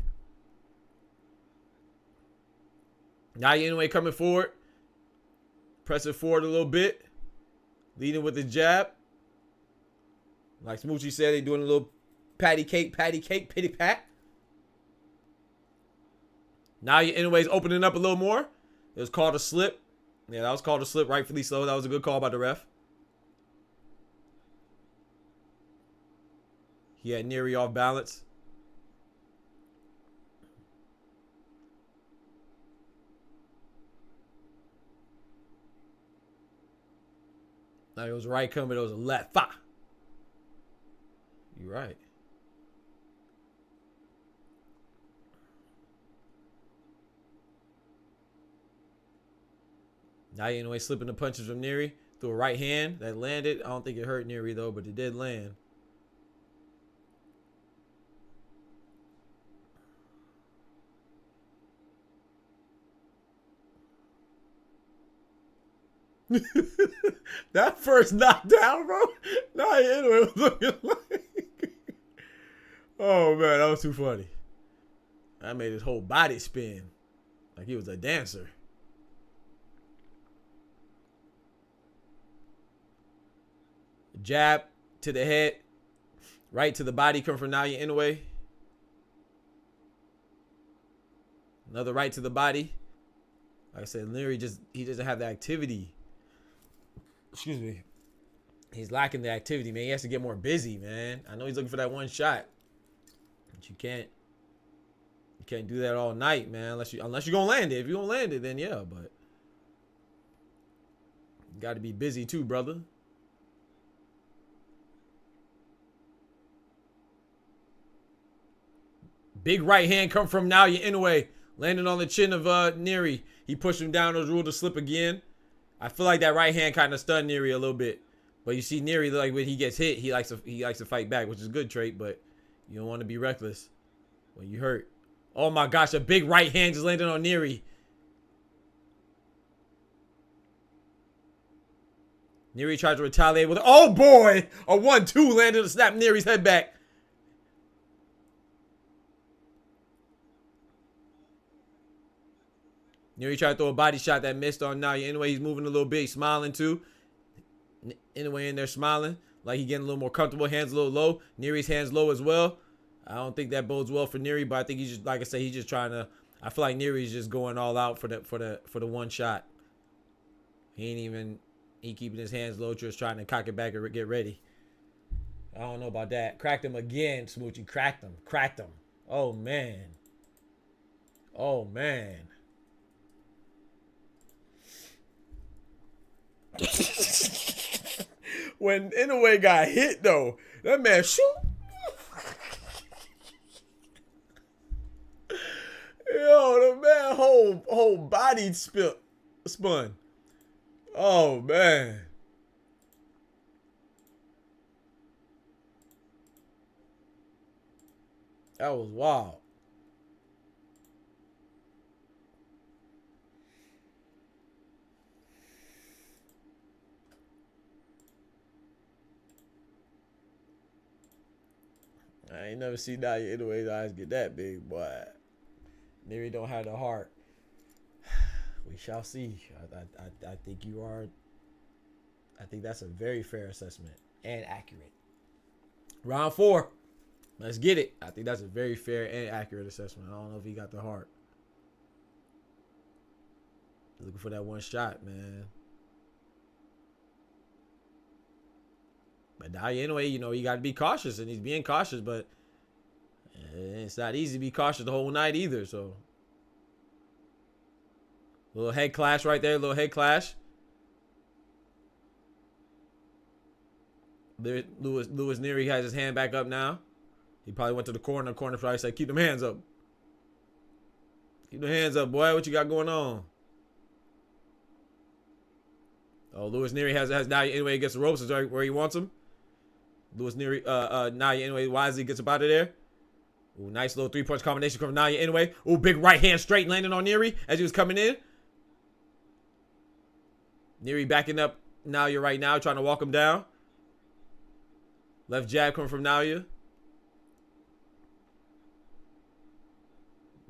Naoya Inoue coming forward. Pressing forward a little bit. Leading with the jab. Like Smoochie said, they doing a little patty cake, pity pat. Naoya Inoue's opening up a little more. It was called a slip. Yeah, that was called a slip, rightfully so. That was a good call by the ref. He had Nery off balance. Now it was right coming, it was a left. Fa. You're right. Naoya Inoue slipping the punches from Nery. Threw a right hand that landed. I don't think it hurt Nery though, but it did land. That first knockdown, bro. Naoya Inoue was looking like. Oh man, that was too funny. That made his whole body spin like he was a dancer. Jab to the head, right to the body, come from Naoya Inoue. Another right to the body. Like I said, Nery he doesn't have the activity. Excuse me. He's lacking the activity, man. He has to get more busy, man. I know he's looking for that one shot, but you can't do that all night, man. Unless you're gonna land it. If you're gonna land it, then yeah, but you got to be busy too, brother. Big right hand come from Naoya Inoue, landing on the chin of Nery. He pushed him down. It was ruled to slip again. I feel like that right hand kind of stunned Nery a little bit, but you see Nery, like when he gets hit, he likes to fight back, which is a good trait. But you don't want to be reckless when you hurt. Oh my gosh, a big right hand just landed on Nery. Nery tried to retaliate with, oh boy, a 1-2 landed to snap Nery's head back. Nery tried to throw a body shot that missed on Naoya Inoue. He's moving a little bit. He's smiling too. Inoue in there smiling. Like he's getting a little more comfortable. Hands a little low. Nery's hands low as well. I don't think that bodes well for Nery, but I think he's just, like I said, he's just trying to, I feel like Nery's just going all out for the one shot. He keeping his hands low, just trying to cock it back and get ready. I don't know about that. Cracked him again, Smoochie. Cracked him. Cracked him. Oh, man. Oh, man. When Inoue got hit, though, that man shoot. Yo, the man whole body spun. Oh, man. That was wild. I ain't never seen Naoya Inoue's eyes get that big, boy. Nery don't have the heart. We shall see. I think you are. I think that's a very fair assessment and accurate. Round 4. Let's get it. I think that's a very fair and accurate assessment. I don't know if he got the heart. Looking for that one shot, man. But Naoya Inoue, you know, you got to be cautious, and he's being cautious, but it's not easy to be cautious the whole night either, so. Little head clash right there, little head clash. There, Luis Nery has his hand back up now. He probably went to the corner. The corner probably said, keep them hands up. Keep them hands up, boy. What you got going on? Oh, Luis Nery has Naoya Inoue against the ropes. Is where he wants him. Luis Nery, Naoya Inoue wisely gets up out of there. Ooh, nice little 3-punch combination from Naoya Inoue. Ooh, big right hand straight landing on Nery as he was coming in. Nery backing up Naoya right now, trying to walk him down. Left jab coming from Naoya.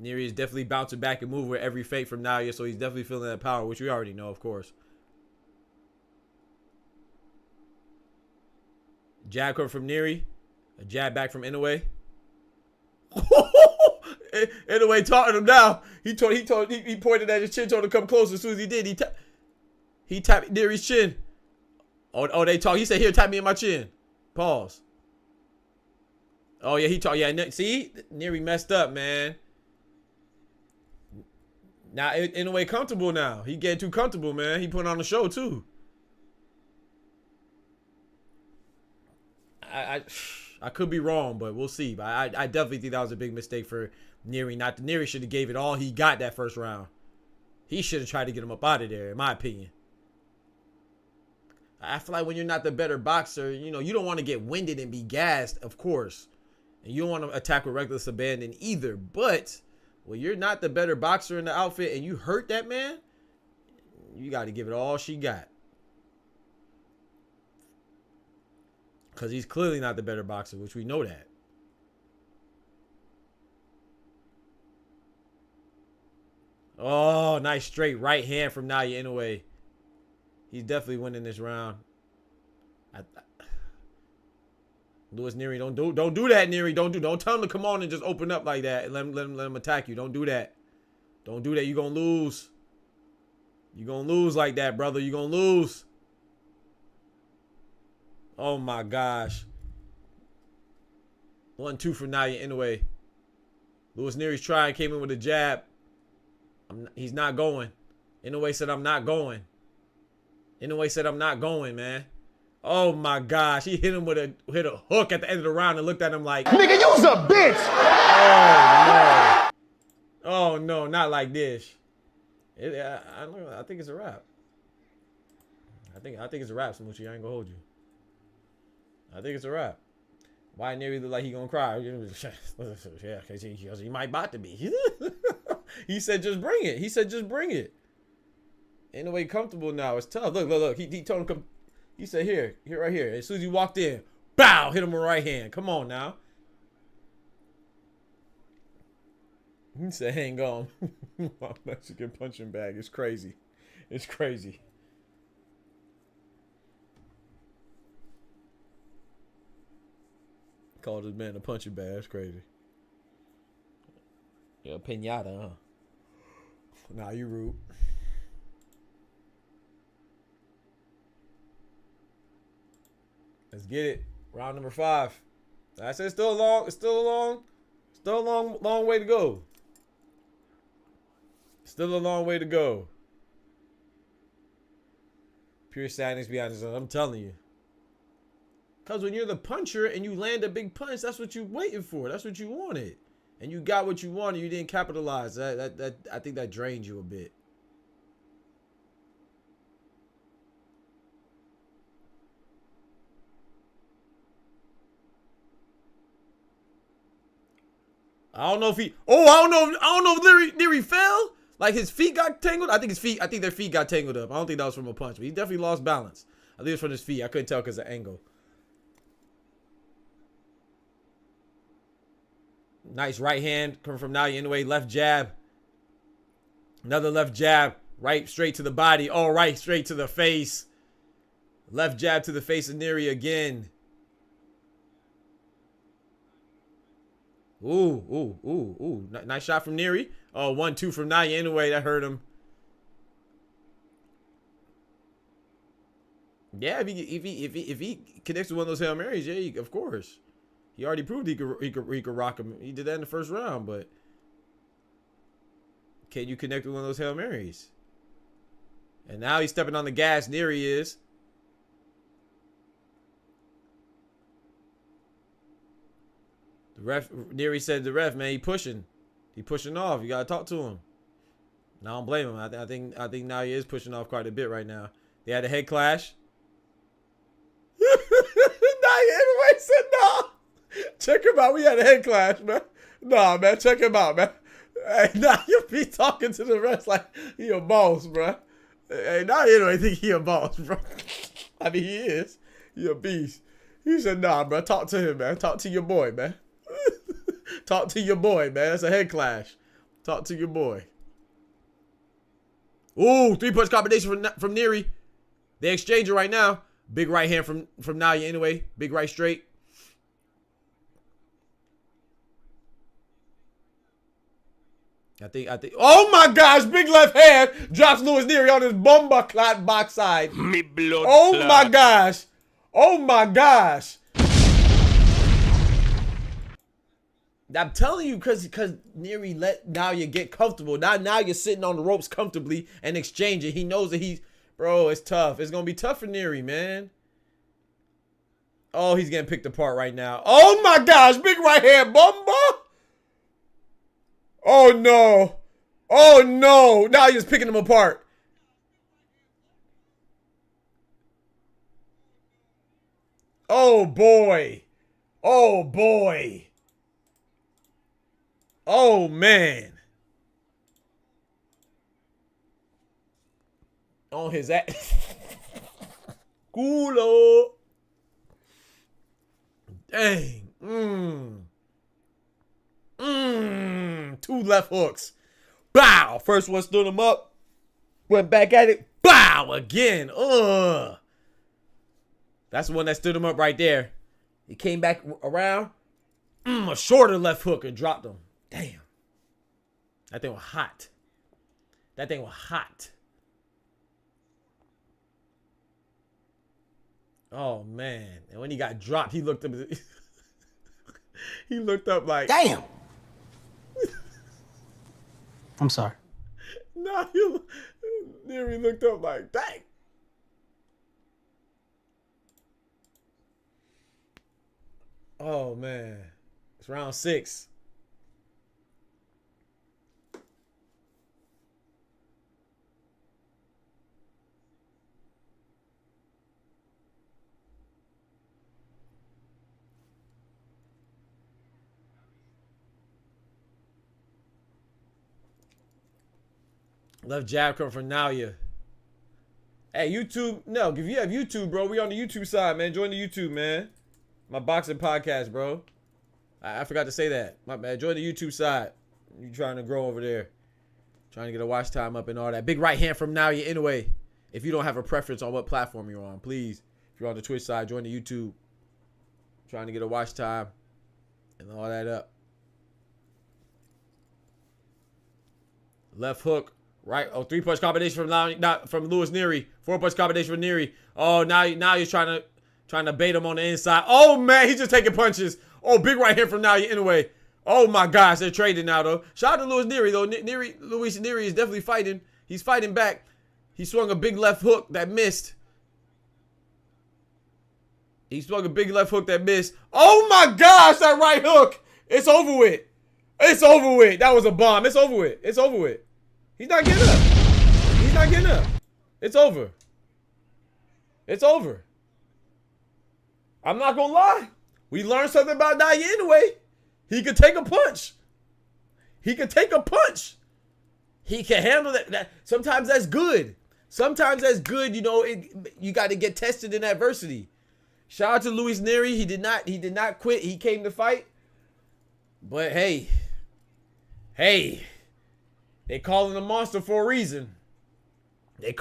Nery is definitely bouncing back and moving with every feint from Naoya, so he's definitely feeling that power, which we already know, of course. Jab coming from Nery. A jab back from Inoue. Inoue talking to him now. He pointed at his chin, told him to come closer. As soon as he did, he tapped Nery's chin. Oh, they talk. He said, "Here, tap me in my chin." Pause. Oh yeah, he talked. Yeah, see, Nery messed up, man. Now Inoue comfortable now. He getting too comfortable, man. He putting on the show too. I could be wrong, but we'll see. But I definitely think that was a big mistake for Nery. Nery should have gave it all he got that first round. He should have tried to get him up out of there, in my opinion. I feel like when you're not the better boxer, you don't want to get winded and be gassed, of course. And you don't want to attack with reckless abandon either. But when you're not the better boxer in the outfit and you hurt that man, you got to give it all she got. Because he's clearly not the better boxer, which we know that. Oh, nice straight right hand from Naoya Inoue. He's definitely winning this round. Luis Nery, don't do that, Nery. Don't tell him to come on and just open up like that and let him attack you. Don't do that. Don't do that. You're gonna lose. You're gonna lose like that, brother. You're gonna lose. Oh my gosh. 1-2 for Naoya Inoue. Luis Nery's trying, came in with a jab. He's not going. Inoue said, "I'm not going." Inoue said, "I'm not going, man." Oh my gosh. He hit him with a hook at the end of the round and looked at him like, "Nigga, you's a bitch." Oh no. Oh no, not like this. I think it's a wrap. I think it's a wrap, Smoochie. I ain't gonna hold you. I think it's a wrap. Why Nery look like he gonna cry? Yeah, because he might about to be. He said, "Just bring it." He said, "Just bring it." Inoue comfortable now. It's tough. Look. He told him come. He said, here, right here. As soon as he walked in, bow, hit him with right hand. Come on now. He said, "Hang on." My Mexican punching bag. It's crazy. It's crazy. Called this man a punching bag. That's crazy. Yeah, pinata, huh? Nah, you rude. Let's get it. Round number 5. I said it's still a long way to go. Still a long way to go. Pure sadness behind this. I'm telling you. Because when you're the puncher and you land a big punch, that's what you're waiting for. That's what you wanted. And you got what you wanted. You didn't capitalize. I think that drained you a bit. I don't know if he. Oh, I don't know if Nery fell. Like his feet got tangled. I think their feet got tangled up. I don't think that was from a punch, but he definitely lost balance. I think it was from his feet. I couldn't tell because of the angle. Nice right hand coming from Naoya Inoue. Left jab. Another left jab. Right straight to the body. Oh, right straight to the face. Left jab to the face of Nery again. Ooh. Nice shot from Nery. Oh, 1-2 from Naoya Inoue. That hurt him. Yeah, if he connects to one of those Hail Marys, yeah, of course. He already proved he could rock him. He did that in the first round, but can you connect with one of those Hail Marys? And now he's stepping on the gas. Nery is. The ref, Nery said the ref, man, he pushing off. You gotta talk to him. I don't blame him. I think now he is pushing off quite a bit right now. They had a head clash. Naoya Inoue said no. Check him out. We had a head clash, man. Nah, man, check him out, man. Hey, nah, you be talking to the rest like he a boss, bro. Hey, Naoya Inoue think he a boss, bro. I mean, he is. He a beast. He said, nah, bro. Talk to him, man. Talk to your boy, man. Talk to your boy, man. That's a head clash. Talk to your boy. Ooh, 3-punch combination from Nery. They exchange it right now. Big right hand from Naoya Inoue. Big right straight. I think. Oh my gosh! Big left hand drops Luis Nery on his bomba clot box side. Me blood Oh clot. my gosh! Oh my gosh! I'm telling you, because Nery let Naoya get comfortable. Now you're sitting on the ropes comfortably and exchanging. He knows that bro, it's tough. It's gonna be tough for Nery, man. Oh, he's getting picked apart right now. Oh my gosh! Big right hand bomba. Oh no! Oh no! Now he's picking them apart. Oh boy! Oh boy! Oh man! On his ass. Culo. Dang. Two left hooks. Bow. First one stood him up. Went back at it. Bow again. That's the one that stood him up right there. He came back around. A shorter left hook and dropped him. Damn. That thing was hot. That thing was hot. Oh man. And when he got dropped, he looked up. He looked up like, damn. I'm sorry. Nah, Nery looked up like, dang. Oh man. It's round 6. Left jab come from Naoya. Hey, YouTube. No, if you have YouTube, bro, we on the YouTube side, man. Join the YouTube, man. My boxing podcast, bro. I forgot to say that. My bad. Join the YouTube side. You trying to grow over there. Trying to get a watch time up and all that. Big right hand from Naoya Inoue. If you don't have a preference on what platform you're on, please. If you're on the Twitch side, join the YouTube. Trying to get a watch time and all that up. Left hook. Right, 3-punch combination from Luis Nery. 4-punch combination from Nery. Oh, now you're trying to bait him on the inside. Oh man, he's just taking punches. Oh, big right hand from Naoya Inoue. Oh my gosh, they're trading now though. Shout out to Luis Nery though. Luis Nery is definitely fighting. He's fighting back. He swung a big left hook that missed. Oh my gosh, that right hook. It's over with. That was a bomb. It's over with. He's not getting up. It's over. I'm not gonna lie. We learned something about Naoya Inoue. He could take a punch. He can handle that. Sometimes that's good. You know, you got to get tested in adversity. Shout out to Luis Nery. He did not quit. He came to fight. But hey. They calling him a monster for a reason. And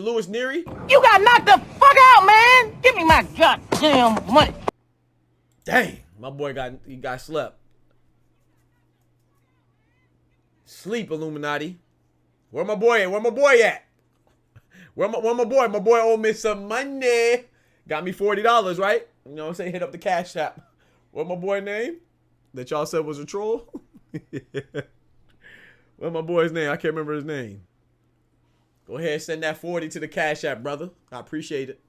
Luis Nery. You got knocked the fuck out, man. Give me my goddamn money. Dang, my boy got slept. Sleep, Illuminati. Where my boy at? Where my boy? My boy owed me some money. Got me $40, right? You know what I'm saying? Hit up the Cash App. What my boy name? That y'all said was a troll? What's my boy's name? I can't remember his name. Go ahead and send that 40 to the Cash App, brother. I appreciate it.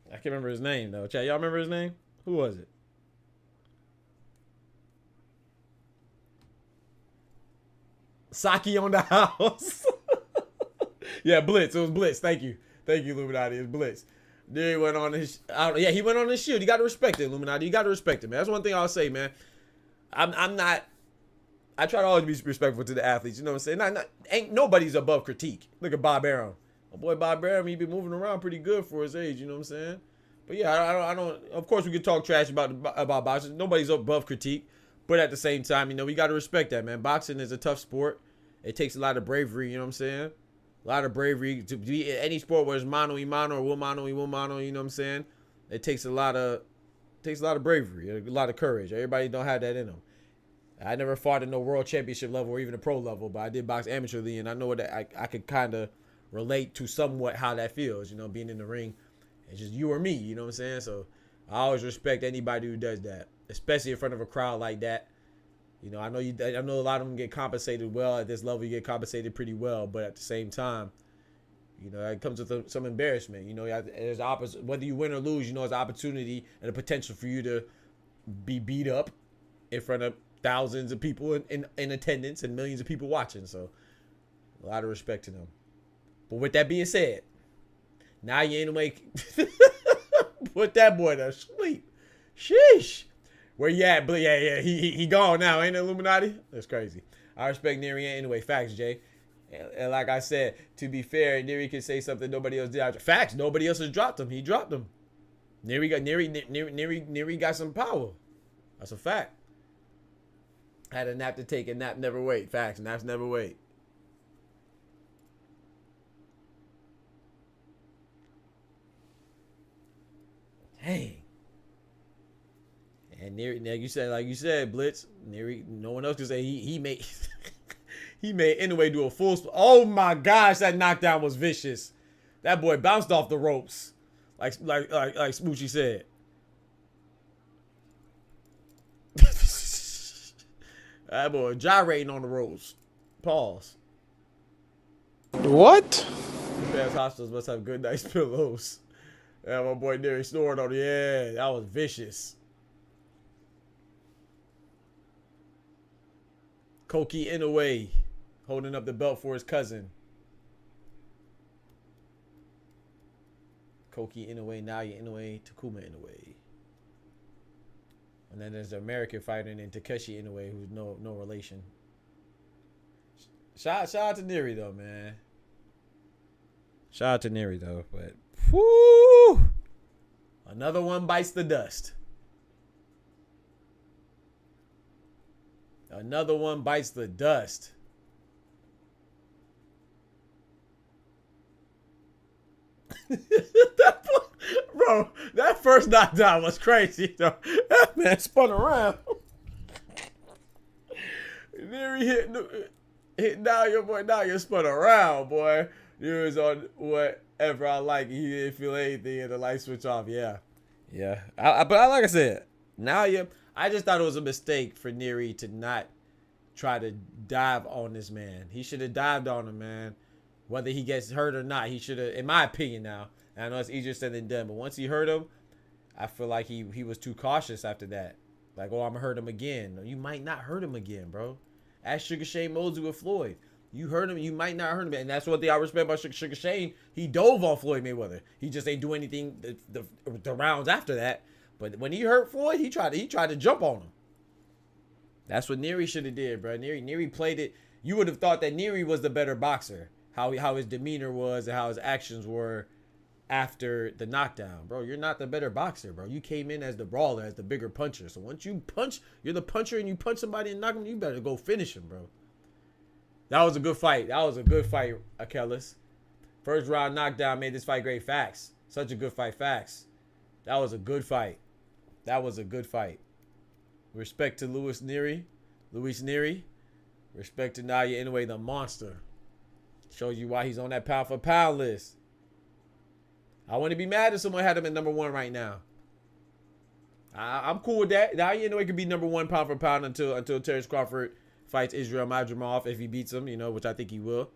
I can't remember his name, though. Chat, y'all remember his name? Who was it? Saki on the house. Yeah, Blitz. It was Blitz. Thank you, Illuminati. It's Blitz. Then he went on his. He went on his shield. You got to respect it, Illuminati. You got to respect it, man. That's one thing I'll say, man. I'm not. I try to always be respectful to the athletes. You know what I'm saying? Ain't nobody's above critique. Look at Bob Arum. My boy Bob Arum, he been moving around pretty good for his age. You know what I'm saying? But yeah, I don't. Of course, we can talk trash about boxing. Nobody's above critique. But at the same time, you know, we got to respect that, man. Boxing is a tough sport. It takes a lot of bravery. You know what I'm saying? A lot of bravery to be in any sport, whether it's mano y mano or will mano y will mano. You know what I'm saying? It takes a lot of takes a lot of bravery, a lot of courage. Everybody don't have that in them. I never fought at no world championship level or even a pro level, but I did box amateurly, and I know that I could kind of relate to somewhat how that feels, you know, being in the ring. It's just you or me, you know what I'm saying? So I always respect anybody who does that, especially in front of a crowd like that. You know, I know a lot of them get compensated well at this level. You get compensated pretty well, but at the same time, you know, it comes with some embarrassment. You know, there's opposite. Whether you win or lose, you know, there's an opportunity and a potential for you to be beat up in front of thousands of people in attendance and millions of people watching. So a lot of respect to them. But with that being said, Naoya Inoue put that boy to sleep. Sheesh. Where you at? But yeah, he gone now. Ain't it, Illuminati? That's crazy. I respect Nery anyway. Facts, Jay. And like I said, to be fair, Nery can say something nobody else did. Facts. Nobody else has dropped him. He dropped him. Nery got some power. That's a fact. Had a nap to take, and nap never wait. Facts. Naps never wait. Dang. And Nery, like you said, Blitz. Nery, no one else can say he made he made Inoue do a full. Oh my gosh, that knockdown was vicious. That boy bounced off the ropes, like Smoochie said. That boy gyrating on the ropes. Pause. What? Fans hospitals must have good, nice pillows. Yeah, my boy Nery snoring on it. Yeah, that was vicious. Koki Inoue holding up the belt for his cousin. Koki Inoue, Naoya Inoue, Takuma Inoue. And then there's the American fighter named Takeshi Inoue, who's no relation. Shout out to Nery though, man. Shout out to Nery though, but whoo! Another one bites the dust. Another one bites the dust. Bro, that first knockdown was crazy, though. That man spun around. Nery hit Naoya, boy. Naoya spun around, boy. He was on whatever I like. He didn't feel anything, and the light switch off. Yeah. But like I said, Naoya, I just thought it was a mistake for Nery to not try to dive on this man. He should have dived on him, man. Whether he gets hurt or not, he should have, in my opinion now, and I know it's easier said than done, but once he hurt him, I feel like he was too cautious after that. Like, oh, I'm going to hurt him again. No, you might not hurt him again, bro. Ask Sugar Shane Mosley with Floyd. You hurt him, you might not hurt him. And that's one thing I respect about Sugar Shane. He dove on Floyd Mayweather. He just ain't do anything the rounds after that. But when he hurt Floyd, he tried to jump on him. That's what Nery should have did, bro. Nery played it. You would have thought that Nery was the better boxer. How his demeanor was and how his actions were after the knockdown. Bro, you're not the better boxer, bro. You came in as the brawler, as the bigger puncher. So once you punch, you're the puncher and you punch somebody and knock him, you better go finish him, bro. That was a good fight. That was a good fight, Achilles. First round knockdown made this fight great. Facts. Such a good fight. Facts. That was a good fight. That was a good fight. Respect to Luis Nery. Respect to Naoya Inoue, the monster. Shows you why he's on that pound for pound list. I wouldn't be mad if someone had him at number 1 right now. I'm cool with that. Naoya Inoue could be number 1 pound for pound until Terrence Crawford fights Israel Madrimov if he beats him, you know, which I think he will.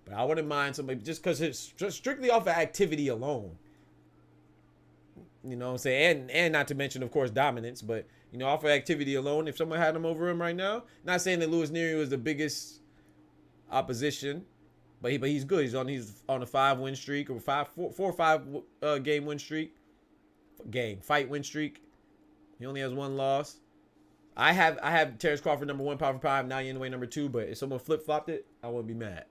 But I wouldn't mind somebody just because it's just strictly off of activity alone. You know what I'm saying? And not to mention, of course, dominance. But, you know, off of activity alone, if someone had him over him right now, not saying that Luis Nery was the biggest opposition, but he's good. He's on a 5-win streak or 4 or 5 game win streak. Fight win streak. He only has 1 loss. I have Terrence Crawford number 1 pound for pound, Naoya Inoue number 2, but if someone flip-flopped it, I wouldn't be mad.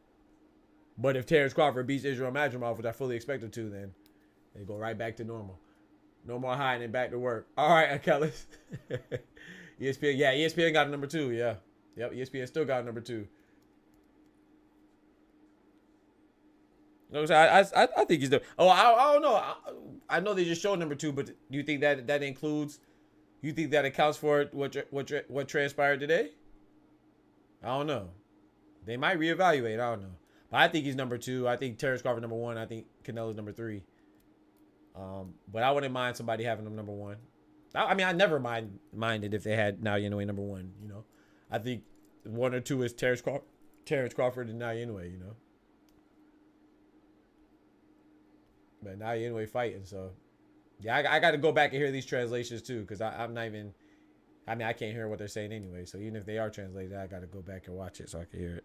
But if Terrence Crawford beats Israel Madrimov, which I fully expect him to, then they go right back to normal. No more hiding and back to work. All right, Achilles. ESPN, yeah, ESPN got a number 2, yeah. Yep, ESPN still got a number 2. No, I think he's the. Oh, I don't know. I know they just showed number 2, but do you think that includes You think that accounts for what transpired today? I don't know. They might reevaluate. I don't know. But I think he's number 2. I think Terrence Crawford number 1. I think Canelo's number 3. But I wouldn't mind somebody having him number 1. I mean, I never minded if they had Naoya Inoue number 1. You know, I think 1 or 2 is Terrence Crawford and Naoya Inoue. You know, but Naoya Inoue fighting, so yeah, I got to go back and hear these translations too, because I'm not even. I mean, I can't hear what they're saying anyway. So even if they are translated, I got to go back and watch it so I can hear it.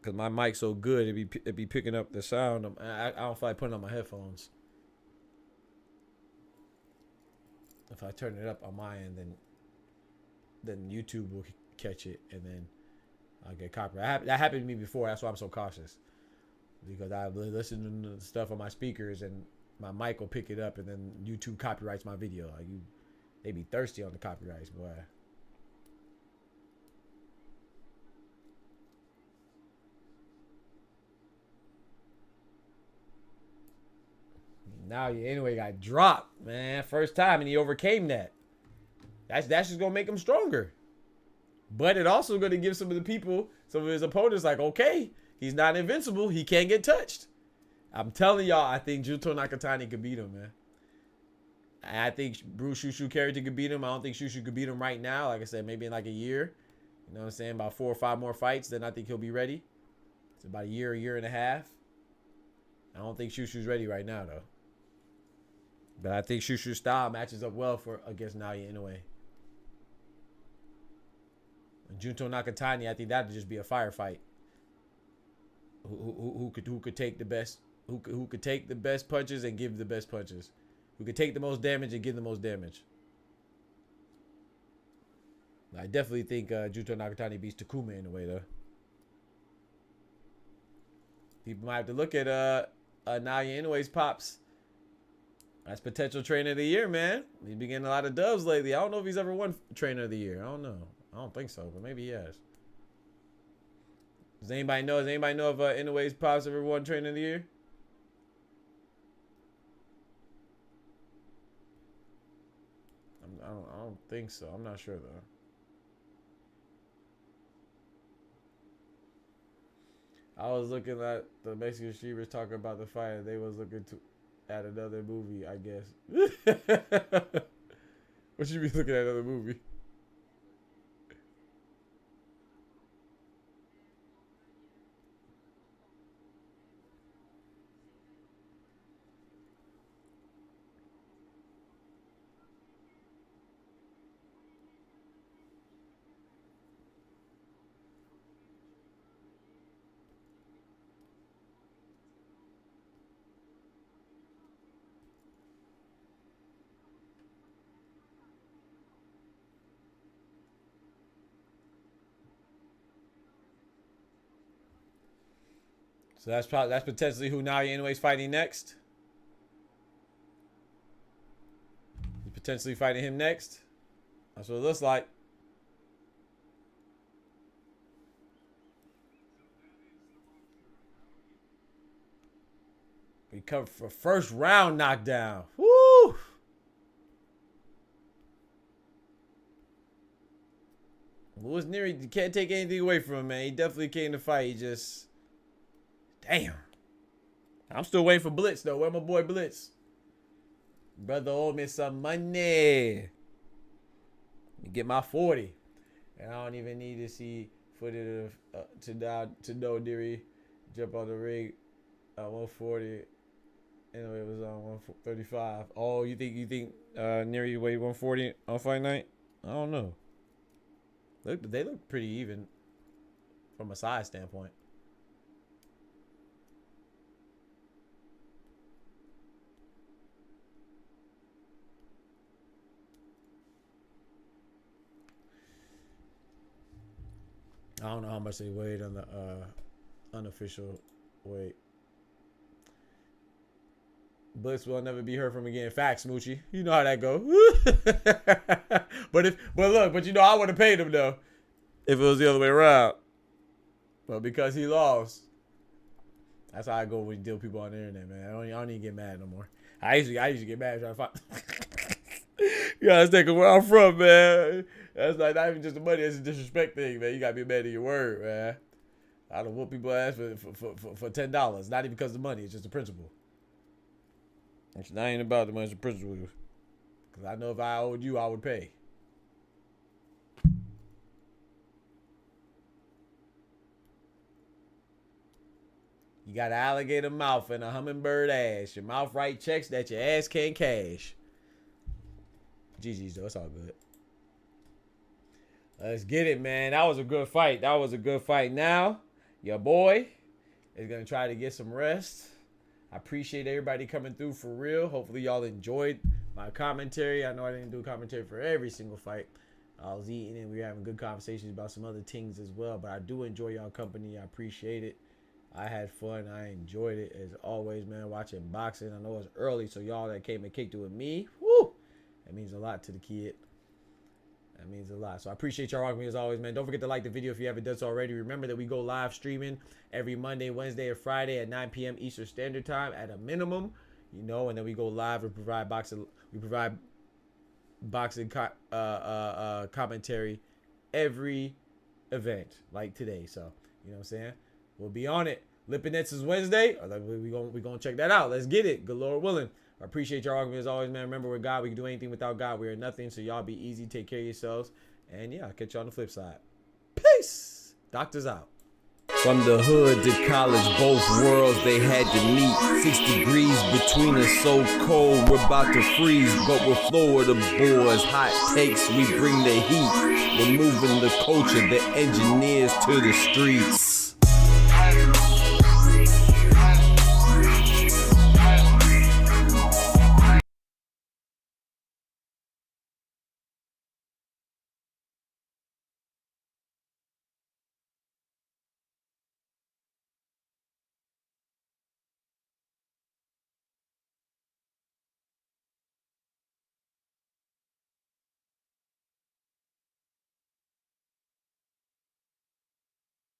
Cause my mic's so good, it'd be picking up the sound. I don't feel like putting on my headphones. If I turn it up on my end, then YouTube will catch it, and then I'll get copyright. That happened to me before. That's why I'm so cautious, because I listen to stuff on my speakers, and my mic will pick it up, and then YouTube copyrights my video. Like they be thirsty on the copyrights, boy. Now you anyway got dropped, man. First time, and he overcame that. That's just gonna make him stronger. But it also gonna give some of his opponents, like, okay, he's not invincible. He can't get touched. I'm telling y'all, I think Junto Nakatani could beat him, man. I think Bruce Shushu Carrington could beat him. I don't think Shushu could beat him right now. Like I said, maybe in like a year. You know what I'm saying? About 4 or 5 more fights, then I think he'll be ready. It's about a year and a half. I don't think Shushu's ready right now, though. But I think Shushu's style matches up well against Naoya Inoue. And Junto Nakatani, I think that'd just be a firefight. Who could take the best? Who could take the best punches and give the best punches? Who could take the most damage and give the most damage? I definitely think Junto Nakatani beats Takuma in a way, though. People might have to look at Naoya Inoue's pops. That's potential trainer of the year, man. He's been getting a lot of dubs lately. I don't know if he's ever won trainer of the year. I don't know. I don't think so, but maybe he has. Does anybody know? If Inoue's pops ever won trainer of the year? I don't think so. I'm not sure though. I was looking at the Mexican streamers talking about the fight, and they was looking at another movie, I guess. What you be looking at another movie? So that's potentially who Naoya Inoue's fighting next. He's potentially fighting him next. That's what it looks like. We come for first round knockdown. Woo! Luis Nery, you can't take anything away from him, man. He definitely came to fight. He just... Damn. I'm still waiting for Blitz, though. Where my boy Blitz? Brother owe me some money. You get my 40. And I don't even need to see footage of to know Nery jump on the ring at 140. Anyway, it was on 135. Oh, you think Nery weighed 140 on fight night? I don't know. They look pretty even from a size standpoint. I don't know how much they weighed on the unofficial weight. Blitz will never be heard from again. Facts, Smoochie. You know how that go. but you know I would have paid him though if it was the other way around. But because he lost, that's how I go when you deal with people on the internet, man. I don't even get mad no more. I usually get mad trying to fight. You gotta think of where I'm from, man. That's like not even just the money, it's a disrespect thing, man. You gotta be a man of your word, man. I don't whoop people ass for $10. Not even because of the money, it's just the principle. It's not even about the money, it's the principle. Because I know if I owed you, I would pay. You got an alligator mouth and a hummingbird ass. Your mouth write checks that your ass can't cash. GG's though, it's all good. Let's get it, man. That was a good fight. That was a good fight. Now, your boy is going to try to get some rest. I appreciate everybody coming through for real. Hopefully y'all enjoyed my commentary. I know I didn't do commentary for every single fight. I was eating and we were having good conversations about some other things as well. But I do enjoy y'all company. I appreciate it. I had fun. I enjoyed it as always, man. Watching boxing. I know it's early, so y'all that came and kicked it with me, woo, that means a lot to the kid. That means a lot. So I appreciate y'all rocking me as always, man. Don't forget to like the video if you haven't done so already. Remember that we go live streaming every Monday, Wednesday, and Friday at 9 p.m. Eastern Standard Time at a minimum, you know, and then we go live and provide boxing. We provide boxing commentary every event like today. So you know what I'm saying. We'll be on it. Lipinets is Wednesday. We're gonna check that out. Let's get it. Good Lord willing. I appreciate y'all argument as always, man. Remember, with God, we can do anything. Without God, we are nothing. So y'all be easy. Take care of yourselves. And yeah, I'll catch y'all on the flip side. Peace. Doctors out. From the hood to college, both worlds they had to meet. 6 degrees between us, so cold we're about to freeze. But we're Florida boys, hot takes, we bring the heat. We're moving the culture, the engineers to the streets.